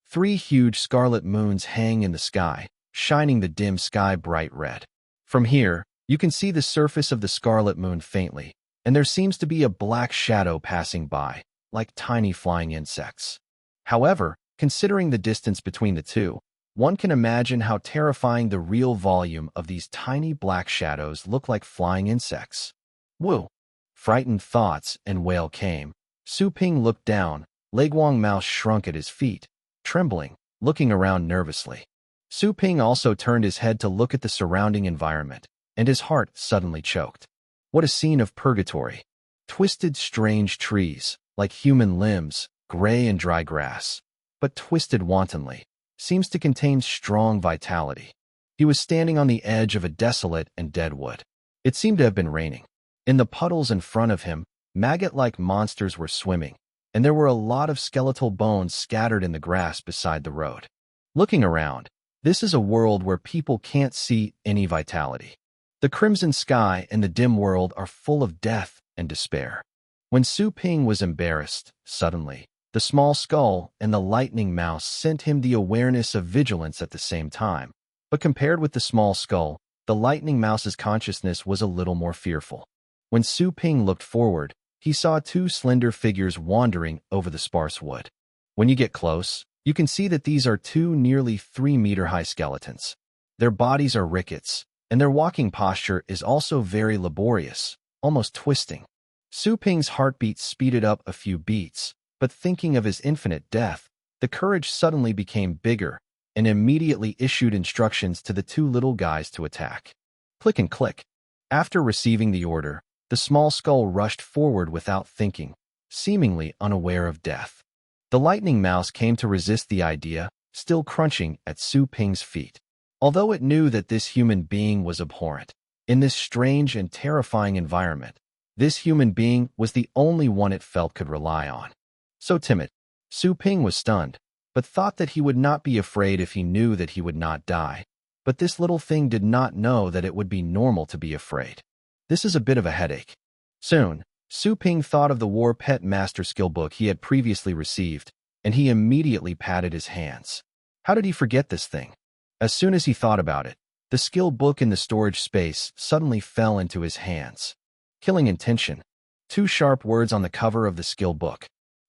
3 huge scarlet moons hang in the sky, shining the dim sky bright red. From here, you can see the surface of the scarlet moon faintly, and there seems to be a black shadow passing by, like tiny flying insects. However, considering the distance between the two, one can imagine how terrifying the real volume of these tiny black shadows look like flying insects. Woo! Frightened thoughts and wail came. Su Ping looked down. Leguang Mouse shrunk at his feet, trembling, looking around nervously. Su Ping also turned his head to look at the surrounding environment, and his heart suddenly choked. What a scene of purgatory. Twisted, strange trees, like human limbs, gray and dry grass, but twisted wantonly, seems to contain strong vitality. He was standing on the edge of a desolate and dead wood. It seemed to have been raining. In the puddles in front of him, maggot-like monsters were swimming, and there were a lot of skeletal bones scattered in the grass beside the road. Looking around, this is a world where people can't see any vitality. The crimson sky and the dim world are full of death and despair. When Su Ping was embarrassed, suddenly, the small skull and the lightning mouse sent him the awareness of vigilance at the same time. But compared with the small skull, the lightning mouse's consciousness was a little more fearful. When Su Ping looked forward, he saw 2 slender figures wandering over the sparse wood. When you get close, you can see that these are 2 nearly 3-meter-high skeletons. Their bodies are rickets, and their walking posture is also very laborious, almost twisting. Su Ping's heartbeat speeded up a few beats, but thinking of his infinite death, the courage suddenly became bigger and immediately issued instructions to the 2 little guys to attack. Click and click. After receiving the order, the small skull rushed forward without thinking, seemingly unaware of death. The lightning mouse came to resist the idea, still crunching at Su Ping's feet. Although it knew that this human being was abhorrent, in this strange and terrifying environment, this human being was the only one it felt could rely on. So timid, Su Ping was stunned, but thought that he would not be afraid if he knew that he would not die. But this little thing did not know that it would be normal to be afraid. This is a bit of a headache. Soon, Su Ping thought of the War Pet Master skill book he had previously received, and he immediately patted his hands. How did he forget this thing? As soon as he thought about it, the skill book in the storage space suddenly fell into his hands. Killing intention. 2 sharp words on the cover of the skill book.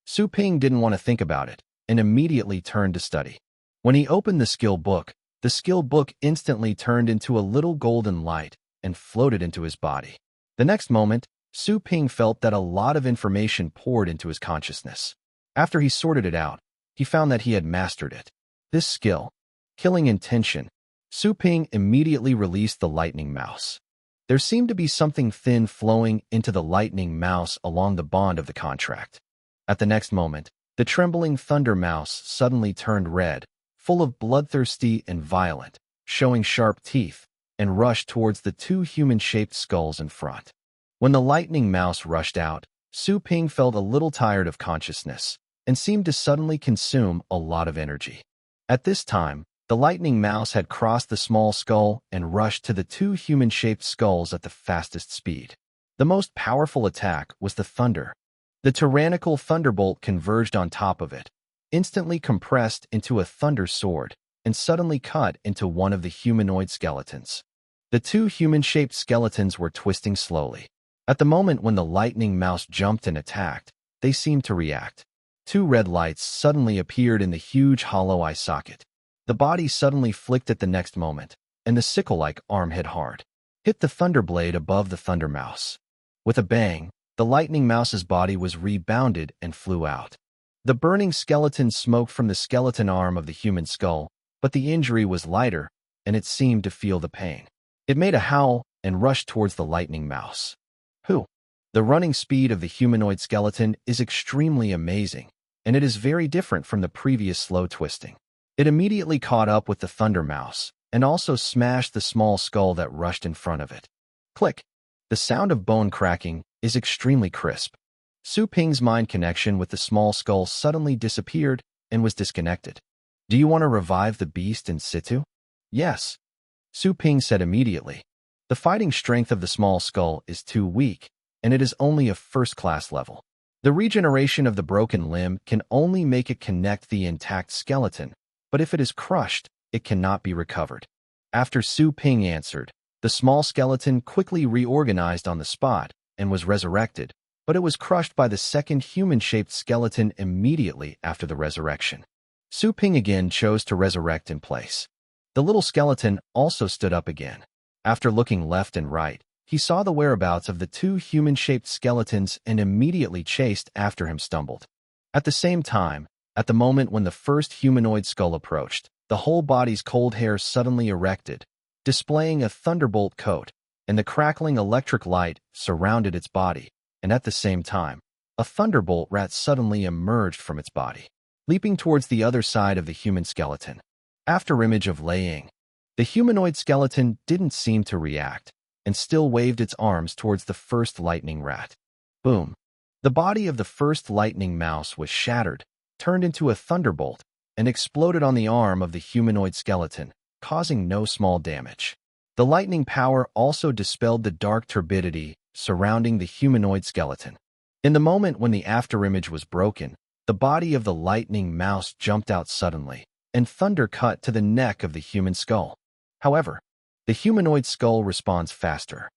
Su Ping didn't want to think about it, and immediately turned to study. When he opened the skill book instantly turned into a little golden light and floated into his body. The next moment, Su Ping felt that a lot of information poured into his consciousness. After he sorted it out, he found that he had mastered it. This skill, killing intention. Su Ping immediately released the lightning mouse. There seemed to be something thin flowing into the lightning mouse along the bond of the contract. At the next moment, the trembling thunder mouse suddenly turned red, full of bloodthirsty and violent, showing sharp teeth, and rushed towards the 2 human-shaped skulls in front. When the lightning mouse rushed out, Su Ping felt a little tired of consciousness and seemed to suddenly consume a lot of energy. At this time, the lightning mouse had crossed the small skull and rushed to the 2 human-shaped skulls at the fastest speed. The most powerful attack was the thunder. The tyrannical thunderbolt converged on top of it, instantly compressed into a thunder sword, and suddenly cut into one of the humanoid skeletons. The 2 human-shaped skeletons were twisting slowly. At the moment when the lightning mouse jumped and attacked, they seemed to react. 2 red lights suddenly appeared in the huge hollow eye socket. The body suddenly flicked at the next moment, and the sickle-like arm hit hard. Hit the thunder blade above the thunder mouse. With a bang, the lightning mouse's body was rebounded and flew out. The burning skeleton smoked from the skeleton arm of the human skull, but the injury was lighter, and it seemed to feel the pain. It made a howl and rushed towards the lightning mouse. The running speed of the humanoid skeleton is extremely amazing, and it is very different from the previous slow twisting. It immediately caught up with the thunder mouse, and also smashed the small skull that rushed in front of it. Click! The sound of bone cracking is extremely crisp. Su Ping's mind connection with the small skull suddenly disappeared and was disconnected. Do you want to revive the beast in situ? Yes, Su Ping said immediately. The fighting strength of the small skull is too weak, and it is only a first-class level. The regeneration of the broken limb can only make it connect the intact skeleton, but if it is crushed, it cannot be recovered. After Su Ping answered, the small skeleton quickly reorganized on the spot and was resurrected, but it was crushed by the second human-shaped skeleton immediately after the resurrection. Su Ping again chose to resurrect in place. The little skeleton also stood up again. After looking left and right, he saw the whereabouts of the 2 human-shaped skeletons and immediately chased after him stumbled. At the same time, at the moment when the first humanoid skull approached, the whole body's cold hair suddenly erected, displaying a thunderbolt coat, and the crackling electric light surrounded its body, and at the same time, a thunderbolt rat suddenly emerged from its body, leaping towards the other side of the human skeleton. Afterimage of laying. The humanoid skeleton didn't seem to react, and still waved its arms towards the first lightning rat. Boom! The body of the first lightning mouse was shattered, turned into a thunderbolt, and exploded on the arm of the humanoid skeleton, causing no small damage. The lightning power also dispelled the dark turbidity surrounding the humanoid skeleton. In the moment when the afterimage was broken, the body of the lightning mouse jumped out suddenly, and thunder cut to the neck of the human skull. However, the humanoid skull responds faster.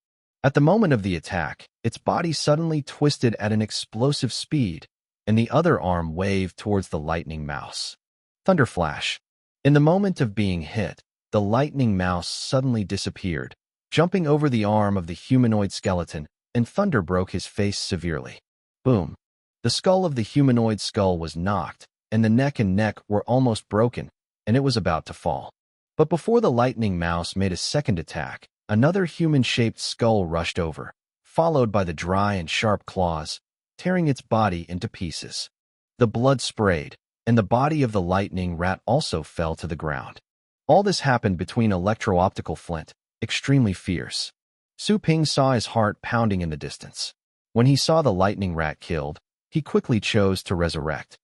At the moment of the attack, its body suddenly twisted at an explosive speed, and the other arm waved towards the lightning mouse. Thunder flash. In the moment of being hit, the lightning mouse suddenly disappeared, jumping over the arm of the humanoid skeleton, and thunder broke his face severely. Boom! The skull of the humanoid skull was knocked, and the neck and neck were almost broken, and it was about to fall. But before the lightning mouse made a second attack, another human-shaped skull rushed over, followed by the dry and sharp claws, tearing its body into pieces. The blood sprayed, and the body of the lightning rat also fell to the ground. All this happened between electro-optical flint, extremely fierce. Su Ping saw his heart pounding in the distance. When he saw the lightning rat killed, he quickly chose to resurrect.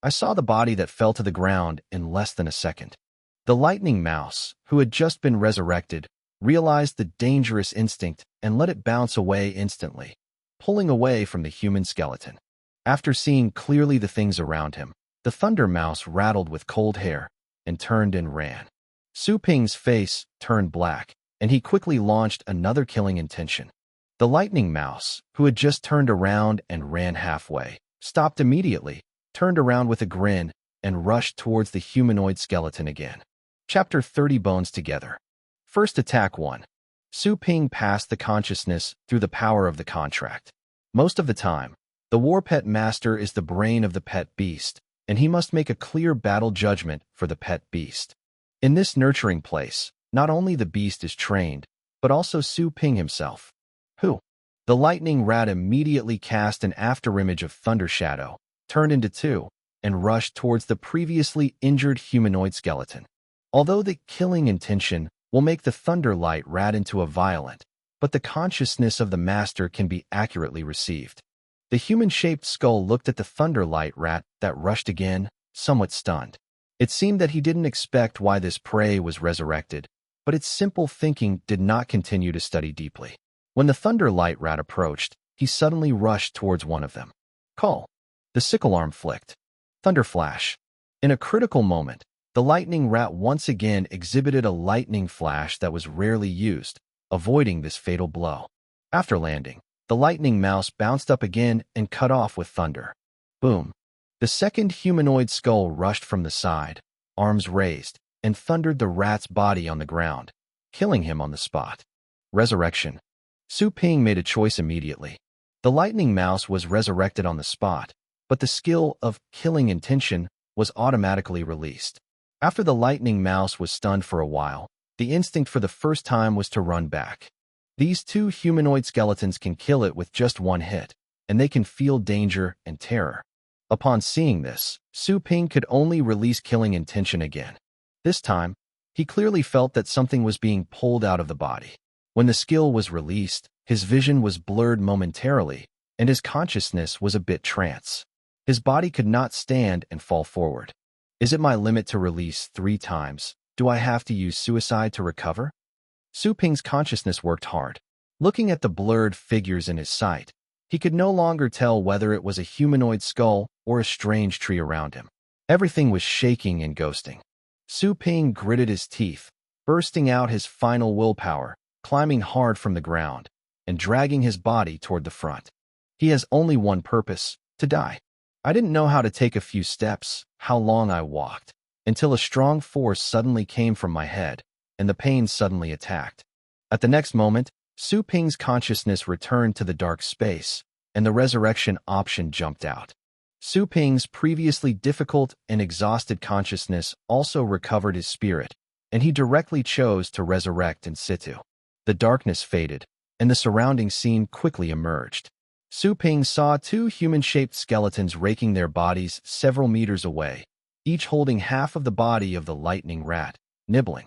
I saw the body that fell to the ground in less than a second. The lightning mouse, who had just been resurrected, realized the dangerous instinct and let it bounce away instantly, pulling away from the human skeleton. After seeing clearly the things around him, the Thunder Mouse rattled with cold hair and turned and ran. Su Ping's face turned black, and he quickly launched another killing intention. The Lightning Mouse, who had just turned around and ran halfway, stopped immediately, turned around with a grin, and rushed towards the humanoid skeleton again. Chapter 30 Bones Together. First Attack 1. Su Ping passed the consciousness through the power of the contract. Most of the time, the War Pet Master is the brain of the pet beast, and he must make a clear battle judgment for the pet beast. In this nurturing place, not only the beast is trained, but also Su Ping himself. Who? The lightning rat immediately cast an afterimage of Thunder Shadow, turned into two, and rushed towards the previously injured humanoid skeleton. Although the killing intention will make the Thunderlight rat into a violent, but the consciousness of the master can be accurately received. The human-shaped skull looked at the Thunderlight rat that rushed again, somewhat stunned. It seemed that he didn't expect why this prey was resurrected, but its simple thinking did not continue to study deeply. When the Thunderlight rat approached, he suddenly rushed towards one of them. Call. The sickle arm flicked. Thunder flash. In a critical moment, the lightning rat once again exhibited a lightning flash that was rarely used, avoiding this fatal blow. After landing, the lightning mouse bounced up again and cut off with thunder. Boom. The second humanoid skull rushed from the side, arms raised, and thundered the rat's body on the ground, killing him on the spot. Resurrection. Su Ping made a choice immediately. The lightning mouse was resurrected on the spot, but the skill of killing intention was automatically released. After the lightning mouse was stunned for a while, the instinct for the first time was to run back. These two humanoid skeletons can kill it with just one hit, and they can feel danger and terror. Upon seeing this, Su Ping could only release killing intention again. This time, he clearly felt that something was being pulled out of the body. When the skill was released, his vision was blurred momentarily, and his consciousness was a bit trance. His body could not stand and fall forward. Is it my limit to release 3 times? Do I have to use suicide to recover? Su Ping's consciousness worked hard. Looking at the blurred figures in his sight, he could no longer tell whether it was a humanoid skull or a strange tree around him. Everything was shaking and ghosting. Su Ping gritted his teeth, bursting out his final willpower, climbing hard from the ground, and dragging his body toward the front. He has only one purpose: to die. I didn't know how to take a few steps, how long I walked, until a strong force suddenly came from my head, and the pain suddenly attacked. At the next moment, Su Ping's consciousness returned to the dark space, and the resurrection option jumped out. Su Ping's previously difficult and exhausted consciousness also recovered his spirit, and he directly chose to resurrect in situ. The darkness faded, and the surrounding scene quickly emerged. Su Ping saw 2 human-shaped skeletons raking their bodies several meters away, each holding half of the body of the lightning rat, nibbling.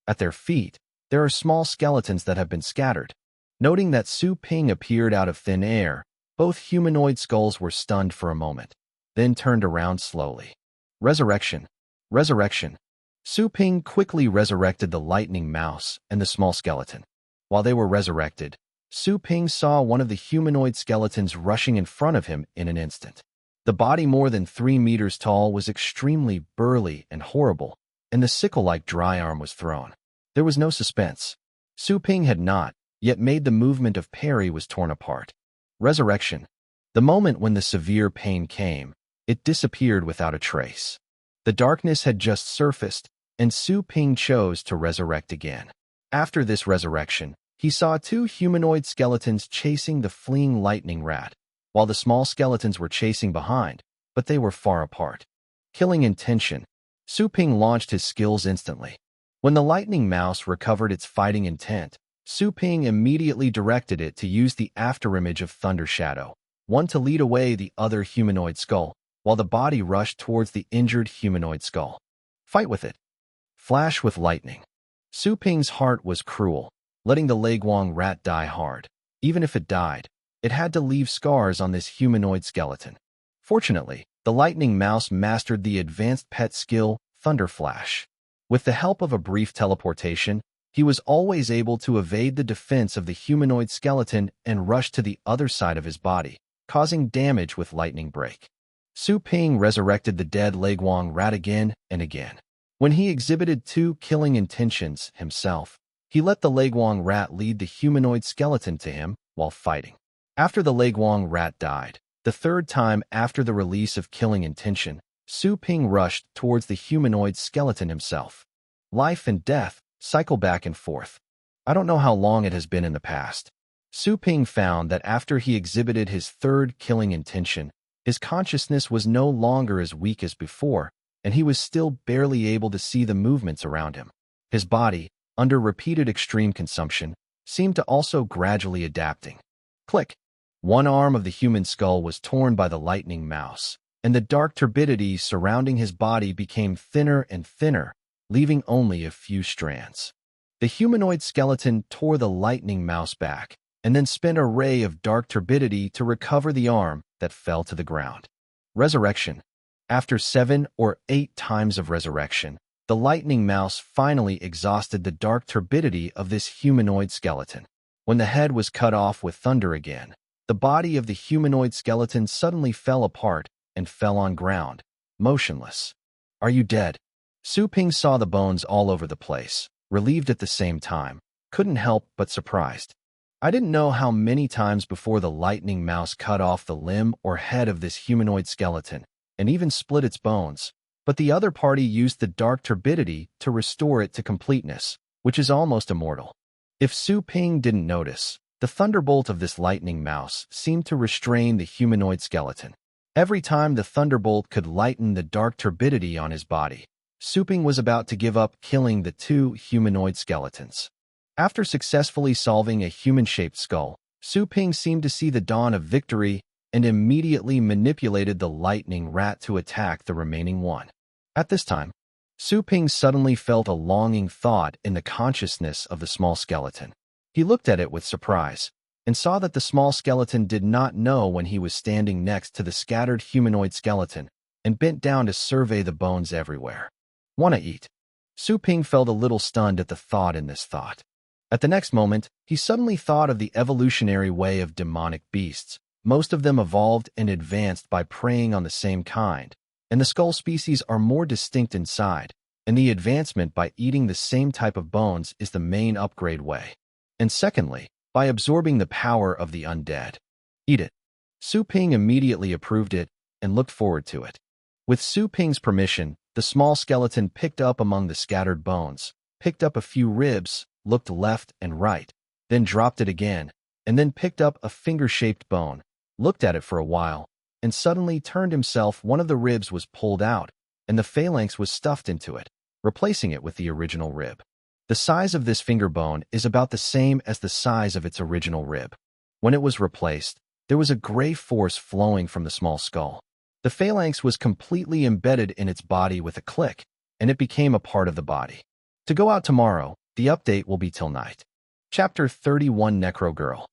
At their feet, there are small skeletons that have been scattered. Noting that Su Ping appeared out of thin air, both humanoid skulls were stunned for a moment, then turned around slowly. Resurrection. Resurrection. Su Ping quickly resurrected the lightning mouse and the small skeleton. While they were resurrected, Su Ping saw one of the humanoid skeletons rushing in front of him in an instant. The body more than 3 meters tall was extremely burly and horrible, and the sickle-like dry arm was thrown. There was no suspense. Su Ping had not yet made the movement of parry was torn apart. Resurrection. The moment when the severe pain came, it disappeared without a trace. The darkness had just surfaced, and Su Ping chose to resurrect again. After this resurrection, he saw 2 humanoid skeletons chasing the fleeing lightning rat, while the small skeletons were chasing behind, but they were far apart. Killing intention. Su Ping launched his skills instantly. When the lightning mouse recovered its fighting intent, Su Ping immediately directed it to use the afterimage of Thunder Shadow, one to lead away the other humanoid skull, while the body rushed towards the injured humanoid skull. Fight with it. Flash with lightning. Su Ping's heart was cruel, letting the Leguang rat die hard. Even if it died, it had to leave scars on this humanoid skeleton. Fortunately, the lightning mouse mastered the advanced pet skill, Thunder Flash. With the help of a brief teleportation, He was always able to evade the defense of the humanoid skeleton and rush to the other side of his body, causing damage with lightning break. Su Ping resurrected the dead Leguang rat again and again. When he exhibited two killing intentions himself, he let the Leguang rat lead the humanoid skeleton to him while fighting. After the Leguang rat died, the third time after the release of killing intention, Su Ping rushed towards the humanoid skeleton himself. Life and death cycle back and forth. I don't know how long it has been in the past. Su Ping found that after he exhibited his third killing intention, his consciousness was no longer as weak as before, and he was still barely able to see the movements around him. His body, under repeated extreme consumption, seemed to also gradually adapting. Click! One arm of the human skull was torn by the lightning mouse, and the dark turbidity surrounding his body became thinner and thinner, leaving only a few strands. The humanoid skeleton tore the lightning mouse back, and then spent a ray of dark turbidity to recover the arm that fell to the ground. Resurrection. After 7 or 8 times of resurrection, the lightning mouse finally exhausted the dark turbidity of this humanoid skeleton. When the head was cut off with thunder again, the body of the humanoid skeleton suddenly fell apart and fell on ground, motionless. Are you dead? Su Ping saw the bones all over the place, relieved at the same time, couldn't help but surprised. I didn't know how many times before the lightning mouse cut off the limb or head of this humanoid skeleton, and even split its bones, but the other party used the dark turbidity to restore it to completeness, which is almost immortal. If Su Ping didn't notice, the thunderbolt of this lightning mouse seemed to restrain the humanoid skeleton. Every time the thunderbolt could lighten the dark turbidity on his body, Su Ping was about to give up killing the two humanoid skeletons. After successfully solving a human-shaped skull, Su Ping seemed to see the dawn of victory and immediately manipulated the lightning rat to attack the remaining one. At this time, Su Ping suddenly felt a longing thought in the consciousness of the small skeleton. He looked at it with surprise and saw that the small skeleton did not know when he was standing next to the scattered humanoid skeleton and bent down to survey the bones everywhere. Wanna eat? Su Ping felt a little stunned at the thought in this thought. At the next moment, he suddenly thought of the evolutionary way of demonic beasts. Most of them evolved and advanced by preying on the same kind, and the skull species are more distinct inside, and the advancement by eating the same type of bones is the main upgrade way. And secondly, by absorbing the power of the undead. Eat it. Su Ping immediately approved it and looked forward to it. With Su Ping's permission, the small skeleton picked up among the scattered bones, picked up a few ribs, looked left and right, then dropped it again, and then picked up a finger-shaped bone, looked at it for a while, and suddenly turned himself. One of the ribs was pulled out, and the phalanx was stuffed into it, replacing it with the original rib. The size of this finger bone is about the same as the size of its original rib. When it was replaced, there was a gray force flowing from the small skull. The phalanx was completely embedded in its body with a click, and it became a part of the body. To go out tomorrow, the update will be till night. Chapter 31 Necro Girl.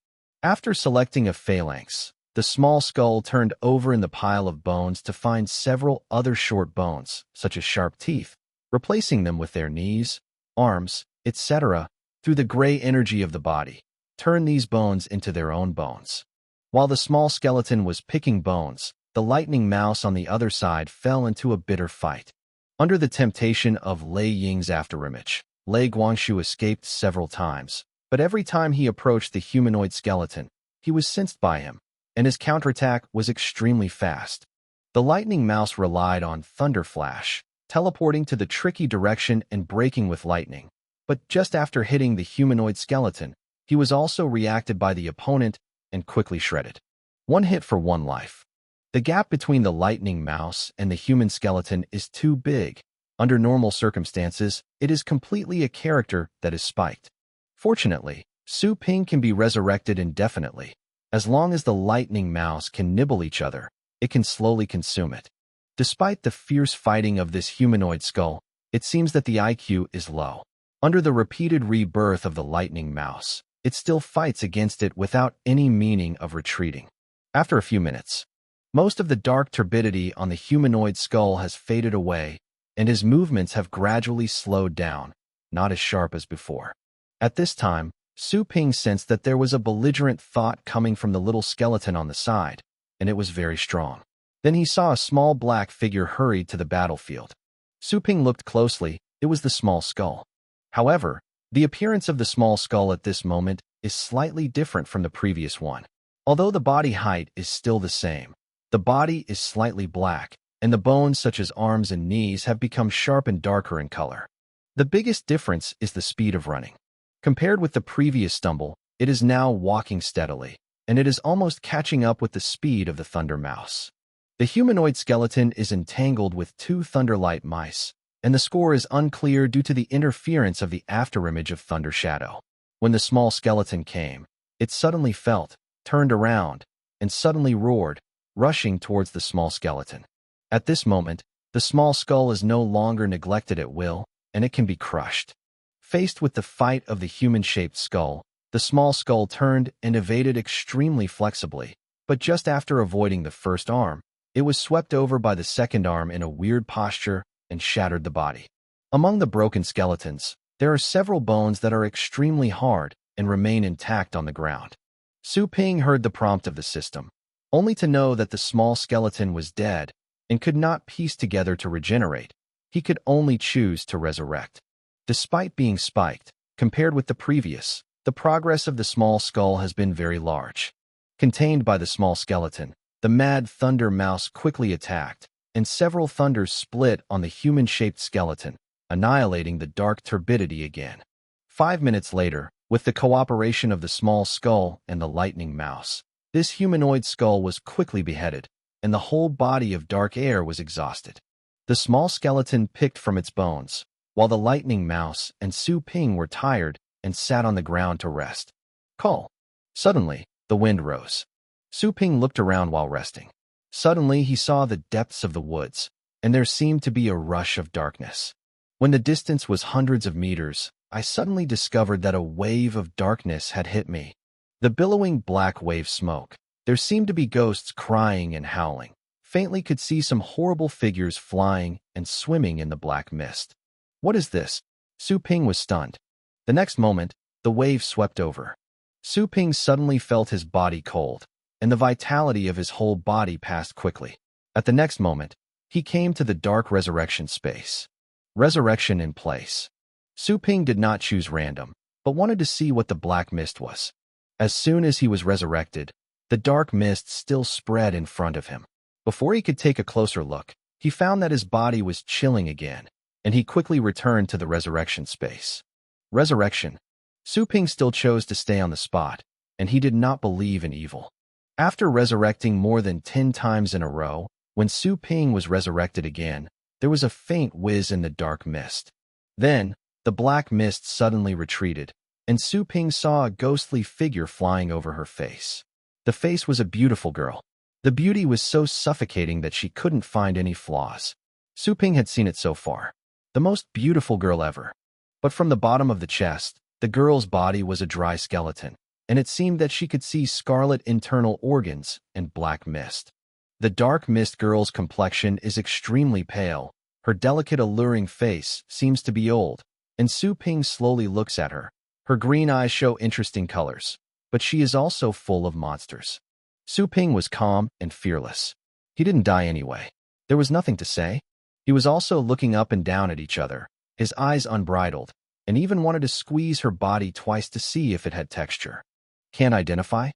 After selecting a phalanx, the small skull turned over in the pile of bones to find several other short bones, such as sharp teeth, replacing them with their knees, arms, etc., through the gray energy of the body. Turn these bones into their own bones. While the small skeleton was picking bones, the lightning mouse on the other side fell into a bitter fight. Under the temptation of Lei Ying's afterimage, Lei Guangshu escaped several times, but every time he approached the humanoid skeleton, he was sensed by him, and his counterattack was extremely fast. The lightning mouse relied on Thunder Flash, teleporting to the tricky direction and breaking with lightning, but just after hitting the humanoid skeleton, he was also reacted by the opponent and quickly shredded. One hit for one life. The gap between the lightning mouse and the human skeleton is too big. Under normal circumstances, it is completely a character that is spiked. Fortunately, Su Ping can be resurrected indefinitely. As long as the lightning mouse can nibble each other, it can slowly consume it. Despite the fierce fighting of this humanoid skull, it seems that the IQ is low. Under the repeated rebirth of the lightning mouse, it still fights against it without any meaning of retreating. After a few minutes, most of the dark turbidity on the humanoid skull has faded away, and his movements have gradually slowed down, not as sharp as before. At this time, Su Ping sensed that there was a belligerent thought coming from the little skeleton on the side, and it was very strong. Then he saw a small black figure hurry to the battlefield. Su Ping looked closely. It was the small skull. However, the appearance of the small skull at this moment is slightly different from the previous one. Although the body height is still the same, the body is slightly black, and the bones such as arms and knees have become sharp and darker in color. The biggest difference is the speed of running. Compared with the previous stumble, it is now walking steadily, and it is almost catching up with the speed of the Thunder Mouse. The humanoid skeleton is entangled with two Thunderlight mice, and the score is unclear due to the interference of the afterimage of Thunder Shadow. When the small skeleton came, it suddenly felt, turned around, and suddenly roared, rushing towards the small skeleton. At this moment, the small skull is no longer neglected at will, and it can be crushed. Faced with the fight of the human-shaped skull, the small skull turned and evaded extremely flexibly, but just after avoiding the first arm, it was swept over by the second arm in a weird posture and shattered the body. Among the broken skeletons, there are several bones that are extremely hard and remain intact on the ground. Su Ping heard the prompt of the system, only to know that the small skeleton was dead and could not piece together to regenerate. He could only choose to resurrect. Despite being spiked, compared with the previous, the progress of the small skull has been very large. Contained by the small skeleton, the mad Thunder Mouse quickly attacked, and several thunders split on the human-shaped skeleton, annihilating the dark turbidity again. 5 minutes later, with the cooperation of the small skull and the lightning mouse, this humanoid skull was quickly beheaded, and the whole body of dark air was exhausted. The small skeleton picked from its bones, while the lightning mouse and Su Ping were tired and sat on the ground to rest. Call. Suddenly, the wind rose. Su Ping looked around while resting. Suddenly, he saw the depths of the woods, and there seemed to be a rush of darkness. When the distance was hundreds of meters, I suddenly discovered that a wave of darkness had hit me. The billowing black wave smoke. There seemed to be ghosts crying and howling. Faintly could see some horrible figures flying and swimming in the black mist. What is this? Su Ping was stunned. The next moment, the wave swept over. Su Ping suddenly felt his body cold, and the vitality of his whole body passed quickly. At the next moment, he came to the dark resurrection space. Resurrection in place. Su Ping did not choose random, but wanted to see what the black mist was. As soon as he was resurrected, the dark mist still spread in front of him. Before he could take a closer look, he found that his body was chilling again, and he quickly returned to the resurrection space. Resurrection. Su Ping still chose to stay on the spot, and he did not believe in evil. After resurrecting more than 10 times in a row, when Su Ping was resurrected again, there was a faint whiz in the dark mist. Then, the black mist suddenly retreated, and Su Ping saw a ghostly figure flying over her face. The face was a beautiful girl. The beauty was so suffocating that she couldn't find any flaws. Su Ping had seen it so far. The most beautiful girl ever. But from the bottom of the chest, the girl's body was a dry skeleton, and it seemed that she could see scarlet internal organs and black mist. The dark mist girl's complexion is extremely pale. Her delicate, alluring face seems to be old, and Su Ping slowly looks at her. Her green eyes show interesting colors, but she is also full of monsters. Su Ping was calm and fearless. He didn't die anyway. There was nothing to say. He was also looking up and down at each other, his eyes unbridled, and even wanted to squeeze her body twice to see if it had texture. Can't identify?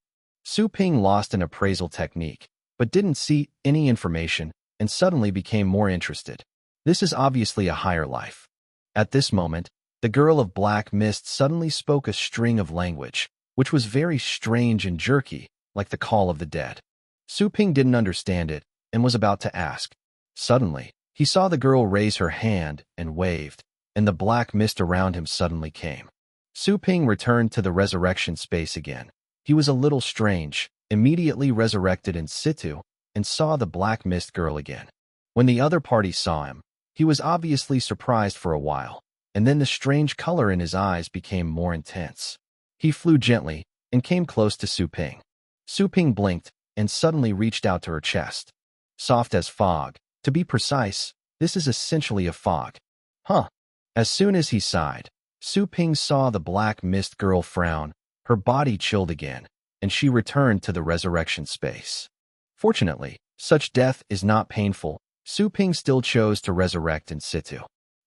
Su Ping lost an appraisal technique, but didn't see any information and suddenly became more interested. This is obviously a higher life. At this moment, the girl of black mist suddenly spoke a string of language, which was very strange and jerky, like the call of the dead. Su Ping didn't understand it and was about to ask. Suddenly, he saw the girl raise her hand and waved, and the black mist around him suddenly came. Su Ping returned to the resurrection space again. He was a little strange, immediately resurrected in situ, and saw the black mist girl again. When the other party saw him, he was obviously surprised for a while, and then the strange color in his eyes became more intense. He flew gently and came close to Su Ping. Su Ping blinked and suddenly reached out to her chest. Soft as fog. To be precise, this is essentially a fog. Huh. As soon as he sighed, Su Ping saw the black mist girl frown, her body chilled again, and she returned to the resurrection space. Fortunately, such death is not painful. Su Ping still chose to resurrect in situ.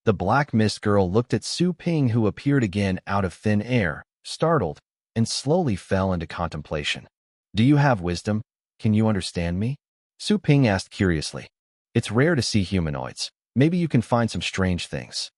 The black mist girl looked at Su Ping, who appeared again out of thin air, startled, and slowly fell into contemplation. Do you have wisdom? Can you understand me? Su Ping asked curiously. It's rare to see humanoids. Maybe you can find some strange things.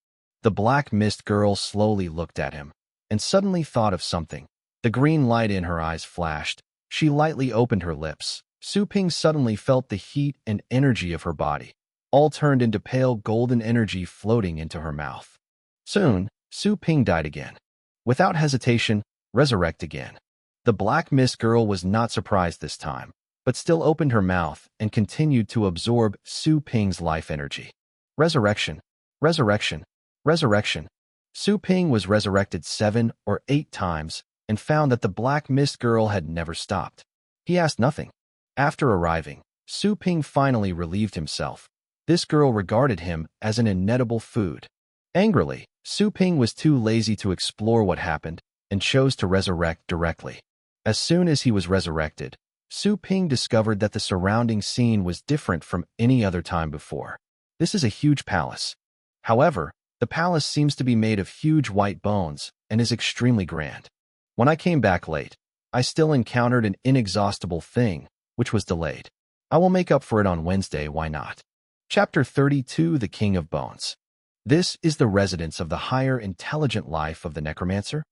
The black mist girl slowly looked at him, and suddenly thought of something. The green light in her eyes flashed. She lightly opened her lips. Su Ping suddenly felt the heat and energy of her body, all turned into pale golden energy floating into her mouth. Soon, Su Ping died again. Without hesitation, resurrect again. The black mist girl was not surprised this time, but still opened her mouth and continued to absorb Su Ping's life energy. Resurrection, resurrection, resurrection. Su Ping was resurrected 7 or 8 times and found that the black mist girl had never stopped. He asked nothing. After arriving, Su Ping finally relieved himself. This girl regarded him as an inedible food. Angrily, Su Ping was too lazy to explore what happened and chose to resurrect directly. As soon as he was resurrected, Su Ping discovered that the surrounding scene was different from any other time before. This is a huge palace. However, the palace seems to be made of huge white bones and is extremely grand. When I came back late, I still encountered an inexhaustible thing, which was delayed. I will make up for it on Wednesday, why not? Chapter 32, The King of Bones. This is the residence of the higher intelligent life of the necromancer?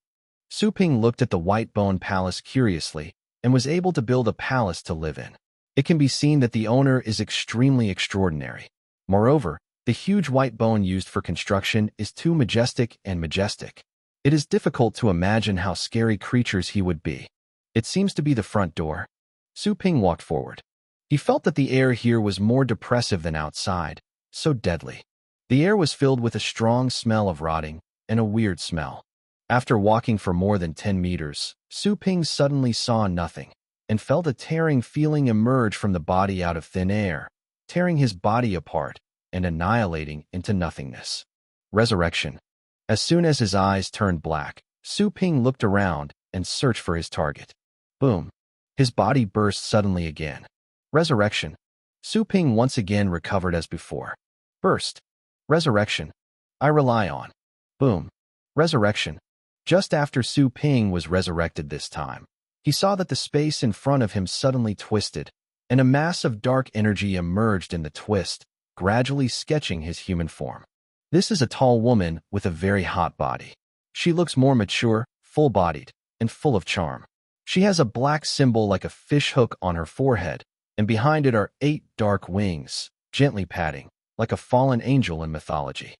Su Ping looked at the white bone palace curiously and was able to build a palace to live in. It can be seen that the owner is extremely extraordinary. Moreover, the huge white bone used for construction is too majestic and majestic. It is difficult to imagine how scary creatures he would be. It seems to be the front door. Su Ping walked forward. He felt that the air here was more depressive than outside, so deadly. The air was filled with a strong smell of rotting and a weird smell. After walking for more than 10 meters, Su Ping suddenly saw nothing and felt a tearing feeling emerge from the body out of thin air, tearing his body apart and annihilating into nothingness. Resurrection. As soon as his eyes turned black, Su Ping looked around and searched for his target. Boom. His body burst suddenly again. Resurrection. Su Ping once again recovered as before. Burst. Resurrection. I rely on. Boom. Resurrection. Just after Su Ping was resurrected this time, he saw that the space in front of him suddenly twisted, and a mass of dark energy emerged in the twist, gradually sketching his human form. This is a tall woman with a very hot body. She looks more mature, full-bodied, and full of charm. She has a black symbol like a fishhook on her forehead, and behind it are 8 dark wings, gently patting, like a fallen angel in mythology.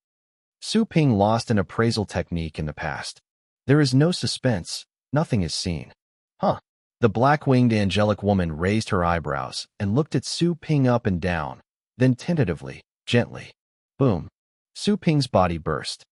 Su Ping lost an appraisal technique in the past. There is no suspense, nothing is seen. Huh. The black-winged angelic woman raised her eyebrows and looked at Su Ping up and down, then tentatively, gently. Boom. Su Ping's body burst.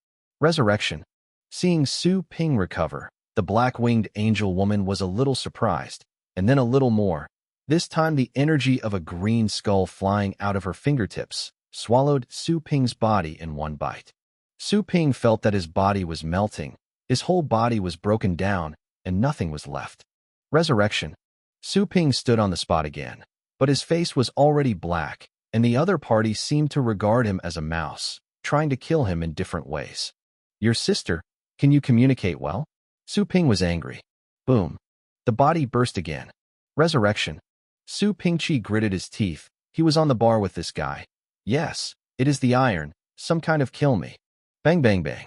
Resurrection. Seeing Su Ping recover, the black-winged angel woman was a little surprised, and then a little more. This time the energy of a green skull flying out of her fingertips swallowed Su Ping's body in one bite. Su Ping felt that his body was melting, his whole body was broken down, and nothing was left. Resurrection. Su Ping stood on the spot again, but his face was already black, and the other party seemed to regard him as a mouse, trying to kill him in different ways. Your sister, can you communicate well? Su Ping was angry. Boom. The body burst again. Resurrection. Su Pingqi gritted his teeth. He was on the bar with this guy. Yes, it is the iron, some kind of kill me. Bang bang bang.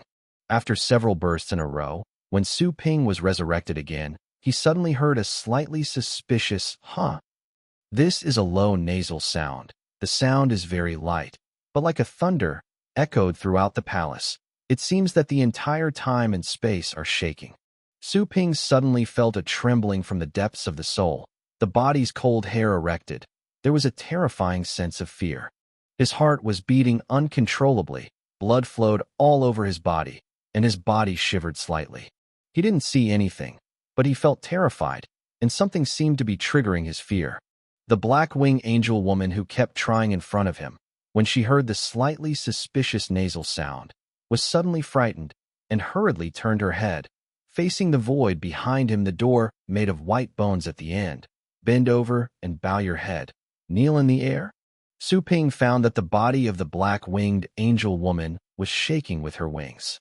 After several bursts in a row, when Su Ping was resurrected again, he suddenly heard a slightly suspicious, huh. This is a low nasal sound. The sound is very light, but like a thunder, echoed throughout the palace. It seems that the entire time and space are shaking. Su Ping suddenly felt a trembling from the depths of the soul. The body's cold hair erected. There was a terrifying sense of fear. His heart was beating uncontrollably, blood flowed all over his body, and his body shivered slightly. He didn't see anything, but he felt terrified, and something seemed to be triggering his fear. The black-winged angel woman who kept trying in front of him, when she heard the slightly suspicious nasal sound, was suddenly frightened, and hurriedly turned her head, facing the void behind him, the door made of white bones at the end. Bend over and bow your head. Kneel in the air. Su Ping found that the body of the black-winged angel woman was shaking with her wings.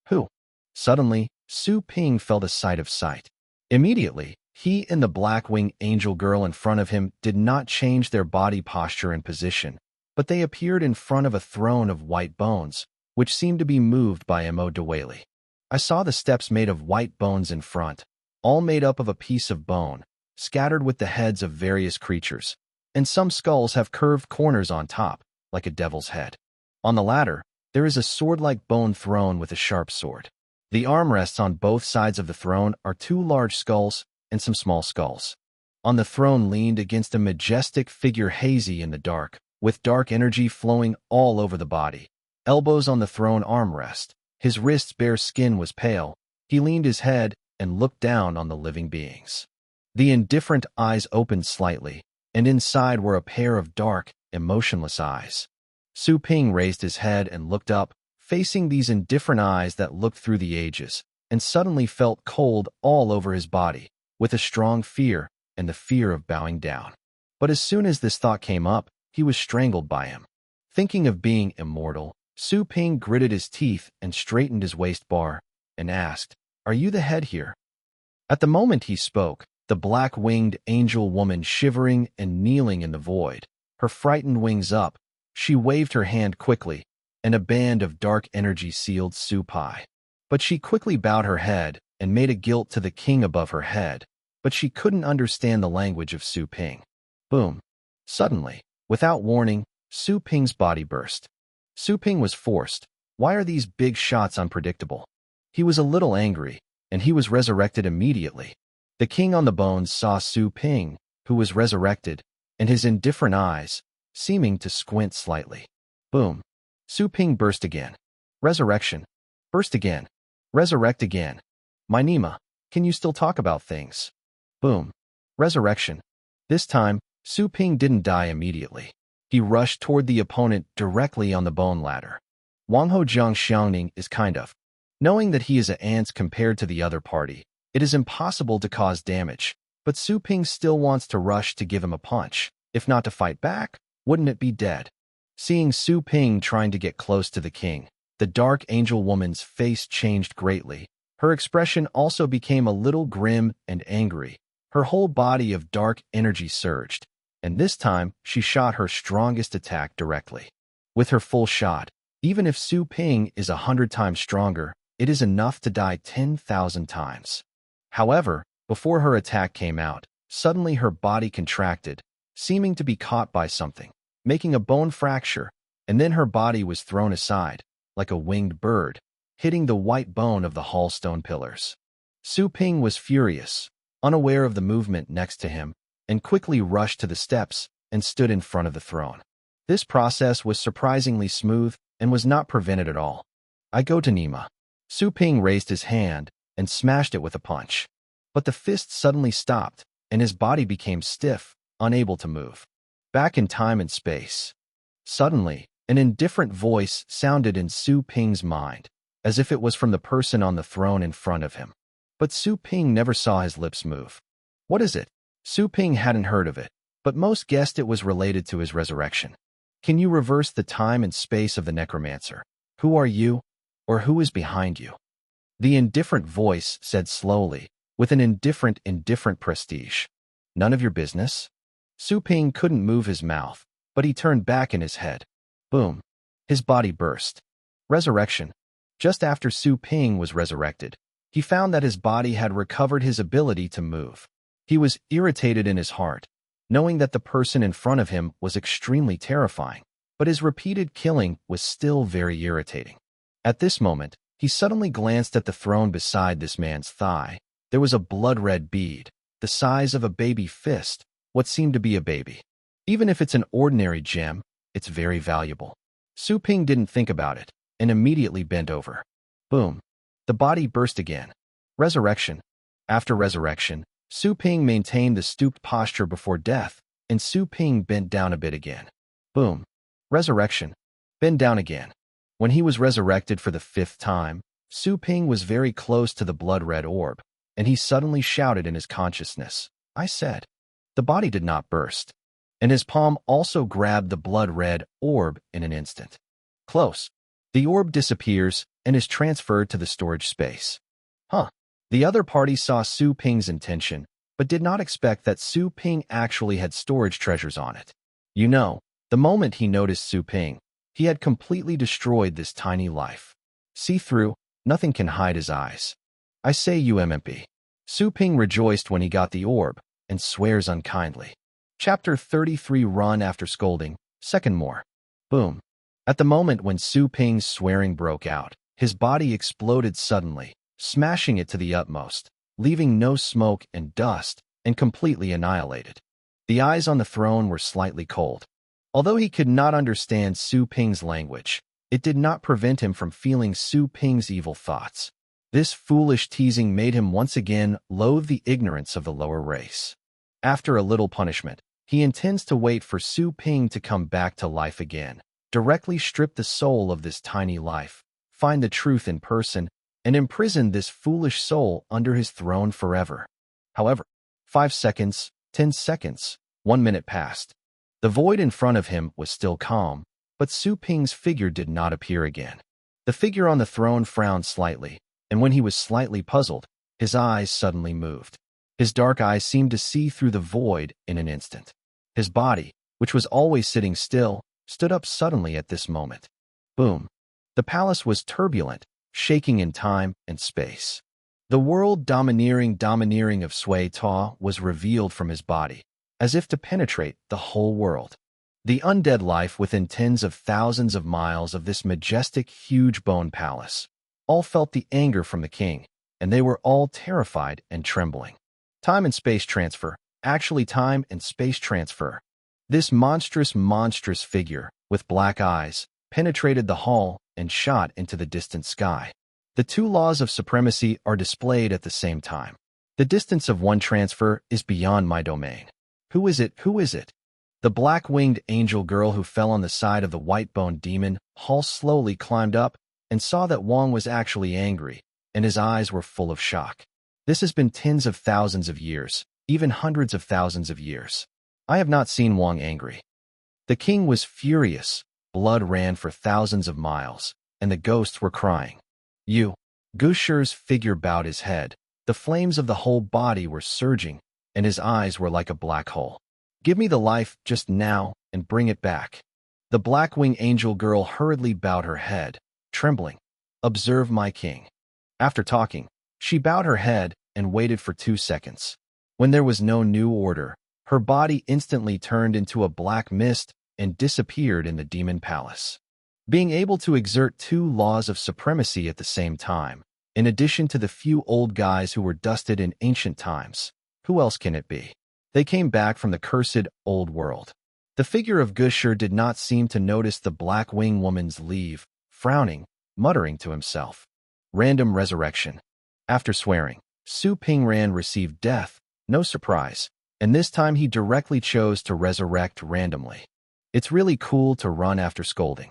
Who? Suddenly, Su Ping felt a sight of sight. Immediately, he and the black-winged angel girl in front of him did not change their body posture and position, but they appeared in front of a throne of white bones, which seemed to be moved by Mo Dwayli. I saw the steps made of white bones in front, all made up of a piece of bone, scattered with the heads of various creatures, and some skulls have curved corners on top, like a devil's head. On the latter, there is a sword-like bone throne with a sharp sword. The armrests on both sides of the throne are two large skulls and some small skulls. On the throne leaned against a majestic figure hazy in the dark, with dark energy flowing all over the body. Elbows on the throne armrest. His wrist's bare skin was pale. He leaned his head and looked down on the living beings. The indifferent eyes opened slightly, and inside were a pair of dark, emotionless eyes. Su Ping raised his head and looked up, facing these indifferent eyes that looked through the ages, and suddenly felt cold all over his body, with a strong fear and the fear of bowing down. But as soon as this thought came up, he was strangled by him. Thinking of being immortal, Su Ping gritted his teeth and straightened his waist bar, and asked, "Are you the head here?" At the moment he spoke, the black-winged angel woman shivering and kneeling in the void, her frightened wings up, she waved her hand quickly, and a band of dark energy sealed Su Pai. But she quickly bowed her head and made a guilt to the king above her head, but she couldn't understand the language of Su Ping. Boom. Suddenly, without warning, Su Ping's body burst. Su Ping was forced. Why are these big shots unpredictable? He was a little angry, and he was resurrected immediately. The king on the bones saw Su Ping, who was resurrected, and his indifferent eyes, seeming to squint slightly. Boom. Su Ping burst again. Resurrection. Burst again. Resurrect again. My Nima, can you still talk about things? Boom. Resurrection. This time, Su Ping didn't die immediately. He rushed toward the opponent directly on the bone ladder. Wang Ho Jiang Xiangning is kind of. Knowing that he is an ant compared to the other party, it is impossible to cause damage, but Su Ping still wants to rush to give him a punch. If not to fight back, wouldn't it be dead? Seeing Su Ping trying to get close to the king, the dark angel woman's face changed greatly. Her expression also became a little grim and angry. Her whole body of dark energy surged, and this time she shot her strongest attack directly. With her full shot, even if Su Ping is 100 times stronger, it is enough to die 10,000 times. However, before her attack came out, suddenly her body contracted, seeming to be caught by something, making a bone fracture, and then her body was thrown aside, like a winged bird, hitting the white bone of the hall stone pillars. Su Ping was furious, unaware of the movement next to him, and quickly rushed to the steps and stood in front of the throne. This process was surprisingly smooth and was not prevented at all. I go to Nima. Su Ping raised his hand and smashed it with a punch. But the fist suddenly stopped, and his body became stiff, unable to move. Back in time and space. Suddenly, an indifferent voice sounded in Su Ping's mind, as if it was from the person on the throne in front of him. But Su Ping never saw his lips move. What is it? Su Ping hadn't heard of it, but most guessed it was related to his resurrection. Can you reverse the time and space of the necromancer? Who are you, or who is behind you? The indifferent voice said slowly, with an indifferent prestige. None of your business? Su Ping couldn't move his mouth, but he turned back in his head. Boom. His body burst. Resurrection. Just after Su Ping was resurrected, he found that his body had recovered his ability to move. He was irritated in his heart, knowing that the person in front of him was extremely terrifying, but his repeated killing was still very irritating. At this moment, he suddenly glanced at the throne beside this man's thigh. There was a blood-red bead, the size of a baby fist, what seemed to be a baby. Even if it's an ordinary gem, it's very valuable. Su Ping didn't think about it, and immediately bent over. Boom. The body burst again. Resurrection. After resurrection, Su Ping maintained the stooped posture before death, and Su Ping bent down a bit again. Boom. Resurrection. Bend down again. When he was resurrected for the 5th time, Su Ping was very close to the blood-red orb, and he suddenly shouted in his consciousness, "I said." The body did not burst, and his palm also grabbed the blood-red orb in an instant. Close. The orb disappears and is transferred to the storage space. Huh. The other party saw Su Ping's intention, but did not expect that Su Ping actually had storage treasures on it. You know, the moment he noticed Su Ping, he had completely destroyed this tiny life. See-through, nothing can hide his eyes. I say UMMP. Su Ping rejoiced when he got the orb, and swears unkindly. Chapter 33 Run After Scolding, Second More. Boom. At the moment when Su Ping's swearing broke out, his body exploded suddenly, smashing it to the utmost, leaving no smoke and dust, and completely annihilated. The eyes on the throne were slightly cold. Although he could not understand Su Ping's language, it did not prevent him from feeling Su Ping's evil thoughts. This foolish teasing made him once again loathe the ignorance of the lower race. After a little punishment, he intends to wait for Su Ping to come back to life again, directly strip the soul of this tiny life, find the truth in person, and imprison this foolish soul under his throne forever. However, 5 seconds, 10 seconds, 1 minute passed. The void in front of him was still calm, but Su Ping's figure did not appear again. The figure on the throne frowned slightly, and when he was slightly puzzled, his eyes suddenly moved. His dark eyes seemed to see through the void in an instant. His body, which was always sitting still, stood up suddenly at this moment. Boom. The palace was turbulent, shaking in time and space. The world domineering of Sui Ta was revealed from his body, as if to penetrate the whole world. The undead life within tens of thousands of miles of this majestic, huge bone palace all felt the anger from the king, and they were all terrified and trembling. Time and space transfer, actually time and space transfer. This monstrous figure, with black eyes, penetrated the hall and shot into the distant sky. The two laws of supremacy are displayed at the same time. The distance of one transfer is beyond my domain. Who is it? Who is it? The black-winged angel girl who fell on the side of the white-boned demon hall slowly climbed up and saw that Wang was actually angry, and his eyes were full of shock. This has been tens of thousands of years, even hundreds of thousands of years. I have not seen Wang angry. The king was furious, blood ran for thousands of miles, and the ghosts were crying. Gushir's figure bowed his head. The flames of the whole body were surging, and his eyes were like a black hole. Give me the life just now and bring it back. The black-winged angel girl hurriedly bowed her head, trembling. Observe my king. After talking, she bowed her head and waited for 2 seconds. When there was no new order, her body instantly turned into a black mist and disappeared in the demon palace. Being able to exert 2 laws of supremacy at the same time, in addition to the few old guys who were dusted in ancient times, who else can it be? They came back from the cursed old world. The figure of Gushir did not seem to notice the black-winged woman's leave, frowning, muttering to himself. Random resurrection. After swearing, Su Pingran received death, no surprise, and this time he directly chose to resurrect randomly. It's really cool to run after scolding.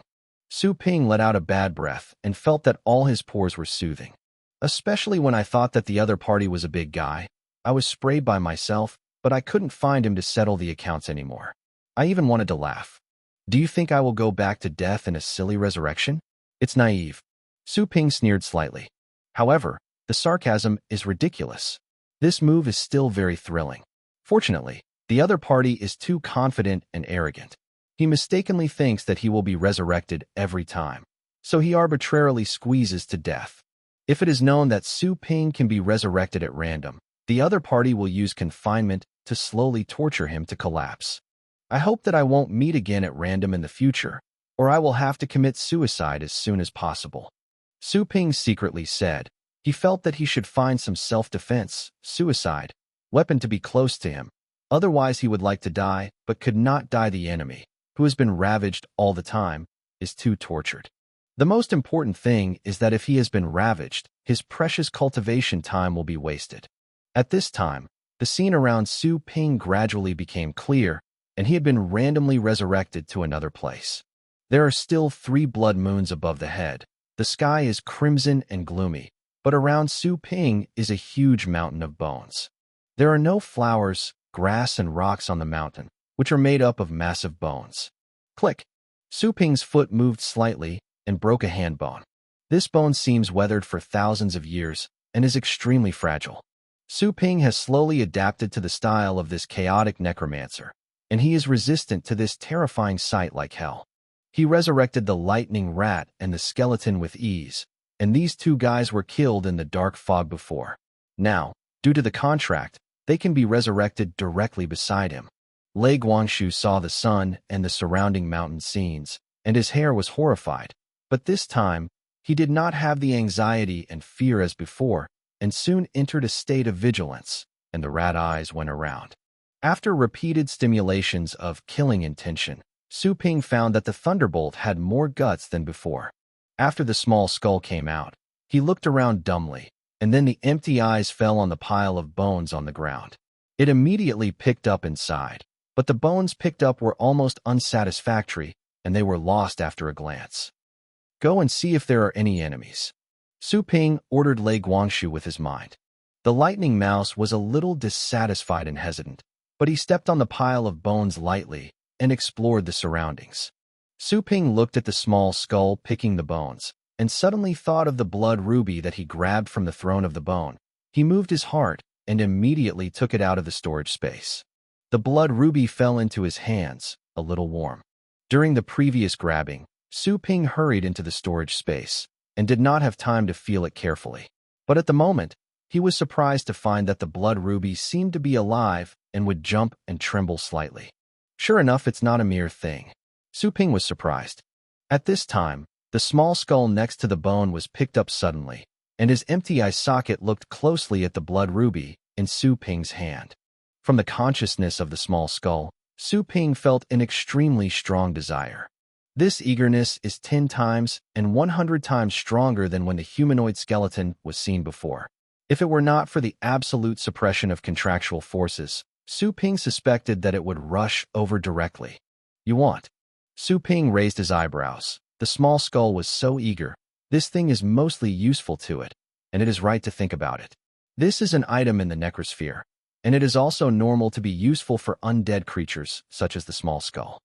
Su Ping let out a bad breath and felt that all his pores were soothing. Especially when I thought that the other party was a big guy. I was sprayed by myself, but I couldn't find him to settle the accounts anymore. I even wanted to laugh. Do you think I will go back to death in a silly resurrection? It's naive. Su Ping sneered slightly. However, the sarcasm is ridiculous. This move is still very thrilling. Fortunately, the other party is too confident and arrogant. He mistakenly thinks that he will be resurrected every time, so he arbitrarily squeezes to death. If it is known that Su Ping can be resurrected at random, the other party will use confinement to slowly torture him to collapse. I hope that I won't meet again at random in the future, or I will have to commit suicide as soon as possible. Su Ping secretly said. He felt that he should find some self-defense, suicide, weapon to be close to him. Otherwise he would like to die, but could not die. The enemy, who has been ravaged all the time, is too tortured. The most important thing is that if he has been ravaged, his precious cultivation time will be wasted. At this time, the scene around Su Ping gradually became clear, and he had been randomly resurrected to another place. There are still 3 blood moons above the head. The sky is crimson and gloomy, but around Su Ping is a huge mountain of bones. There are no flowers, grass, and rocks on the mountain, which are made up of massive bones. Click. Su Ping's foot moved slightly and broke a hand bone. This bone seems weathered for thousands of years and is extremely fragile. Su Ping has slowly adapted to the style of this chaotic necromancer, and he is resistant to this terrifying sight like hell. He resurrected the lightning rat and the skeleton with ease, and these two guys were killed in the dark fog before. Now, due to the contract, they can be resurrected directly beside him. Lei Guangshu saw the sun and the surrounding mountain scenes, and his hair was horrified. But this time, he did not have the anxiety and fear as before, and soon entered a state of vigilance, and the rat eyes went around. After repeated stimulations of killing intention, Su Ping found that the thunderbolt had more guts than before. After the small skull came out, he looked around dumbly, and then the empty eyes fell on the pile of bones on the ground. It immediately picked up inside, but the bones picked up were almost unsatisfactory, and they were lost after a glance. Go and see if there are any enemies. Su Ping ordered Lei Guangshu with his mind. The lightning mouse was a little dissatisfied and hesitant, but he stepped on the pile of bones lightly and explored the surroundings. Su Ping looked at the small skull picking the bones, and suddenly thought of the blood ruby that he grabbed from the throne of the bone. He moved his heart and immediately took it out of the storage space. The blood ruby fell into his hands, a little warm. During the previous grabbing, Su Ping hurried into the storage space and did not have time to feel it carefully. But at the moment, he was surprised to find that the blood ruby seemed to be alive and would jump and tremble slightly. Sure enough, it's not a mere thing. Su Ping was surprised. At this time, the small skull next to the bone was picked up suddenly, and his empty eye socket looked closely at the blood ruby in Su Ping's hand. From the consciousness of the small skull, Su Ping felt an extremely strong desire. This eagerness is 10 times and 100 times stronger than when the humanoid skeleton was seen before. If it were not for the absolute suppression of contractual forces, Su Ping suspected that it would rush over directly. You want? Su Ping raised his eyebrows. The small skull was so eager. This thing is mostly useful to it, and it is right to think about it. This is an item in the necrosphere, and it is also normal to be useful for undead creatures, such as the small skull.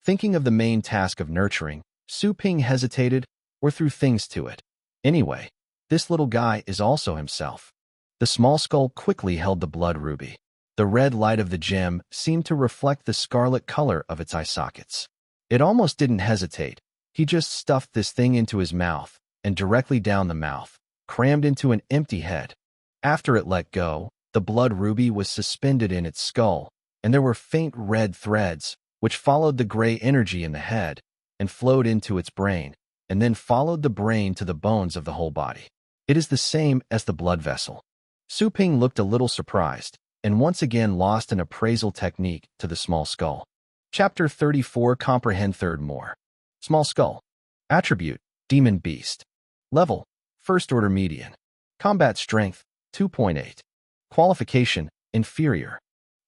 Thinking of the main task of nurturing, Su Ping hesitated or threw things to it. Anyway, this little guy is also himself. The small skull quickly held the blood ruby. The red light of the gem seemed to reflect the scarlet color of its eye sockets. It almost didn't hesitate. He just stuffed this thing into his mouth, and directly down the mouth, crammed into an empty head. After it let go, the blood ruby was suspended in its skull, and there were faint red threads, which followed the gray energy in the head, and flowed into its brain, and then followed the brain to the bones of the whole body. It is the same as the blood vessel. Su Ping looked a little surprised, and once again lost an appraisal technique to the small skull. Chapter 34. Comprehend third more. Small skull. Attribute: Demon Beast. Level: First Order Median. Combat Strength: 2.8. Qualification: Inferior.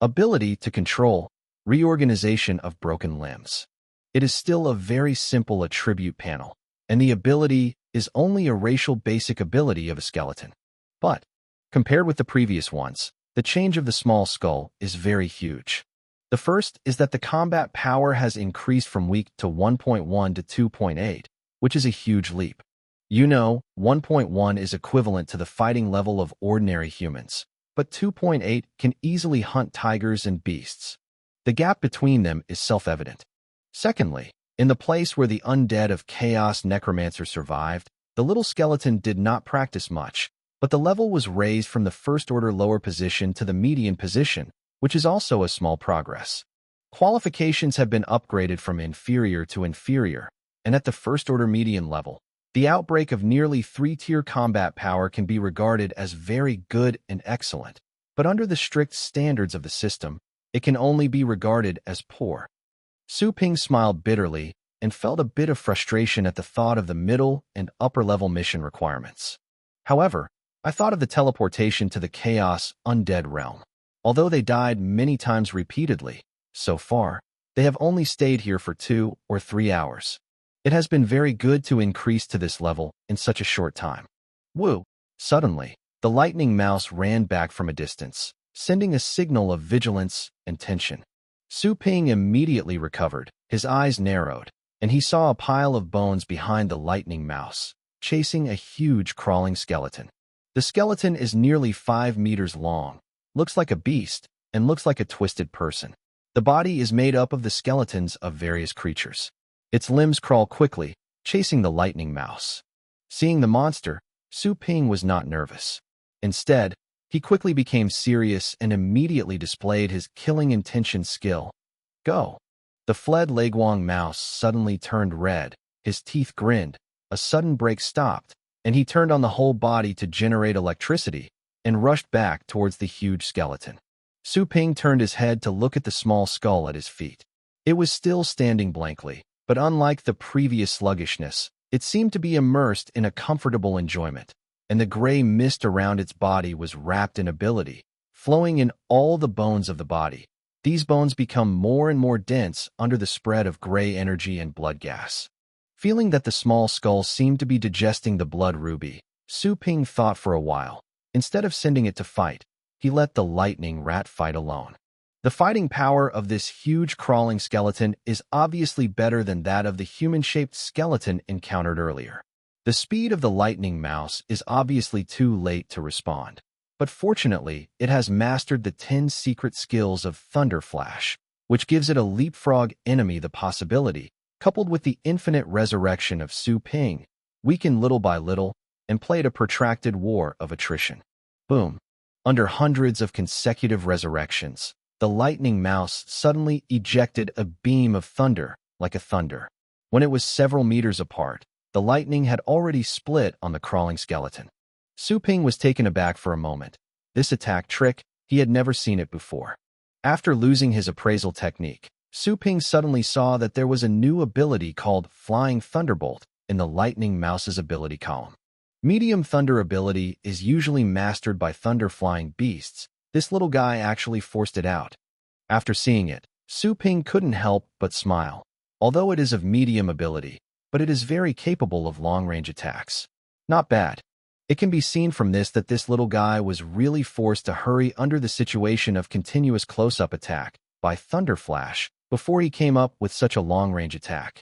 Ability to control: Reorganization of broken limbs. It is still a very simple attribute panel, and the ability is only a racial basic ability of a skeleton. But, compared with the previous ones, the change of the small skull is very huge. The first is that the combat power has increased from weak to 1.1 to 2.8, which is a huge leap. 1.1 is equivalent to the fighting level of ordinary humans, but 2.8 can easily hunt tigers and beasts. The gap between them is self-evident. Secondly, in the place where the undead of Chaos Necromancer survived, the little skeleton did not practice much, but the level was raised from the first-order lower position to the median position, which is also a small progress. Qualifications have been upgraded from inferior to inferior, and at the first-order median level, the outbreak of nearly 3-tier combat power can be regarded as very good and excellent, but under the strict standards of the system, it can only be regarded as poor. Su Ping smiled bitterly and felt a bit of frustration at the thought of the middle and upper-level mission requirements. However, I thought of the teleportation to the Chaos Undead realm. Although they died many times repeatedly, so far, they have only stayed here for 2 or 3 hours. It has been very good to increase to this level in such a short time. Woo! Suddenly, the lightning mouse ran back from a distance, sending a signal of vigilance and tension. Su Ping immediately recovered, his eyes narrowed, and he saw a pile of bones behind the lightning mouse, chasing a huge crawling skeleton. The skeleton is nearly 5 meters long, looks like a beast, and looks like a twisted person. The body is made up of the skeletons of various creatures. Its limbs crawl quickly, chasing the lightning mouse. Seeing the monster, Su Ping was not nervous. Instead, he quickly became serious and immediately displayed his killing intention skill. Go! The fled Leguang mouse suddenly turned red, his teeth grinned, a sudden break stopped, and he turned on the whole body to generate electricity and rushed back towards the huge skeleton. Su Ping turned his head to look at the small skull at his feet. It was still standing blankly, but unlike the previous sluggishness, it seemed to be immersed in a comfortable enjoyment, and the gray mist around its body was wrapped in ability, flowing in all the bones of the body. These bones become more and more dense under the spread of gray energy and blood gas. Feeling that the small skull seemed to be digesting the blood ruby, Su Ping thought for a while. Instead of sending it to fight, he let the lightning rat fight alone. The fighting power of this huge crawling skeleton is obviously better than that of the human-shaped skeleton encountered earlier. The speed of the lightning mouse is obviously too late to respond, but fortunately, it has mastered the 10 secret skills of Thunder Flash, which gives it a leapfrog enemy the possibility, coupled with the infinite resurrection of Su Ping, weakened little by little, and played a protracted war of attrition. Boom! Under hundreds of consecutive resurrections, the lightning mouse suddenly ejected a beam of thunder like a thunder. When it was several meters apart, the lightning had already split on the crawling skeleton. Su Ping was taken aback for a moment. This attack trick, he had never seen it before. After losing his appraisal technique, Su Ping suddenly saw that there was a new ability called Flying Thunderbolt in the lightning mouse's ability column. Medium thunder ability is usually mastered by thunder-flying beasts. This little guy actually forced it out. After seeing it, Su Ping couldn't help but smile. Although it is of medium ability, but it is very capable of long-range attacks. Not bad. It can be seen from this that this little guy was really forced to hurry under the situation of continuous close-up attack by Thunder Flash before he came up with such a long-range attack.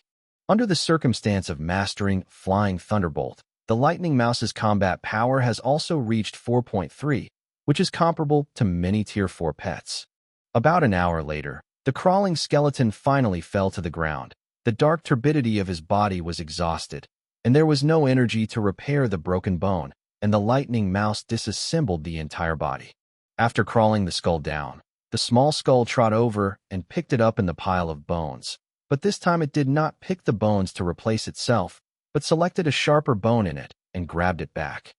Under the circumstance of mastering Flying Thunderbolt, the lightning mouse's combat power has also reached 4.3, which is comparable to many Tier 4 pets. About an hour later, the crawling skeleton finally fell to the ground. The dark turbidity of his body was exhausted, and there was no energy to repair the broken bone, and the lightning mouse disassembled the entire body. After crawling the skull down, the small skull trod over and picked it up in the pile of bones, but this time it did not pick the bones to replace itself, but selected a sharper bone in it and grabbed it back.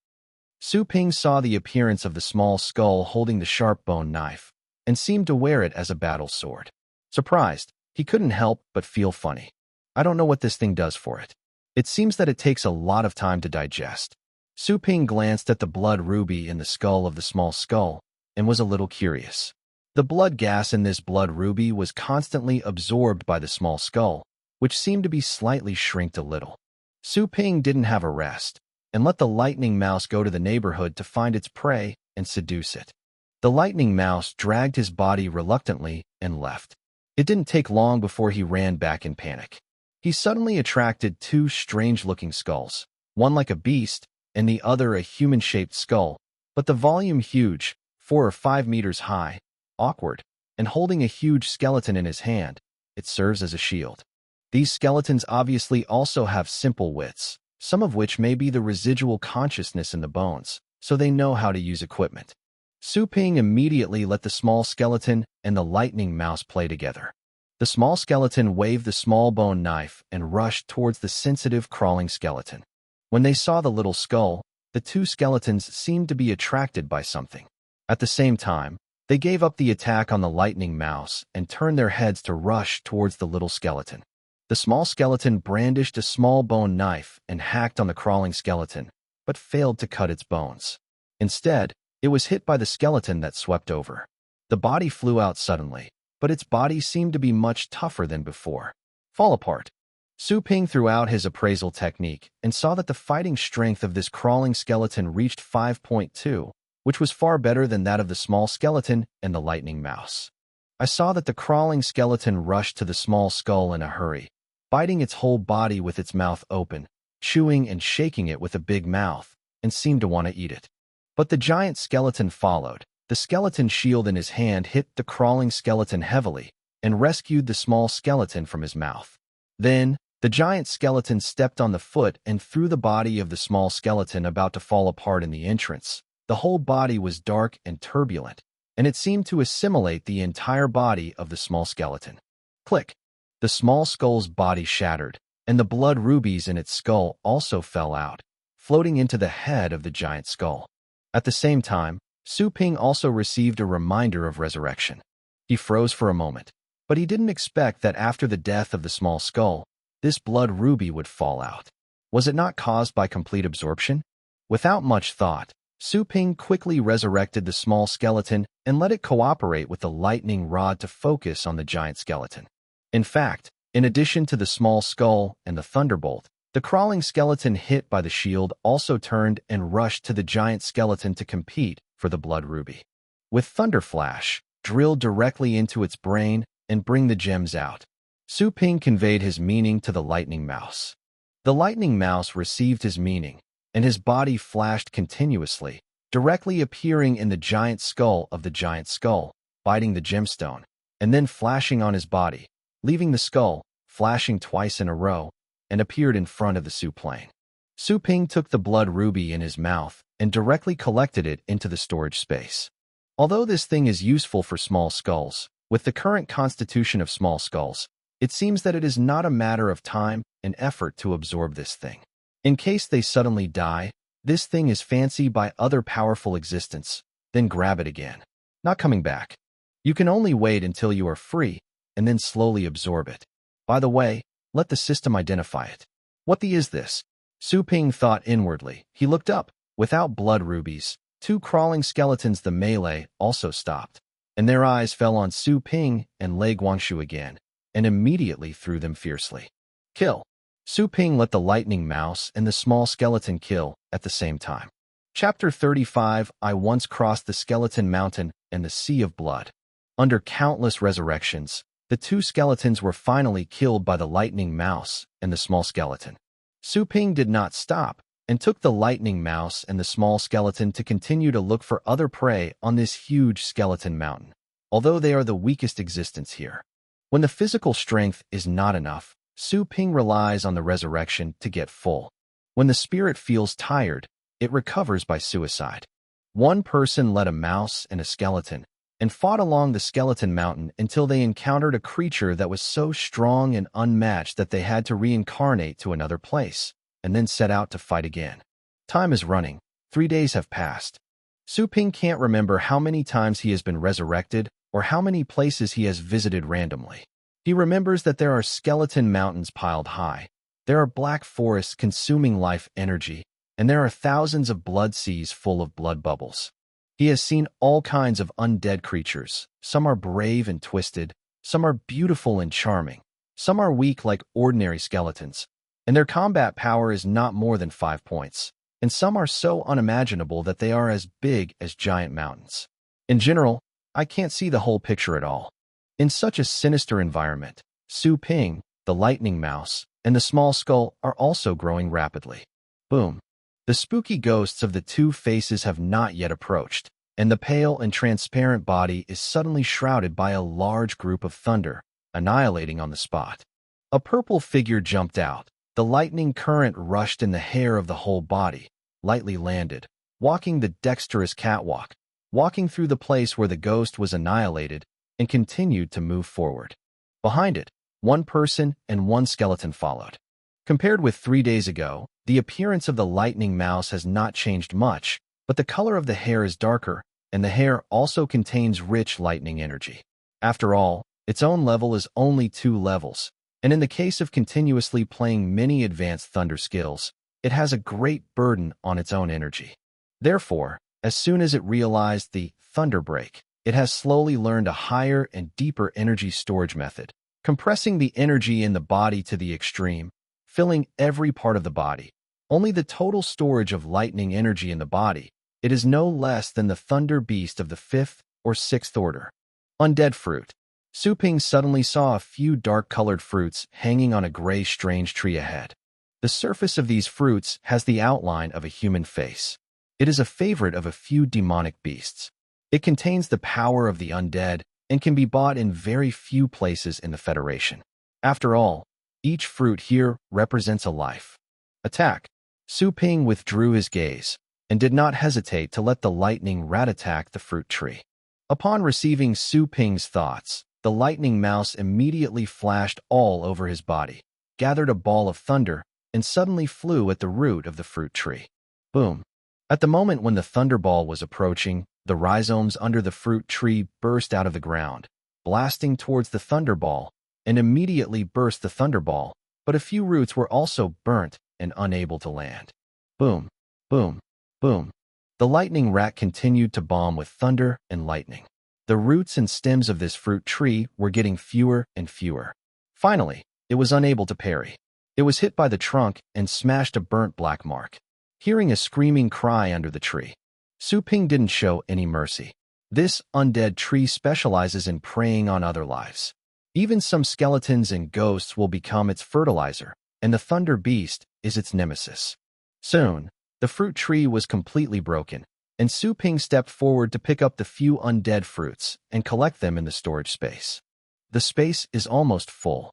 Su Ping saw the appearance of the small skull holding the sharp bone knife, and seemed to wear it as a battle sword. Surprised, he couldn't help but feel funny. I don't know what this thing does for it. It seems that it takes a lot of time to digest. Su Ping glanced at the blood ruby in the skull of the small skull, and was a little curious. The blood gas in this blood ruby was constantly absorbed by the small skull, which seemed to be slightly shrinked a little. Su Ping didn't have a rest, and let the lightning mouse go to the neighborhood to find its prey and seduce it. The lightning mouse dragged his body reluctantly and left. It didn't take long before he ran back in panic. He suddenly attracted 2 strange-looking skulls, one like a beast and the other a human-shaped skull, but the volume huge, 4 or 5 meters high, awkward, and holding a huge skeleton in his hand. It serves as a shield. These skeletons obviously also have simple wits, some of which may be the residual consciousness in the bones, so they know how to use equipment. Su Ping immediately let the small skeleton and the lightning mouse play together. The small skeleton waved the small bone knife and rushed towards the sensitive crawling skeleton. When they saw the little skull, the 2 skeletons seemed to be attracted by something. At the same time, they gave up the attack on the lightning mouse and turned their heads to rush towards the little skeleton. The small skeleton brandished a small bone knife and hacked on the crawling skeleton, but failed to cut its bones. Instead, it was hit by the skeleton that swept over. The body flew out suddenly, but its body seemed to be much tougher than before. Fall apart. Su Ping threw out his appraisal technique and saw that the fighting strength of this crawling skeleton reached 5.2, which was far better than that of the small skeleton and the lightning mouse. I saw that the crawling skeleton rushed to the small skull in a hurry, biting its whole body with its mouth open, chewing and shaking it with a big mouth, and seemed to want to eat it. But the giant skeleton followed. The skeleton shield in his hand hit the crawling skeleton heavily and rescued the small skeleton from his mouth. Then, the giant skeleton stepped on the foot and threw the body of the small skeleton about to fall apart in the entrance. The whole body was dark and turbulent, and it seemed to assimilate the entire body of the small skeleton. Click! The small skull's body shattered, and the blood rubies in its skull also fell out, floating into the head of the giant skull. At the same time, Su Ping also received a reminder of resurrection. He froze for a moment, but he didn't expect that after the death of the small skull, this blood ruby would fall out. Was it not caused by complete absorption? Without much thought, Su Ping quickly resurrected the small skeleton and let it cooperate with the lightning rod to focus on the giant skeleton. In fact, in addition to the small skull and the thunderbolt, the crawling skeleton hit by the shield also turned and rushed to the giant skeleton to compete for the blood ruby. With Thunder Flash, drilled directly into its brain and bring the gems out, Su Ping conveyed his meaning to the lightning mouse. The lightning mouse received his meaning, and his body flashed continuously, directly appearing in the giant skull of the giant skull, biting the gemstone, and then flashing on his body, leaving the skull, flashing twice in a row, and appeared in front of the Su plane. Su Ping took the blood ruby in his mouth and directly collected it into the storage space. Although this thing is useful for small skulls, with the current constitution of small skulls, it seems that it is not a matter of time and effort to absorb this thing. In case they suddenly die, this thing is fancied by other powerful existence, then grab it again. Not coming back. You can only wait until you are free, and then slowly absorb it. By the way, let the system identify it. What the is this? Su Ping thought inwardly. He looked up. Without blood rubies, two crawling skeletons the melee also stopped, and their eyes fell on Su Ping and Lei Guangshu again, and immediately threw them fiercely. Kill! Su Ping let the lightning mouse and the small skeleton kill at the same time. Chapter 35. I once crossed the skeleton mountain and the sea of blood. Under countless resurrections, the two skeletons were finally killed by the lightning mouse and the small skeleton. Su Ping did not stop and took the lightning mouse and the small skeleton to continue to look for other prey on this huge skeleton mountain, although they are the weakest existence here. When the physical strength is not enough, Su Ping relies on the resurrection to get full. When the spirit feels tired, it recovers by suicide. One person led a mouse and a skeleton and fought along the skeleton mountain until they encountered a creature that was so strong and unmatched that they had to reincarnate to another place, and then set out to fight again. Time is running. 3 days have passed. Su Ping can't remember how many times he has been resurrected or how many places he has visited randomly. He remembers that there are skeleton mountains piled high, there are black forests consuming life energy, and there are thousands of blood seas full of blood bubbles. He has seen all kinds of undead creatures. Some are brave and twisted, some are beautiful and charming, some are weak like ordinary skeletons, and their combat power is not more than 5 points, and some are so unimaginable that they are as big as giant mountains. In general, I can't see the whole picture at all. In such a sinister environment, Su Ping, the lightning mouse, and the small skull are also growing rapidly. Boom. The spooky ghosts of the two faces have not yet approached, and the pale and transparent body is suddenly shrouded by a large group of thunder, annihilating on the spot. A purple figure jumped out. The lightning current rushed in the hair of the whole body, lightly landed, walking the dexterous catwalk, walking through the place where the ghost was annihilated, and continued to move forward. Behind it, one person and one skeleton followed. Compared with 3 days ago, the appearance of the lightning mouse has not changed much, but the color of the hair is darker, and the hair also contains rich lightning energy. After all, its own level is only 2 levels, and in the case of continuously playing many advanced thunder skills, it has a great burden on its own energy. Therefore, as soon as it realized the thunder break, it has slowly learned a higher and deeper energy storage method, compressing the energy in the body to the extreme, filling every part of the body. Only the total storage of lightning energy in the body. It is no less than the thunder beast of the fifth or sixth order. Undead fruit. Su Ping suddenly saw a few dark-colored fruits hanging on a gray strange tree ahead. The surface of these fruits has the outline of a human face. It is a favorite of a few demonic beasts. It contains the power of the undead and can be bought in very few places in the Federation. After all, each fruit here represents a life. Attack. Su Ping withdrew his gaze and did not hesitate to let the lightning rat attack the fruit tree. Upon receiving Su Ping's thoughts, the lightning mouse immediately flashed all over his body, gathered a ball of thunder, and suddenly flew at the root of the fruit tree. Boom. At the moment when the thunderball was approaching, the rhizomes under the fruit tree burst out of the ground, blasting towards the thunderball, and immediately burst the thunderball, but a few roots were also burnt and unable to land. Boom, boom, boom. The lightning rat continued to bomb with thunder and lightning. The roots and stems of this fruit tree were getting fewer and fewer. Finally, it was unable to parry. It was hit by the trunk and smashed a burnt black mark. Hearing a screaming cry under the tree, Su Ping didn't show any mercy. This undead tree specializes in preying on other lives. Even some skeletons and ghosts will become its fertilizer, and the Thunder Beast is its nemesis. Soon, the fruit tree was completely broken, and Su Ping stepped forward to pick up the few undead fruits and collect them in the storage space. The space is almost full.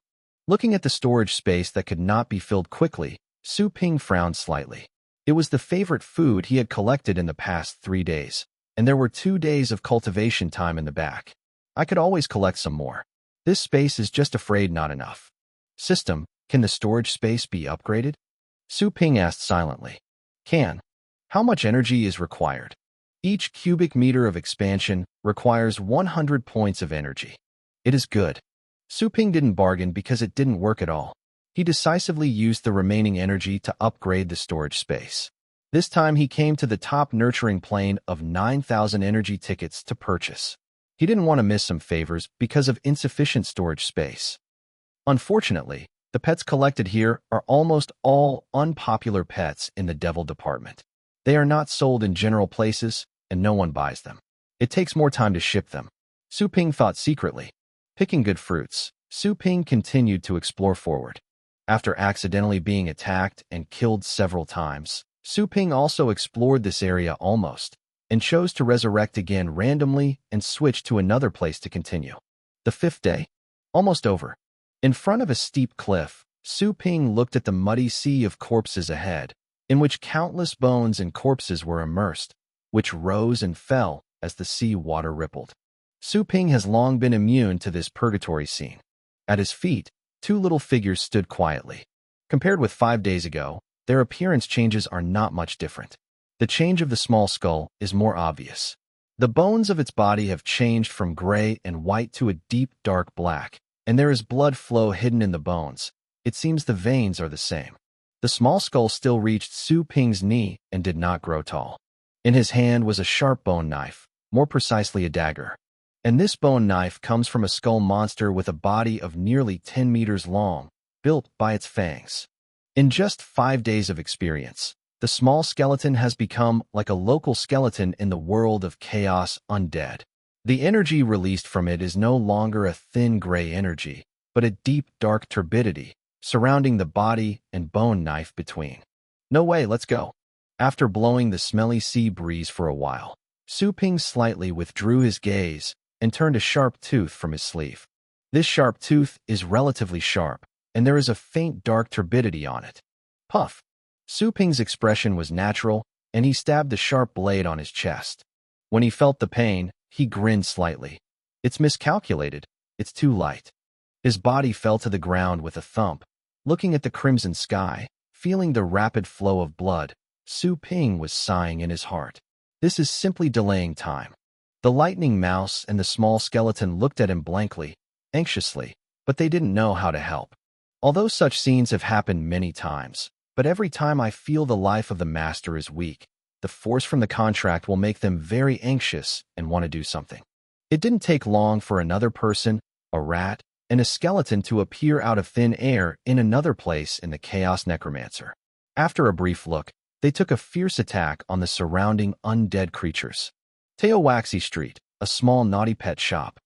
Looking at the storage space that could not be filled quickly, Su Ping frowned slightly. It was the favorite food he had collected in the past 3 days, and there were 2 days of cultivation time in the back. I could always collect some more. This space is just afraid not enough. System, can the storage space be upgraded? Su Ping asked silently. Can. How much energy is required? Each cubic meter of expansion requires 100 points of energy. It is good. Su Ping didn't bargain because it didn't work at all. He decisively used the remaining energy to upgrade the storage space. This time he came to the top nurturing plane of 9,000 energy tickets to purchase. He didn't want to miss some favors because of insufficient storage space. Unfortunately, the pets collected here are almost all unpopular pets in the devil department. They are not sold in general places, and no one buys them. It takes more time to ship them. Su Ping thought secretly. Picking good fruits, Su Ping continued to explore forward. After accidentally being attacked and killed several times, Su Ping also explored this area almost, and chose to resurrect again randomly and switch to another place to continue. The 5th day? Almost over. In front of a steep cliff, Su Ping looked at the muddy sea of corpses ahead, in which countless bones and corpses were immersed, which rose and fell as the sea water rippled. Su Ping has long been immune to this purgatory scene. At his feet, 2 little figures stood quietly. Compared with 5 days ago, their appearance changes are not much different. The change of the small skull is more obvious. The bones of its body have changed from gray and white to a deep dark black, and there is blood flow hidden in the bones. It seems the veins are the same. The small skull still reached Su Ping's knee and did not grow tall. In his hand was a sharp bone knife, more precisely a dagger. And this bone knife comes from a skull monster with a body of nearly 10 meters long, built by its fangs. In just 5 days of experience, the small skeleton has become like a local skeleton in the world of chaos undead. The energy released from it is no longer a thin gray energy, but a deep dark turbidity, surrounding the body and bone knife between. No way, let's go. After blowing the smelly sea breeze for a while, Su Ping slightly withdrew his gaze and turned a sharp tooth from his sleeve. This sharp tooth is relatively sharp, and there is a faint dark turbidity on it. Puff! Su Ping's expression was natural, and he stabbed the sharp blade on his chest. When he felt the pain, he grinned slightly. It's miscalculated. It's too light. His body fell to the ground with a thump. Looking at the crimson sky, feeling the rapid flow of blood, Su Ping was sighing in his heart. This is simply delaying time. The lightning mouse and the small skeleton looked at him blankly, anxiously, but they didn't know how to help. Although such scenes have happened many times, but every time I feel the life of the master is weak, the force from the contract will make them very anxious and want to do something. It didn't take long for another person, a rat, and a skeleton to appear out of thin air in another place in the Chaos Necromancer. After a brief look, they took a fierce attack on the surrounding undead creatures. Teowaxi Street, a small naughty pet shop.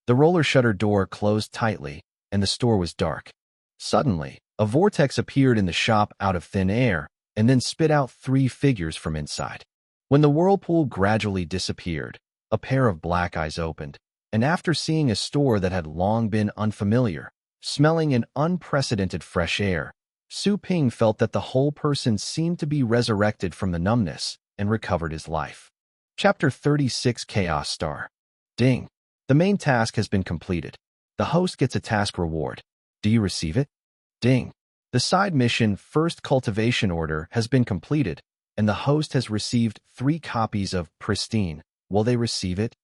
The roller shutter door closed tightly, and the store was dark. Suddenly, a vortex appeared in the shop out of thin air, and then spit out 3 figures from inside. When the whirlpool gradually disappeared, a pair of black eyes opened, and after seeing a store that had long been unfamiliar, smelling an unprecedented fresh air, Su Ping felt that the whole person seemed to be resurrected from the numbness and recovered his life. Chapter 36 Chaos Star. Ding. The main task has been completed. The host gets a task reward. Do you receive it? Ding. The side mission First Cultivation Order has been completed, and the host has received 3 copies of Pristine. Will they receive it?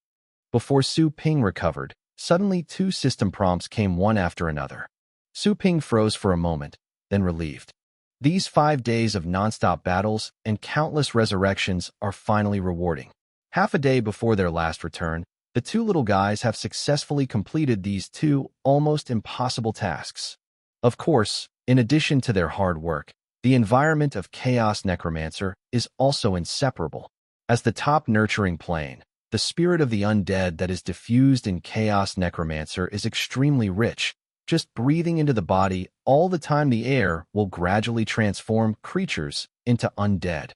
Before Su Ping recovered, suddenly 2 system prompts came one after another. Su Ping froze for a moment, then relieved. These 5 days of nonstop battles and countless resurrections are finally rewarding. Half a day before their last return, the 2 little guys have successfully completed these 2 almost impossible tasks. Of course, in addition to their hard work, the environment of Chaos Necromancer is also inseparable. As the top nurturing plane, the spirit of the undead that is diffused in Chaos Necromancer is extremely rich. Just breathing into the body all the time, the air will gradually transform creatures into undead.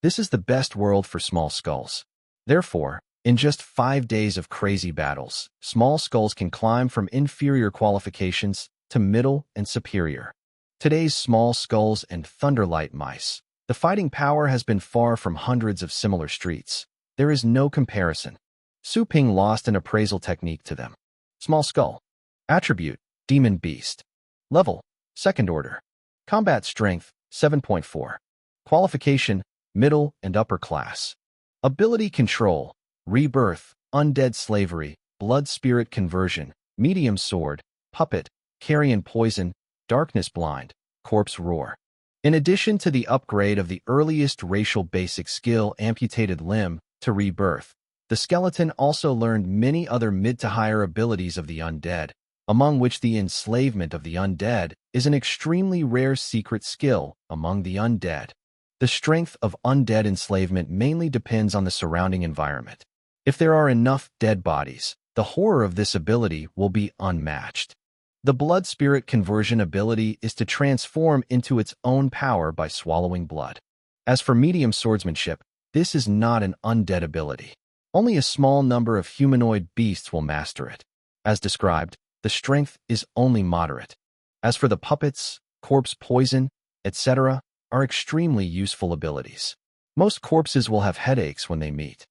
This is the best world for small skulls. Therefore, in just 5 days of crazy battles, small skulls can climb from inferior qualifications to middle and superior. Today's small skulls and thunderlight mice. The fighting power has been far from hundreds of similar streets. There is no comparison. Su Ping lost an appraisal technique to them. Small skull. Attribute, Demon Beast. Level, 2nd order. Combat strength, 7.4. Qualification, middle and upper class. Ability control, rebirth, undead slavery, blood spirit conversion, medium sword, puppet, carrion poison, darkness blind, corpse roar. In addition to the upgrade of the earliest racial basic skill amputated limb to rebirth, the skeleton also learned many other mid to higher abilities of the undead, among which the enslavement of the undead is an extremely rare secret skill among the undead. The strength of undead enslavement mainly depends on the surrounding environment. If there are enough dead bodies, the horror of this ability will be unmatched. The blood spirit conversion ability is to transform into its own power by swallowing blood. As for medium swordsmanship, this is not an undead ability. Only a small number of humanoid beasts will master it. As described, the strength is only moderate. As for the puppets, corpse poison, etc., are extremely useful abilities. Most corpses will have headaches when they meet.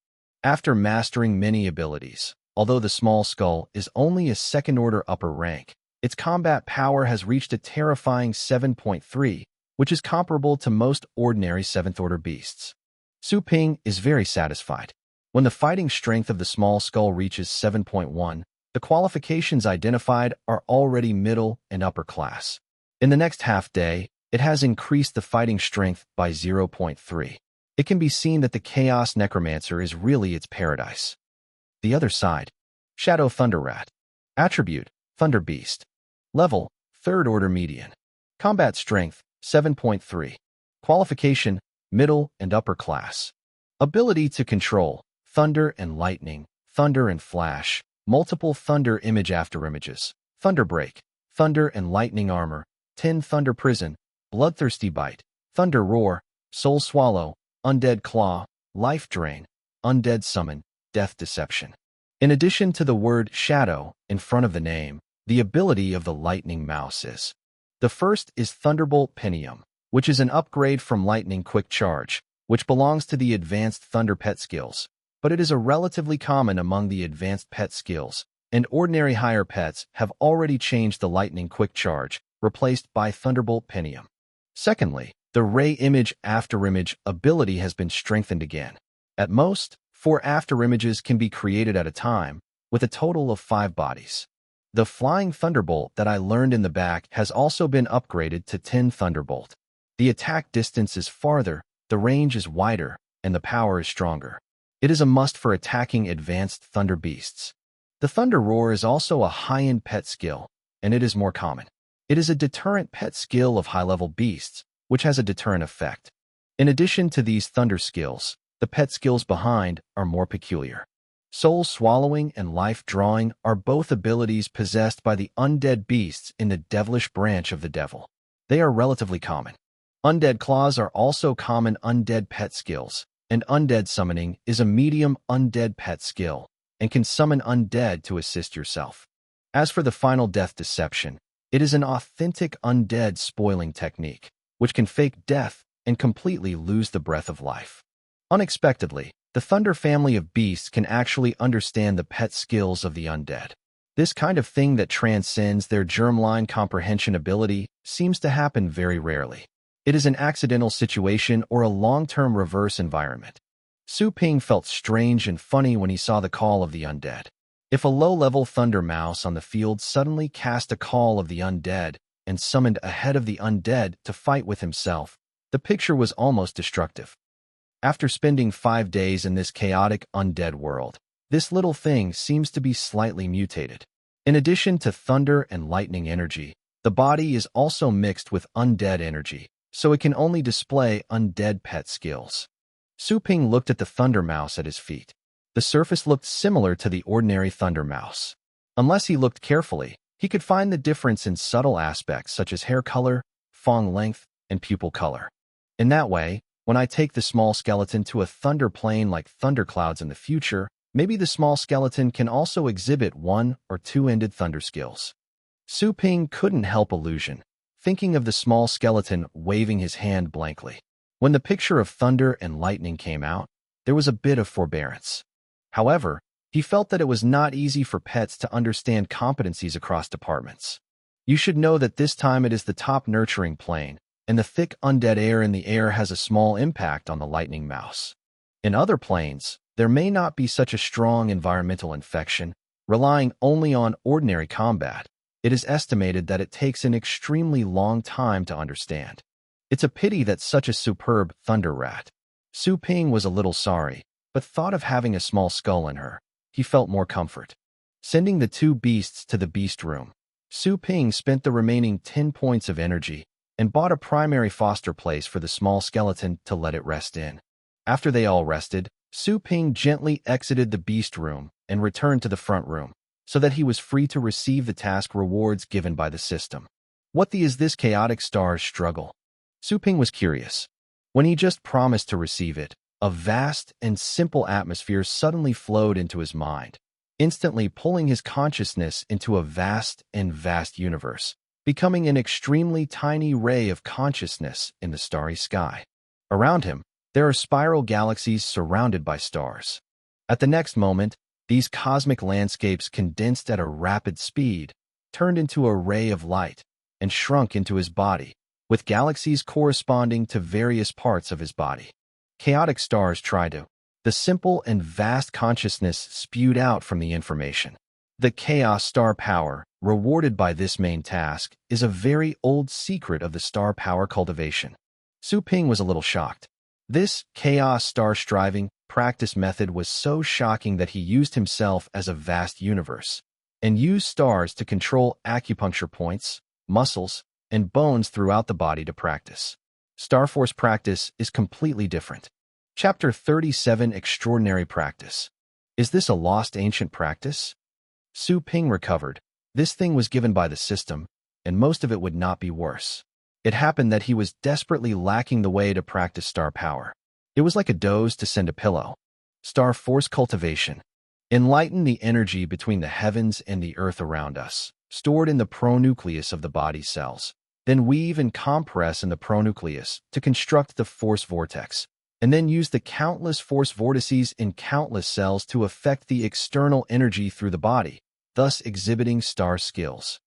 After mastering many abilities, although the small skull is only a 2nd order upper rank, its combat power has reached a terrifying 7.3, which is comparable to most ordinary 7th order beasts. Su Ping is very satisfied. When the fighting strength of the small skull reaches 7.1, the qualifications identified are already middle and upper class. In the next half day, it has increased the fighting strength by 0.3. It can be seen that the Chaos Necromancer is really its paradise. The other side. Shadow Thunder Rat. Attribute, Thunder Beast. Level, 3rd order median. Combat strength, 7.3. Qualification, middle and upper class. Ability to control, thunder and lightning, thunder and flash, multiple thunder image after images, thunder break, thunder and lightning armor, 10 thunder prison, bloodthirsty bite, thunder roar, soul swallow, undead claw, life drain, undead summon, death deception. In addition to the word shadow in front of the name, the ability of the lightning mouse is. The first is Thunderbolt Pinium, which is an upgrade from Lightning Quick Charge, which belongs to the advanced Thunder Pet skills, but it is a relatively common among the advanced pet skills, and ordinary higher pets have already changed the Lightning Quick Charge, replaced by Thunderbolt Pinium. Secondly, the Ray Image Afterimage ability has been strengthened again. At most, 4 afterimages can be created at a time, with a total of 5 bodies. The Flying Thunderbolt that I learned in the back has also been upgraded to 10 Thunderbolt. The attack distance is farther, the range is wider, and the power is stronger. It is a must for attacking advanced Thunder Beasts. The Thunder Roar is also a high-end pet skill, and it is more common. It is a deterrent pet skill of high-level beasts, which has a deterrent effect. In addition to these thunder skills, the pet skills behind are more peculiar. Soul swallowing and life drawing are both abilities possessed by the undead beasts in the devilish branch of the devil. They are relatively common. Undead claws are also common undead pet skills, and undead summoning is a medium undead pet skill and can summon undead to assist yourself. As for the final death deception, it is an authentic undead spoiling technique, which can fake death and completely lose the breath of life. Unexpectedly, the Thunder family of beasts can actually understand the pet skills of the undead. This kind of thing that transcends their germline comprehension ability seems to happen very rarely. It is an accidental situation or a long-term reverse environment. Su Ping felt strange and funny when he saw the call of the undead. If a low-level thunder mouse on the field suddenly cast a call of the undead and summoned a head of the undead to fight with himself, the picture was almost destructive. After spending 5 days in this chaotic undead world, this little thing seems to be slightly mutated. In addition to thunder and lightning energy, the body is also mixed with undead energy, so it can only display undead pet skills. Su Ping looked at the thunder mouse at his feet. The surface looked similar to the ordinary thunder mouse. Unless he looked carefully, he could find the difference in subtle aspects such as hair color, fang length, and pupil color. In that way, when I take the small skeleton to a thunder plane like thunderclouds in the future, maybe the small skeleton can also exhibit 1 or 2-ended thunder skills. Su Ping couldn't help illusion, thinking of the small skeleton waving his hand blankly. When the picture of thunder and lightning came out, there was a bit of forbearance. However, he felt that it was not easy for pets to understand competencies across departments. You should know that this time it is the top nurturing plane, and the thick undead air in the air has a small impact on the lightning mouse. In other planes, there may not be such a strong environmental infection, relying only on ordinary combat. It is estimated that it takes an extremely long time to understand. It's a pity that such a superb thunder rat. Su Ping was a little sorry, but thought of having a small skull in her. He felt more comfort. Sending the 2 beasts to the beast room, Su Ping spent the remaining 10 points of energy and bought a primary foster place for the small skeleton to let it rest in. After they all rested, Su Ping gently exited the beast room and returned to the front room, so that he was free to receive the task rewards given by the system. What is this chaotic star's struggle? Su Ping was curious. When he just promised to receive it, a vast and simple atmosphere suddenly flowed into his mind, instantly pulling his consciousness into a vast universe, becoming an extremely tiny ray of consciousness in the starry sky. Around him, there are spiral galaxies surrounded by stars. At the next moment, these cosmic landscapes condensed at a rapid speed, turned into a ray of light, and shrunk into his body, with galaxies corresponding to various parts of his body. Chaotic stars try to. The simple and vast consciousness spewed out from the information. The chaos star power, rewarded by this main task, is a very old secret of the star power cultivation. Su Ping was a little shocked. This chaos star striving practice method was so shocking that he used himself as a vast universe, and used stars to control acupuncture points, muscles, and bones throughout the body to practice. Starforce practice is completely different. Chapter 37 Extraordinary Practice. Is this a lost ancient practice? Su Ping recovered. This thing was given by the system, and most of it would not be worse. It happened that he was desperately lacking the way to practice star power. It was like a dose to send a pillow. Star force cultivation. Enlighten the energy between the heavens and the earth around us, stored in the pronucleus of the body cells. Then weave and compress in the pronucleus to construct the force vortex, and then use the countless force vortices in countless cells to affect the external energy through the body, thus exhibiting star skills.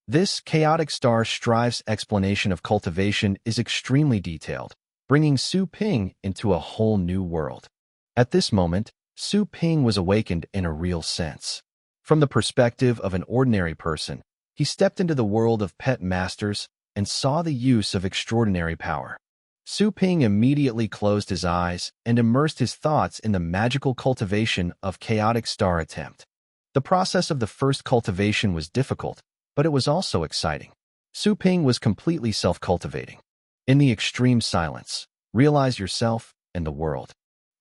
This chaotic star strive's explanation of cultivation is extremely detailed, bringing Su Ping into a whole new world. At this moment, Su Ping was awakened in a real sense. From the perspective of an ordinary person, he stepped into the world of pet masters and saw the use of extraordinary power. Su Ping immediately closed his eyes and immersed his thoughts in the magical cultivation of chaotic star attempt. The process of the first cultivation was difficult, but it was also exciting. Su Ping was completely self-cultivating. In the extreme silence, realize yourself and the world.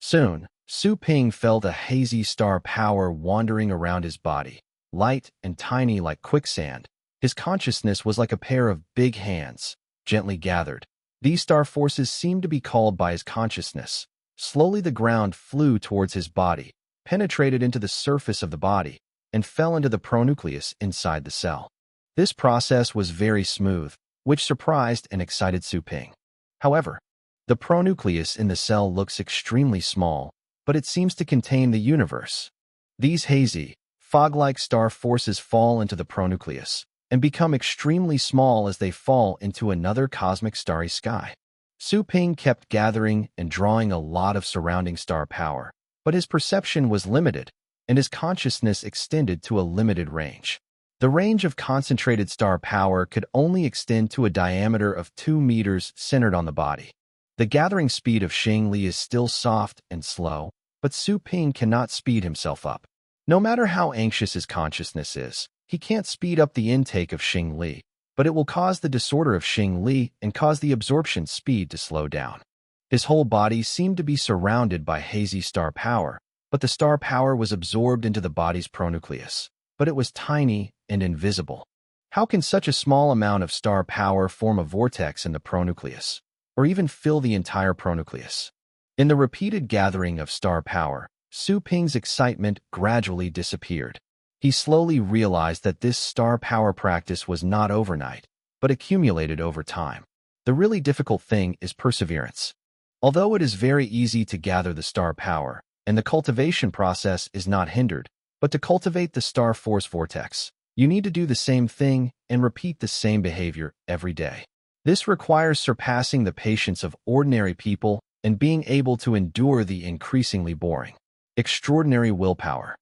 Soon, Su Ping felt a hazy star power wandering around his body, light and tiny like quicksand. His consciousness was like a pair of big hands, gently gathered. These star forces seemed to be called by his consciousness. Slowly the ground flew towards his body, penetrated into the surface of the body, and fell into the pronucleus inside the cell. This process was very smooth, which surprised and excited Su Ping. However, the pronucleus in the cell looks extremely small, but it seems to contain the universe. These hazy, fog-like star forces fall into the pronucleus and become extremely small as they fall into another cosmic starry sky. Su Ping kept gathering and drawing a lot of surrounding star power, but his perception was limited, and his consciousness extended to a limited range. The range of concentrated star power could only extend to a diameter of 2 meters centered on the body. The gathering speed of Xing Li is still soft and slow, but Su Ping cannot speed himself up. No matter how anxious his consciousness is, he can't speed up the intake of Xing Li, but it will cause the disorder of Xing Li and cause the absorption speed to slow down. His whole body seemed to be surrounded by hazy star power, but the star power was absorbed into the body's pronucleus, but it was tiny and invisible. How can such a small amount of star power form a vortex in the pronucleus, or even fill the entire pronucleus? In the repeated gathering of star power, Su Ping's excitement gradually disappeared. He slowly realized that this star power practice was not overnight, but accumulated over time. The really difficult thing is perseverance. Although it is very easy to gather the star power, and the cultivation process is not hindered, but to cultivate the star force vortex, you need to do the same thing and repeat the same behavior every day. This requires surpassing the patience of ordinary people and being able to endure the increasingly boring, extraordinary willpower.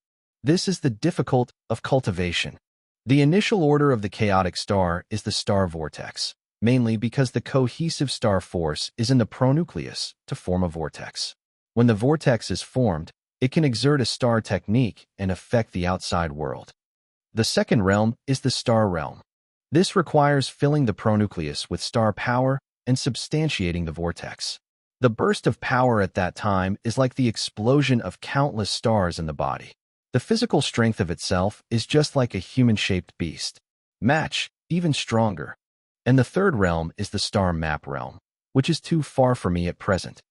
This is the difficult of cultivation. The initial order of the chaotic star is the star vortex, mainly because the cohesive star force is in the pronucleus to form a vortex. When the vortex is formed, it can exert a star technique and affect the outside world. The second realm is the star realm. This requires filling the pronucleus with star power and substantiating the vortex. The burst of power at that time is like the explosion of countless stars in the body. The physical strength of itself is just like a human-shaped beast. Match, even stronger. And the third realm is the star map realm, which is too far for me at present.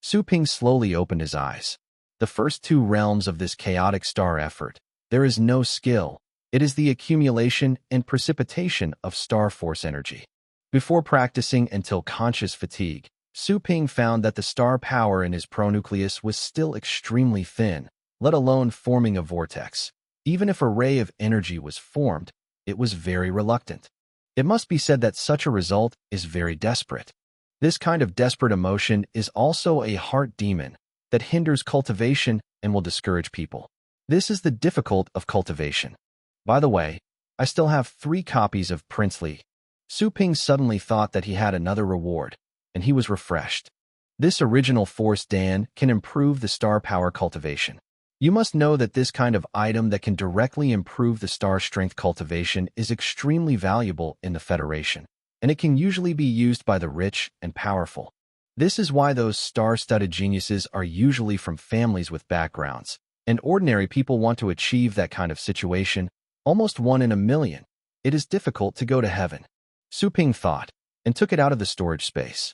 Su Ping slowly opened his eyes. The first two realms of this chaotic star effort, there is no skill. It is the accumulation and precipitation of star force energy. Before practicing until conscious fatigue, Su Ping found that the star power in his pronucleus was still extremely thin, let alone forming a vortex. Even if a ray of energy was formed, it was very reluctant. It must be said that such a result is very desperate. This kind of desperate emotion is also a heart demon that hinders cultivation and will discourage people. This is the difficult of cultivation. By the way, I still have 3 copies of Princely. Su Ping suddenly thought that he had another reward, and he was refreshed. This original Force Dan can improve the star power cultivation. You must know that this kind of item that can directly improve the star strength cultivation is extremely valuable in the Federation, and it can usually be used by the rich and powerful. This is why those star-studded geniuses are usually from families with backgrounds, and ordinary people want to achieve that kind of situation, almost 1 in a million. It is difficult to go to heaven. Su Ping thought, and took it out of the storage space.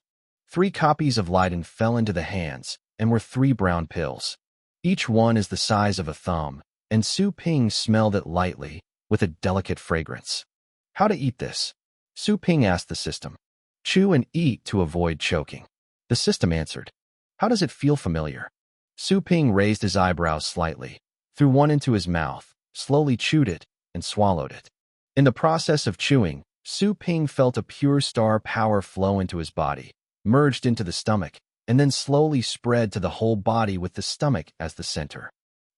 3 copies of Leiden fell into the hands, and were 3 brown pills. Each one is the size of a thumb, and Su Ping smelled it lightly, with a delicate fragrance. How to eat this? Su Ping asked the system. Chew and eat to avoid choking. The system answered. How does it feel familiar? Su Ping raised his eyebrows slightly, threw one into his mouth, slowly chewed it, and swallowed it. In the process of chewing, Su Ping felt a pure star power flow into his body, merged into the stomach, and then slowly spread to the whole body with the stomach as the center.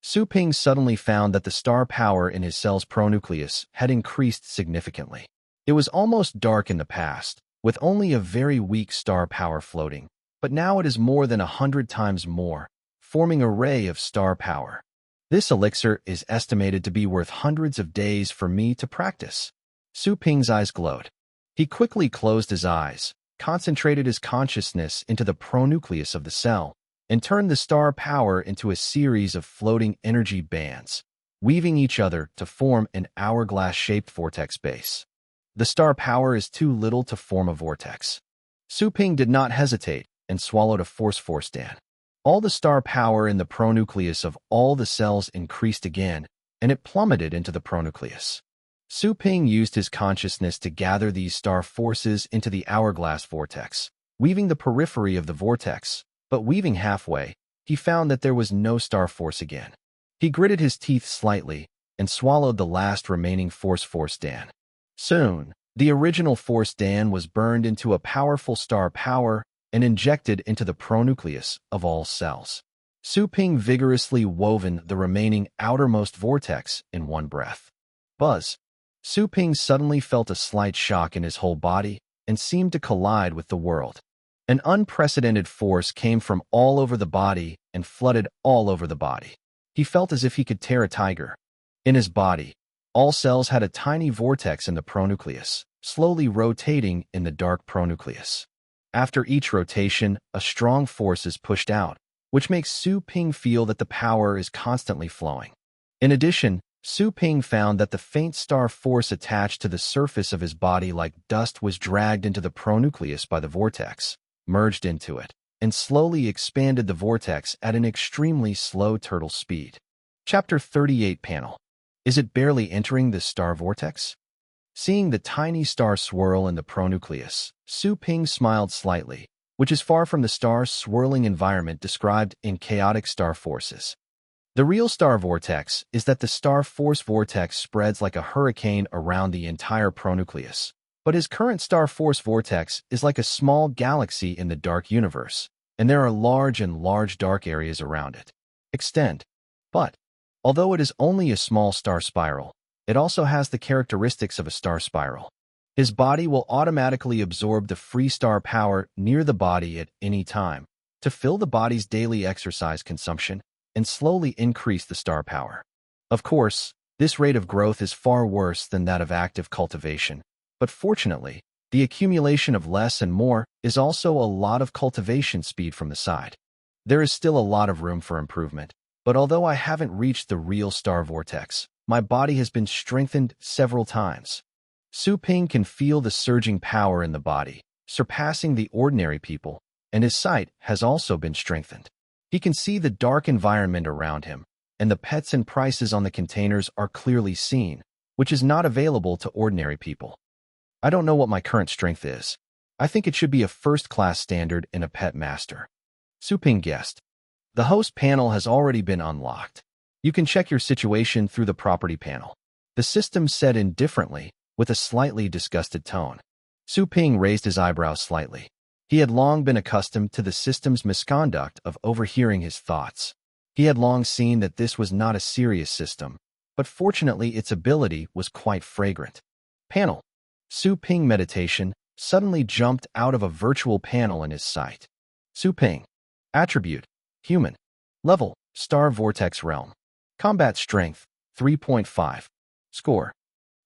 Su Ping suddenly found that the star power in his cell's pronucleus had increased significantly. It was almost dark in the past, with only a very weak star power floating, but now it is more than 100 times more, forming a ray of star power. This elixir is estimated to be worth hundreds of days for me to practice. Su Ping's eyes glowed. He quickly closed his eyes, concentrated his consciousness into the pronucleus of the cell, and turned the star power into a series of floating energy bands, weaving each other to form an hourglass-shaped vortex base. The star power is too little to form a vortex. Su Ping did not hesitate and swallowed a force Dan. All the star power in the pronucleus of all the cells increased again, and it plummeted into the pronucleus. Su Ping used his consciousness to gather these star forces into the hourglass vortex, weaving the periphery of the vortex, but weaving halfway, he found that there was no star force again. He gritted his teeth slightly and swallowed the last remaining force Dan. Soon, the original force Dan was burned into a powerful star power and injected into the pronucleus of all cells. Su Ping vigorously woven the remaining outermost vortex in one breath. Buzz! Su Ping suddenly felt a slight shock in his whole body and seemed to collide with the world. An unprecedented force came from all over the body and flooded all over the body. He felt as if he could tear a tiger. In his body, all cells had a tiny vortex in the pronucleus, slowly rotating in the dark pronucleus. After each rotation, a strong force is pushed out, which makes Su Ping feel that the power is constantly flowing. In addition, Su Ping found that the faint star force attached to the surface of his body like dust was dragged into the pronucleus by the vortex, merged into it, and slowly expanded the vortex at an extremely slow turtle speed. Chapter 38 Panel. Is it barely entering the star vortex? Seeing the tiny star swirl in the pronucleus, Su Ping smiled slightly, which is far from the star's swirling environment described in Chaotic Star Forces. The real star vortex is that the star force vortex spreads like a hurricane around the entire pronucleus, but his current star force vortex is like a small galaxy in the dark universe, and there are large dark areas around it. Extend. But, although it is only a small star spiral, it also has the characteristics of a star spiral. His body will automatically absorb the free star power near the body at any time to fill the body's daily exercise consumption and slowly increase the star power. Of course, this rate of growth is far worse than that of active cultivation, but fortunately, the accumulation of less and more is also a lot of cultivation speed from the side. There is still a lot of room for improvement, but although I haven't reached the real star vortex, my body has been strengthened several times. Su Ping can feel the surging power in the body, surpassing the ordinary people, and his sight has also been strengthened. He can see the dark environment around him, and the pets and prices on the containers are clearly seen, which is not available to ordinary people. I don't know what my current strength is. I think it should be a first-class standard in a pet master. Su Ping guessed. The host panel has already been unlocked. You can check your situation through the property panel. The system said indifferently, with a slightly disgusted tone. Su Ping raised his eyebrows slightly. He had long been accustomed to the system's misconduct of overhearing his thoughts. He had long seen that this was not a serious system, but fortunately its ability was quite fragrant. Panel. Su Ping meditation suddenly jumped out of a virtual panel in his sight. Su Ping. Attribute. Human. Level. Star Vortex Realm. Combat Strength. 3.5. Score.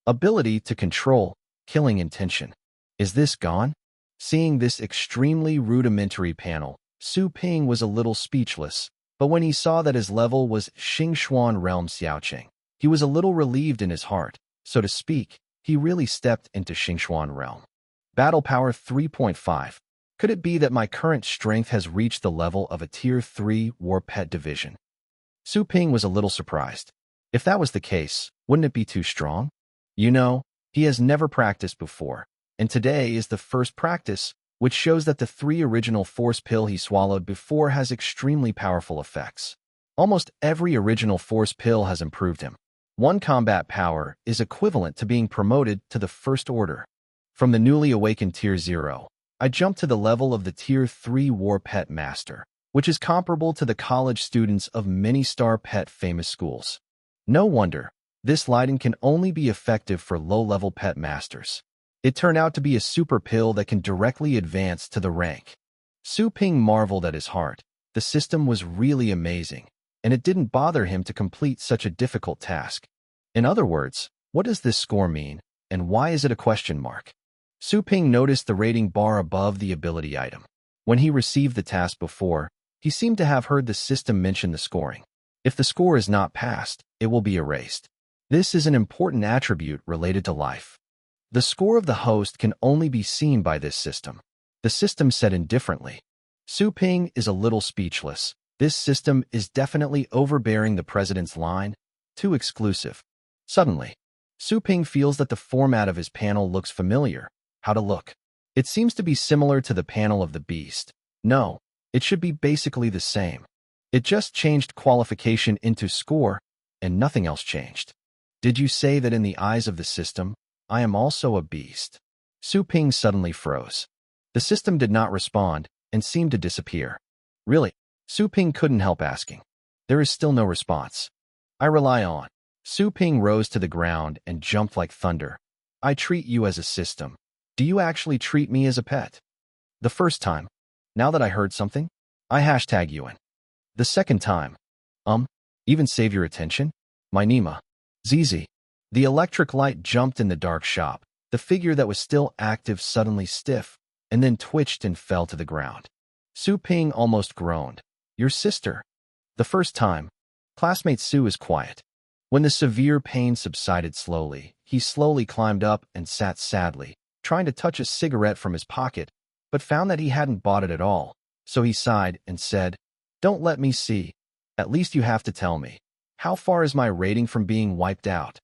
Ability to control. Killing intention. Is this gone? Seeing this extremely rudimentary panel, Su Ping was a little speechless, but when he saw that his level was Xingxuan Realm Xiaoqing, he was a little relieved in his heart. So to speak, he really stepped into Xingxuan Realm. Battle Power 3.5. Could it be that my current strength has reached the level of a Tier 3 War Pet Division? Su Ping was a little surprised. If that was the case, wouldn't it be too strong? You know, he has never practiced before, and today is the first practice, which shows that the 3 original force pill he swallowed before has extremely powerful effects. Almost every original force pill has improved him. 1 combat power is equivalent to being promoted to the First Order. From the newly awakened Tier 0, I jumped to the level of the Tier 3 War Pet Master, which is comparable to the college students of many star pet famous schools. No wonder, this lighting can only be effective for low-level pet masters. It turned out to be a super pill that can directly advance to the rank. Su Ping marveled at his heart. The system was really amazing, and it didn't bother him to complete such a difficult task. In other words, what does this score mean? And why is it a question mark? Su Ping noticed the rating bar above the ability item. When he received the task before, he seemed to have heard the system mention the scoring. If the score is not passed, it will be erased. This is an important attribute related to life. The score of the host can only be seen by this system. The system said indifferently. Su Ping is a little speechless. This system is definitely overbearing the president's line. Too exclusive. Suddenly, Su Ping feels that the format of his panel looks familiar. How to look? It seems to be similar to the panel of the beast. No, it should be basically the same. It just changed qualification into score, and nothing else changed. Did you say that in the eyes of the system, I am also a beast? Su Ping suddenly froze. The system did not respond and seemed to disappear. Really? Su Ping couldn't help asking. There is still no response. I rely on. Su Ping rose to the ground and jumped like thunder. I treat you as a system. Do you actually treat me as a pet? The first time. Now that I heard something, I hashtag you in. The second time. Even save your attention? My Nima. Zizi. The electric light jumped in the dark shop. The figure that was still active suddenly stiff, and then twitched and fell to the ground. Su Ping almost groaned. Your sister. The first time. Classmate Su is quiet. When the severe pain subsided slowly, he slowly climbed up and sat sadly, trying to touch a cigarette from his pocket, but found that he hadn't bought it at all. So he sighed and said, Don't let me see. At least you have to tell me. How far is my rating from being wiped out?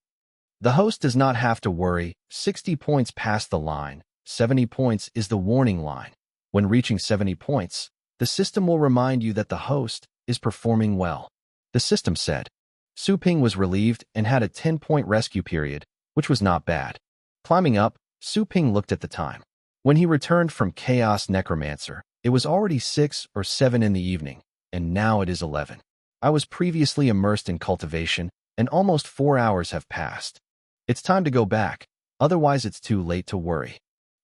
The host does not have to worry. 60 points past the line. 70 points is the warning line. When reaching 70 points, the system will remind you that the host is performing well. The system said. Su Ping was relieved and had a 10-point rescue period, which was not bad. Climbing up, Su Ping looked at the time. When he returned from Chaos Necromancer, it was already 6 or 7 in the evening, and now it is 11. I was previously immersed in cultivation, and almost 4 hours have passed. It's time to go back, otherwise it's too late to worry.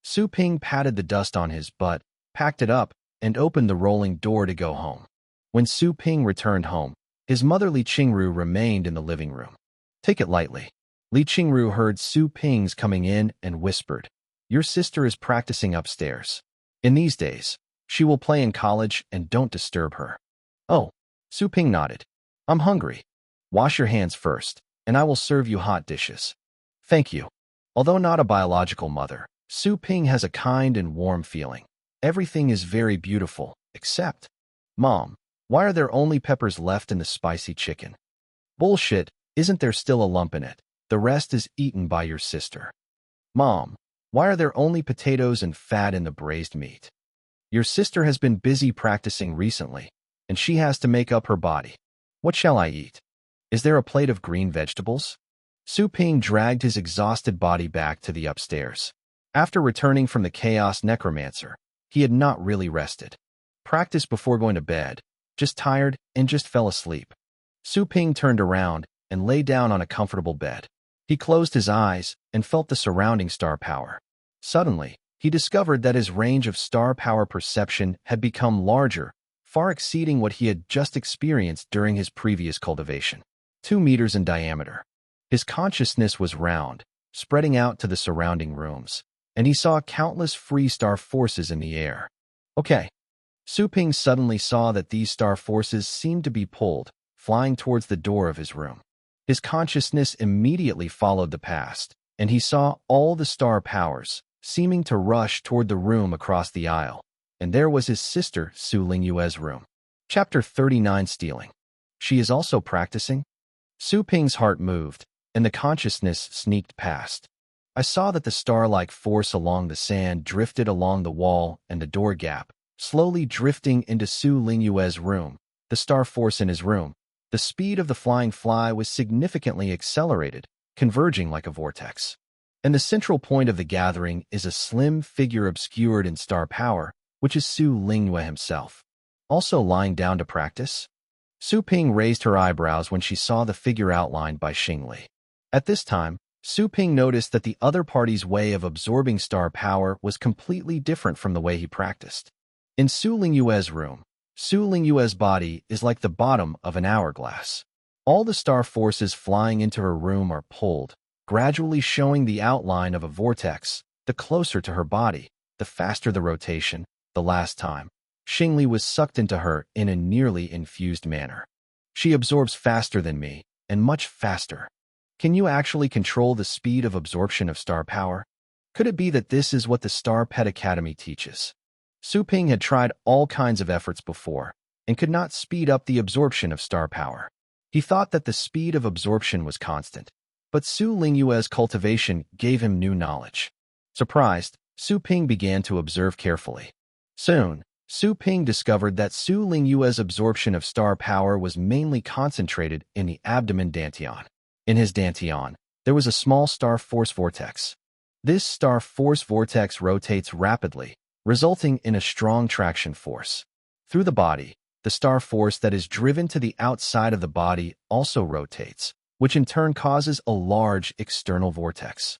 Su Ping patted the dust on his butt, packed it up, and opened the rolling door to go home. When Su Ping returned home, his mother Li Qingru remained in the living room. Take it lightly. Li Qingru heard Su Ping's coming in and whispered, Your sister is practicing upstairs. In these days, she will play in college and don't disturb her. Oh, Su Ping nodded. I'm hungry. Wash your hands first, and I will serve you hot dishes. Thank you. Although not a biological mother, Su Ping has a kind and warm feeling. Everything is very beautiful, except, Mom, why are there only peppers left in the spicy chicken? Bullshit, isn't there still a lump in it? The rest is eaten by your sister. Mom, why are there only potatoes and fat in the braised meat? Your sister has been busy practicing recently, and she has to make up her body. What shall I eat? Is there a plate of green vegetables? Su Ping dragged his exhausted body back to the upstairs. After returning from the Chaos Necromancer, he had not really rested. Practiced before going to bed, just tired and just fell asleep. Su Ping turned around and lay down on a comfortable bed. He closed his eyes and felt the surrounding star power. Suddenly, he discovered that his range of star power perception had become larger, far exceeding what he had just experienced during his previous cultivation. 2 meters in diameter. His consciousness was round, spreading out to the surrounding rooms, and he saw countless free star forces in the air. Okay. Su Ping suddenly saw that these star forces seemed to be pulled, flying towards the door of his room. His consciousness immediately followed the past, and he saw all the star powers, seeming to rush toward the room across the aisle. And there was his sister Su Lingyue's room. Chapter 39 Stealing. She is also practicing? Su Ping's heart moved, and the consciousness sneaked past. I saw that the star-like force along the sand drifted along the wall and the door gap, slowly drifting into Su Lingyue's room, the star force in his room. The speed of the flying fly was significantly accelerated, converging like a vortex. And the central point of the gathering is a slim figure obscured in star power, which is Su Lingyue himself. Also lying down to practice? Su Ping raised her eyebrows when she saw the figure outlined by Xingli. At this time, Su Ping noticed that the other party's way of absorbing star power was completely different from the way he practiced. In Su Lingyue's room, Su Lingyue's body is like the bottom of an hourglass. All the star forces flying into her room are pulled, gradually showing the outline of a vortex. The closer to her body, the faster the rotation. The last time, Xingli was sucked into her in a nearly infused manner. She absorbs faster than me, and much faster. Can you actually control the speed of absorption of star power? Could it be that this is what the Star Pet Academy teaches? Su Ping had tried all kinds of efforts before, and could not speed up the absorption of star power. He thought that the speed of absorption was constant, but Su Lingyue's cultivation gave him new knowledge. Surprised, Su Ping began to observe carefully. Soon, Su Ping discovered that Su Lingyue's absorption of star power was mainly concentrated in the abdomen dantian. In his dantian, there was a small star force vortex. This star force vortex rotates rapidly, resulting in a strong traction force. Through the body, the star force that is driven to the outside of the body also rotates, which in turn causes a large external vortex.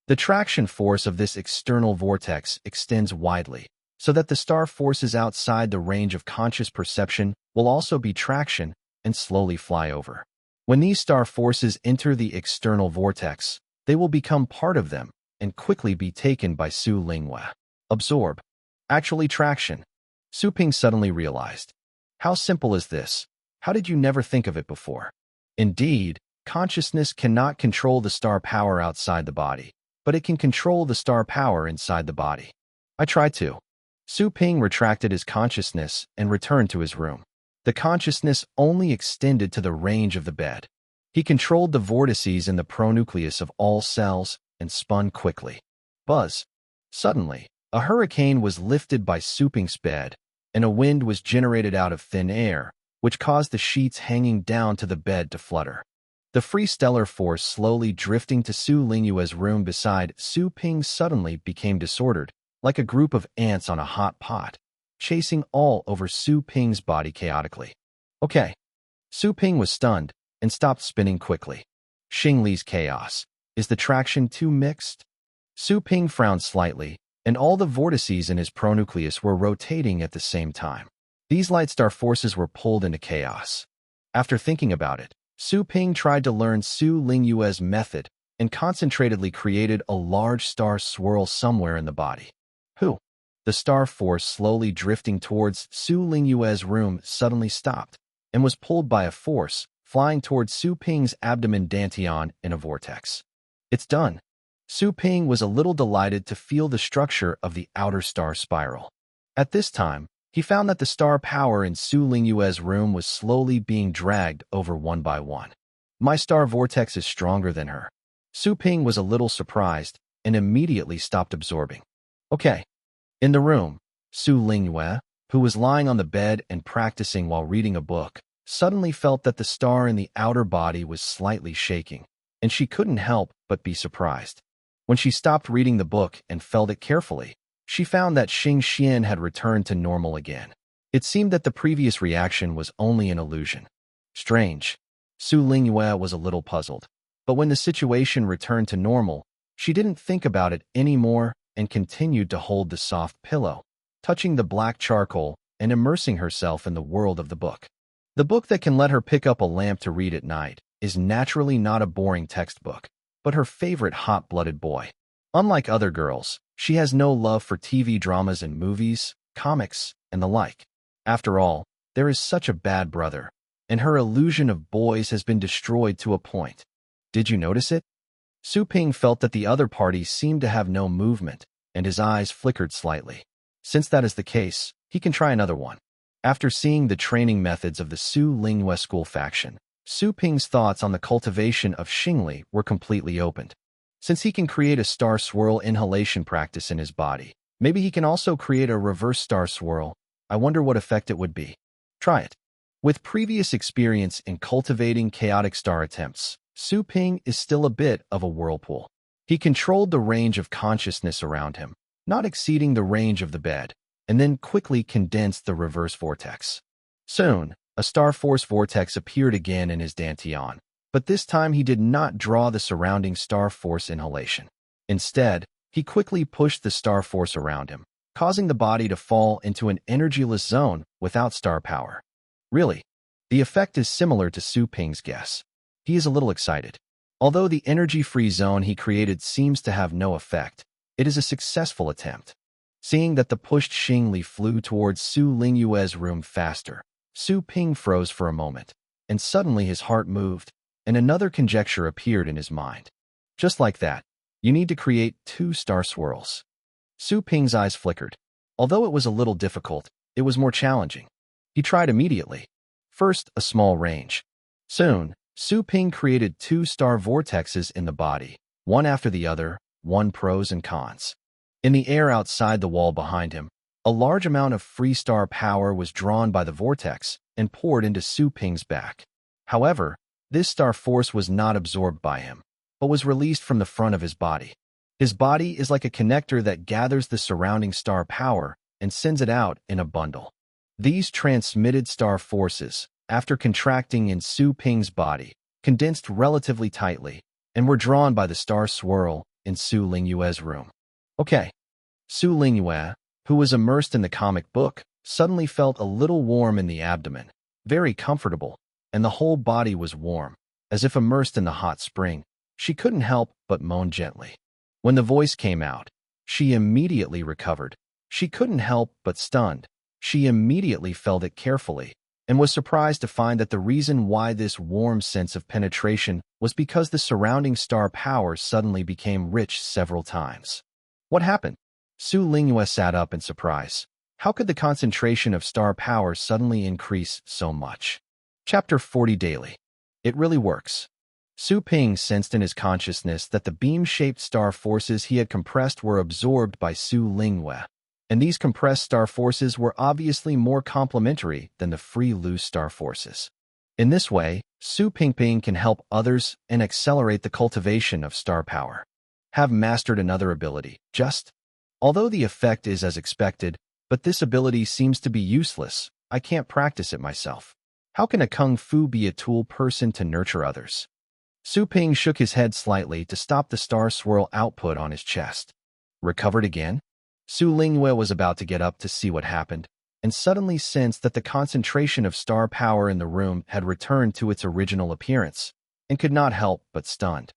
The traction force of this external vortex extends widely, so that the star forces outside the range of conscious perception will also be traction and slowly fly over. When these star forces enter the external vortex, they will become part of them and quickly be taken by Su Lingyue. Absorb. Actually traction. Su Ping suddenly realized. How simple is this? How did you never think of it before? Indeed, consciousness cannot control the star power outside the body, but it can control the star power inside the body. I tried to. Su Ping retracted his consciousness and returned to his room. The consciousness only extended to the range of the bed. He controlled the vortices in the pronucleus of all cells and spun quickly. Buzz. Suddenly, a hurricane was lifted by Su Ping's bed, and a wind was generated out of thin air, which caused the sheets hanging down to the bed to flutter. The free stellar force slowly drifting to Su Lingyue's room beside Su Ping suddenly became disordered, like a group of ants on a hot pot, chasing all over Su Ping's body chaotically. Okay. Su Ping was stunned and stopped spinning quickly. Xingli's chaos. Is the traction too mixed? Su Ping frowned slightly, and all the vortices in his pronucleus were rotating at the same time. These light star forces were pulled into chaos. After thinking about it, Su Ping tried to learn Su Lingyue's method and concentratedly created a large star swirl somewhere in the body. The star force slowly drifting towards Su Lingyue's room suddenly stopped and was pulled by a force flying towards Su Ping's abdomen dantian in a vortex. It's done. Su Ping was a little delighted to feel the structure of the outer star spiral. At this time, he found that the star power in Su Lingyue's room was slowly being dragged over one by one. My star vortex is stronger than her. Su Ping was a little surprised and immediately stopped absorbing. Okay. In the room, Su Lingyue, who was lying on the bed and practicing while reading a book, suddenly felt that the star in the outer body was slightly shaking, and she couldn't help but be surprised. When she stopped reading the book and felt it carefully, she found that Xing Xian had returned to normal again. It seemed that the previous reaction was only an illusion. Strange. Su Lingyue was a little puzzled, but when the situation returned to normal, she didn't think about it anymore and continued to hold the soft pillow, touching the black charcoal and immersing herself in the world of the book. The book that can let her pick up a lamp to read at night is naturally not a boring textbook, but her favorite hot-blooded boy. Unlike other girls, she has no love for TV dramas and movies, comics, and the like. After all, there is such a bad brother, and her illusion of boys has been destroyed to a point. Did you notice it? Su Ping felt that the other party seemed to have no movement, and his eyes flickered slightly. Since that is the case, he can try another one. After seeing the training methods of the Su Lingyue school faction, Su Ping's thoughts on the cultivation of Xingli were completely opened. Since he can create a star swirl inhalation practice in his body, maybe he can also create a reverse star swirl. I wonder what effect it would be. Try it. With previous experience in cultivating chaotic star attempts, Su Ping is still a bit of a whirlpool. He controlled the range of consciousness around him, not exceeding the range of the bed, and then quickly condensed the reverse vortex. Soon, a star force vortex appeared again in his dantian, but this time he did not draw the surrounding star force inhalation. Instead, he quickly pushed the star force around him, causing the body to fall into an energyless zone without star power. Really, the effect is similar to Su Ping's guess. He is a little excited. Although the energy-free zone he created seems to have no effect, it is a successful attempt. Seeing that the pushed Xingli flew towards Su Lingyue's room faster, Su Ping froze for a moment, and suddenly his heart moved, and another conjecture appeared in his mind. Just like that, you need to create 2 star swirls. Su Ping's eyes flickered. Although it was a little difficult, it was more challenging. He tried immediately. First, a small range. Soon, Su Ping created 2 star vortexes in the body, one after the other, one pros and cons. In the air outside the wall behind him, a large amount of free star power was drawn by the vortex and poured into Su Ping's back. However, this star force was not absorbed by him, but was released from the front of his body. His body is like a connector that gathers the surrounding star power and sends it out in a bundle. These transmitted star forces, after contracting in Su Ping's body, condensed relatively tightly and were drawn by the star swirl in Su Lingyue's room. Okay. Su Lingyue, who was immersed in the comic book, suddenly felt a little warm in the abdomen, very comfortable, and the whole body was warm, as if immersed in the hot spring. She couldn't help but moan gently. When the voice came out, she immediately recovered. She couldn't help but stunned. She immediately felt it carefully, and was surprised to find that the reason why this warm sense of penetration was because the surrounding star power suddenly became rich several times. What happened? Su Lingyue sat up in surprise. How could the concentration of star power suddenly increase so much? Chapter 40 Daily. It really works. Su Ping sensed in his consciousness that the beam-shaped star forces he had compressed were absorbed by Su Lingyue, and these compressed star forces were obviously more complementary than the free loose star forces. In this way, Su Ping can help others and accelerate the cultivation of star power. Have mastered another ability, just. Although the effect is as expected, but this ability seems to be useless. I can't practice it myself. How can a kung fu be a tool person to nurture others? Su Ping shook his head slightly to stop the star swirl output on his chest. Recovered again? Su Lingyue was about to get up to see what happened, and suddenly sensed that the concentration of star power in the room had returned to its original appearance, and could not help but stunned.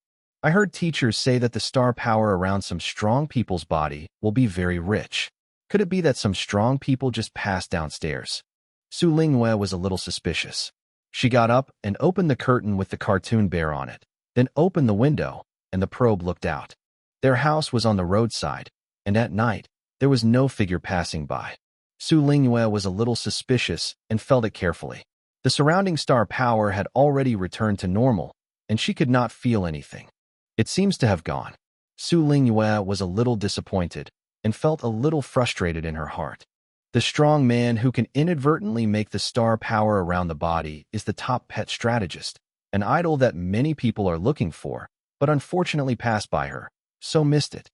I heard teachers say that the star power around some strong people's body will be very rich. Could it be that some strong people just passed downstairs? Su Lingyue was a little suspicious. She got up and opened the curtain with the cartoon bear on it, then opened the window, and the probe looked out. Their house was on the roadside, and at night, there was no figure passing by. Su Lingyue was a little suspicious and felt it carefully. The surrounding star power had already returned to normal, and she could not feel anything. It seems to have gone. Su Lingyue was a little disappointed and felt a little frustrated in her heart. The strong man who can inadvertently make the star power around the body is the top pet strategist, an idol that many people are looking for, but unfortunately passed by her, so missed it.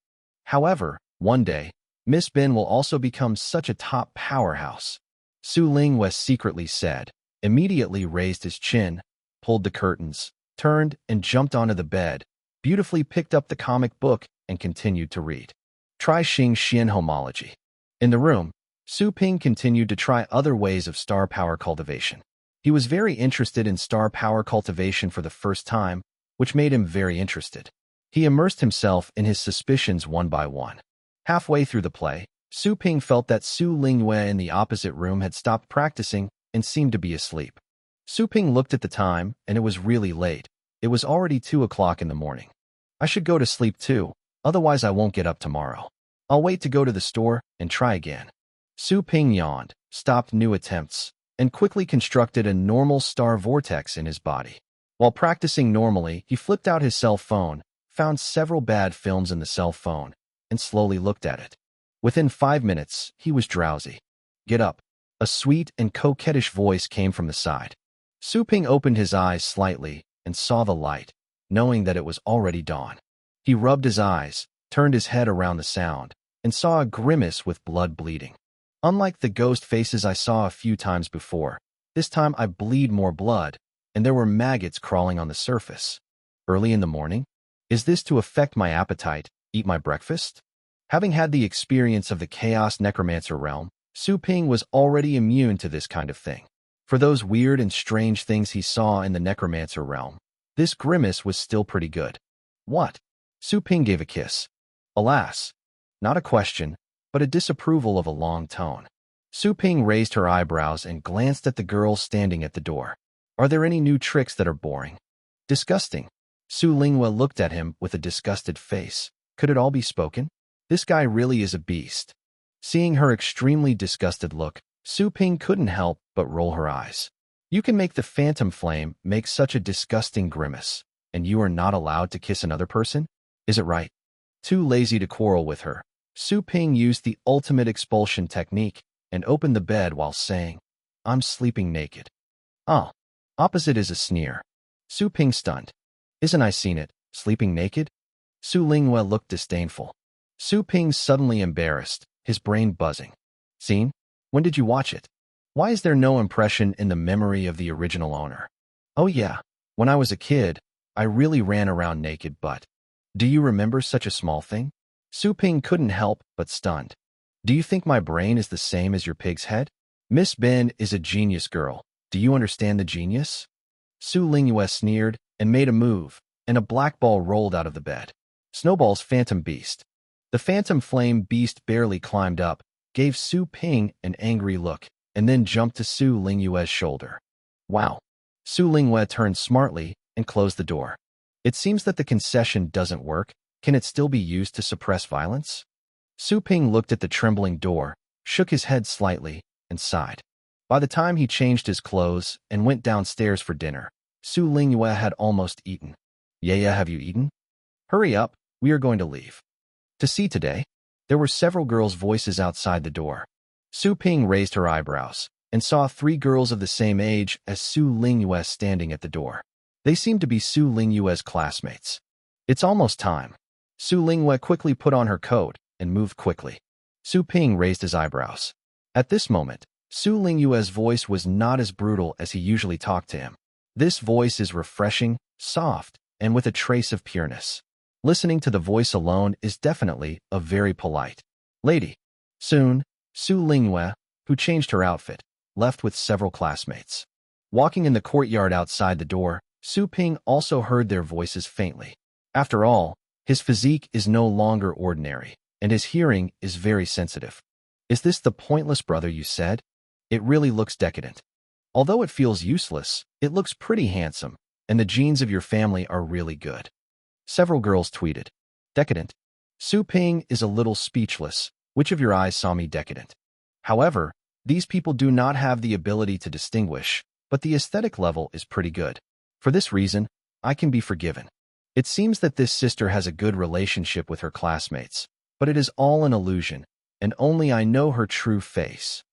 However, one day, Miss Bin will also become such a top powerhouse. Su Lingyue secretly said, immediately raised his chin, pulled the curtains, turned and jumped onto the bed, beautifully picked up the comic book and continued to read. Try Xing Xian homology. In the room, Su Ping continued to try other ways of star power cultivation. He was very interested in star power cultivation for the first time, which made him very interested. He immersed himself in his suspicions one by one. Halfway through the play, Su Ping felt that Su Lingyue in the opposite room had stopped practicing and seemed to be asleep. Su Ping looked at the time, and it was really late. It was already 2 o'clock in the morning. I should go to sleep too, otherwise I won't get up tomorrow. I'll wait to go to the store and try again. Su Ping yawned, stopped new attempts, and quickly constructed a normal star vortex in his body. While practicing normally, he flipped out his cell phone, found several bad films in the cell phone, and slowly looked at it. Within 5 minutes, he was drowsy. Get up. A sweet and coquettish voice came from the side. Su Ping opened his eyes slightly and saw the light, knowing that it was already dawn. He rubbed his eyes, turned his head around the sound, and saw a grimace with blood bleeding. Unlike the ghost faces I saw a few times before, this time I bleed more blood, and there were maggots crawling on the surface. Early in the morning? Is this to affect my appetite, eat my breakfast? Having had the experience of the Chaos Necromancer realm, Su Ping was already immune to this kind of thing. For those weird and strange things he saw in the Necromancer realm, This grimace was still pretty good. What? Su Ping gave a kiss. Alas, not a question, but a disapproval of a long tone. Su Ping raised her eyebrows and glanced at the girls standing at the door. Are there any new tricks that are boring? Disgusting. Su Linghua looked at him with a disgusted face. Could it all be spoken? This guy really is a beast. Seeing her extremely disgusted look, Su Ping couldn't help but roll her eyes. You can make the phantom flame make such a disgusting grimace, and you are not allowed to kiss another person? Is it right? Too lazy to quarrel with her, Su Ping used the ultimate expulsion technique and opened the bed while saying, I'm sleeping naked. Oh, opposite is a sneer. Su Ping stunned. Isn't I seen it, sleeping naked? Su Linghua looked disdainful. Su Ping suddenly embarrassed, his brain buzzing. Seen? When did you watch it? Why is there no impression in the memory of the original owner? Oh yeah, when I was a kid, I really ran around naked but. Do you remember such a small thing? Su Ping couldn't help but stunned. Do you think my brain is the same as your pig's head? Miss Ben is a genius girl. Do you understand the genius? Su Linghua sneered and made a move, and a black ball rolled out of the bed. Snowball's phantom beast. The phantom flame beast barely climbed up, gave Su Ping an angry look, and then jumped to Su Linghua's shoulder. Wow. Su Linghua turned smartly and closed the door. It seems that the concession doesn't work. Can it still be used to suppress violence? Su Ping looked at the trembling door, shook his head slightly, and sighed. By the time he changed his clothes and went downstairs for dinner, Su Linghua had almost eaten. Yeah, have you eaten? Hurry up, we are going to leave. To see today? There were several girls' voices outside the door. Su Ping raised her eyebrows and saw 3 girls of the same age as Su Linghua standing at the door. They seemed to be Su Linghua's classmates. It's almost time. Su Linghua quickly put on her coat and moved quickly. Su Ping raised his eyebrows. At this moment, Su Linghua's voice was not as brutal as he usually talked to him. This voice is refreshing, soft, and with a trace of pureness. Listening to the voice alone is definitely a very polite lady. Soon, Su Linghua, who changed her outfit, left with several classmates. Walking in the courtyard outside the door, Su Ping also heard their voices faintly. After all, his physique is no longer ordinary, and his hearing is very sensitive. Is this the pointless brother you said? It really looks decadent. Although it feels useless, it looks pretty handsome, and the genes of your family are really good. Several girls tweeted. Decadent? Su Ping is a little speechless. Which of your eyes saw me decadent? However, these people do not have the ability to distinguish, but the aesthetic level is pretty good. For this reason, I can be forgiven. It seems that this sister has a good relationship with her classmates, but it is all an illusion, and only I know her true face.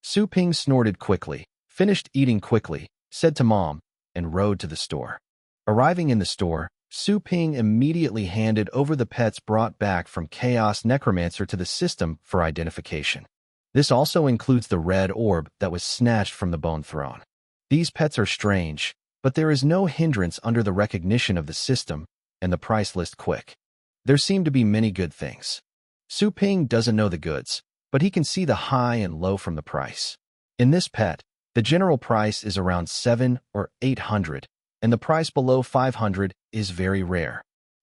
Su Ping snorted quickly, finished eating quickly, said to Mom, and rode to the store. Arriving in the store, Su Ping immediately handed over the pets brought back from Chaos Necromancer to the system for identification. This also includes the red orb that was snatched from the Bone Throne. These pets are strange, but there is no hindrance under the recognition of the system and the price list quick. There seem to be many good things. Su Ping doesn't know the goods, but he can see the high and low from the price. In this pet, the general price is around 700 or 800, and the price below 500 is very rare.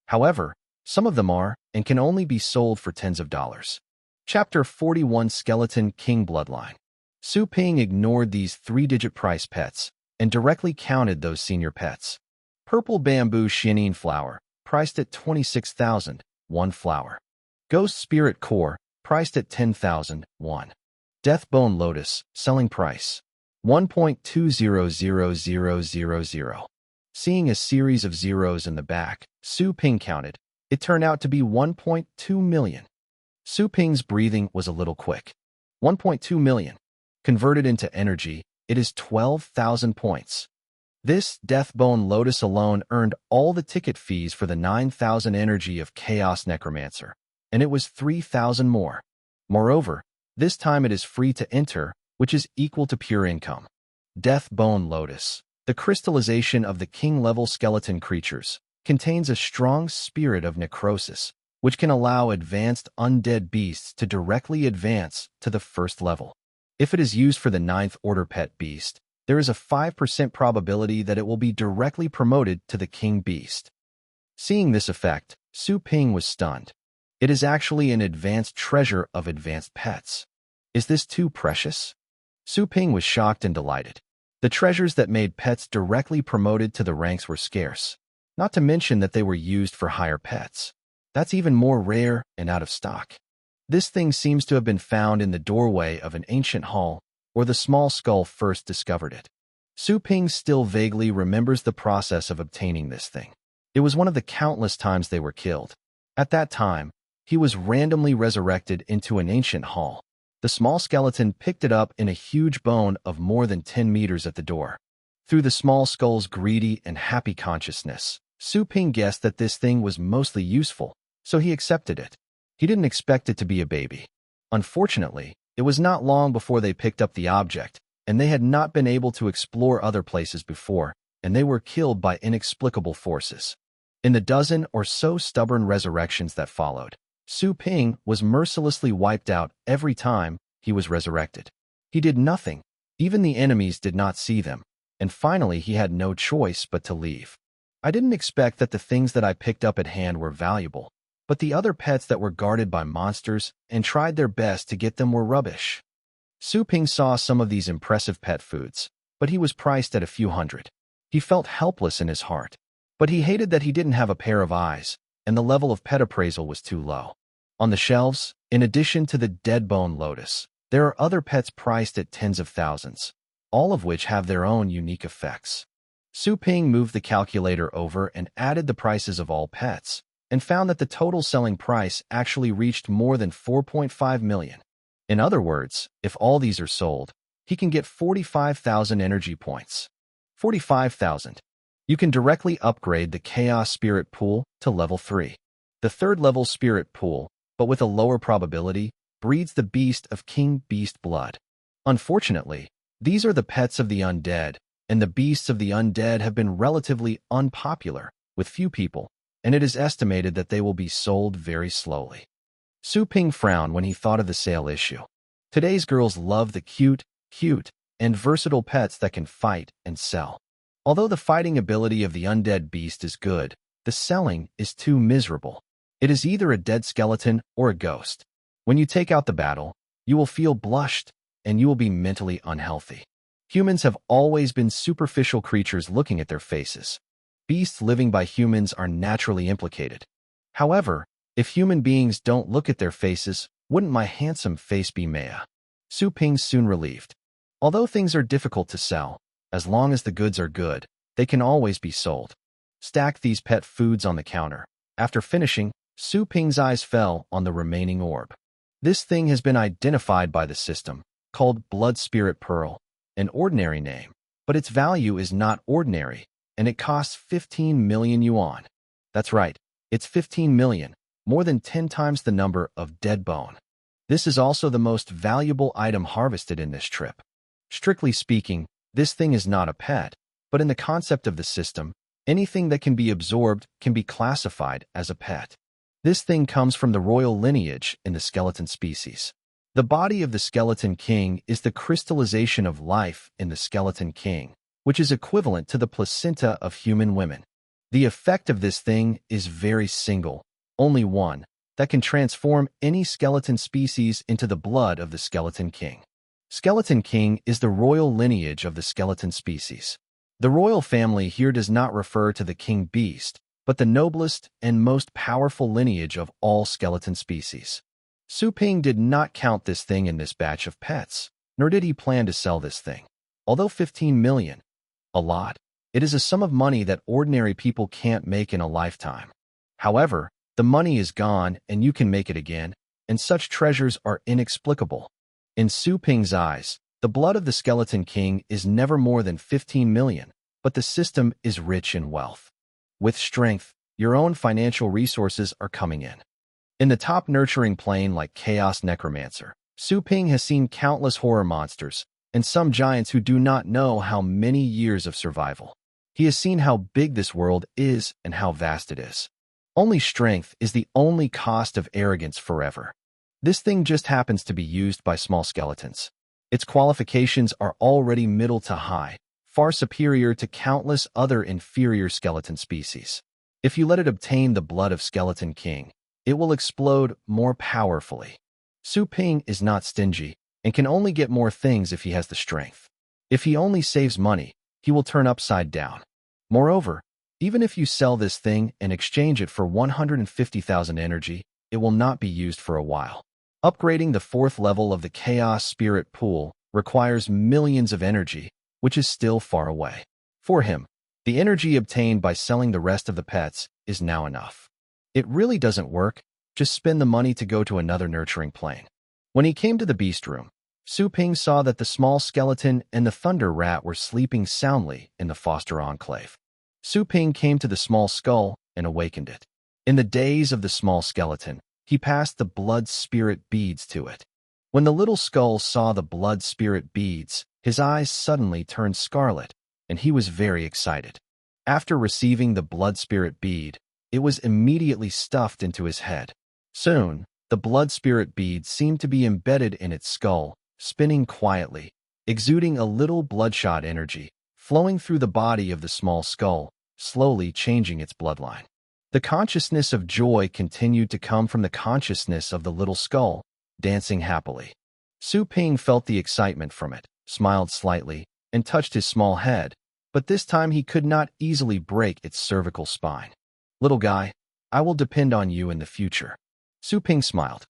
However, some of them are and can only be sold for tens of dollars. Chapter 41 Skeleton King Bloodline. Su Ping ignored these 3-digit price pets and directly counted those senior pets. Purple Bamboo Xianyin Flower, priced at 26,000, 1 flower. Ghost Spirit Core, priced at 10,000, 1. Death Bone Lotus, selling price 1.200000. Seeing a series of zeros in the back, Su Ping counted. It turned out to be 1.2 million. Su Ping's breathing was a little quick. 1.2 million. Converted into energy, it is 12,000 points. This Deathbone Lotus alone earned all the ticket fees for the 9,000 energy of Chaos Necromancer, and it was 3,000 more. Moreover, this time it is free to enter, which is equal to pure income. Deathbone Lotus, the crystallization of the king-level skeleton creatures, contains a strong spirit of necrosis, which can allow advanced undead beasts to directly advance to the first level. If it is used for the 9th order pet beast, there is a 5% probability that it will be directly promoted to the king beast. Seeing this effect, Su Ping was stunned. It is actually an advanced treasure of advanced pets. Is this too precious? Su Ping was shocked and delighted. The treasures that made pets directly promoted to the ranks were scarce, not to mention that they were used for higher pets. That's even more rare and out of stock. This thing seems to have been found in the doorway of an ancient hall, where the small skull first discovered it. Su Ping still vaguely remembers the process of obtaining this thing. It was one of the countless times they were killed. At that time, he was randomly resurrected into an ancient hall. The small skeleton picked it up in a huge bone of more than 10 meters at the door. Through the small skull's greedy and happy consciousness, Su Ping guessed that this thing was mostly useful, so he accepted it. He didn't expect it to be a baby. Unfortunately, it was not long before they picked up the object, and they had not been able to explore other places before, and they were killed by inexplicable forces. In the dozen or so stubborn resurrections that followed, Su Ping was mercilessly wiped out every time he was resurrected. He did nothing. Even the enemies did not see them, and finally he had no choice but to leave. I didn't expect that the things that I picked up at hand were valuable, but the other pets that were guarded by monsters and tried their best to get them were rubbish. Su Ping saw some of these impressive pet foods, but he was priced at a few hundred. He felt helpless in his heart, but he hated that he didn't have a pair of eyes, and the level of pet appraisal was too low. On the shelves, in addition to the dead bone lotus, there are other pets priced at tens of thousands, all of which have their own unique effects. Su Ping moved the calculator over and added the prices of all pets, and found that the total selling price actually reached more than 4.5 million. In other words, if all these are sold, he can get 45,000 energy points. 45,000. You can directly upgrade the Chaos Spirit Pool to level 3. The third level Spirit Pool, but with a lower probability, breeds the beast of King Beast blood. Unfortunately, these are the pets of the undead, and the beasts of the undead have been relatively unpopular with few people, and it is estimated that they will be sold very slowly. Su Ping frowned when he thought of the sale issue. Today's girls love the cute, and versatile pets that can fight and sell. Although the fighting ability of the undead beast is good, the selling is too miserable. It is either a dead skeleton or a ghost. When you take out the battle, you will feel blushed, and you will be mentally unhealthy. Humans have always been superficial creatures looking at their faces. Beasts living by humans are naturally implicated. However, if human beings don't look at their faces, wouldn't my handsome face be Maya? Su Ping soon relieved. Although things are difficult to sell, as long as the goods are good, they can always be sold. Stack these pet foods on the counter. After finishing, Su Ping's eyes fell on the remaining orb. This thing has been identified by the system, called Blood Spirit Pearl, an ordinary name, but its value is not ordinary, and it costs 15 million yuan. That's right, it's 15 million, more than 10 times the number of dead bone. This is also the most valuable item harvested in this trip. Strictly speaking, this thing is not a pet, but in the concept of the system, anything that can be absorbed can be classified as a pet. This thing comes from the royal lineage in the skeleton species. The body of the skeleton king is the crystallization of life in the skeleton king, which is equivalent to the placenta of human women. The effect of this thing is very single, only one, that can transform any skeleton species into the blood of the skeleton king. Skeleton king is the royal lineage of the skeleton species. The royal family here does not refer to the king beast, but the noblest and most powerful lineage of all skeleton species. Su Ping did not count this thing in this batch of pets, nor did he plan to sell this thing. Although 15 million, a lot, it is a sum of money that ordinary people can't make in a lifetime. However, the money is gone and you can make it again, and such treasures are inexplicable. In Su Ping's eyes, the blood of the skeleton king is never more than 15 million, but the system is rich in wealth. With strength, your own financial resources are coming in. In the top nurturing plane like Chaos Necromancer, Su Ping has seen countless horror monsters, and some giants who do not know how many years of survival. He has seen how big this world is and how vast it is. Only strength is the only cost of arrogance forever. This thing just happens to be used by small skeletons. Its qualifications are already middle to high, far superior to countless other inferior skeleton species. If you let it obtain the blood of Skeleton King, it will explode more powerfully. Su Ping is not stingy and can only get more things if he has the strength. If he only saves money, he will turn upside down. Moreover, even if you sell this thing and exchange it for 150,000 energy, it will not be used for a while. Upgrading the 4th level of the Chaos Spirit Pool requires millions of energy, which is still far away. For him, the energy obtained by selling the rest of the pets is now enough. It really doesn't work, just spend the money to go to another nurturing plane. When he came to the beast room, Su Ping saw that the small skeleton and the thunder rat were sleeping soundly in the foster enclave. Su Ping came to the small skull and awakened it. In the days of the small skeleton, he passed the blood spirit beads to it. When the little skull saw the blood spirit beads, his eyes suddenly turned scarlet, and he was very excited. After receiving the blood spirit bead, it was immediately stuffed into his head. Soon, the blood spirit bead seemed to be embedded in its skull, spinning quietly, exuding a little bloodshot energy, flowing through the body of the small skull, slowly changing its bloodline. The consciousness of joy continued to come from the consciousness of the little skull, dancing happily. Su Ping felt the excitement from it, smiled slightly, and touched his small head, but this time he could not easily break its cervical spine. "Little guy, I will depend on you in the future." Su Ping smiled.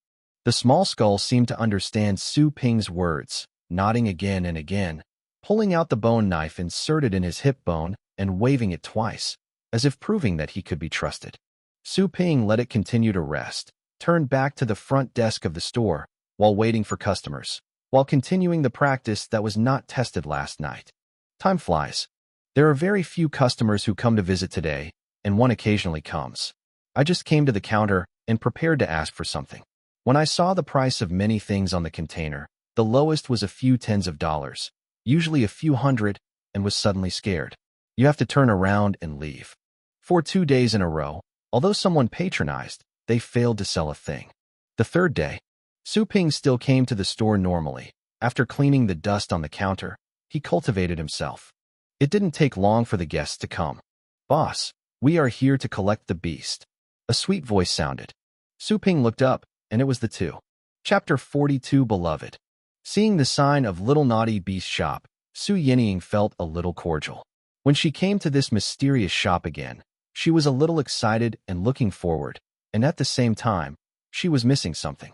The small skull seemed to understand Su Ping's words, nodding again and again, pulling out the bone knife inserted in his hip bone and waving it twice, as if proving that he could be trusted. Su Ping let it continue to rest, turned back to the front desk of the store while waiting for customers, while continuing the practice that was not tested last night. Time flies. There are very few customers who come to visit today, and one occasionally comes. I just came to the counter and prepared to ask for something. When I saw the price of many things on the container, the lowest was a few tens of dollars, usually a few hundred, and was suddenly scared. You have to turn around and leave. For 2 days in a row, although someone patronized, they failed to sell a thing. The 3rd day, Su Ping still came to the store normally. After cleaning the dust on the counter, he cultivated himself. It didn't take long for the guests to come. "Boss, we are here to collect the beast." A sweet voice sounded. Su Ping looked up, and it was the two. Chapter 42, Beloved. Seeing the sign of Little Naughty Beast Shop, Su Yinying felt a little cordial. When she came to this mysterious shop again, she was a little excited and looking forward, and at the same time, she was missing something.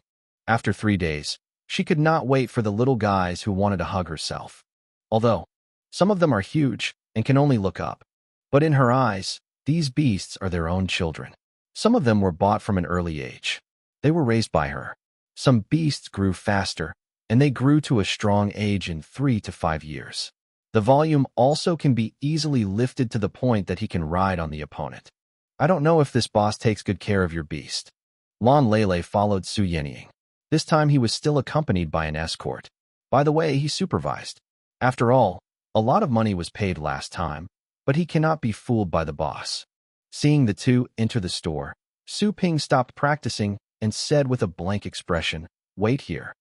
After 3 days, she could not wait for the little guys who wanted to hug herself. Although, some of them are huge and can only look up. But in her eyes, these beasts are their own children. Some of them were bought from an early age. They were raised by her. Some beasts grew faster, and they grew to a strong age in 3 to 5 years. The volume also can be easily lifted to the point that he can ride on the opponent. I don't know if this boss takes good care of your beast. Lon Lele followed Su Yinying. This time he was still accompanied by an escort. By the way, he supervised. After all, a lot of money was paid last time, but he cannot be fooled by the boss. Seeing the two enter the store, Su Ping stopped practicing and said with a blank expression, "Wait here."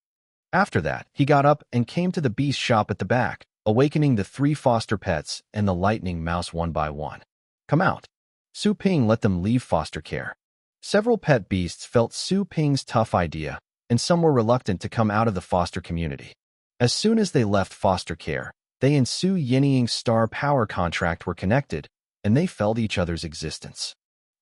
After that, he got up and came to the beast shop at the back, awakening the 3 foster pets and the lightning mouse one by one. "Come out." Su Ping let them leave foster care. Several pet beasts felt Su Ping's tough idea, and some were reluctant to come out of the foster community. As soon as they left foster care, they and Su Yinying's star power contract were connected, and they felt each other's existence.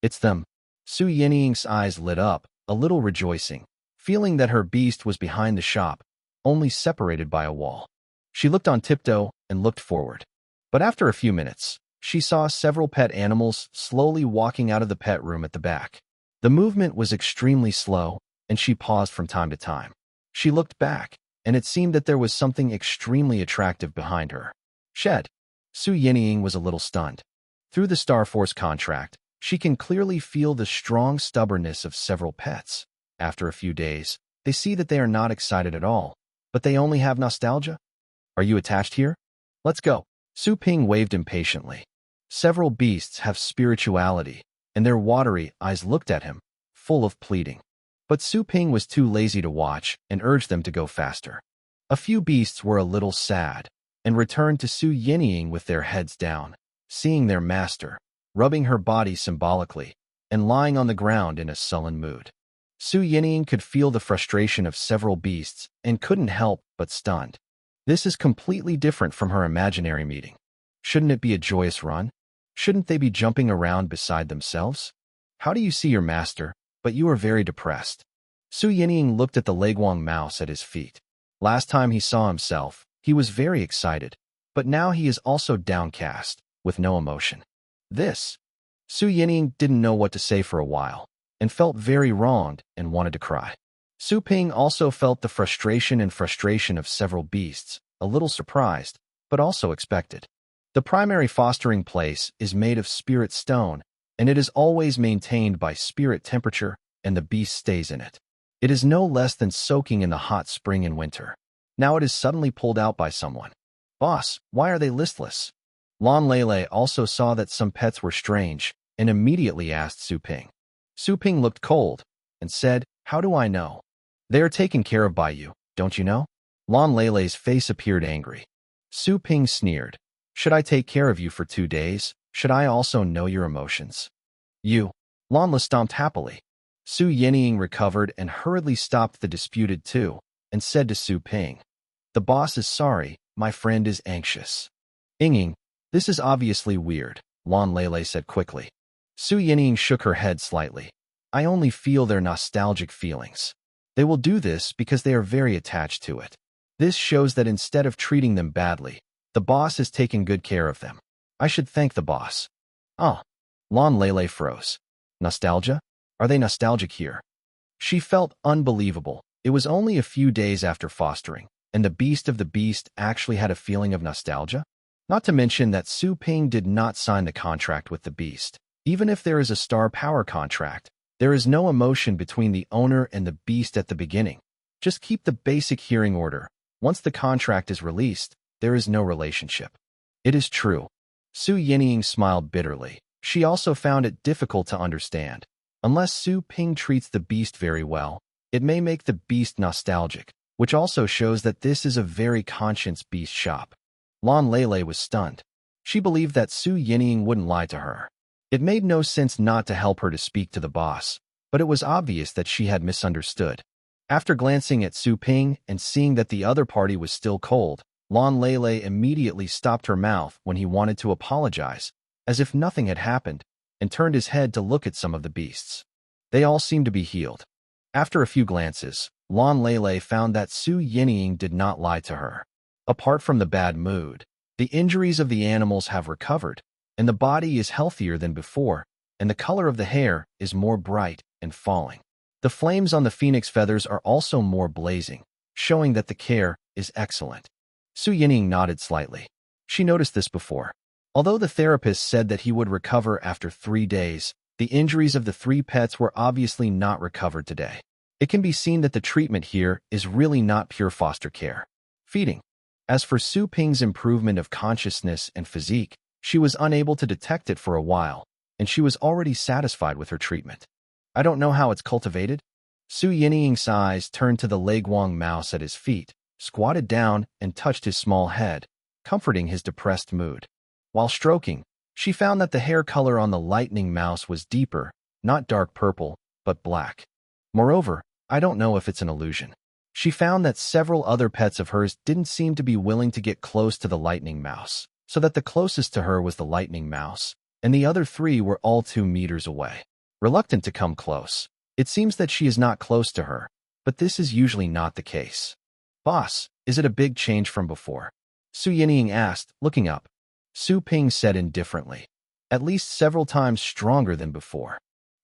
"It's them." Su Yinying's eyes lit up, a little rejoicing, feeling that her beast was behind the shop, only separated by a wall. She looked on tiptoe and looked forward. But after a few minutes, she saw several pet animals slowly walking out of the pet room at the back. The movement was extremely slow, and she paused from time to time. She looked back, and it seemed that there was something extremely attractive behind her. Shed. Su Yinying was a little stunned. Through the Star Force contract, she can clearly feel the strong stubbornness of several pets. After a few days, they see that they are not excited at all, but they only have nostalgia. "Are you attached here? Let's go." Su Ping waved impatiently. Several beasts have spirituality, and their watery eyes looked at him, full of pleading. But Su Ping was too lazy to watch and urged them to go faster. A few beasts were a little sad and returned to Su Yinying with their heads down, seeing their master, rubbing her body symbolically, and lying on the ground in a sullen mood. Su Yinying could feel the frustration of several beasts and couldn't help but stunned. This is completely different from her imaginary meeting. Shouldn't it be a joyous run? Shouldn't they be jumping around beside themselves? How do you see your master, but you are very depressed? Su Yinying looked at the Leguang mouse at his feet. Last time he saw himself, he was very excited, but now he is also downcast, with no emotion. Su Yinying didn't know what to say for a while, and felt very wronged and wanted to cry. Su Ping also felt the frustration of several beasts, a little surprised, but also expected. The primary fostering place is made of spirit stone, and it is always maintained by spirit temperature, and the beast stays in it. It is no less than soaking in the hot spring in winter. Now it is suddenly pulled out by someone. Boss, why are they listless? Lan Lele also saw that some pets were strange, and immediately asked Su Ping. Su Ping looked cold, and said, "How do I know? They are taken care of by you, don't you know?" Lan Lele's face appeared angry. Su Ping sneered. "Should I take care of you for 2 days? Should I also know your emotions?" "You." Lan Le stomped happily. Su Yinying recovered and hurriedly stopped the disputed two, and said to Su Ping, "The boss is sorry, my friend is anxious." "Ying, this is obviously weird," Lan Lele said quickly. Su Yinying shook her head slightly. "I only feel their nostalgic feelings. They will do this because they are very attached to it. This shows that instead of treating them badly, the boss is taking good care of them. I should thank the boss." "Ah." Lan Lele froze. "Nostalgia? Are they nostalgic here?" She felt unbelievable. It was only a few days after fostering, and the beast of the beast actually had a feeling of nostalgia? Not to mention that Su Ping did not sign the contract with the beast. Even if there is a star power contract, there is no emotion between the owner and the beast at the beginning. Just keep the basic hearing order. Once the contract is released, there is no relationship. It is true. Su Yinying smiled bitterly. She also found it difficult to understand. Unless Su Ping treats the beast very well, it may make the beast nostalgic, which also shows that this is a very conscious beast shop. Lan Lele was stunned. She believed that Su Yinying wouldn't lie to her. It made no sense not to help her to speak to the boss, but it was obvious that she had misunderstood. After glancing at Su Ping and seeing that the other party was still cold, Lan Lele immediately stopped her mouth when he wanted to apologize, as if nothing had happened, and turned his head to look at some of the beasts. They all seemed to be healed. After a few glances, Lan Lele found that Su Yinying did not lie to her. Apart from the bad mood, the injuries of the animals have recovered, and the body is healthier than before, and the color of the hair is more bright and falling. The flames on the phoenix feathers are also more blazing, showing that the care is excellent. Su Yinying nodded slightly. She noticed this before. Although the therapist said that he would recover after 3 days, the injuries of the 3 pets were obviously not recovered today. It can be seen that the treatment here is really not pure foster care. Feeding. As for Su Ping's improvement of consciousness and physique, she was unable to detect it for a while, and she was already satisfied with her treatment. "I don't know how it's cultivated." Su Yinying's eyes turned to the Leguang mouse at his feet, squatted down and touched his small head, comforting his depressed mood. While stroking, she found that the hair color on the lightning mouse was deeper, not dark purple, but black. Moreover, I don't know if it's an illusion. She found that several other pets of hers didn't seem to be willing to get close to the lightning mouse, so that the closest to her was the lightning mouse, and the other 3 were all 2 meters away. Reluctant to come close, it seems that she is not close to her, but this is usually not the case. "Boss, is it a big change from before?" Su Yinying asked, looking up. Su Ping said indifferently, "At least several times stronger than before.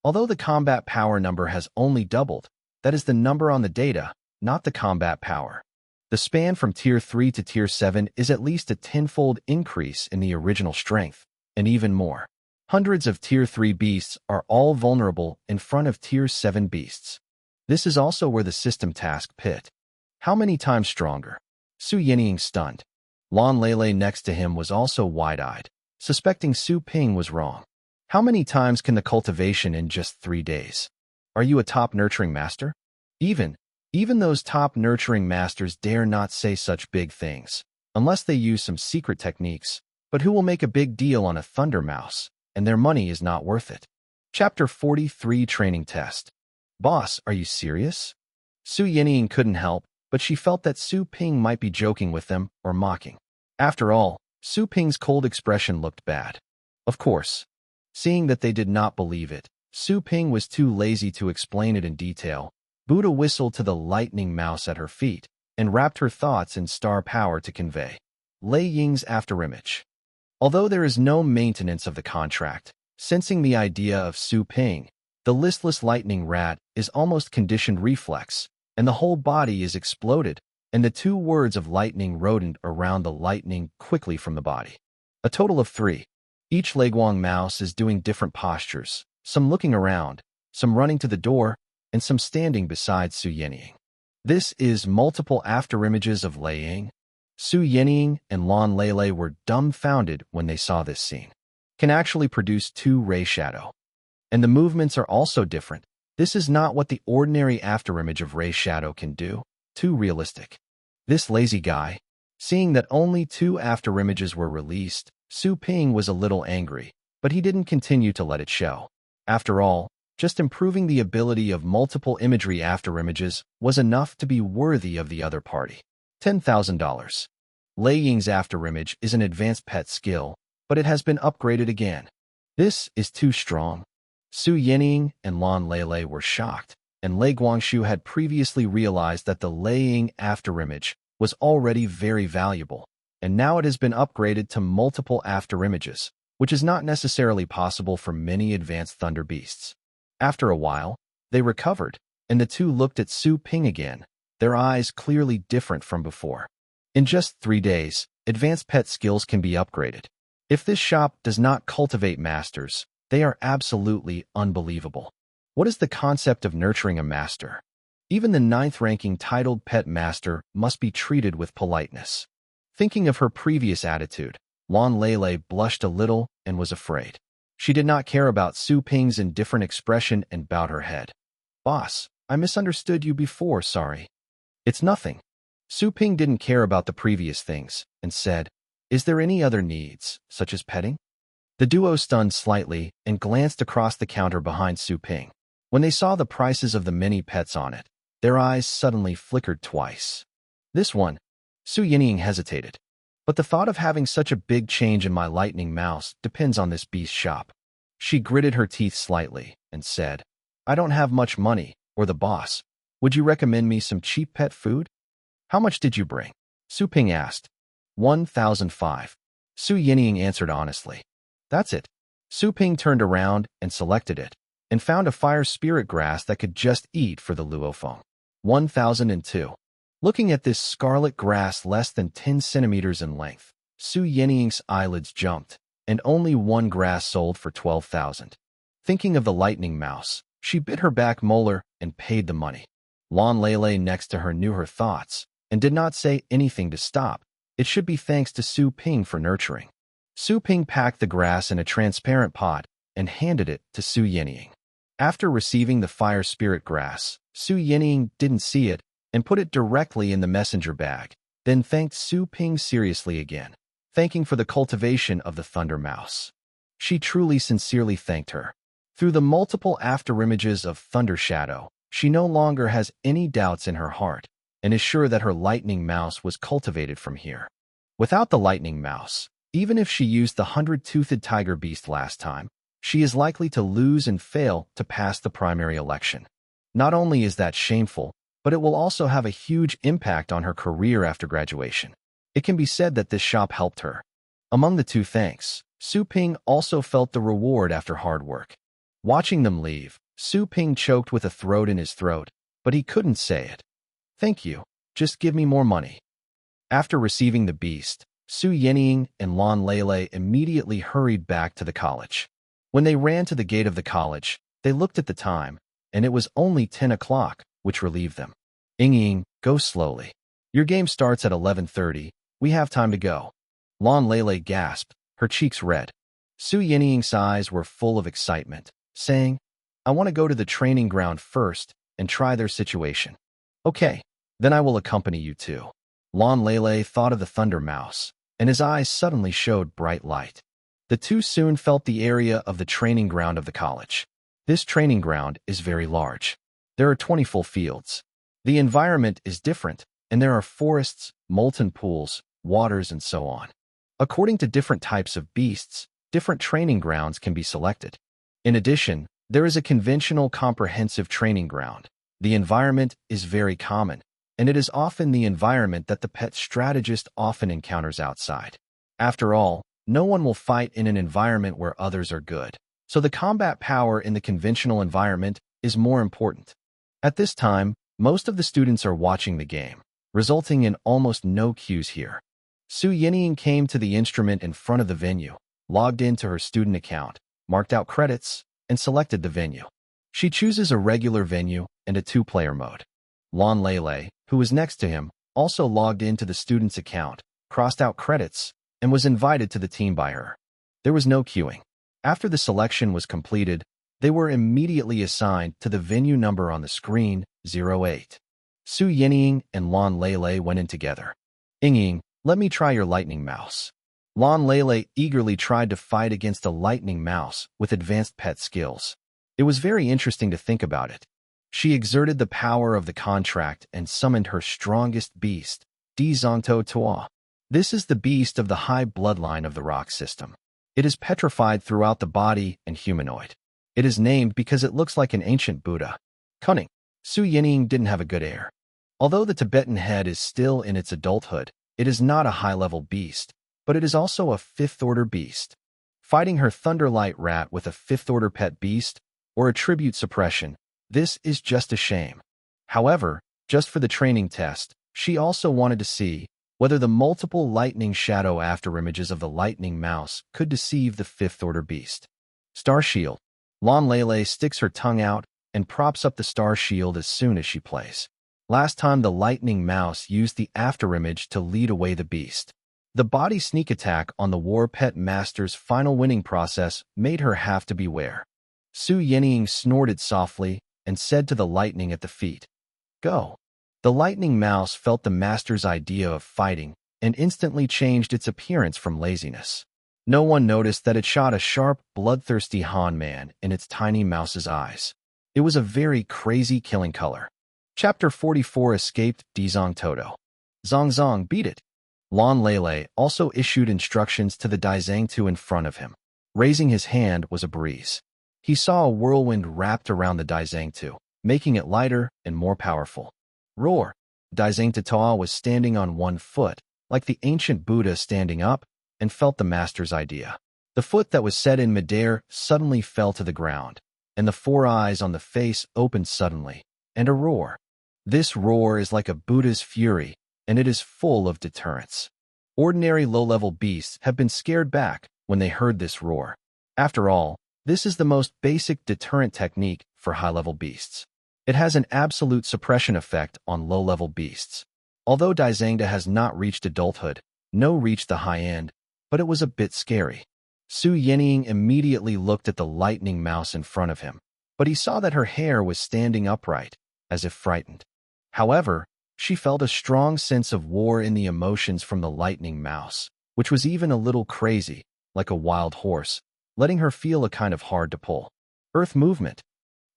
Although the combat power number has only doubled, that is the number on the data, not the combat power. The span from Tier 3 to Tier 7 is at least a 10-fold increase in the original strength, and even more. Hundreds of Tier 3 beasts are all vulnerable in front of Tier 7 beasts. This is also where the system task pit. How many times stronger?" Su Yinying stunned. Lan Lele next to him was also wide-eyed, suspecting Su Ping was wrong. "How many times can the cultivation in just 3 days? Are you a top nurturing master?" "Even," Even those top nurturing masters dare not say such big things, unless they use some secret techniques. But who will make a big deal on a thunder mouse, and their money is not worth it? Chapter 43 Training Test. Boss, are you serious? Su Yenying couldn't help, but she felt that Su Ping might be joking with them or mocking. After all, Su Ping's cold expression looked bad. Of course. Seeing that they did not believe it, Su Ping was too lazy to explain it in detail. Buddha whistled to the lightning mouse at her feet and wrapped her thoughts in star power to convey. Lei Ying's afterimage. Although there is no maintenance of the contract, sensing the idea of Su Ping, the listless lightning rat is almost conditioned reflex, and the whole body is exploded, and the 2 words of lightning rodent around the lightning quickly from the body. A total of 3. Each Leguang mouse is doing different postures, some looking around, some running to the door, and some standing beside Su Yenying. This is multiple afterimages of Lei Ying. Su Yenying and Lan Lele were dumbfounded when they saw this scene. Can actually produce 2 ray shadow. And the movements are also different. This is not what the ordinary afterimage of ray shadow can do. Too realistic. This lazy guy. Seeing that only 2 afterimages were released, Su Ping was a little angry, but he didn't continue to let it show. After all, just improving the ability of multiple imagery afterimages was enough to be worthy of the other party. $10,000. Lei Ying's afterimage is an advanced pet skill, but it has been upgraded again. This is too strong. Su Yenying and Lan Lele were shocked, and Lei Guangshu had previously realized that the Lei Ying afterimage was already very valuable, and now it has been upgraded to multiple afterimages, which is not necessarily possible for many advanced thunder beasts. After a while, they recovered, and the 2 looked at Su Ping again, their eyes clearly different from before. In just 3 days, advanced pet skills can be upgraded. If this shop does not cultivate masters, they are absolutely unbelievable. What is the concept of nurturing a master? Even the 9th-ranking titled pet master must be treated with politeness. Thinking of her previous attitude, Lan Lele blushed a little and was afraid. She did not care about Su Ping's indifferent expression and bowed her head. Boss, I misunderstood you before, sorry. It's nothing. Su Ping didn't care about the previous things and said, is there any other needs, such as petting? The duo stunned slightly and glanced across the counter behind Su Ping. When they saw the prices of the many pets on it, their eyes suddenly flickered twice. This one, Su Yenying hesitated. But the thought of having such a big change in my lightning mouse depends on this beast shop. She gritted her teeth slightly and said, I don't have much money, or the boss. Would you recommend me some cheap pet food? How much did you bring? Su Ping asked. 1,005. Su Yenying answered honestly. That's it. Su Ping turned around and selected it, and found a fire spirit grass that could just eat for the Luofeng. 1,002. Looking at this scarlet grass less than 10 centimeters in length, Su Yenying's eyelids jumped, and only one grass sold for 12,000. Thinking of the lightning mouse, she bit her back molar and paid the money. Lan Lele next to her knew her thoughts, and did not say anything to stop. It should be thanks to Su Ping for nurturing. Su Ping packed the grass in a transparent pot and handed it to Su Yenying. After receiving the fire spirit grass, Su Yenying didn't see it and put it directly in the messenger bag, then thanked Su Ping seriously again, thanking for the cultivation of the thunder mouse. She truly sincerely thanked her. Through the multiple afterimages of Thunder Shadow, she no longer has any doubts in her heart, and is sure that her lightning mouse was cultivated from here. Without the lightning mouse, even if she used the 100-toothed tiger beast last time, she is likely to lose and fail to pass the primary election. Not only is that shameful, but it will also have a huge impact on her career after graduation. It can be said that this shop helped her. Among the 2 thanks, Su Ping also felt the reward after hard work. Watching them leave, Su Ping choked with a throat in his throat, but he couldn't say it. Thank you, just give me more money. After receiving the beast, Su Yenying and Lan Lele immediately hurried back to the college. When they ran to the gate of the college, they looked at the time, and it was only 10 o'clock, which relieved them. Ying, go slowly. Your game starts at 11:30, we have time to go. Lan Lele gasped, her cheeks red. Su Yenying's eyes were full of excitement, saying, I want to go to the training ground first and try their situation. Okay, then I will accompany you too. Lon Lele thought of the Thunder Mouse, and his eyes suddenly showed bright light. The two soon felt the area of the training ground of the college. This training ground is very large. There are 20 full fields. The environment is different, and there are forests, molten pools, waters, and so on. According to different types of beasts, different training grounds can be selected. In addition, there is a conventional comprehensive training ground. The environment is very common, and it is often the environment that the pet strategist often encounters outside. After all, no one will fight in an environment where others are good, so the combat power in the conventional environment is more important. At this time, most of the students are watching the game, resulting in almost no cues here. Su Yinying came to the instrument in front of the venue, logged into her student account, marked out credits, and selected the venue. She chooses a regular venue and a two-player mode. Lon Lele, who was next to him, also logged into the student's account, crossed out credits, and was invited to the team by her. There was no queuing. After the selection was completed, they were immediately assigned to the venue number on the screen, 08. Su Yinying and Lon Lele went in together. Ying, let me try your lightning mouse. Lon Lele eagerly tried to fight against a lightning mouse with advanced pet skills. It was very interesting to think about it. She exerted the power of the contract and summoned her strongest beast, Dizongto Toa. This is the beast of the high bloodline of the rock system. It is petrified throughout the body and humanoid. It is named because it looks like an ancient Buddha. Cunning. Su Yinying didn't have a good air. Although the Tibetan head is still in its adulthood, it is not a high-level beast, but it is also a fifth-order beast. Fighting her Thunderlight rat with a fifth-order pet beast, or attribute suppression, this is just a shame. However, just for the training test, she also wanted to see whether the multiple lightning shadow afterimages of the lightning mouse could deceive the fifth-order beast. Star Shield. Lon Lele sticks her tongue out and props up the Star Shield as soon as she plays. Last time the lightning mouse used the afterimage to lead away the beast. The body sneak attack on the War Pet Master's final winning process made her have to beware. Su Yinying snorted softly and said to the lightning at the feet, "Go." The lightning mouse felt the master's idea of fighting and instantly changed its appearance from laziness. No one noticed that it shot a sharp, bloodthirsty Han man in its tiny mouse's eyes. It was a very crazy killing color. Chapter 44 Escaped Dizong Toto. Zong Zong, beat it. Lon Lele also issued instructions to the Daizang-tu in front of him. Raising his hand was a breeze. He saw a whirlwind wrapped around the Daizang-tu, making it lighter and more powerful. Roar! Daizang-tu was standing on one foot, like the ancient Buddha standing up, and felt the master's idea. The foot that was set in midair suddenly fell to the ground, and the four eyes on the face opened suddenly, and a roar. This roar is like a Buddha's fury, and it is full of deterrence. Ordinary low-level beasts have been scared back when they heard this roar. After all, this is the most basic deterrent technique for high-level beasts. It has an absolute suppression effect on low-level beasts. Although Daizangda has not reached adulthood, no reached the high end, but it was a bit scary. Su Yinying immediately looked at the lightning mouse in front of him, but he saw that her hair was standing upright, as if frightened. However, she felt a strong sense of war in the emotions from the lightning mouse, which was even a little crazy, like a wild horse, letting her feel a kind of hard to pull. Earth movement.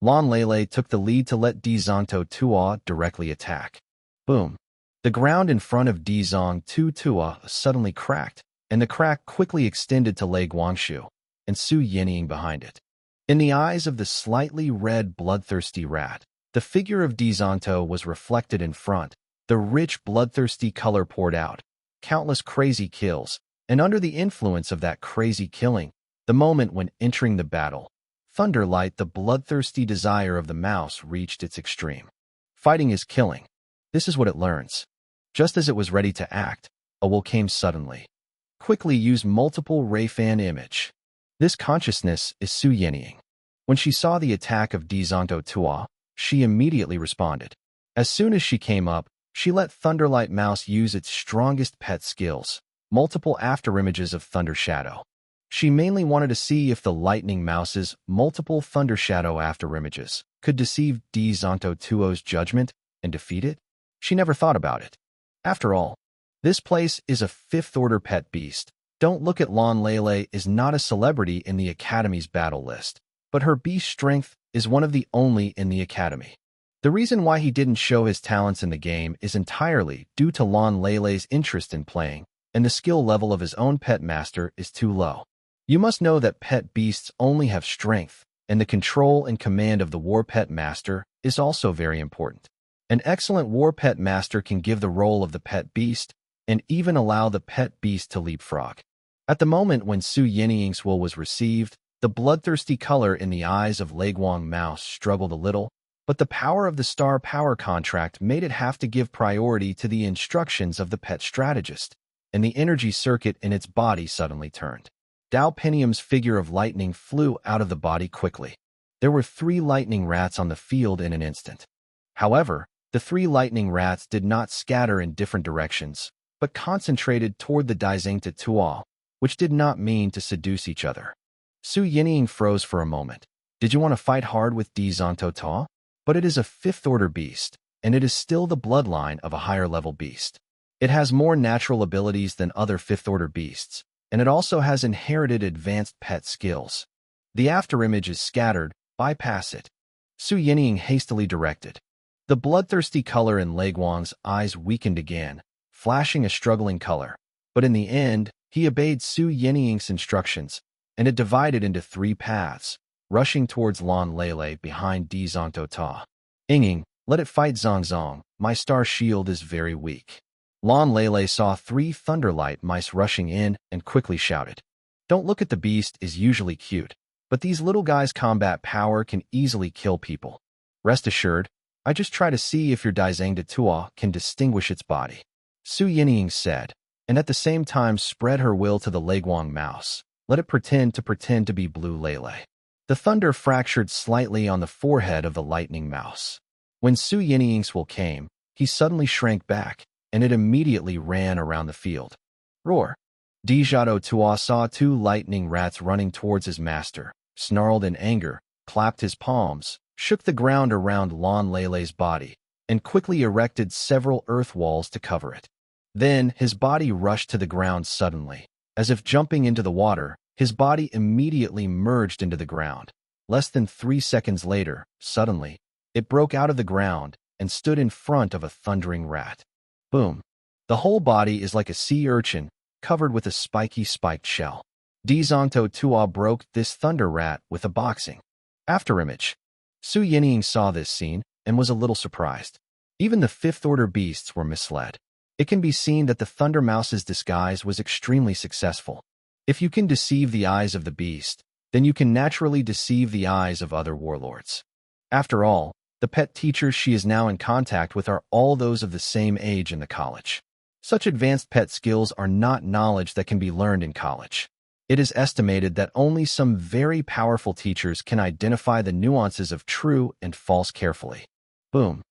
Lon Lele took the lead to let Dizongto Tua directly attack. Boom. The ground in front of Dizong Tua suddenly cracked, and the crack quickly extended to Lei Guangshu, and Su Yinying behind it. In the eyes of the slightly red bloodthirsty rat, the figure of Dizongto was reflected in front. The rich bloodthirsty color poured out, countless crazy kills, and under the influence of that crazy killing, the moment when entering the battle, Thunderlight, the bloodthirsty desire of the mouse, reached its extreme. Fighting is killing. This is what it learns. Just as it was ready to act, a will came suddenly. Quickly use multiple Ray-Fan image. This consciousness is Su Yinying. When she saw the attack of Dizongto Tua, she immediately responded. As soon as she came up, she let Thunderlight Mouse use its strongest pet skills, multiple afterimages of Thunder Shadow. She mainly wanted to see if the Lightning Mouse's multiple Thunder Shadow afterimages could deceive Dizongto Tuo's judgment and defeat it? She never thought about it. After all, this place is a fifth-order pet beast. Don't look at Lan Lele is not a celebrity in the Academy's battle list, but her beast strength is one of the only in the Academy. The reason why he didn't show his talents in the game is entirely due to Lan Lele's interest in playing, and the skill level of his own pet master is too low. You must know that pet beasts only have strength, and the control and command of the war pet master is also very important. An excellent war pet master can give the role of the pet beast and even allow the pet beast to leapfrog. At the moment when Su Yinying's will was received, the bloodthirsty color in the eyes of Leguang Mouse struggled a little, but the power of the star power contract made it have to give priority to the instructions of the pet strategist, and the energy circuit in its body suddenly turned. Dao Penium's figure of lightning flew out of the body quickly. There were 3 lightning rats on the field in an instant. However, the 3 lightning rats did not scatter in different directions, but concentrated toward the Daizengta Tuo, which did not mean to seduce each other. Su Yinying froze for a moment. Did you want to fight hard with Dizonto Ta? But it is a fifth-order beast, and it is still the bloodline of a higher-level beast. It has more natural abilities than other fifth-order beasts, and it also has inherited advanced pet skills. The afterimage is scattered, bypass it. Su Yinying hastily directed. The bloodthirsty color in Leguang's eyes weakened again, flashing a struggling color. But in the end, he obeyed Su Yinying's instructions, and it divided into 3 paths, rushing towards Lan Lele behind Dizonto Ta. Ying, let it fight Zongzong, my star shield is very weak. Lan Lele saw 3 thunderlight mice rushing in and quickly shouted. Don't look at the beast is usually cute, but these little guys' combat power can easily kill people. Rest assured, I just try to see if your Daizengda Tuo can distinguish its body. Su Yinying said, and at the same time spread her will to the Leguang Mouse. Let it pretend to be Blue Lele. The thunder fractured slightly on the forehead of the lightning mouse. When Su Yinying's will came, he suddenly shrank back, and it immediately ran around the field. Roar! Dizonto Tuo saw 2 lightning rats running towards his master, snarled in anger, clapped his palms, shook the ground around Lan Lele's body, and quickly erected several earth walls to cover it. Then his body rushed to the ground suddenly. As if jumping into the water, his body immediately merged into the ground. Less than 3 seconds later, suddenly, it broke out of the ground and stood in front of a thundering rat. Boom! The whole body is like a sea urchin, covered with a spiky spiked shell. Dizonto Tuo broke this thunder rat with a boxing. Afterimage. Su Yinying saw this scene and was a little surprised. Even the fifth-order beasts were misled. It can be seen that the Thunder Mouse's disguise was extremely successful. If you can deceive the eyes of the beast, then you can naturally deceive the eyes of other warlords. After all, the pet teachers she is now in contact with are all those of the same age in the college. Such advanced pet skills are not knowledge that can be learned in college. It is estimated that only some very powerful teachers can identify the nuances of true and false carefully. Boom!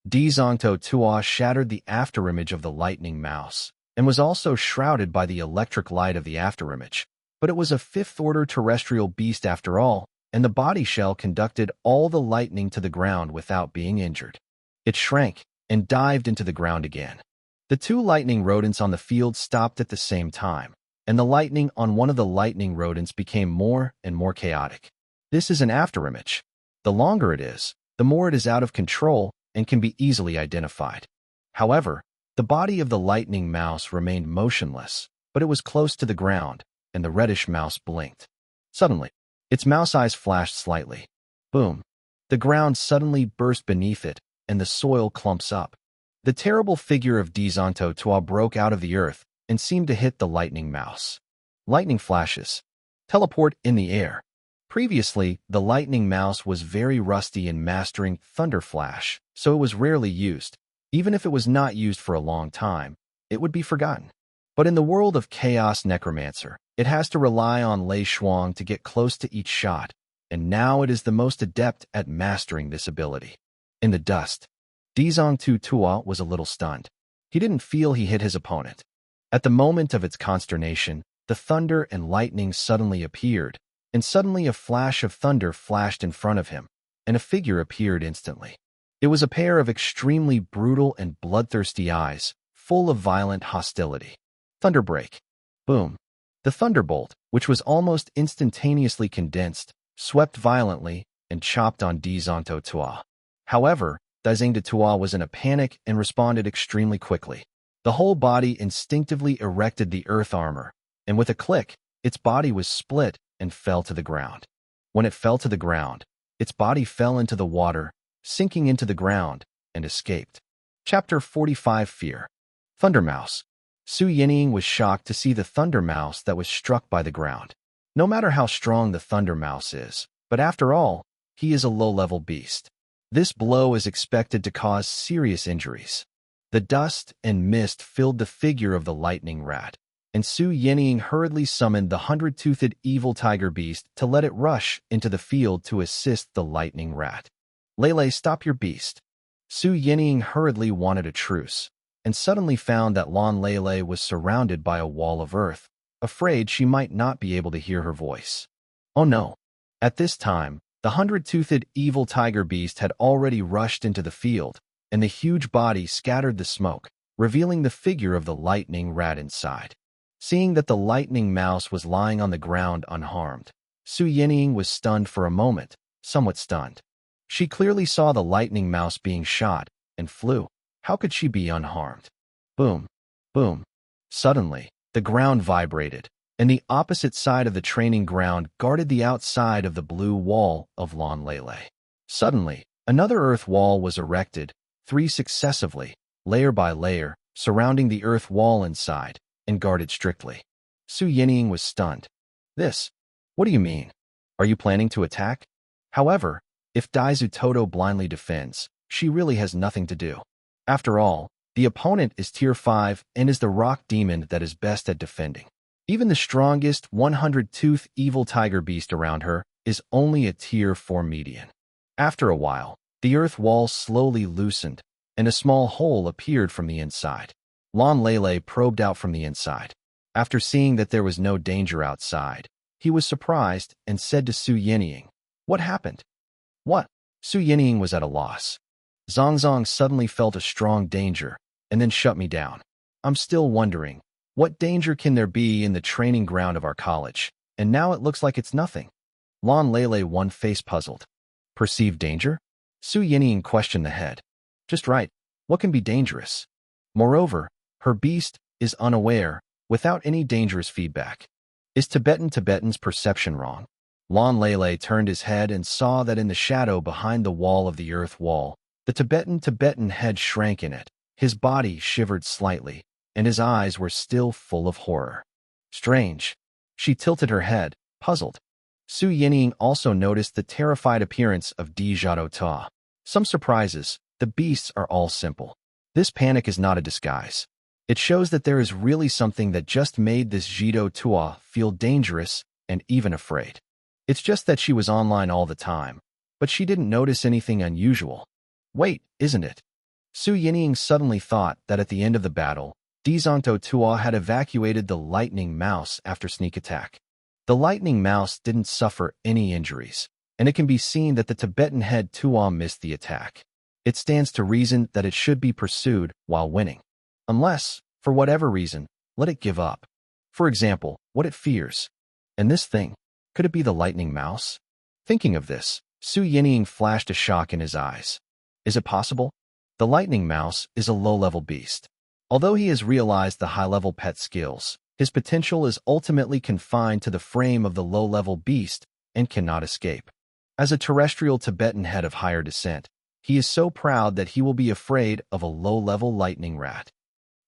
Dizonto Tuo shattered the afterimage of the lightning mouse, and was also shrouded by the electric light of the afterimage. But it was a fifth-order terrestrial beast after all, and the body shell conducted all the lightning to the ground without being injured. It shrank and dived into the ground again. The 2 lightning rodents on the field stopped at the same time, and the lightning on one of the lightning rodents became more and more chaotic. This is an afterimage. The longer it is, the more it is out of control and can be easily identified. However, the body of the lightning mouse remained motionless, but it was close to the ground, and the reddish mouse blinked. Suddenly, its mouse eyes flashed slightly. Boom! The ground suddenly burst beneath it, and the soil clumps up. The terrible figure of Dizonto Tuo broke out of the earth and seemed to hit the lightning mouse. Lightning flashes. Teleport in the air. Previously, the lightning mouse was very rusty in mastering Thunder Flash, so it was rarely used. Even if it was not used for a long time, it would be forgotten. But in the world of Chaos Necromancer, it has to rely on Lei Shuang to get close to each shot, and now it is the most adept at mastering this ability. In the dust, Dizonto Tuo was a little stunned. He didn't feel he hit his opponent. At the moment of its consternation, the thunder and lightning suddenly appeared, and suddenly a flash of thunder flashed in front of him, and a figure appeared instantly. It was a pair of extremely brutal and bloodthirsty eyes, full of violent hostility. Thunderbreak. Boom. The thunderbolt, which was almost instantaneously condensed, swept violently and chopped on Dizonto Tua. However, Dizang Tua was in a panic and responded extremely quickly. The whole body instinctively erected the earth armor, and with a click, its body was split and fell to the ground. When it fell to the ground, its body fell into the water, sinking into the ground, and escaped. Chapter 45 Fear. Thundermouse. Su Yinying was shocked to see the thundermouse that was struck by the ground. No matter how strong the thundermouse is, but after all, he is a low-level beast. This blow is expected to cause serious injuries. The dust and mist filled the figure of the lightning rat, and Su Yinying hurriedly summoned the 100-toothed evil tiger beast to let it rush into the field to assist the lightning rat. Lele, stop your beast. Su Yinying hurriedly wanted a truce, and suddenly found that Lan Lele was surrounded by a wall of earth, afraid she might not be able to hear her voice. Oh no. At this time, the 100-toothed evil tiger beast had already rushed into the field, and the huge body scattered the smoke, revealing the figure of the lightning rat inside. Seeing that the lightning mouse was lying on the ground unharmed, Su Yinying was stunned for a moment, somewhat stunned. She clearly saw the lightning mouse being shot and flew. How could she be unharmed? Boom, boom. Suddenly, the ground vibrated, and the opposite side of the training ground guarded the outside of the blue wall of Lan Lele. Suddenly, another earth wall was erected, 3 successively, layer by layer, surrounding the earth wall inside, and guarded strictly. Su Yinying was stunned. What do you mean? Are you planning to attack? However, if Daizu Toto blindly defends, she really has nothing to do. After all, the opponent is tier 5 and is the rock demon that is best at defending. Even the strongest 100-tooth evil tiger beast around her is only a tier 4 median. After a while, the earth wall slowly loosened, and a small hole appeared from the inside. Lan Lele probed out from the inside. After seeing that there was no danger outside, he was surprised and said to Su Yinying, "What happened?" "What?" Su Yinying was at a loss. Zongzong suddenly felt a strong danger, and then shut me down. I'm still wondering, what danger can there be in the training ground of our college? And now it looks like it's nothing. Lan Lele one face puzzled. Perceived danger? Su Yinying questioned the head. Just right. What can be dangerous? Moreover, her beast is unaware, without any dangerous feedback. Is Tibetan's perception wrong? Lan Lele turned his head and saw that in the shadow behind the wall of the earth wall, the Tibetan head shrank in it. His body shivered slightly, and his eyes were still full of horror. Strange. She tilted her head, puzzled. Su Yinying also noticed the terrified appearance of Dizonto Ta. Some surprises, the beasts are all simple. This panic is not a disguise. It shows that there is really something that just made this Jido Tua feel dangerous and even afraid. It's just that she was online all the time, but she didn't notice anything unusual. Wait, isn't it? Su Yinying suddenly thought that at the end of the battle, Dizonto Tua had evacuated the lightning mouse after sneak attack. The lightning mouse didn't suffer any injuries, and it can be seen that the Tibetan head Tua missed the attack. It stands to reason that it should be pursued while winning. Unless, for whatever reason, let it give up. For example, what it fears. And this thing, could it be the lightning mouse? Thinking of this, Su Yinying flashed a shock in his eyes. Is it possible? The lightning mouse is a low-level beast. Although he has realized the high-level pet skills, his potential is ultimately confined to the frame of the low-level beast and cannot escape. As a terrestrial Tibetan head of higher descent, he is so proud that he will be afraid of a low-level lightning rat.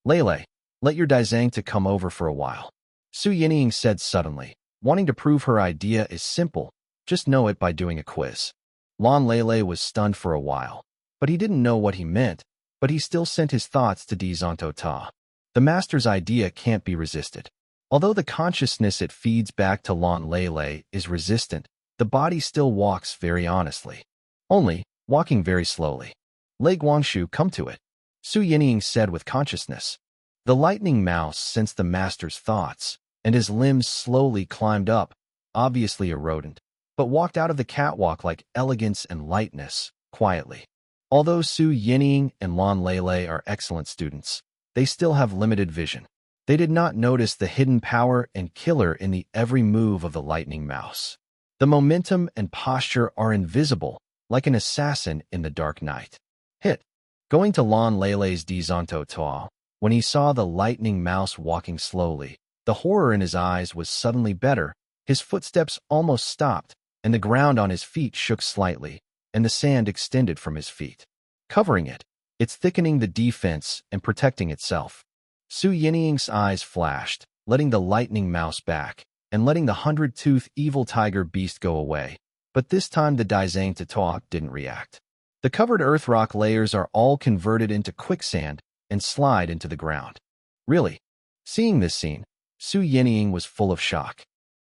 Lele, let your Daizang to come over for a while. Su Yinying said suddenly, wanting to prove her idea is simple, just know it by doing a quiz. Lan Lele was stunned for a while, but he didn't know what he meant, but he still sent his thoughts to Dizonto Ta. The master's idea can't be resisted. Although the consciousness it feeds back to Lan Lele is resistant, the body still walks very honestly. Only, walking very slowly. Lei Guangshu, come to it. Su Yinying said with consciousness. The lightning mouse sensed the master's thoughts, and his limbs slowly climbed up, obviously a rodent, but walked out of the catwalk like elegance and lightness, quietly. Although Su Yinying and Lan Lele are excellent students, they still have limited vision. They did not notice the hidden power and killer in the every move of the lightning mouse. The momentum and posture are invisible, like an assassin in the dark night. Hit. Going to Lan Lele's Dizonto Toa, when he saw the lightning mouse walking slowly, the horror in his eyes was suddenly better. His footsteps almost stopped, and the ground on his feet shook slightly, and the sand extended from his feet, covering it. It's thickening the defense and protecting itself. Su Yinying's eyes flashed, letting the lightning mouse back, and letting the 100-tooth evil tiger beast go away. But this time the Daizang Tatoa didn't react. The covered earth rock layers are all converted into quicksand and slide into the ground. Really? Seeing this scene, Su Yinying was full of shock.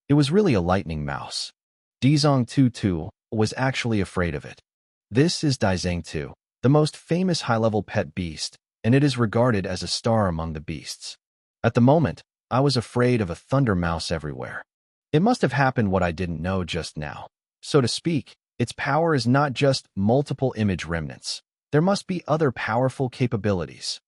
It was really a lightning mouse. Dizong Tu was actually afraid of it. This is Daizang Tu, the most famous high-level pet beast, and it is regarded as a star among the beasts. At the moment, I was afraid of a thunder mouse everywhere. It must have happened what I didn't know just now. So to speak, its power is not just multiple image remnants. There must be other powerful capabilities.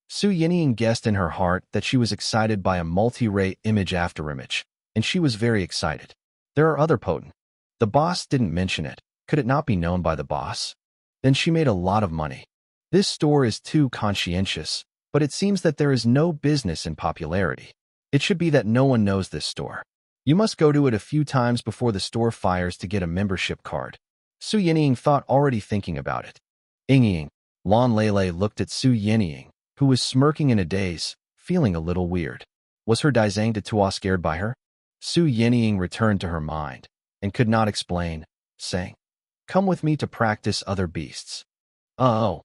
Su Yinying guessed in her heart that she was excited by a multi-ray image afterimage, and she was very excited. There are other potent. The boss didn't mention it. Could it not be known by the boss? Then she made a lot of money. This store is too conscientious, but it seems that there is no business in popularity. It should be that no one knows this store. You must go to it a few times before the store fires to get a membership card. Su Yinying thought, already thinking about it. Ying. Lan Lele looked at Su Yinying, who was smirking in a daze, feeling a little weird. Was her Daizang Tatoa scared by her? Su Yinying returned to her mind, and could not explain, saying, "Come with me to practice other beasts." Oh.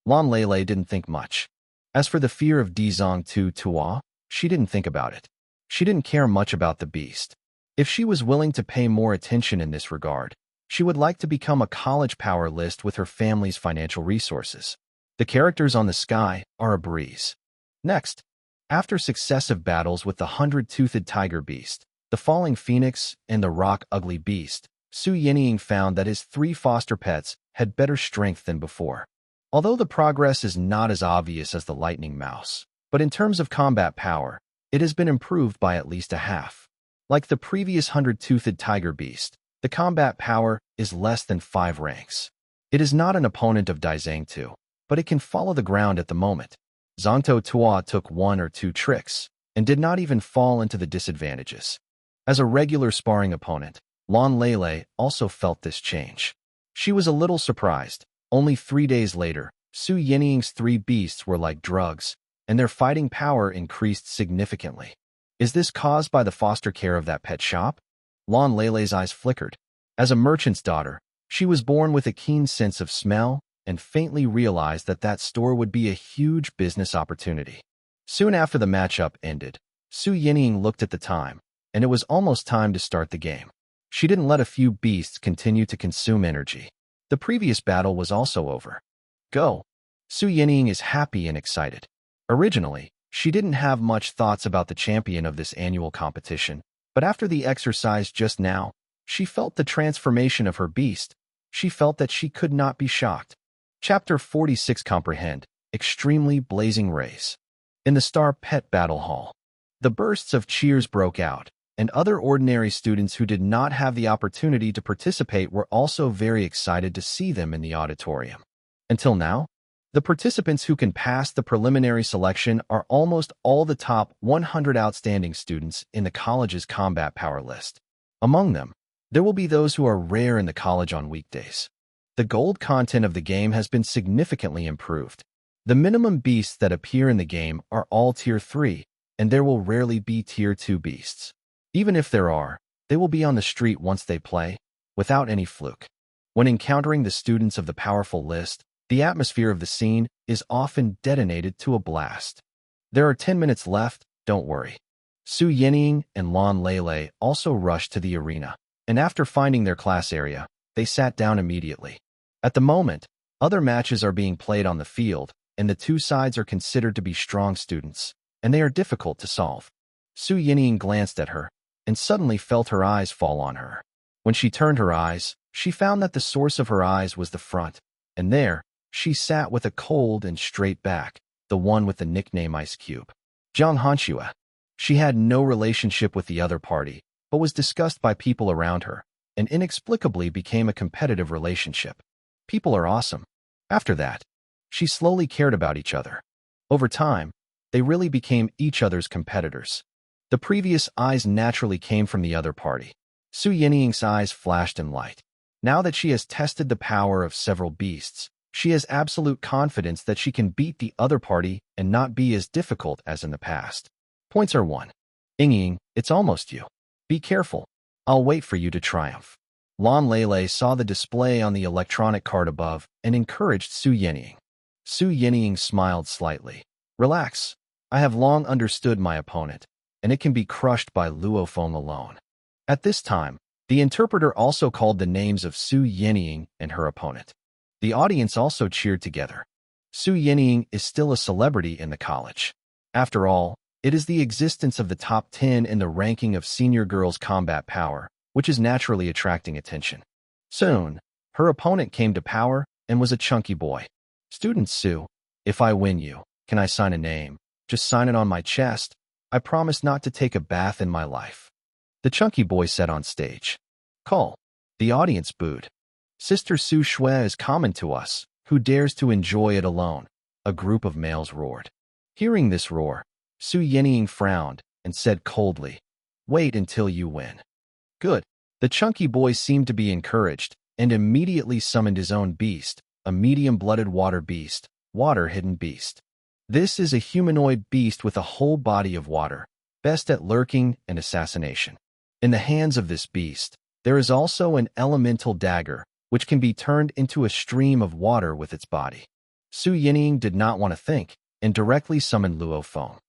Lan Lele didn't think much. As for the fear of Dizong Tu Tua, she didn't think about it. She didn't care much about the beast. If she was willing to pay more attention in this regard, she would like to become a college power list with her family's financial resources. The characters on the sky are a breeze. Next, after successive battles with the 100-toothed tiger beast, the falling phoenix, and the rock ugly beast, Su Yinying found that his 3 foster pets had better strength than before. Although the progress is not as obvious as the lightning mouse, but in terms of combat power, it has been improved by at least a half. Like the previous 100-toothed tiger beast, the combat power is less than 5 ranks. It is not an opponent of Daizang Tu, but it can follow the ground at the moment. Zongto Tua took 1 or 2 tricks, and did not even fall into the disadvantages. As a regular sparring opponent, Lan Lele also felt this change. She was a little surprised. Only 3 days later, Su Yinying's 3 beasts were like drugs, and their fighting power increased significantly. Is this caused by the foster care of that pet shop? Lan Lele's eyes flickered. As a merchant's daughter, she was born with a keen sense of smell and faintly realized that that store would be a huge business opportunity. Soon after the matchup ended, Su Yinying looked at the time, and it was almost time to start the game. She didn't let a few beasts continue to consume energy. The previous battle was also over. Go! Su Yinying is happy and excited. Originally, she didn't have much thoughts about the champion of this annual competition, but after the exercise just now, she felt the transformation of her beast. She felt that she could not be shocked. Chapter 46 Comprehend, Extremely Blazing Rays. In the Star Pet Battle Hall, the bursts of cheers broke out, and other ordinary students who did not have the opportunity to participate were also very excited to see them in the auditorium. Until now, the participants who can pass the preliminary selection are almost all the top 100 outstanding students in the college's combat power list. Among them, there will be those who are rare in the college on weekdays. The gold content of the game has been significantly improved. The minimum beasts that appear in the game are all Tier 3, and there will rarely be Tier 2 beasts. Even if there are, they will be on the street once they play, without any fluke. When encountering the students of the powerful list, the atmosphere of the scene is often detonated to a blast. There are 10 minutes left, don't worry. Su Yinying and Lan Lele also rushed to the arena, and after finding their class area, they sat down immediately. At the moment, other matches are being played on the field, and the 2 sides are considered to be strong students, and they are difficult to solve. Su Yinying glanced at her, and suddenly felt her eyes fall on her. When she turned her eyes, she found that the source of her eyes was the front, and there, She sat with a cold and straight back, the one with the nickname Ice Cube. Zhang Hanxue. She had no relationship with the other party, but was discussed by people around her, and inexplicably became a competitive relationship. People are awesome. After that, she slowly cared about each other. Over time, they really became each other's competitors. The previous eyes naturally came from the other party. Su Yinying's eyes flashed in light. Now that she has tested the power of several beasts, she has absolute confidence that she can beat the other party and not be as difficult as in the past. Points are 1. Ying, it's almost you. Be careful. I'll wait for you to triumph. Lan Lele saw the display on the electronic card above and encouraged Su Yinying. Su Yinying smiled slightly. Relax. I have long understood my opponent, and it can be crushed by Luofeng alone. At this time, the interpreter also called the names of Su Yinying and her opponent. The audience also cheered together. Su Yinying is still a celebrity in the college. After all, it is the existence of the top 10 in the ranking of senior girls' combat power, which is naturally attracting attention. Soon, her opponent came to power and was a chunky boy. Student Su, if I win you, can I sign a name? Just sign it on my chest. I promise not to take a bath in my life. The chunky boy said on stage. Call. The audience booed. Sister Su Shui is common to us. Who dares to enjoy it alone? A group of males roared. Hearing this roar, Su Yinying frowned and said coldly, wait until you win. Good. The chunky boy seemed to be encouraged and immediately summoned his own beast, a medium-blooded water beast, water-hidden beast. This is a humanoid beast with a whole body of water, best at lurking and assassination. In the hands of this beast, there is also an elemental dagger, which can be turned into a stream of water with its body. Su Yinying did not want to think and directly summoned Luofeng.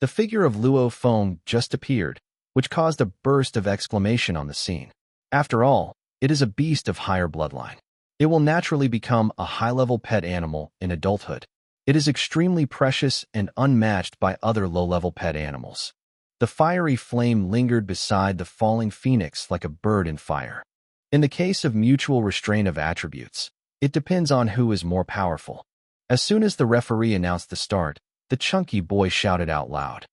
The figure of Luofeng just appeared, which caused a burst of exclamation on the scene. After all, it is a beast of higher bloodline. It will naturally become a high-level pet animal in adulthood. It is extremely precious and unmatched by other low-level pet animals. The fiery flame lingered beside the falling phoenix like a bird in fire. In the case of mutual restraint of attributes, it depends on who is more powerful. As soon as the referee announced the start, the chunky boy shouted out loud.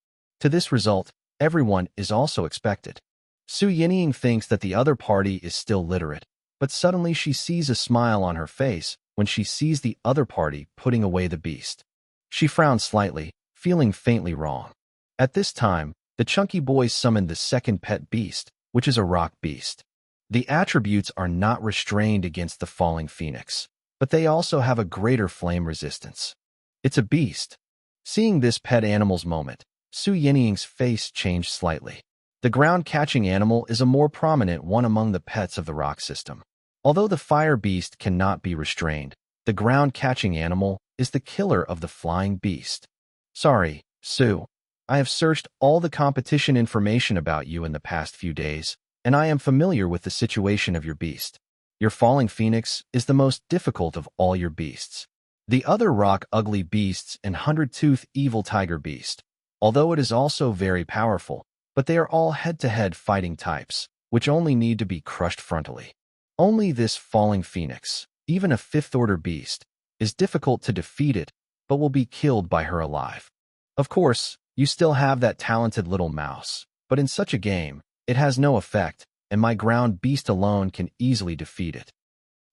To this result, everyone is also expected. Su Yinying thinks that the other party is still literate, but suddenly she sees a smile on her face when she sees the other party putting away the beast. She frowned slightly, feeling faintly wrong. At this time, the chunky boy summoned the second pet beast, which is a rock beast. The attributes are not restrained against the falling phoenix, but they also have a greater flame resistance. It's a beast. Seeing this pet animal's moment, Su Yinying's face changed slightly. The ground-catching animal is a more prominent one among the pets of the rock system. Although the fire beast cannot be restrained, the ground-catching animal is the killer of the flying beast. Sorry, Su. I have searched all the competition information about you in the past few days, and I am familiar with the situation of your beast. Your falling phoenix is the most difficult of all your beasts. The other rock ugly beasts and 100-tooth evil tiger beast, although it is also very powerful, but they are all head-to-head fighting types, which only need to be crushed frontally. Only this falling phoenix, even a fifth-order beast, is difficult to defeat it, but will be killed by her alive. Of course, you still have that talented little mouse, but in such a game, it has no effect, and my ground beast alone can easily defeat it.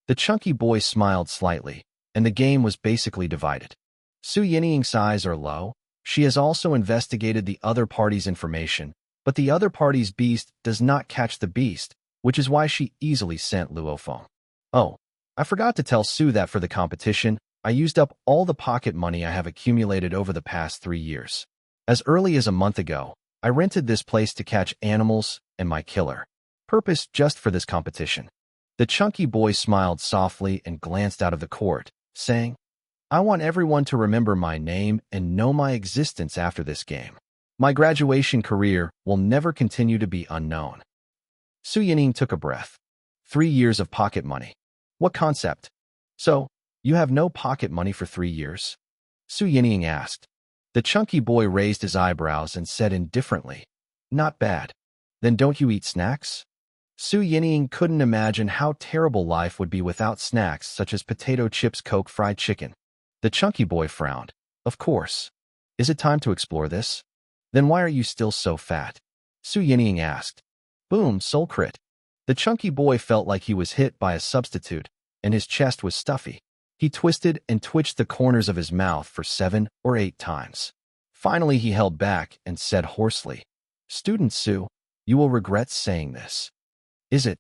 The chunky boy smiled slightly, and the game was basically divided. Su Yinying's eyes are low. She has also investigated the other party's information, but the other party's beast does not catch the beast, which is why she easily sent Luofeng. Oh, I forgot to tell Su that for the competition, I used up all the pocket money I have accumulated over the past 3 years. As early as a month ago, I rented this place to catch animals and my killer. Purpose just for this competition. The chunky boy smiled softly and glanced out of the court, saying, I want everyone to remember my name and know my existence after this game. My graduation career will never continue to be unknown. Su Yinying took a breath. 3 years of pocket money. What concept? So, you have no pocket money for 3 years? Su Yinying asked. The chunky boy raised his eyebrows and said indifferently, Not bad. Then don't you eat snacks? Su Yinying couldn't imagine how terrible life would be without snacks such as potato chips, Coke, fried chicken. The chunky boy frowned. Of course. Is it time to explore this? Then why are you still so fat? Su Yinying asked. Boom, soul crit. The chunky boy felt like he was hit by a substitute, and his chest was stuffy. He twisted and twitched the corners of his mouth for 7 or 8 times. Finally, he held back and said hoarsely, Student Su, you will regret saying this. Is it?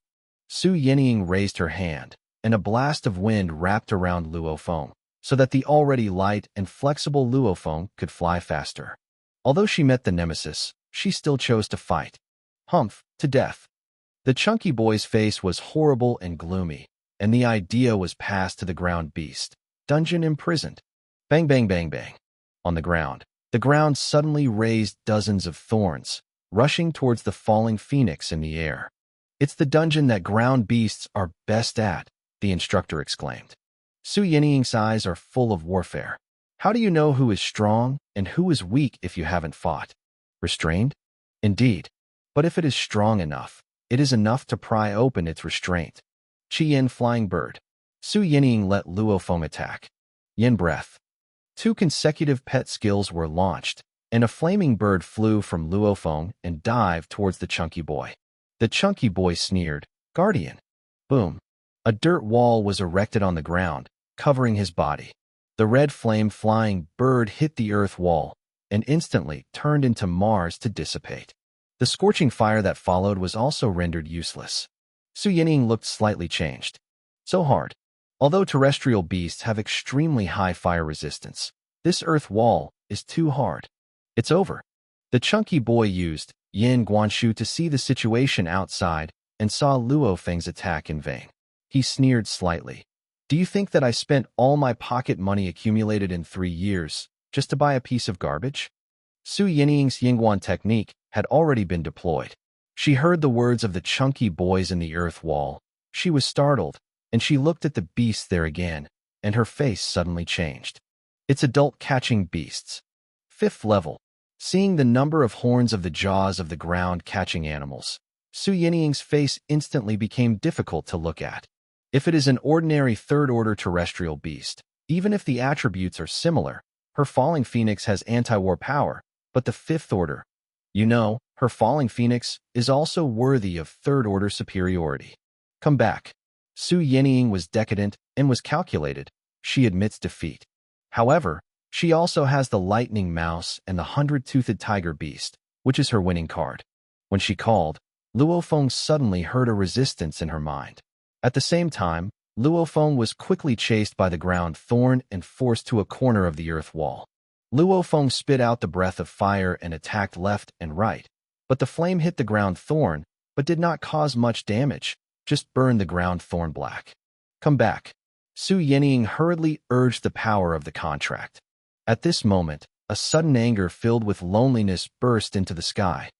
Su Yinying raised her hand, and a blast of wind wrapped around Luo Feng, so that the already light and flexible Luo Feng could fly faster. Although she met the nemesis, she still chose to fight. Humph, to death. The chunky boy's face was horrible and gloomy, and the idea was passed to the ground beast. Dungeon imprisoned. Bang, bang, bang, bang. On the ground suddenly raised dozens of thorns, rushing towards the falling phoenix in the air. It's the dungeon that ground beasts are best at, the instructor exclaimed. Su Yinying's eyes are full of warfare. How do you know who is strong and who is weak if you haven't fought? Restrained? Indeed. But if it is strong enough, it is enough to pry open its restraint. Yin flying bird. Su Yinying let Luo Feng attack. Yin breath. 2 consecutive pet skills were launched, and a flaming bird flew from Luo Feng and dived towards the chunky boy. The chunky boy sneered, Guardian. Boom. A dirt wall was erected on the ground, covering his body. The red flame-flying bird hit the earth wall and instantly turned into Mars to dissipate. The scorching fire that followed was also rendered useless. Su Yinying looked slightly changed. So hard. Although terrestrial beasts have extremely high fire resistance, this earth wall is too hard. It's over. The chunky boy used Yin Guanshu to see the situation outside and saw Luo Feng's attack in vain. He sneered slightly. Do you think that I spent all my pocket money accumulated in 3 years just to buy a piece of garbage? Su Yinying's Yingguan technique had already been deployed. She heard the words of the chunky boys in the earth wall. She was startled, and she looked at the beast there again, and her face suddenly changed. It's adult catching beasts. 5th level. Seeing the number of horns of the jaws of the ground catching animals, Su Yinying's face instantly became difficult to look at. If it is an ordinary 3rd-order terrestrial beast, even if the attributes are similar, her falling phoenix has anti-war power, but the 5th order, her falling phoenix is also worthy of 3rd-order superiority. Come back. Su Yinying was decadent and was calculated. She admits defeat. However, she also has the lightning mouse and the 100-toothed tiger beast, which is her winning card. When she called, Luo Feng suddenly heard a resistance in her mind. At the same time, Luo Feng was quickly chased by the ground thorn and forced to a corner of the earth wall. Luo Feng spit out the breath of fire and attacked left and right, but the flame hit the ground thorn, but did not cause much damage, just burned the ground thorn black. Come back. Su Yinying hurriedly urged the power of the contract. At this moment, a sudden anger filled with loneliness burst into the sky.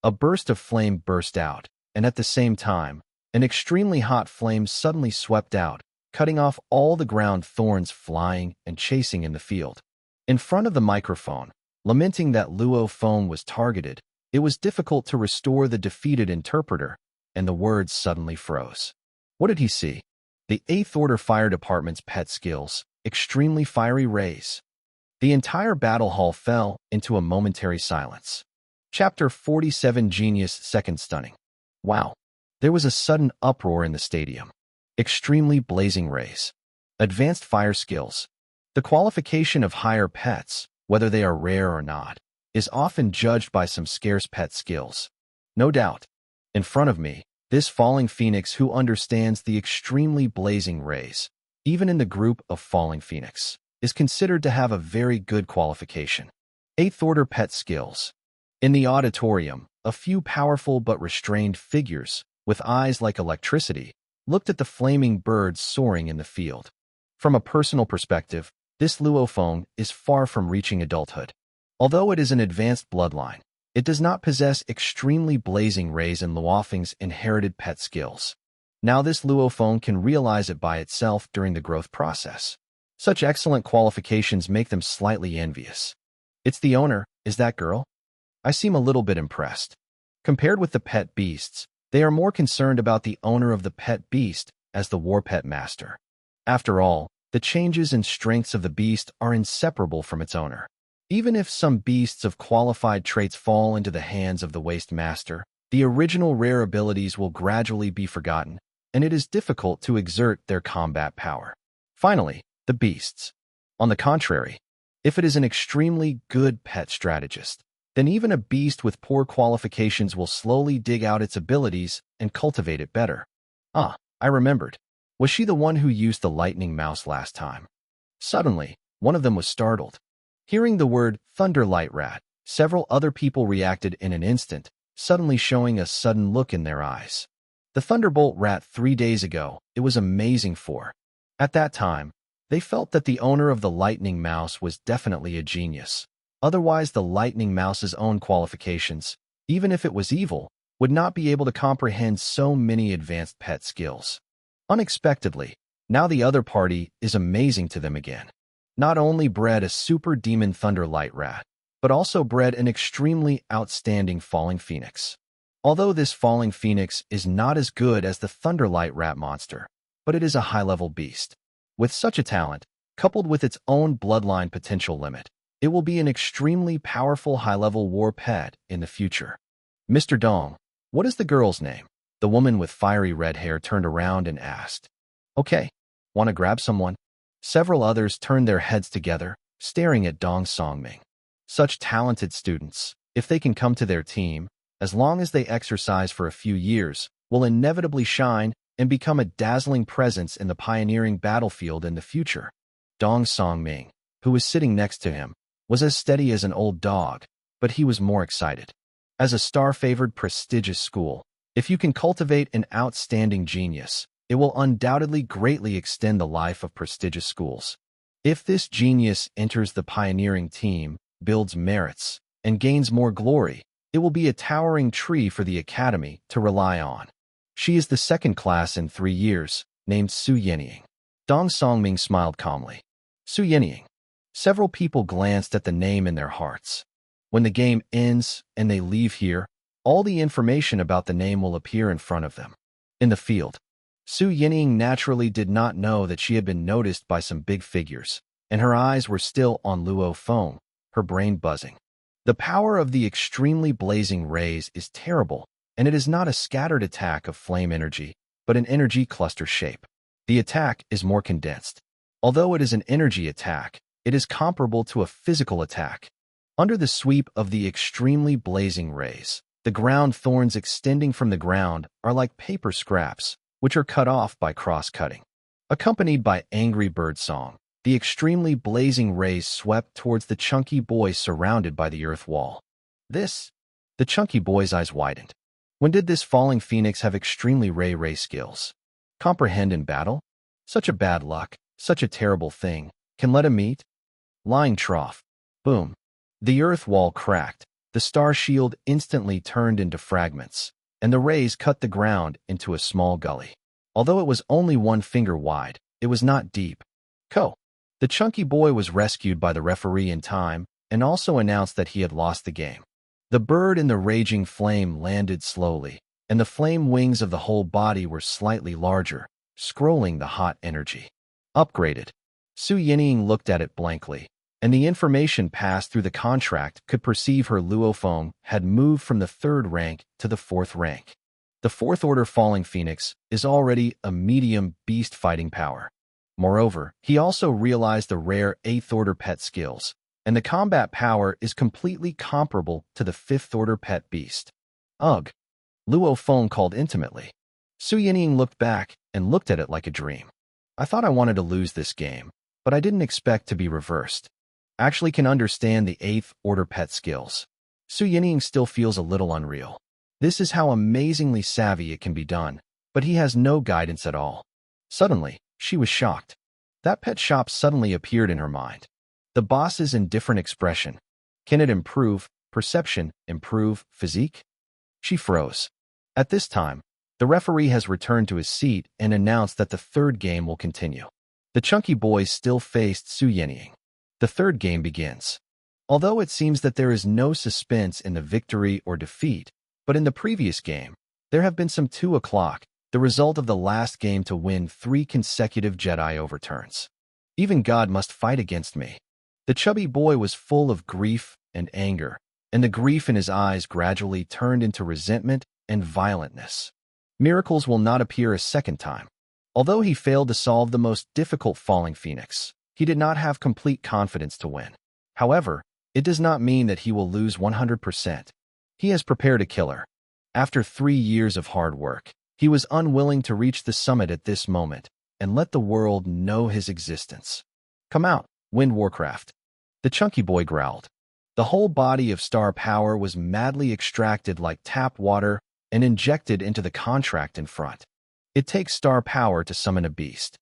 A burst of flame burst out, and at the same time, an extremely hot flame suddenly swept out, cutting off all the ground thorns flying and chasing in the field. In front of the microphone, lamenting that Luo Feng was targeted, it was difficult to restore the defeated interpreter, and the words suddenly froze. What did he see? The 8th Order Fire Department's pet skills, extremely fiery rays. The entire battle hall fell into a momentary silence. Chapter 47 Genius Second Stunning. Wow. There was a sudden uproar in the stadium. Extremely blazing rays. Advanced fire skills. The qualification of higher pets, whether they are rare or not, is often judged by some scarce pet skills. No doubt. In front of me, this falling phoenix who understands the extremely blazing rays, even in the group of falling phoenix, is considered to have a very good qualification. 8th Order pet skills. In the auditorium, a few powerful but restrained figures, with eyes like electricity, looked at the flaming birds soaring in the field. From a personal perspective, this Luo Feng is far from reaching adulthood. Although it is an advanced bloodline, it does not possess extremely blazing rays in Luo Feng's inherited pet skills. Now this Luo Feng can realize it by itself during the growth process. Such excellent qualifications make them slightly envious. It's the owner, is that girl? I seem a little bit impressed. Compared with the pet beasts, They are more concerned about the owner of the pet beast as the war pet master. After all, the changes and strengths of the beast are inseparable from its owner. Even if some beasts of qualified traits fall into the hands of the waste master, the original rare abilities will gradually be forgotten, and it is difficult to exert their combat power. Finally, the beasts. On the contrary, if it is an extremely good pet strategist, then even a beast with poor qualifications will slowly dig out its abilities and cultivate it better. Ah, I remembered. Was she the one who used the lightning mouse last time? Suddenly, one of them was startled. Hearing the word Thunderlight Rat, several other people reacted in an instant, suddenly showing a sudden look in their eyes. The Thunderbolt Rat 3 days ago, it was amazing for. At that time, they felt that the owner of the lightning mouse was definitely a genius. Otherwise, the lightning mouse's own qualifications, even if it was evil, would not be able to comprehend so many advanced pet skills. Unexpectedly, now the other party is amazing to them again. Not only bred a super demon Thunderlight Rat, but also bred an extremely outstanding Falling Phoenix. Although this Falling Phoenix is not as good as the Thunderlight Rat monster, but it is a high-level beast. With such a talent, coupled with its own bloodline potential limit, it will be an extremely powerful high-level war pet in the future. Mr. Dong, what is the girl's name? The woman with fiery red hair turned around and asked. Okay, want to grab someone? Several others turned their heads together, staring at Dong Songming. Such talented students, if they can come to their team, as long as they exercise for a few years, will inevitably shine and become a dazzling presence in the pioneering battlefield in the future. Dong Songming, who was sitting next to him, was as steady as an old dog, but he was more excited. As a star-favored prestigious school, if you can cultivate an outstanding genius, it will undoubtedly greatly extend the life of prestigious schools. If this genius enters the pioneering team, builds merits, and gains more glory, it will be a towering tree for the academy to rely on. She is the second class in 3 years, named Su Yenying. Dong Songming smiled calmly. Su Yenying. Several people glanced at the name in their hearts. When the game ends and they leave here, all the information about the name will appear in front of them. In the field, Su Yenying naturally did not know that she had been noticed by some big figures, and her eyes were still on Luo Feng, her brain buzzing. The power of the extremely blazing rays is terrible, and it is not a scattered attack of flame energy, but an energy cluster shape. The attack is more condensed. Although it is an energy attack, it is comparable to a physical attack. Under the sweep of the extremely blazing rays, the ground thorns extending from the ground are like paper scraps, which are cut off by cross-cutting. Accompanied by angry bird song, the extremely blazing rays swept towards the chunky boy surrounded by the earth wall. The chunky boy's eyes widened. When did this falling phoenix have extremely ray skills? Comprehend in battle? Such a bad luck, such a terrible thing. Can let him meet? Lying trough. Boom. The earth wall cracked. The star shield instantly turned into fragments, and the rays cut the ground into a small gully. Although it was only 1 finger wide, it was not deep. The chunky boy was rescued by the referee in time and also announced that he had lost the game. The bird in the raging flame landed slowly, and the flame wings of the whole body were slightly larger, scrolling the hot energy. Upgraded. Su Yenying looked at it blankly, and the information passed through the contract could perceive her Luo Feng had moved from the 3rd rank to the 4th rank. The 4th order Falling Phoenix is already a medium beast fighting power. Moreover, he also realized the rare 8th order pet skills, and the combat power is completely comparable to the 5th order pet beast. Ugh! Luo Feng called intimately. Su Yenying looked back and looked at it like a dream. I thought I wanted to lose this game, but I didn't expect to be reversed. Actually can understand the 8th order pet skills. Su Yenying still feels a little unreal. This is how amazingly savvy it can be done, but he has no guidance at all. Suddenly, she was shocked. That pet shop suddenly appeared in her mind. The boss's indifferent expression. Can it improve perception, improve physique? She froze. At this time, the referee has returned to his seat and announced that the 3rd game will continue. The chunky boys still faced Su Yenying. The 3rd game begins. Although it seems that there is no suspense in the victory or defeat, but in the previous game, There have been some 2 o'clock, the result of the last game to win 3 consecutive Jedi overturns. Even God must fight against me. The chubby boy was full of grief and anger, and the grief in his eyes gradually turned into resentment and violentness. Miracles will not appear a second time. Although he failed to solve the most difficult falling phoenix, he did not have complete confidence to win. However, it does not mean that he will lose 100%. He has prepared a killer. After 3 years of hard work, he was unwilling to reach the summit at this moment and let the world know his existence. Come out, Wind Warcraft. The chunky boy growled. The whole body of star power was madly extracted like tap water and injected into the contract in front. It takes star power to summon a beast.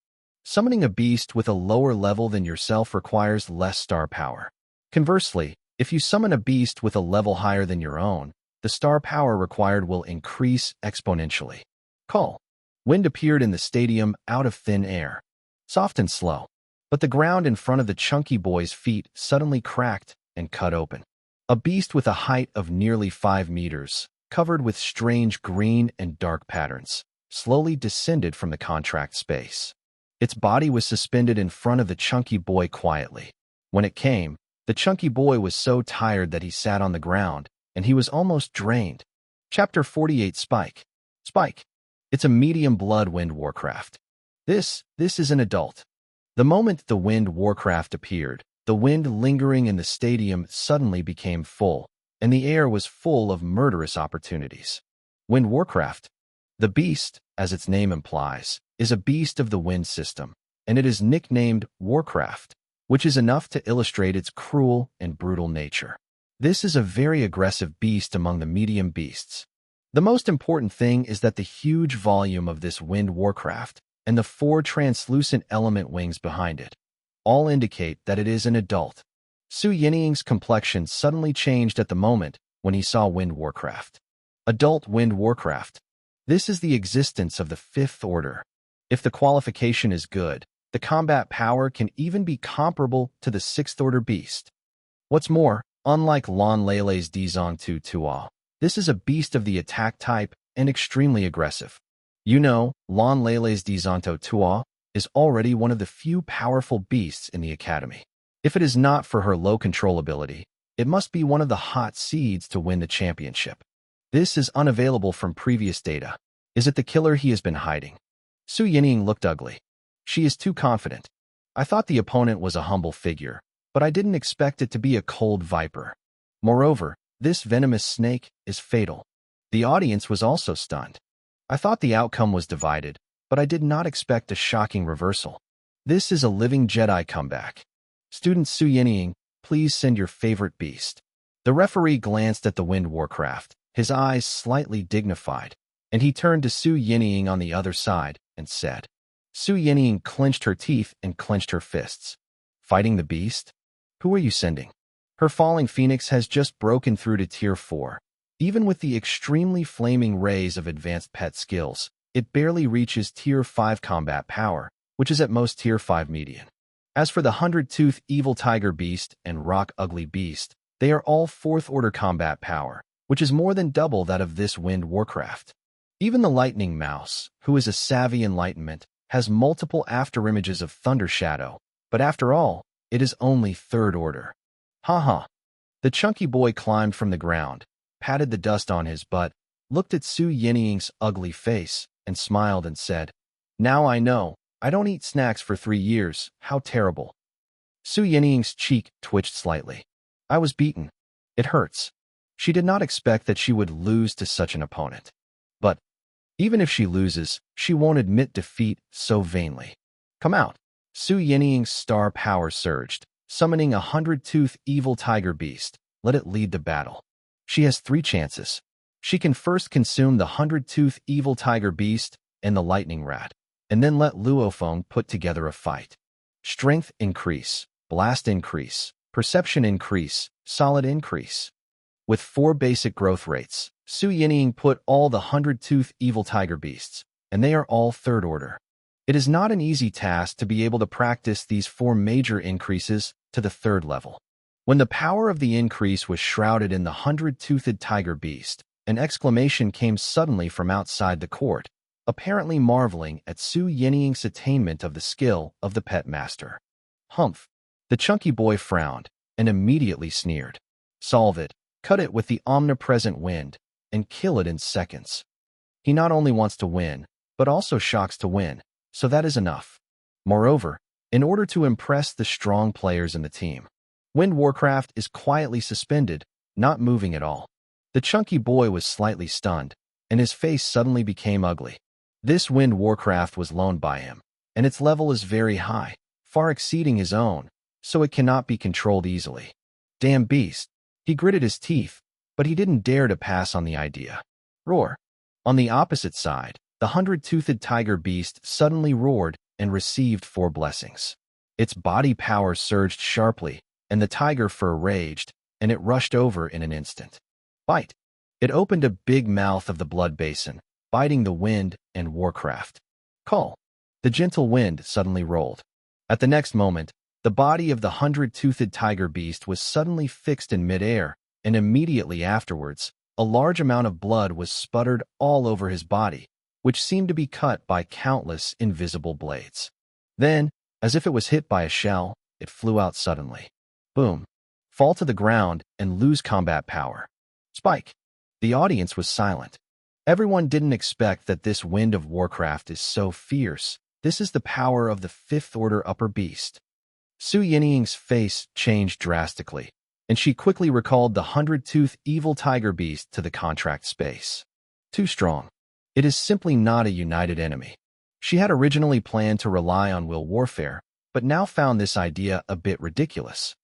Summoning a beast with a lower level than yourself requires less star power. Conversely, if you summon a beast with a level higher than your own, the star power required will increase exponentially. Call. Wind appeared in the stadium out of thin air, soft and slow, but the ground in front of the chunky boy's feet suddenly cracked and cut open. A beast with a height of nearly 5 meters, covered with strange green and dark patterns, slowly descended from the contract space. Its body was suspended in front of the chunky boy quietly. When it came, the chunky boy was so tired that he sat on the ground, and he was almost drained. Chapter 48 Spike. Spike. It's a medium blood Wind Warcraft. This is an adult. The moment the Wind Warcraft appeared, the wind lingering in the stadium suddenly became full, and the air was full of murderous opportunities. Wind Warcraft. The beast, as its name implies, is a beast of the wind system, and it is nicknamed Warcraft, which is enough to illustrate its cruel and brutal nature. This is a very aggressive beast among the medium beasts. The most important thing is that the huge volume of this Wind Warcraft and the 4 translucent element wings behind it all indicate that it is an adult. Su Yining's complexion suddenly changed at the moment when he saw Wind Warcraft. Adult Wind Warcraft. This is the existence of the 5th order. If the qualification is good, the combat power can even be comparable to the 6th order beast. What's more, unlike Lon Lele's Dizong Tu Tua, this is a beast of the attack type and extremely aggressive. You know, Lon Lele's Dizonto Tua is already one of the few powerful beasts in the academy. If it is not for her low controllability, it must be one of the hot seeds to win the championship. This is unavailable from previous data. Is it the killer he has been hiding? Su Yining looked ugly. She is too confident. I thought the opponent was a humble figure, but I didn't expect it to be a cold viper. Moreover, this venomous snake is fatal. The audience was also stunned. I thought the outcome was divided, but I did not expect a shocking reversal. This is a living Jedi comeback. Student Su Yining, please send your favorite beast. The referee glanced at the Wind Warcraft, his eyes slightly dignified, and he turned to Su Yining on the other side and said. Su Yining clenched her teeth and clenched her fists. Fighting the beast? Who are you sending? Her falling phoenix has just broken through to Tier 4. Even with the extremely flaming rays of advanced pet skills, it barely reaches Tier 5 combat power, which is at most Tier 5 median. As for the 100-tooth Evil Tiger Beast and Rock Ugly Beast, they are all 4th order combat power, which is more than double that of this Wind Warcraft. Even the Lightning Mouse, who is a savvy enlightenment, has multiple afterimages of Thunder Shadow, but after all, it is only 3rd order. Ha. The chunky boy climbed from the ground, patted the dust on his butt, looked at Su Yining's ugly face, and smiled and said, Now I know, I don't eat snacks for 3 years, how terrible. Su Yining's cheek twitched slightly. I was beaten. It hurts. She did not expect that she would lose to such an opponent. But, even if she loses, she won't admit defeat so vainly. Come out. Su Yining's star power surged, summoning a 100-tooth Evil Tiger Beast. Let it lead the battle. She has 3 chances. She can first consume the 100-tooth Evil Tiger Beast and the Lightning Rat, and then let Luofeng put together a fight. Strength increase, blast increase, perception increase, solid increase. With 4 basic growth rates, Su Yining put all the 100-tooth Evil Tiger Beasts, and they are all 3rd order. It is not an easy task to be able to practice these 4 major increases to the 3rd level. When the power of the increase was shrouded in the 100-toothed Tiger Beast, An exclamation came suddenly from outside the court, apparently marveling at Su Yinying's attainment of the skill of the pet master. Humph! The chunky boy frowned and immediately sneered. Solve it, cut it with the omnipresent wind, and kill it in seconds. He not only wants to win, but also shocks to win, so that is enough. Moreover, in order to impress the strong players in the team, Wind Warcraft is quietly suspended, not moving at all. The chunky boy was slightly stunned, and his face suddenly became ugly. This Wind Warcraft was loaned by him, and its level is very high, far exceeding his own, so it cannot be controlled easily. Damn beast! He gritted his teeth, but he didn't dare to pass on the idea. Roar! On the opposite side, the 100-toothed tiger beast suddenly roared and received 4 blessings. Its body power surged sharply, and the tiger fur raged, and it rushed over in an instant. Bite! It opened a big mouth of the blood basin, biting the wind and Warcraft. Call! The gentle wind suddenly rolled. At the next moment, the body of the 100-toothed tiger beast was suddenly fixed in midair, and immediately afterwards, a large amount of blood was sputtered all over his body, which seemed to be cut by countless invisible blades. Then, as if it was hit by a shell, it flew out suddenly. Boom! Fall to the ground and lose combat power. Spike! The audience was silent. Everyone didn't expect that this Wind of Warcraft is so fierce. This is the power of the 5th Order Upper Beast. Su Yinying's face changed drastically, and she quickly recalled the 100-tooth evil tiger beast to the contract space. Too strong. It is simply not a united enemy. She had originally planned to rely on will warfare, but now found this idea a bit ridiculous.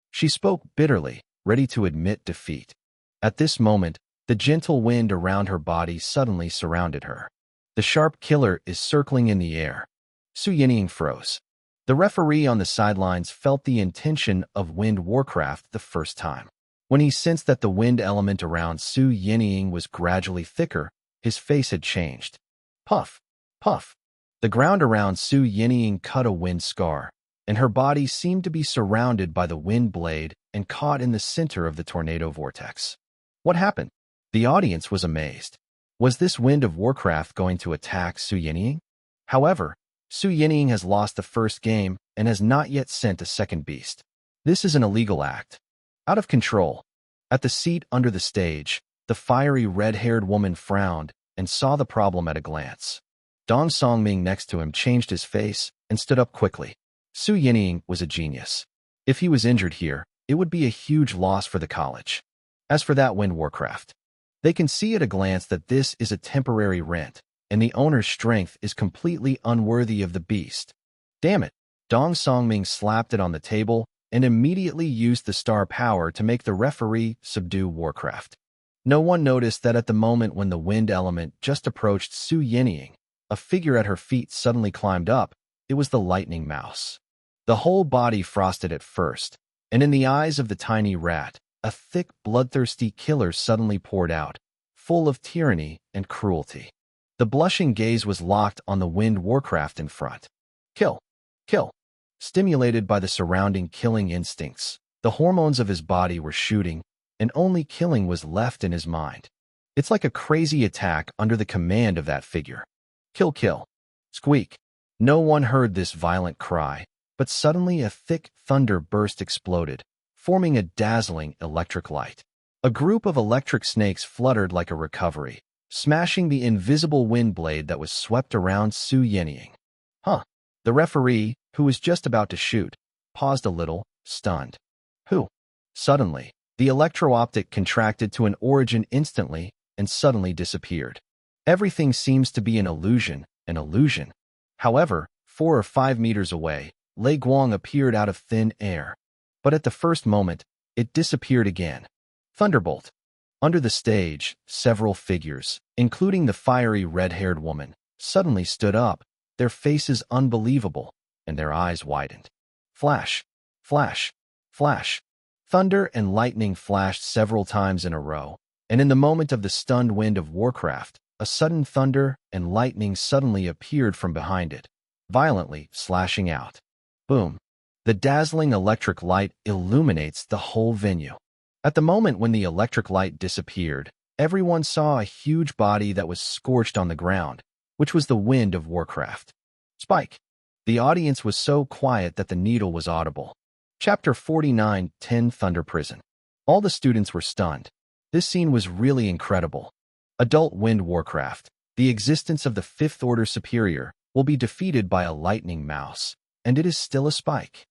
She spoke bitterly, ready to admit defeat. At this moment, the gentle wind around her body suddenly surrounded her. The sharp killer is circling in the air. Su Yinying froze. The referee on the sidelines felt the intention of Wind Warcraft the first time. When he sensed that the wind element around Su Yinying was gradually thicker, his face had changed. Puff! Puff! The ground around Su Yinying cut a wind scar, and her body seemed to be surrounded by the wind blade and caught in the center of the tornado vortex. What happened? The audience was amazed. Was this Wind of Warcraft going to attack Su Yinying? However, Su Yinying has lost the first game and has not yet sent a second beast. This is an illegal act. Out of control. At the seat under the stage, the fiery red-haired woman frowned and saw the problem at a glance. Dong Songming next to him changed his face and stood up quickly. Su Yinying was a genius. If he was injured here, it would be a huge loss for the college. As for that Wind Warcraft, they can see at a glance that this is a temporary rent, and the owner's strength is completely unworthy of the beast. Damn it! Dong Songming slapped it on the table and immediately used the star power to make the referee subdue Warcraft. No one noticed that at the moment when the wind element just approached Su Yinying, a figure at her feet suddenly climbed up. It was the lightning mouse. The whole body frosted at first, and in the eyes of the tiny rat, a thick, bloodthirsty killer suddenly poured out, full of tyranny and cruelty. The blushing gaze was locked on the Wind Warcraft in front. Kill! Kill! Stimulated by the surrounding killing instincts, the hormones of his body were shooting, and only killing was left in his mind. It's like a crazy attack under the command of that figure. Kill, kill. Squeak. No one heard this violent cry, but suddenly a thick thunder burst exploded, forming a dazzling electric light. A group of electric snakes fluttered like a recovery, smashing the invisible wind blade that was swept around Su Yinying. Huh. The referee, who was just about to shoot, paused a little, stunned. Who? Suddenly, the electro-optic contracted to an origin instantly and suddenly disappeared. Everything seems to be an illusion, an illusion. However, 4 or 5 meters away, Lei Guang appeared out of thin air. But at the first moment, it disappeared again. Thunderbolt. Under the stage, several figures, including the fiery red-haired woman, suddenly stood up, their faces unbelievable, and their eyes widened. Flash, flash, flash. Thunder and lightning flashed several times in a row, and in the moment of the stunned Wind of Warcraft, a sudden thunder and lightning suddenly appeared from behind it, violently slashing out. Boom. The dazzling electric light illuminates the whole venue. At the moment when the electric light disappeared, Everyone saw a huge body that was scorched on the ground, which was the wind of Warcraft. Spike. The audience was so quiet that the needle was audible. Chapter 49, 10 Thunder Prison. All the students were stunned. This scene was really incredible. Adult Wind Warcraft. The existence of the Fifth Order Superior will be defeated by a lightning mouse, and it is still a Spike.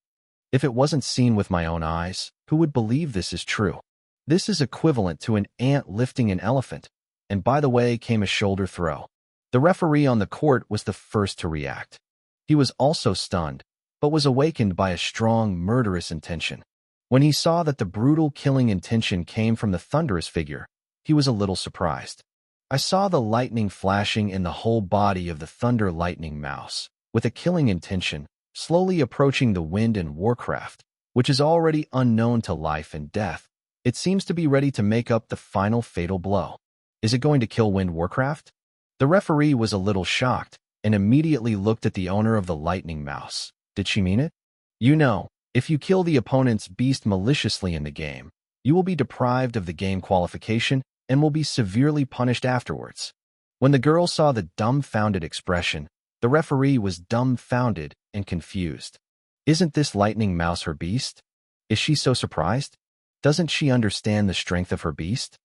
If it wasn't seen with my own eyes, who would believe this is true? This is equivalent to an ant lifting an elephant, and by the way came a shoulder throw. The referee on the court was the first to react. He was also stunned, but was awakened by a strong, murderous intention. When he saw that the brutal killing intention came from the thunderous figure, he was a little surprised. I saw the lightning flashing in the whole body of the thunder lightning mouse, with a killing intention, slowly approaching the wind in Warcraft, which is already unknown to life and death. It seems to be ready to make up the final fatal blow. Is it going to kill Wind Warcraft? The referee was a little shocked and immediately looked at the owner of the lightning mouse. Did she mean it? You know, if you kill the opponent's beast maliciously in the game, you will be deprived of the game qualification and will be severely punished afterwards. When the girl saw the dumbfounded expression, the referee was dumbfounded and confused. Isn't this lightning mouse her beast? Is she so surprised? Doesn't she understand the strength of her beast?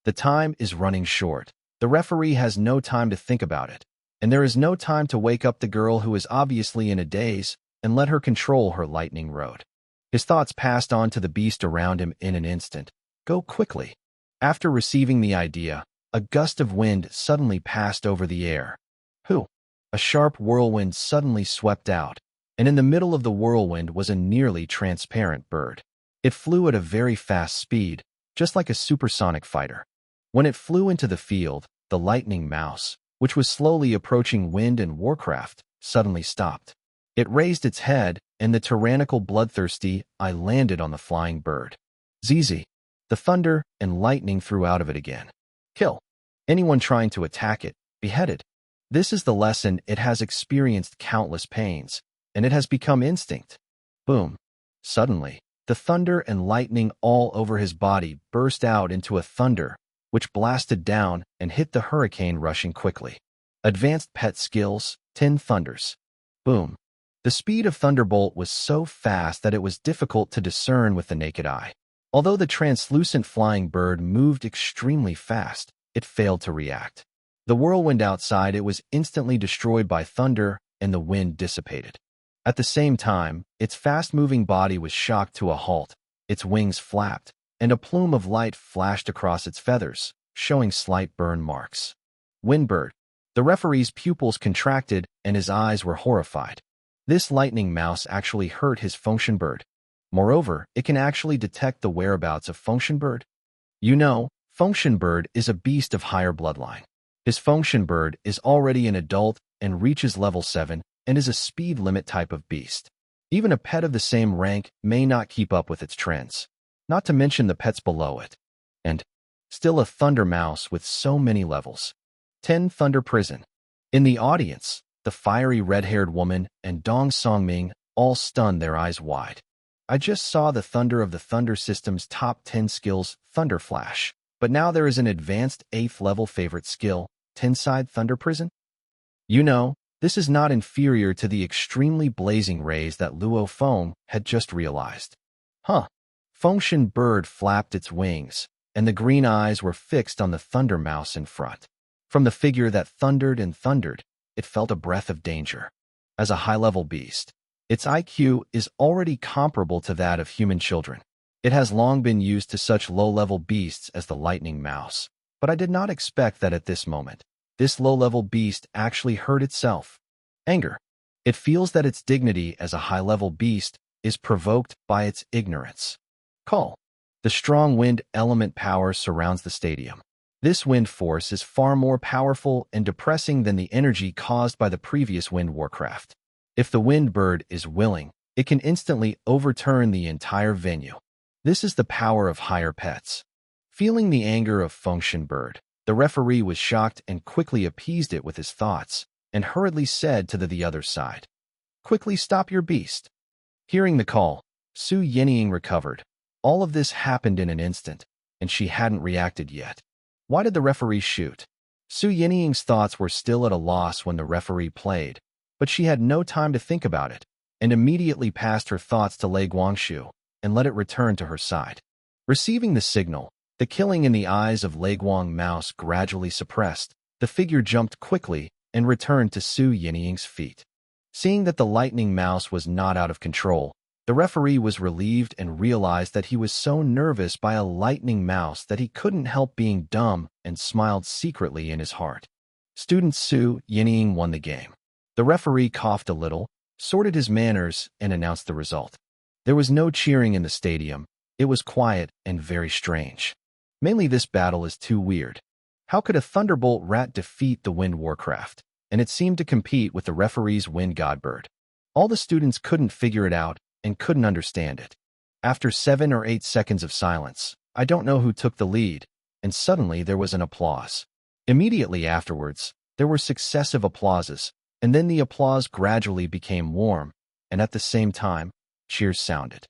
The time is running short. The referee has no time to think about it, and there is no time to wake up the girl who is obviously in a daze and let her control her lightning road. His thoughts passed on to the beast around him in an instant. Go quickly. After receiving the idea, a gust of wind suddenly passed over the air. Who? A sharp whirlwind suddenly swept out, and in the middle of the whirlwind was a nearly transparent bird. It flew at a very fast speed, just like a supersonic fighter. When it flew into the field, the lightning mouse, which was slowly approaching Wind and Warcraft, suddenly stopped. It raised its head, and the tyrannical bloodthirsty eye landed on the flying bird. ZZ. The thunder and lightning threw out of it again. Kill. Anyone trying to attack it, beheaded. This is the lesson. It has experienced countless pains, and it has become instinct. Boom. Suddenly, the thunder and lightning all over his body burst out into a thunder, which blasted down and hit the hurricane rushing quickly. Advanced pet skills, 10 thunders. Boom. The speed of Thunderbolt was so fast that it was difficult to discern with the naked eye. Although the translucent flying bird moved extremely fast, it failed to react. The whirlwind outside it was instantly destroyed by thunder, and the wind dissipated. At the same time, its fast-moving body was shocked to a halt, its wings flapped, and a plume of light flashed across its feathers, showing slight burn marks. Windbird. The referee's pupils contracted, and his eyes were horrified. This lightning mouse actually hurt his function bird. Moreover, it can actually detect the whereabouts of function bird. You know, function bird is a beast of higher bloodline. His function bird is already an adult and reaches level 7 and is a speed limit type of beast. Even a pet of the same rank may not keep up with its trends, not to mention the pets below it. And still a thunder mouse with so many levels. 10 Thunder Prison. In the audience, the fiery red-haired woman and Dong Songming all stunned their eyes wide. I just saw the thunder of the Thunder System's top 10 skills, Thunder Flash, but now there is an advanced 8th level favorite skill, 10-side Thunder Prison. You know, this is not inferior to the extremely blazing rays that Luo Feng had just realized. Huh. Function bird flapped its wings, and the green eyes were fixed on the thunder mouse in front. From the figure that thundered and thundered, it felt a breath of danger. As a high-level beast, its IQ is already comparable to that of human children. It has long been used to such low-level beasts as the lightning mouse, but I did not expect that at this moment. This low-level beast actually hurt itself. Anger. It feels that its dignity as a high-level beast is provoked by its ignorance. Call. The strong wind element power surrounds the stadium. This wind force is far more powerful and depressing than the energy caused by the previous Wind Warcraft. If the wind bird is willing, it can instantly overturn the entire venue. This is the power of higher pets. Feeling the anger of Function Bird, the referee was shocked and quickly appeased it with his thoughts, and hurriedly said to the other side, "Quickly stop your beast." Hearing the call, Su Yenying recovered. All of this happened in an instant, and she hadn't reacted yet. Why did the referee shoot? Su Yinying's thoughts were still at a loss when the referee played, but she had no time to think about it, and immediately passed her thoughts to Lei Guangshu and let it return to her side. Receiving the signal, the killing in the eyes of Lei Guang Mouse gradually suppressed. The figure jumped quickly and returned to Su Yinying's feet. Seeing that the lightning mouse was not out of control, the referee was relieved and realized that he was so nervous by a lightning mouse that he couldn't help being dumb and smiled secretly in his heart. Student Su Yinying won the game. The referee coughed a little, sorted his manners, and announced the result. There was no cheering in the stadium. It was quiet and very strange. Mainly this battle is too weird. How could a thunderbolt rat defeat the wind warcraft? And it seemed to compete with the referee's wind godbird. All the students couldn't figure it out and couldn't understand it. After 7 or 8 seconds of silence, I don't know who took the lead, and suddenly there was an applause. Immediately afterwards, there were successive applauses, and then the applause gradually became warm, and at the same time, cheers sounded.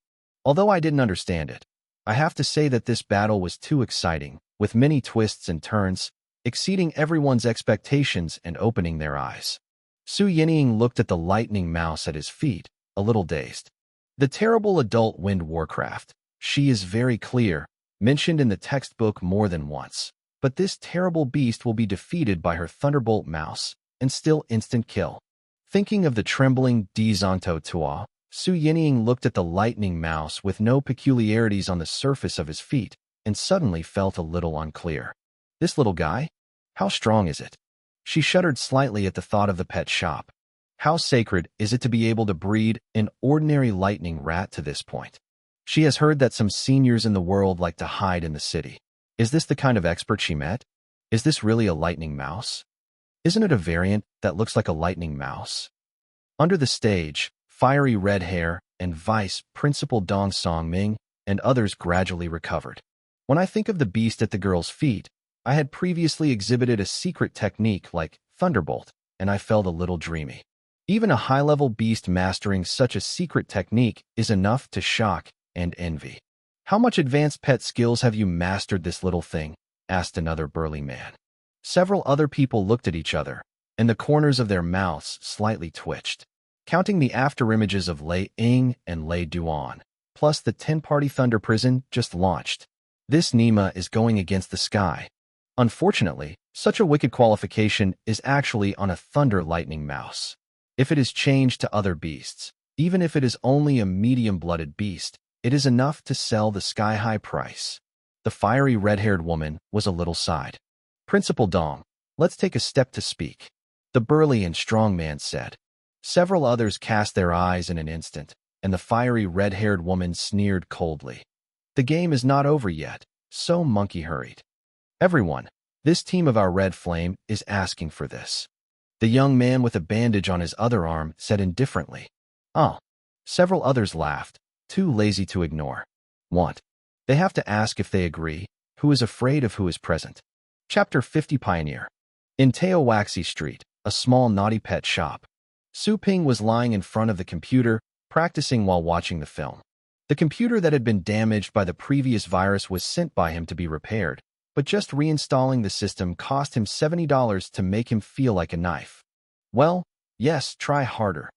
Although I didn't understand it, I have to say that this battle was too exciting, with many twists and turns, exceeding everyone's expectations and opening their eyes. Su Yinying looked at the lightning mouse at his feet, a little dazed. The terrible adult wind warcraft, she is very clear, mentioned in the textbook more than once. But this terrible beast will be defeated by her thunderbolt mouse, and still instant kill. Thinking of the trembling Dizonto Tua, Su Yinying looked at the lightning mouse with no peculiarities on the surface of his feet, and suddenly felt a little unclear. This little guy? How strong is it? She shuddered slightly at the thought of the pet shop. How sacred is it to be able to breed an ordinary lightning rat to this point? She has heard that some seniors in the world like to hide in the city. Is this the kind of expert she met? Is this really a lightning mouse? Isn't it a variant that looks like a lightning mouse? Under the stage, fiery red hair and Vice Principal Dong Songming and others gradually recovered. When I think of the beast at the girl's feet, I had previously exhibited a secret technique like Thunderbolt, and I felt a little dreamy. Even a high-level beast mastering such a secret technique is enough to shock and envy. How much advanced pet skills have you mastered this little thing? Asked another burly man. Several other people looked at each other, and the corners of their mouths slightly twitched. Counting the afterimages of Lei Ying and Lei Duan, plus the 10-party Thunder Prison just launched. This Nima is going against the sky. Unfortunately, such a wicked qualification is actually on a Thunder Lightning Mouse. If it is changed to other beasts, even if it is only a medium-blooded beast, it is enough to sell the sky-high price. The fiery red-haired woman was a little sighed. Principal Dong, let's take a step to speak, the burly and strong man said. Several others cast their eyes in an instant, and the fiery red-haired woman sneered coldly. The game is not over yet, so Monkey hurried. Everyone, this team of our Red Flame is asking for this. The young man with a bandage on his other arm said indifferently. Oh. Several others laughed, too lazy to ignore. What? They have to ask if they agree. Who is afraid of who is present? Chapter 50 Pioneer. In Teowaxi Street, a small naughty pet shop. Su Ping was lying in front of the computer, practicing while watching the film. The computer that had been damaged by the previous virus was sent by him to be repaired, but just reinstalling the system cost him $70 to make him feel like a knife. Well, yes, try harder.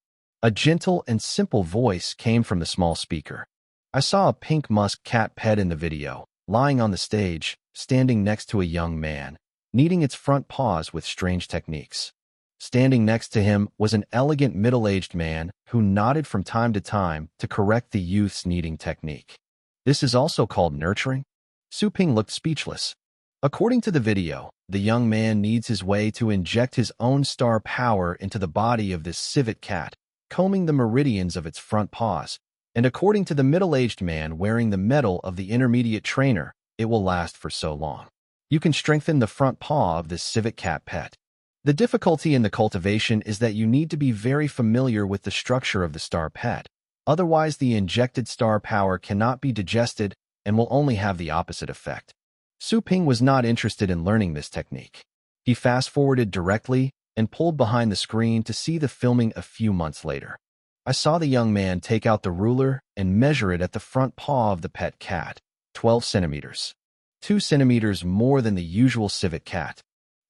A gentle and simple voice came from the small speaker. I saw a pink musk cat pet in the video, lying on the stage, standing next to a young man, kneading its front paws with strange techniques. Standing next to him was an elegant middle-aged man who nodded from time to time to correct the youth's kneading technique. This is also called nurturing? Su Ping looked speechless. According to the video, the young man needs his way to inject his own star power into the body of this civet cat, combing the meridians of its front paws, and according to the middle-aged man wearing the medal of the intermediate trainer, it will last for so long. You can strengthen the front paw of this civet cat pet. The difficulty in the cultivation is that you need to be very familiar with the structure of the star pet. Otherwise, the injected star power cannot be digested and will only have the opposite effect. Su Ping was not interested in learning this technique. He fast-forwarded directly and pulled behind the screen to see the filming a few months later. I saw the young man take out the ruler and measure it at the front paw of the pet cat, 12 centimeters. 2 centimeters more than the usual civet cat.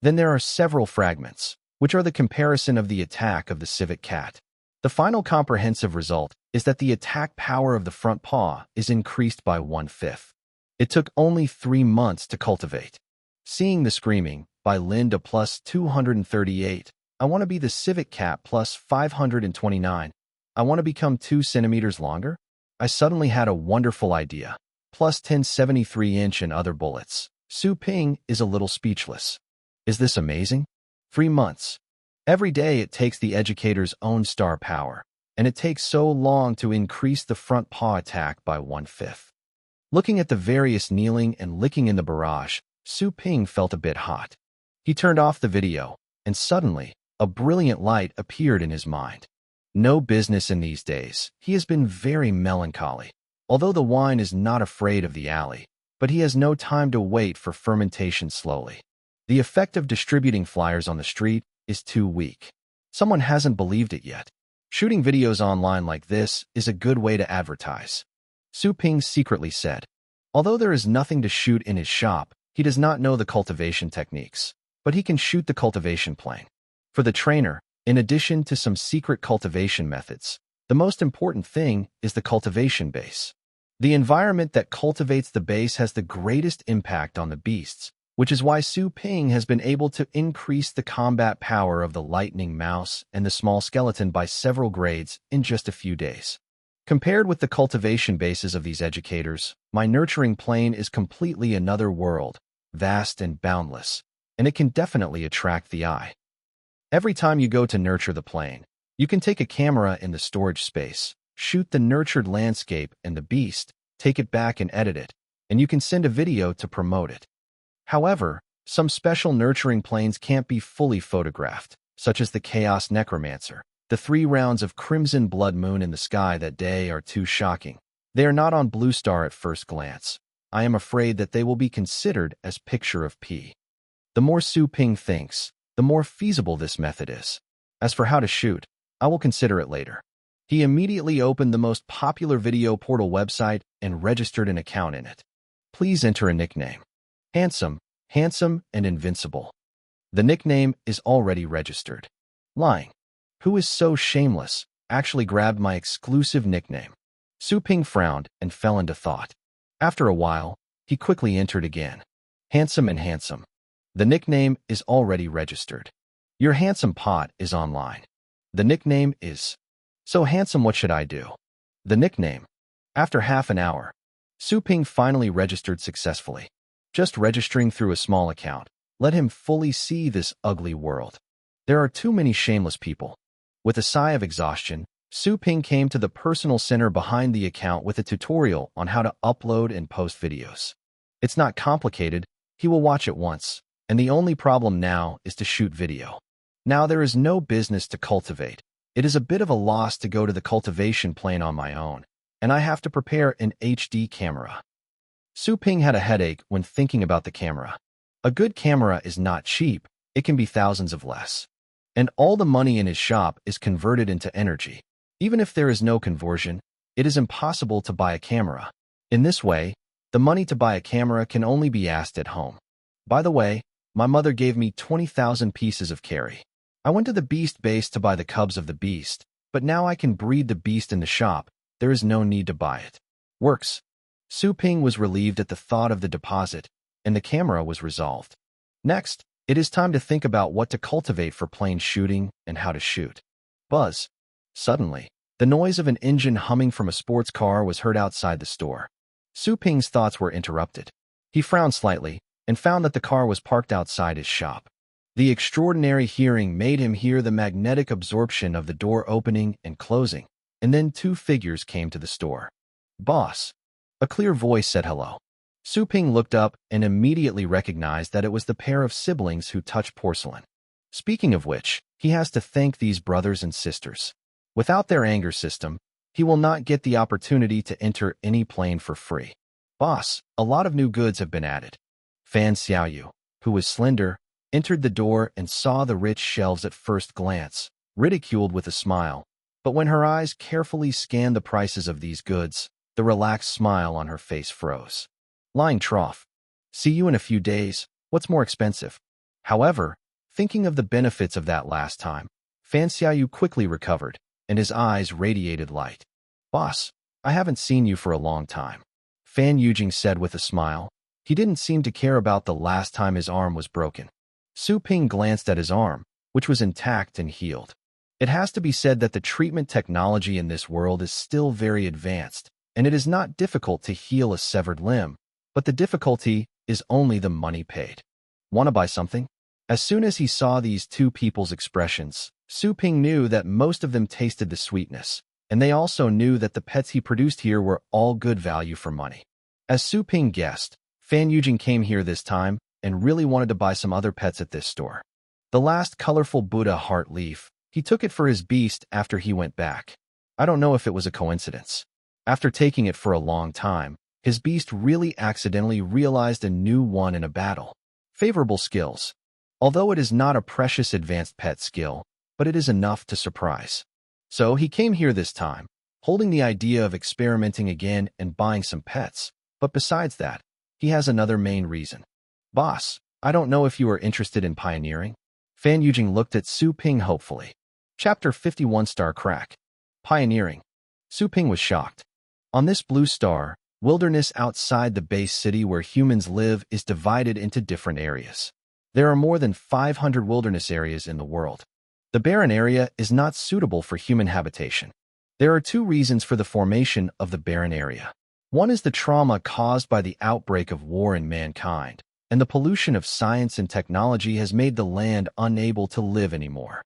Then there are several fragments, which are the comparison of the attack of the civet cat. The final comprehensive result is that the attack power of the front paw is increased by 1/5. It took only 3 months to cultivate. Seeing the Screaming by Linda plus 238. I want to be the civet cat plus 529. I want to become 2 centimeters longer. I suddenly had a wonderful idea. Plus 1073-inch and other bullets. Su Ping is a little speechless. Is this amazing? 3 months. Every day it takes the educator's own star power, and it takes so long to increase the front paw attack by 1/5. Looking at the various kneeling and licking in the barrage, Su Ping felt a bit hot. He turned off the video, and suddenly, a brilliant light appeared in his mind. No business in these days. He has been very melancholy. Although the wine is not afraid of the alley, but he has no time to wait for fermentation slowly. The effect of distributing flyers on the street is too weak. Someone hasn't believed it yet. Shooting videos online like this is a good way to advertise. Su Ping secretly said. Although there is nothing to shoot in his shop, he does not know the cultivation techniques, but he can shoot the cultivation plane. For the trainer, in addition to some secret cultivation methods, the most important thing is the cultivation base. The environment that cultivates the base has the greatest impact on the beasts, which is why Su Ping has been able to increase the combat power of the lightning mouse and the small skeleton by several grades in just a few days. Compared with the cultivation bases of these educators, my nurturing plane is completely another world, vast and boundless, and it can definitely attract the eye. Every time you go to nurture the plane, you can take a camera in the storage space, shoot the nurtured landscape and the beast, take it back and edit it, and you can send a video to promote it. However, some special nurturing planes can't be fully photographed, such as the Chaos Necromancer. The 3 rounds of crimson blood moon in the sky that day are too shocking. They are not on Blue Star at first glance. I am afraid that they will be considered as picture of P. The more Su Ping thinks, the more feasible this method is. As for how to shoot, I will consider it later. He immediately opened the most popular video portal website and registered an account in it. Please enter a nickname. Handsome, and invincible. The nickname is already registered. Lying. Who is so shameless, actually grabbed my exclusive nickname. Su Ping frowned and fell into thought. After a while, he quickly entered again. Handsome and handsome. The nickname is already registered. Your handsome pot is online. The nickname is. So handsome, what should I do? The nickname. After half an hour, Su Ping finally registered successfully. Just registering through a small account, let him fully see this ugly world. There are too many shameless people. With a sigh of exhaustion, Su Ping came to the personal center behind the account with a tutorial on how to upload and post videos. It's not complicated, he will watch it once, and the only problem now is to shoot video. Now there is no business to cultivate. It is a bit of a loss to go to the cultivation plane on my own, and I have to prepare an HD camera. Su Ping had a headache when thinking about the camera. A good camera is not cheap, it can be thousands of less. And all the money in his shop is converted into energy. Even if there is no conversion, it is impossible to buy a camera. In this way, the money to buy a camera can only be asked at home. By the way, my mother gave me 20,000 pieces of carry. I went to the beast base to buy the cubs of the beast, but now I can breed the beast in the shop. There is no need to buy it. Works. Su Ping was relieved at the thought of the deposit, and the camera was resolved. Next, it is time to think about what to cultivate for plane shooting and how to shoot. Buzz. Suddenly, the noise of an engine humming from a sports car was heard outside the store. Su Ping's thoughts were interrupted. He frowned slightly and found that the car was parked outside his shop. The extraordinary hearing made him hear the magnetic absorption of the door opening and closing, and then 2 figures came to the store. Boss. A clear voice said hello. Su Ping looked up and immediately recognized that it was the pair of siblings who touched porcelain. Speaking of which, he has to thank these brothers and sisters. Without their anger system, he will not get the opportunity to enter any plane for free. Boss, a lot of new goods have been added. Fan Xiaoyu, who was slender, entered the door and saw the rich shelves at first glance, ridiculed with a smile. But when her eyes carefully scanned the prices of these goods, the relaxed smile on her face froze. Lying trough. See you in a few days. What's more expensive? However, thinking of the benefits of that last time, Fan Xiaoyu quickly recovered, and his eyes radiated light. Boss, I haven't seen you for a long time, Fan Yujing said with a smile. He didn't seem to care about the last time his arm was broken. Su Ping glanced at his arm, which was intact and healed. It has to be said that the treatment technology in this world is still very advanced, and it is not difficult to heal a severed limb, but the difficulty is only the money paid. Want to buy something? As soon as he saw these two people's expressions, Su Ping knew that most of them tasted the sweetness, and they also knew that the pets he produced here were all good value for money. As Su Ping guessed, Fan Yujing came here this time and really wanted to buy some other pets at this store. The last colorful Buddha heart leaf, he took it for his beast after he went back. I don't know if it was a coincidence. After taking it for a long time, his beast really accidentally realized a new one in a battle. Favorable skills. Although it is not a precious advanced pet skill, but it is enough to surprise. So he came here this time, holding the idea of experimenting again and buying some pets. But besides that, he has another main reason. Boss, I don't know if you are interested in pioneering. Fan Yujing looked at Su Ping hopefully. Chapter 51 Star Crack. Pioneering. Su Ping was shocked. On this blue star, wilderness outside the base city where humans live is divided into different areas. There are more than 500 wilderness areas in the world. The barren area is not suitable for human habitation. There are two reasons for the formation of the barren area. One is the trauma caused by the outbreak of war in mankind, and the pollution of science and technology has made the land unable to live anymore.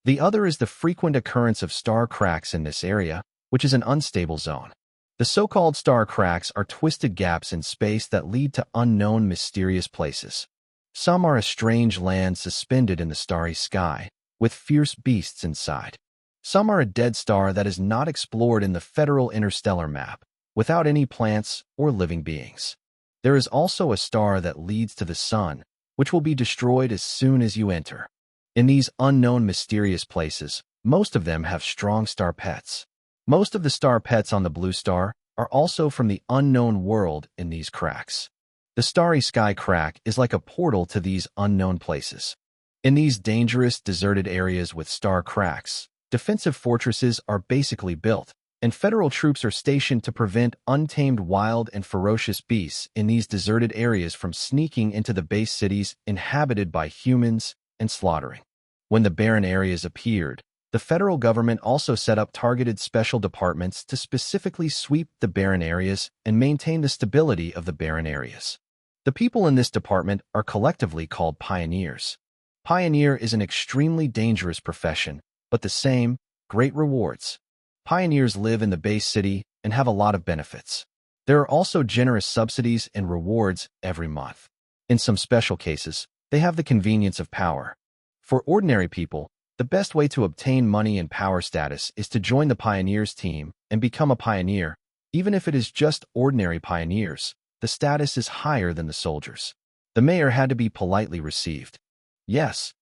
The other is the frequent occurrence of star cracks in this area, which is an unstable zone. The so-called star cracks are twisted gaps in space that lead to unknown mysterious places. Some are a strange land suspended in the starry sky, with fierce beasts inside. Some are a dead star that is not explored in the Federal Interstellar Map, without any plants or living beings. There is also a star that leads to the sun, which will be destroyed as soon as you enter. In these unknown mysterious places, most of them have strong star pets. Most of the star pets on the blue star are also from the unknown world in these cracks. The starry sky crack is like a portal to these unknown places. In these dangerous, deserted areas with star cracks, defensive fortresses are basically built, and federal troops are stationed to prevent untamed wild and ferocious beasts in these deserted areas from sneaking into the base cities inhabited by humans and slaughtering. When the barren areas appeared, the federal government also set up targeted special departments to specifically sweep the barren areas and maintain the stability of the barren areas. The people in this department are collectively called pioneers. Pioneer is an extremely dangerous profession, but the same, great rewards. Pioneers live in the base city and have a lot of benefits. There are also generous subsidies and rewards every month. In some special cases, they have the convenience of power. For ordinary people, the best way to obtain money and power status is to join the pioneers team and become a pioneer. Even if it is just ordinary pioneers, the status is higher than the soldiers. The mayor had to be politely received. Yes.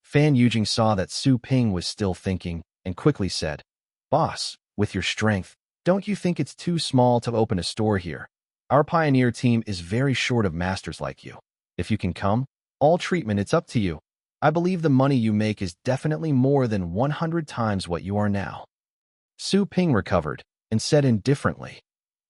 Fan Yujing saw that Su Ping was still thinking and quickly said, Boss, with your strength, don't you think it's too small to open a store here? Our pioneer team is very short of masters like you. If you can come, all treatment, it's up to you. I believe the money you make is definitely more than 100 times what you are now. Su Ping recovered and said indifferently,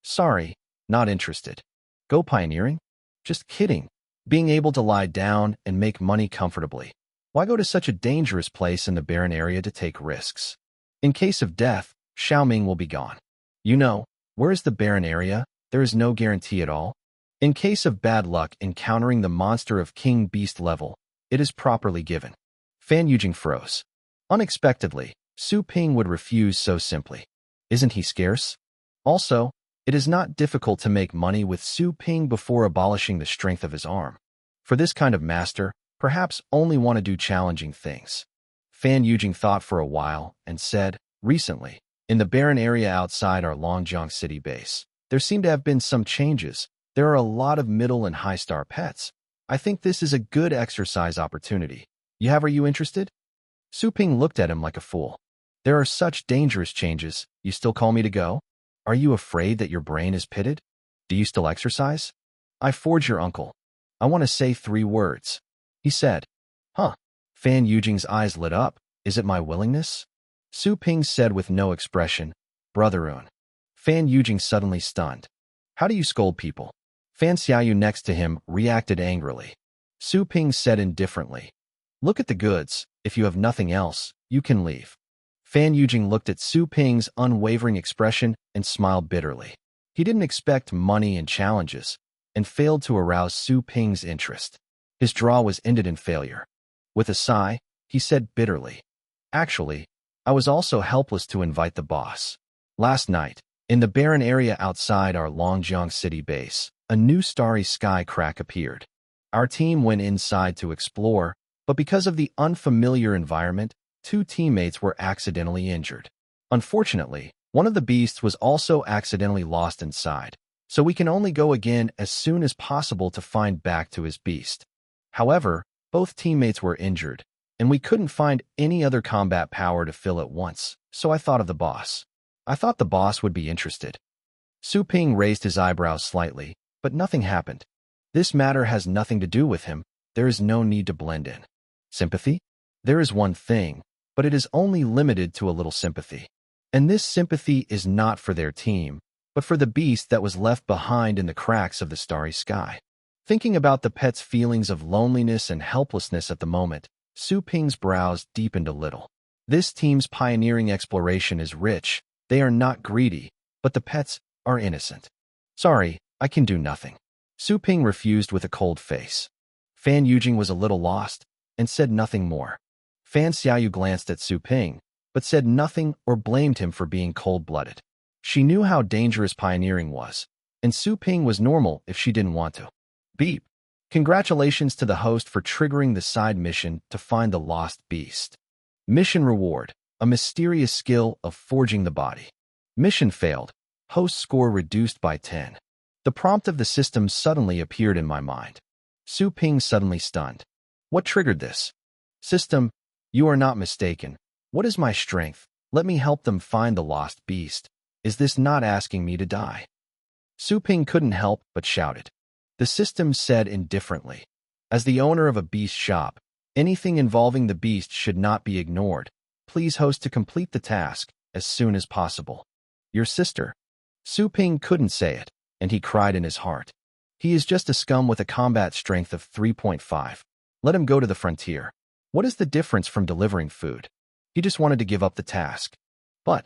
Sorry, not interested. Go pioneering? Just kidding. Being able to lie down and make money comfortably. Why go to such a dangerous place in the barren area to take risks? In case of death, Xiaoming will be gone. You know, where is the barren area? There is no guarantee at all. In case of bad luck encountering the monster of King Beast level, it is properly given. Fan Yujing froze. Unexpectedly, Su Ping would refuse so simply. Isn't he scarce? Also, it is not difficult to make money with Su Ping before abolishing the strength of his arm. For this kind of master, perhaps only want to do challenging things. Fan Yujing thought for a while and said, Recently, in the barren area outside our Longjiang city base, there seem to have been some changes. There are a lot of middle and high-star pets. I think this is a good exercise opportunity. Are you interested? Su Ping looked at him like a fool. There are such dangerous changes. You still call me to go? Are you afraid that your brain is pitted? Do you still exercise? I forge your uncle. I want to say 3 words. He said. Huh. Fan Yujing's eyes lit up. Is it my willingness? Su Ping said with no expression. Brotherhood. Fan Yujing suddenly stunned. How do you scold people? Fan Xiaoyu next to him reacted angrily. Su Ping said indifferently. Look at the goods. If you have nothing else, you can leave. Fan Yujing looked at Su Ping's unwavering expression and smiled bitterly. He didn't expect money and challenges, and failed to arouse Su Ping's interest. His draw was ended in failure. With a sigh, he said bitterly, Actually, I was also helpless to invite the boss. Last night, in the barren area outside our Longjiang city base, a new starry sky crack appeared. Our team went inside to explore, but because of the unfamiliar environment, 2 teammates were accidentally injured. Unfortunately, one of the beasts was also accidentally lost inside, so we can only go again as soon as possible to find back to his beast. However, both teammates were injured, and we couldn't find any other combat power to fill at once, so I thought of the boss. I thought the boss would be interested. Su Ping raised his eyebrows slightly, but nothing happened. This matter has nothing to do with him. There is no need to blend in. Sympathy? There is one thing, but it is only limited to a little sympathy. And this sympathy is not for their team, but for the beast that was left behind in the cracks of the starry sky. Thinking about the pet's feelings of loneliness and helplessness at the moment, Su Ping's brows deepened a little. This team's pioneering exploration is rich. They are not greedy, but the pets are innocent. Sorry, I can do nothing. Su Ping refused with a cold face. Fan Yujing was a little lost and said nothing more. Fan Xiaoyu glanced at Su Ping, but said nothing or blamed him for being cold-blooded. She knew how dangerous pioneering was, and Su Ping was normal if she didn't want to. Beep. Congratulations to the host for triggering the side mission to find the lost beast. Mission reward, a mysterious skill of forging the body. Mission failed. Host score reduced by 10. The prompt of the system suddenly appeared in my mind. Su Ping suddenly stunned. What triggered this? System, you are not mistaken. What is my strength? Let me help them find the lost beast. Is this not asking me to die? Su Ping couldn't help but shouted. The system said indifferently. As the owner of a beast shop, anything involving the beast should not be ignored. Please host to complete the task as soon as possible. Your sister. Su Ping couldn't say it, and he cried in his heart. He is just a scum with a combat strength of 3.5. Let him go to the frontier. What is the difference from delivering food? He just wanted to give up the task. But,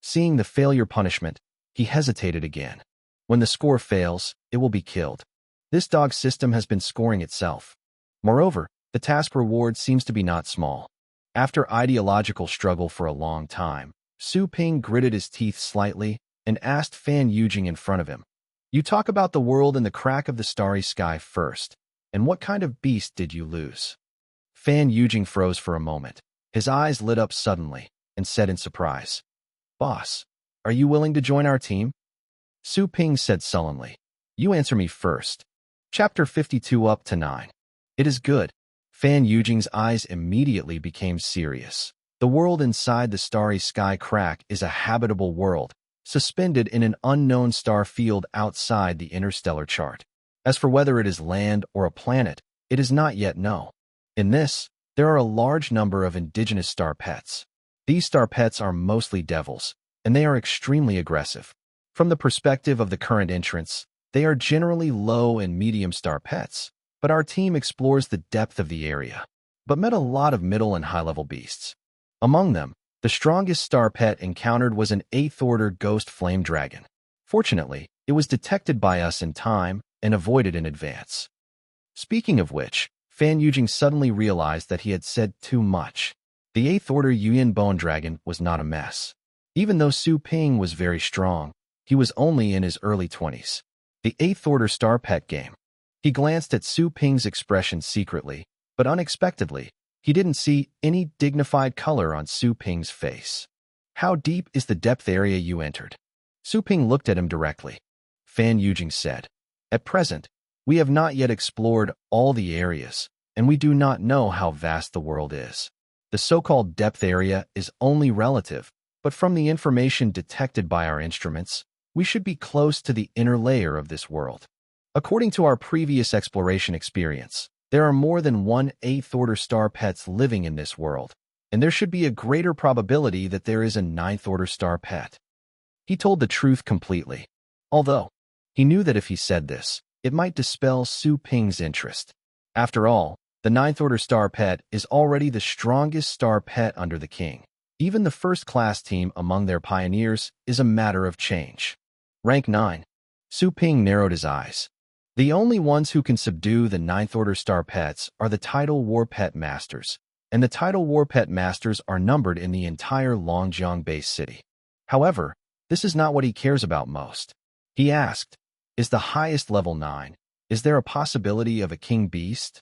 seeing the failure punishment, he hesitated again. When the score fails, it will be killed. This dog system has been scoring itself. Moreover, the task reward seems to be not small. After ideological struggle for a long time, Su Ping gritted his teeth slightly and asked Fan Yujing in front of him. You talk about the world in the crack of the starry sky first, and what kind of beast did you lose? Fan Yujing froze for a moment. His eyes lit up suddenly and said in surprise, Boss, are you willing to join our team? Su Ping said sullenly, You answer me first. Chapter 52 up to 9. It is good. Fan Yujing's eyes immediately became serious. The world inside the starry sky crack is a habitable world, suspended in an unknown star field outside the interstellar chart. As for whether it is land or a planet, it is not yet known. In this, there are a large number of indigenous star pets. These star pets are mostly devils, and they are extremely aggressive. From the perspective of the current entrants, they are generally low and medium star pets, but our team explores the depth of the area, but met a lot of middle and high-level beasts. Among them, the strongest star pet encountered was an 8th-order ghost flame dragon. Fortunately, it was detected by us in time and avoided in advance. Speaking of which, Fan Yujing suddenly realized that he had said too much. The 8th-order Yuyan bone dragon was not a mess. Even though Su Ping was very strong, he was only in his early 20s. The 8th-order star pet game. He glanced at Su Ping's expression secretly, but unexpectedly, he didn't see any dignified color on Su Ping's face. How deep is the depth area you entered? Su Ping looked at him directly. Fan Yujing said, At present, we have not yet explored all the areas, and we do not know how vast the world is. The so-called depth area is only relative, but from the information detected by our instruments, we should be close to the inner layer of this world. According to our previous exploration experience, there are more than 1/8 order star pets living in this world, and there should be a greater probability that there is a 9th order star pet. He told the truth completely, although he knew that if he said this, it might dispel Su Ping's interest. After all, the 9th order star pet is already the strongest star pet under the king. Even the first-class team among their pioneers is a matter of change. Rank 9. Su Ping narrowed his eyes. The only ones who can subdue the 9th order star pets are the Tidal War Pet Masters, and the Tidal War Pet Masters are numbered in the entire Longjiang base city. However, this is not what he cares about most. He asked, is the highest level 9? Is there a possibility of a king beast?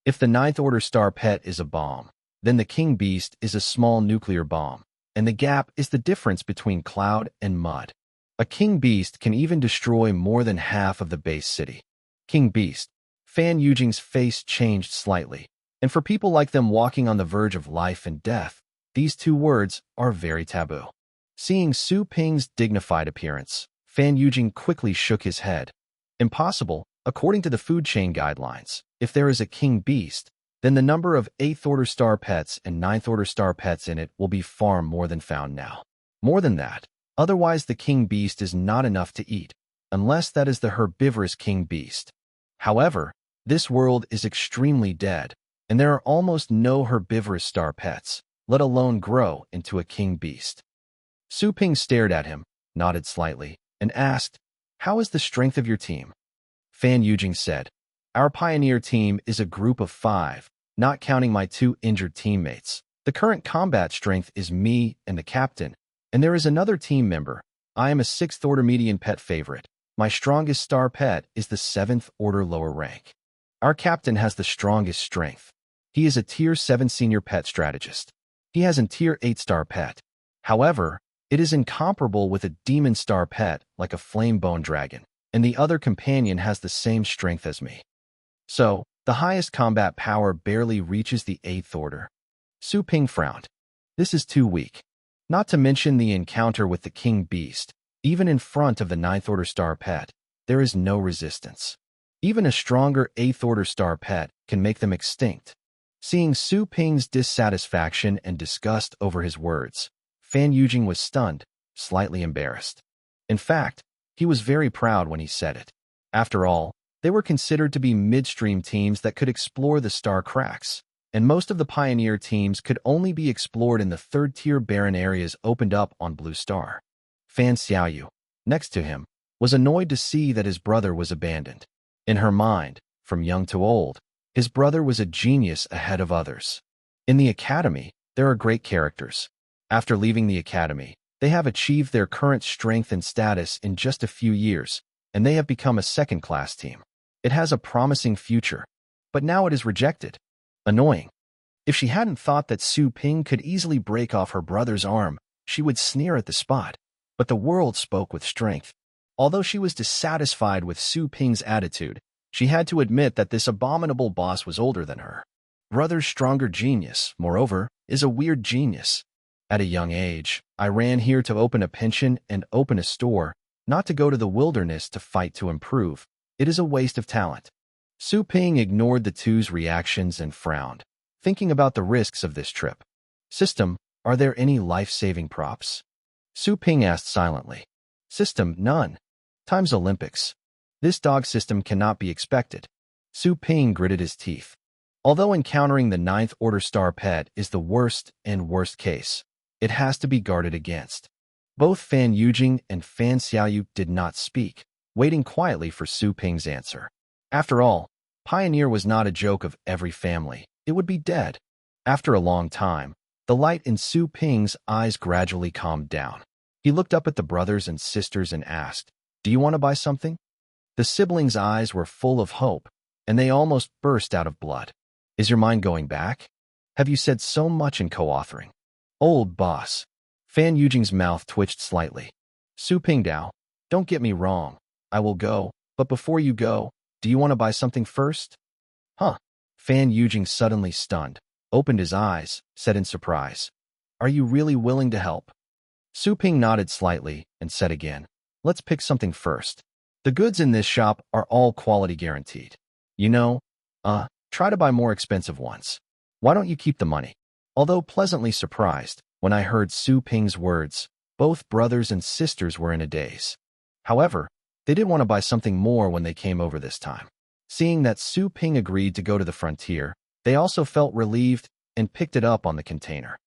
If the 9th order star pet is a bomb, then the king beast is a small nuclear bomb, and the gap is the difference between cloud and mud. A king beast can even destroy more than half of the base city. King beast. Fan Yujing's face changed slightly, and for people like them walking on the verge of life and death, these two words are very taboo. Seeing Su Ping's dignified appearance, Fan Yujing quickly shook his head. Impossible, according to the food chain guidelines. If there is a king beast, then the number of 8th order star pets and 9th order star pets in it will be far more than found now. More than that, otherwise the king beast is not enough to eat, unless that is the herbivorous king beast. However, this world is extremely dead, and there are almost no herbivorous star pets, let alone grow into a king beast. Su Ping stared at him, nodded slightly, and asked, how is the strength of your team? Fan Yujing said, our pioneer team is a group of 5, not counting my 2 injured teammates. The current combat strength is me and the captain, and there is another team member. I am a 6th order median pet favorite. My strongest star pet is the 7th order lower rank. Our captain has the strongest strength. He is a tier 7 senior pet strategist. He has a tier 8 star pet. However, it is incomparable with a demon star pet like a flame bone dragon, and the other companion has the same strength as me. So, the highest combat power barely reaches the 8th order. Su Ping frowned. This is too weak. Not to mention the encounter with the king beast. Even in front of the 9th order star pet, there is no resistance. Even a stronger 8th order star pet can make them extinct. Seeing Su Ping's dissatisfaction and disgust over his words, Fan Yujing was stunned, slightly embarrassed. In fact, he was very proud when he said it. After all, they were considered to be midstream teams that could explore the star cracks, and most of the pioneer teams could only be explored in the 3rd-tier barren areas opened up on Blue Star. Fan Xiaoyu, next to him, was annoyed to see that his brother was abandoned. In her mind, from young to old, his brother was a genius ahead of others. In the academy, there are great characters. After leaving the academy, they have achieved their current strength and status in just a few years, and they have become a second-class team. It has a promising future, but now it is rejected. Annoying. If she hadn't thought that Su Ping could easily break off her brother's arm, she would sneer at the spot. But the world spoke with strength. Although she was dissatisfied with Su Ping's attitude, she had to admit that this abominable boss was older than her. Brother's stronger genius, moreover, is a weird genius. At a young age, I ran here to open a pension and open a store, not to go to the wilderness to fight to improve. It is a waste of talent. Su Ping ignored the two's reactions and frowned, thinking about the risks of this trip. System, are there any life-saving props? Su Ping asked silently. System, none. Times Olympics. This dog system cannot be expected. Su Ping gritted his teeth. Although encountering the 9th order star pet is the worst and worst case, it has to be guarded against. Both Fan Yujing and Fan Xiaoyu did not speak, waiting quietly for Su Ping's answer. After all, Pioneer was not a joke of every family. It would be dead. After a long time, the light in Su Ping's eyes gradually calmed down. He looked up at the brothers and sisters and asked, do you want to buy something? The siblings' eyes were full of hope, and they almost burst out of blood. Is your mind going back? Have you said so much in co-authoring? Old boss. Fan Yujing's mouth twitched slightly. Su Pingdao, don't get me wrong. I will go, but before you go, do you want to buy something first? Huh? Fan Yujing, suddenly stunned, opened his eyes, said in surprise, are you really willing to help? Su Ping nodded slightly and said again, let's pick something first. The goods in this shop are all quality guaranteed. You know, try to buy more expensive ones. Why don't you keep the money? Although pleasantly surprised, when I heard Su Ping's words, both brothers and sisters were in a daze. However, they did want to buy something more when they came over this time. Seeing that Su Ping agreed to go to the frontier, they also felt relieved and picked it up on the container.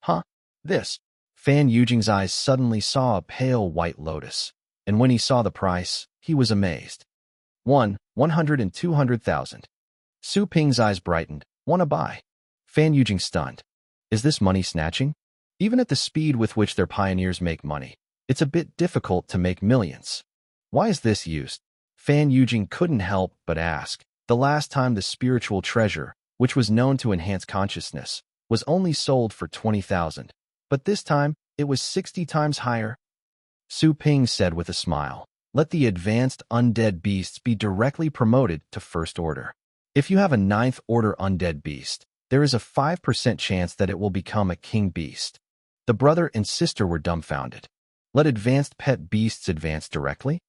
Huh? This? Fan Yujing's eyes suddenly saw a pale white lotus, and when he saw the price, he was amazed. 100 and 200,000. Su Ping's eyes brightened. Wanna buy? Fan Yujing stunned. Is this money snatching? Even at the speed with which their pioneers make money, it's a bit difficult to make millions. Why is this used? Fan Yujing couldn't help but ask. The last time the spiritual treasure, which was known to enhance consciousness, was only sold for 20,000. But this time, it was 60 times higher. Su Ping said with a smile, let the advanced undead beasts be directly promoted to first order. If you have a 9th order undead beast, there is a 5% chance that it will become a king beast. The brother and sister were dumbfounded. Let advanced pet beasts advance directly?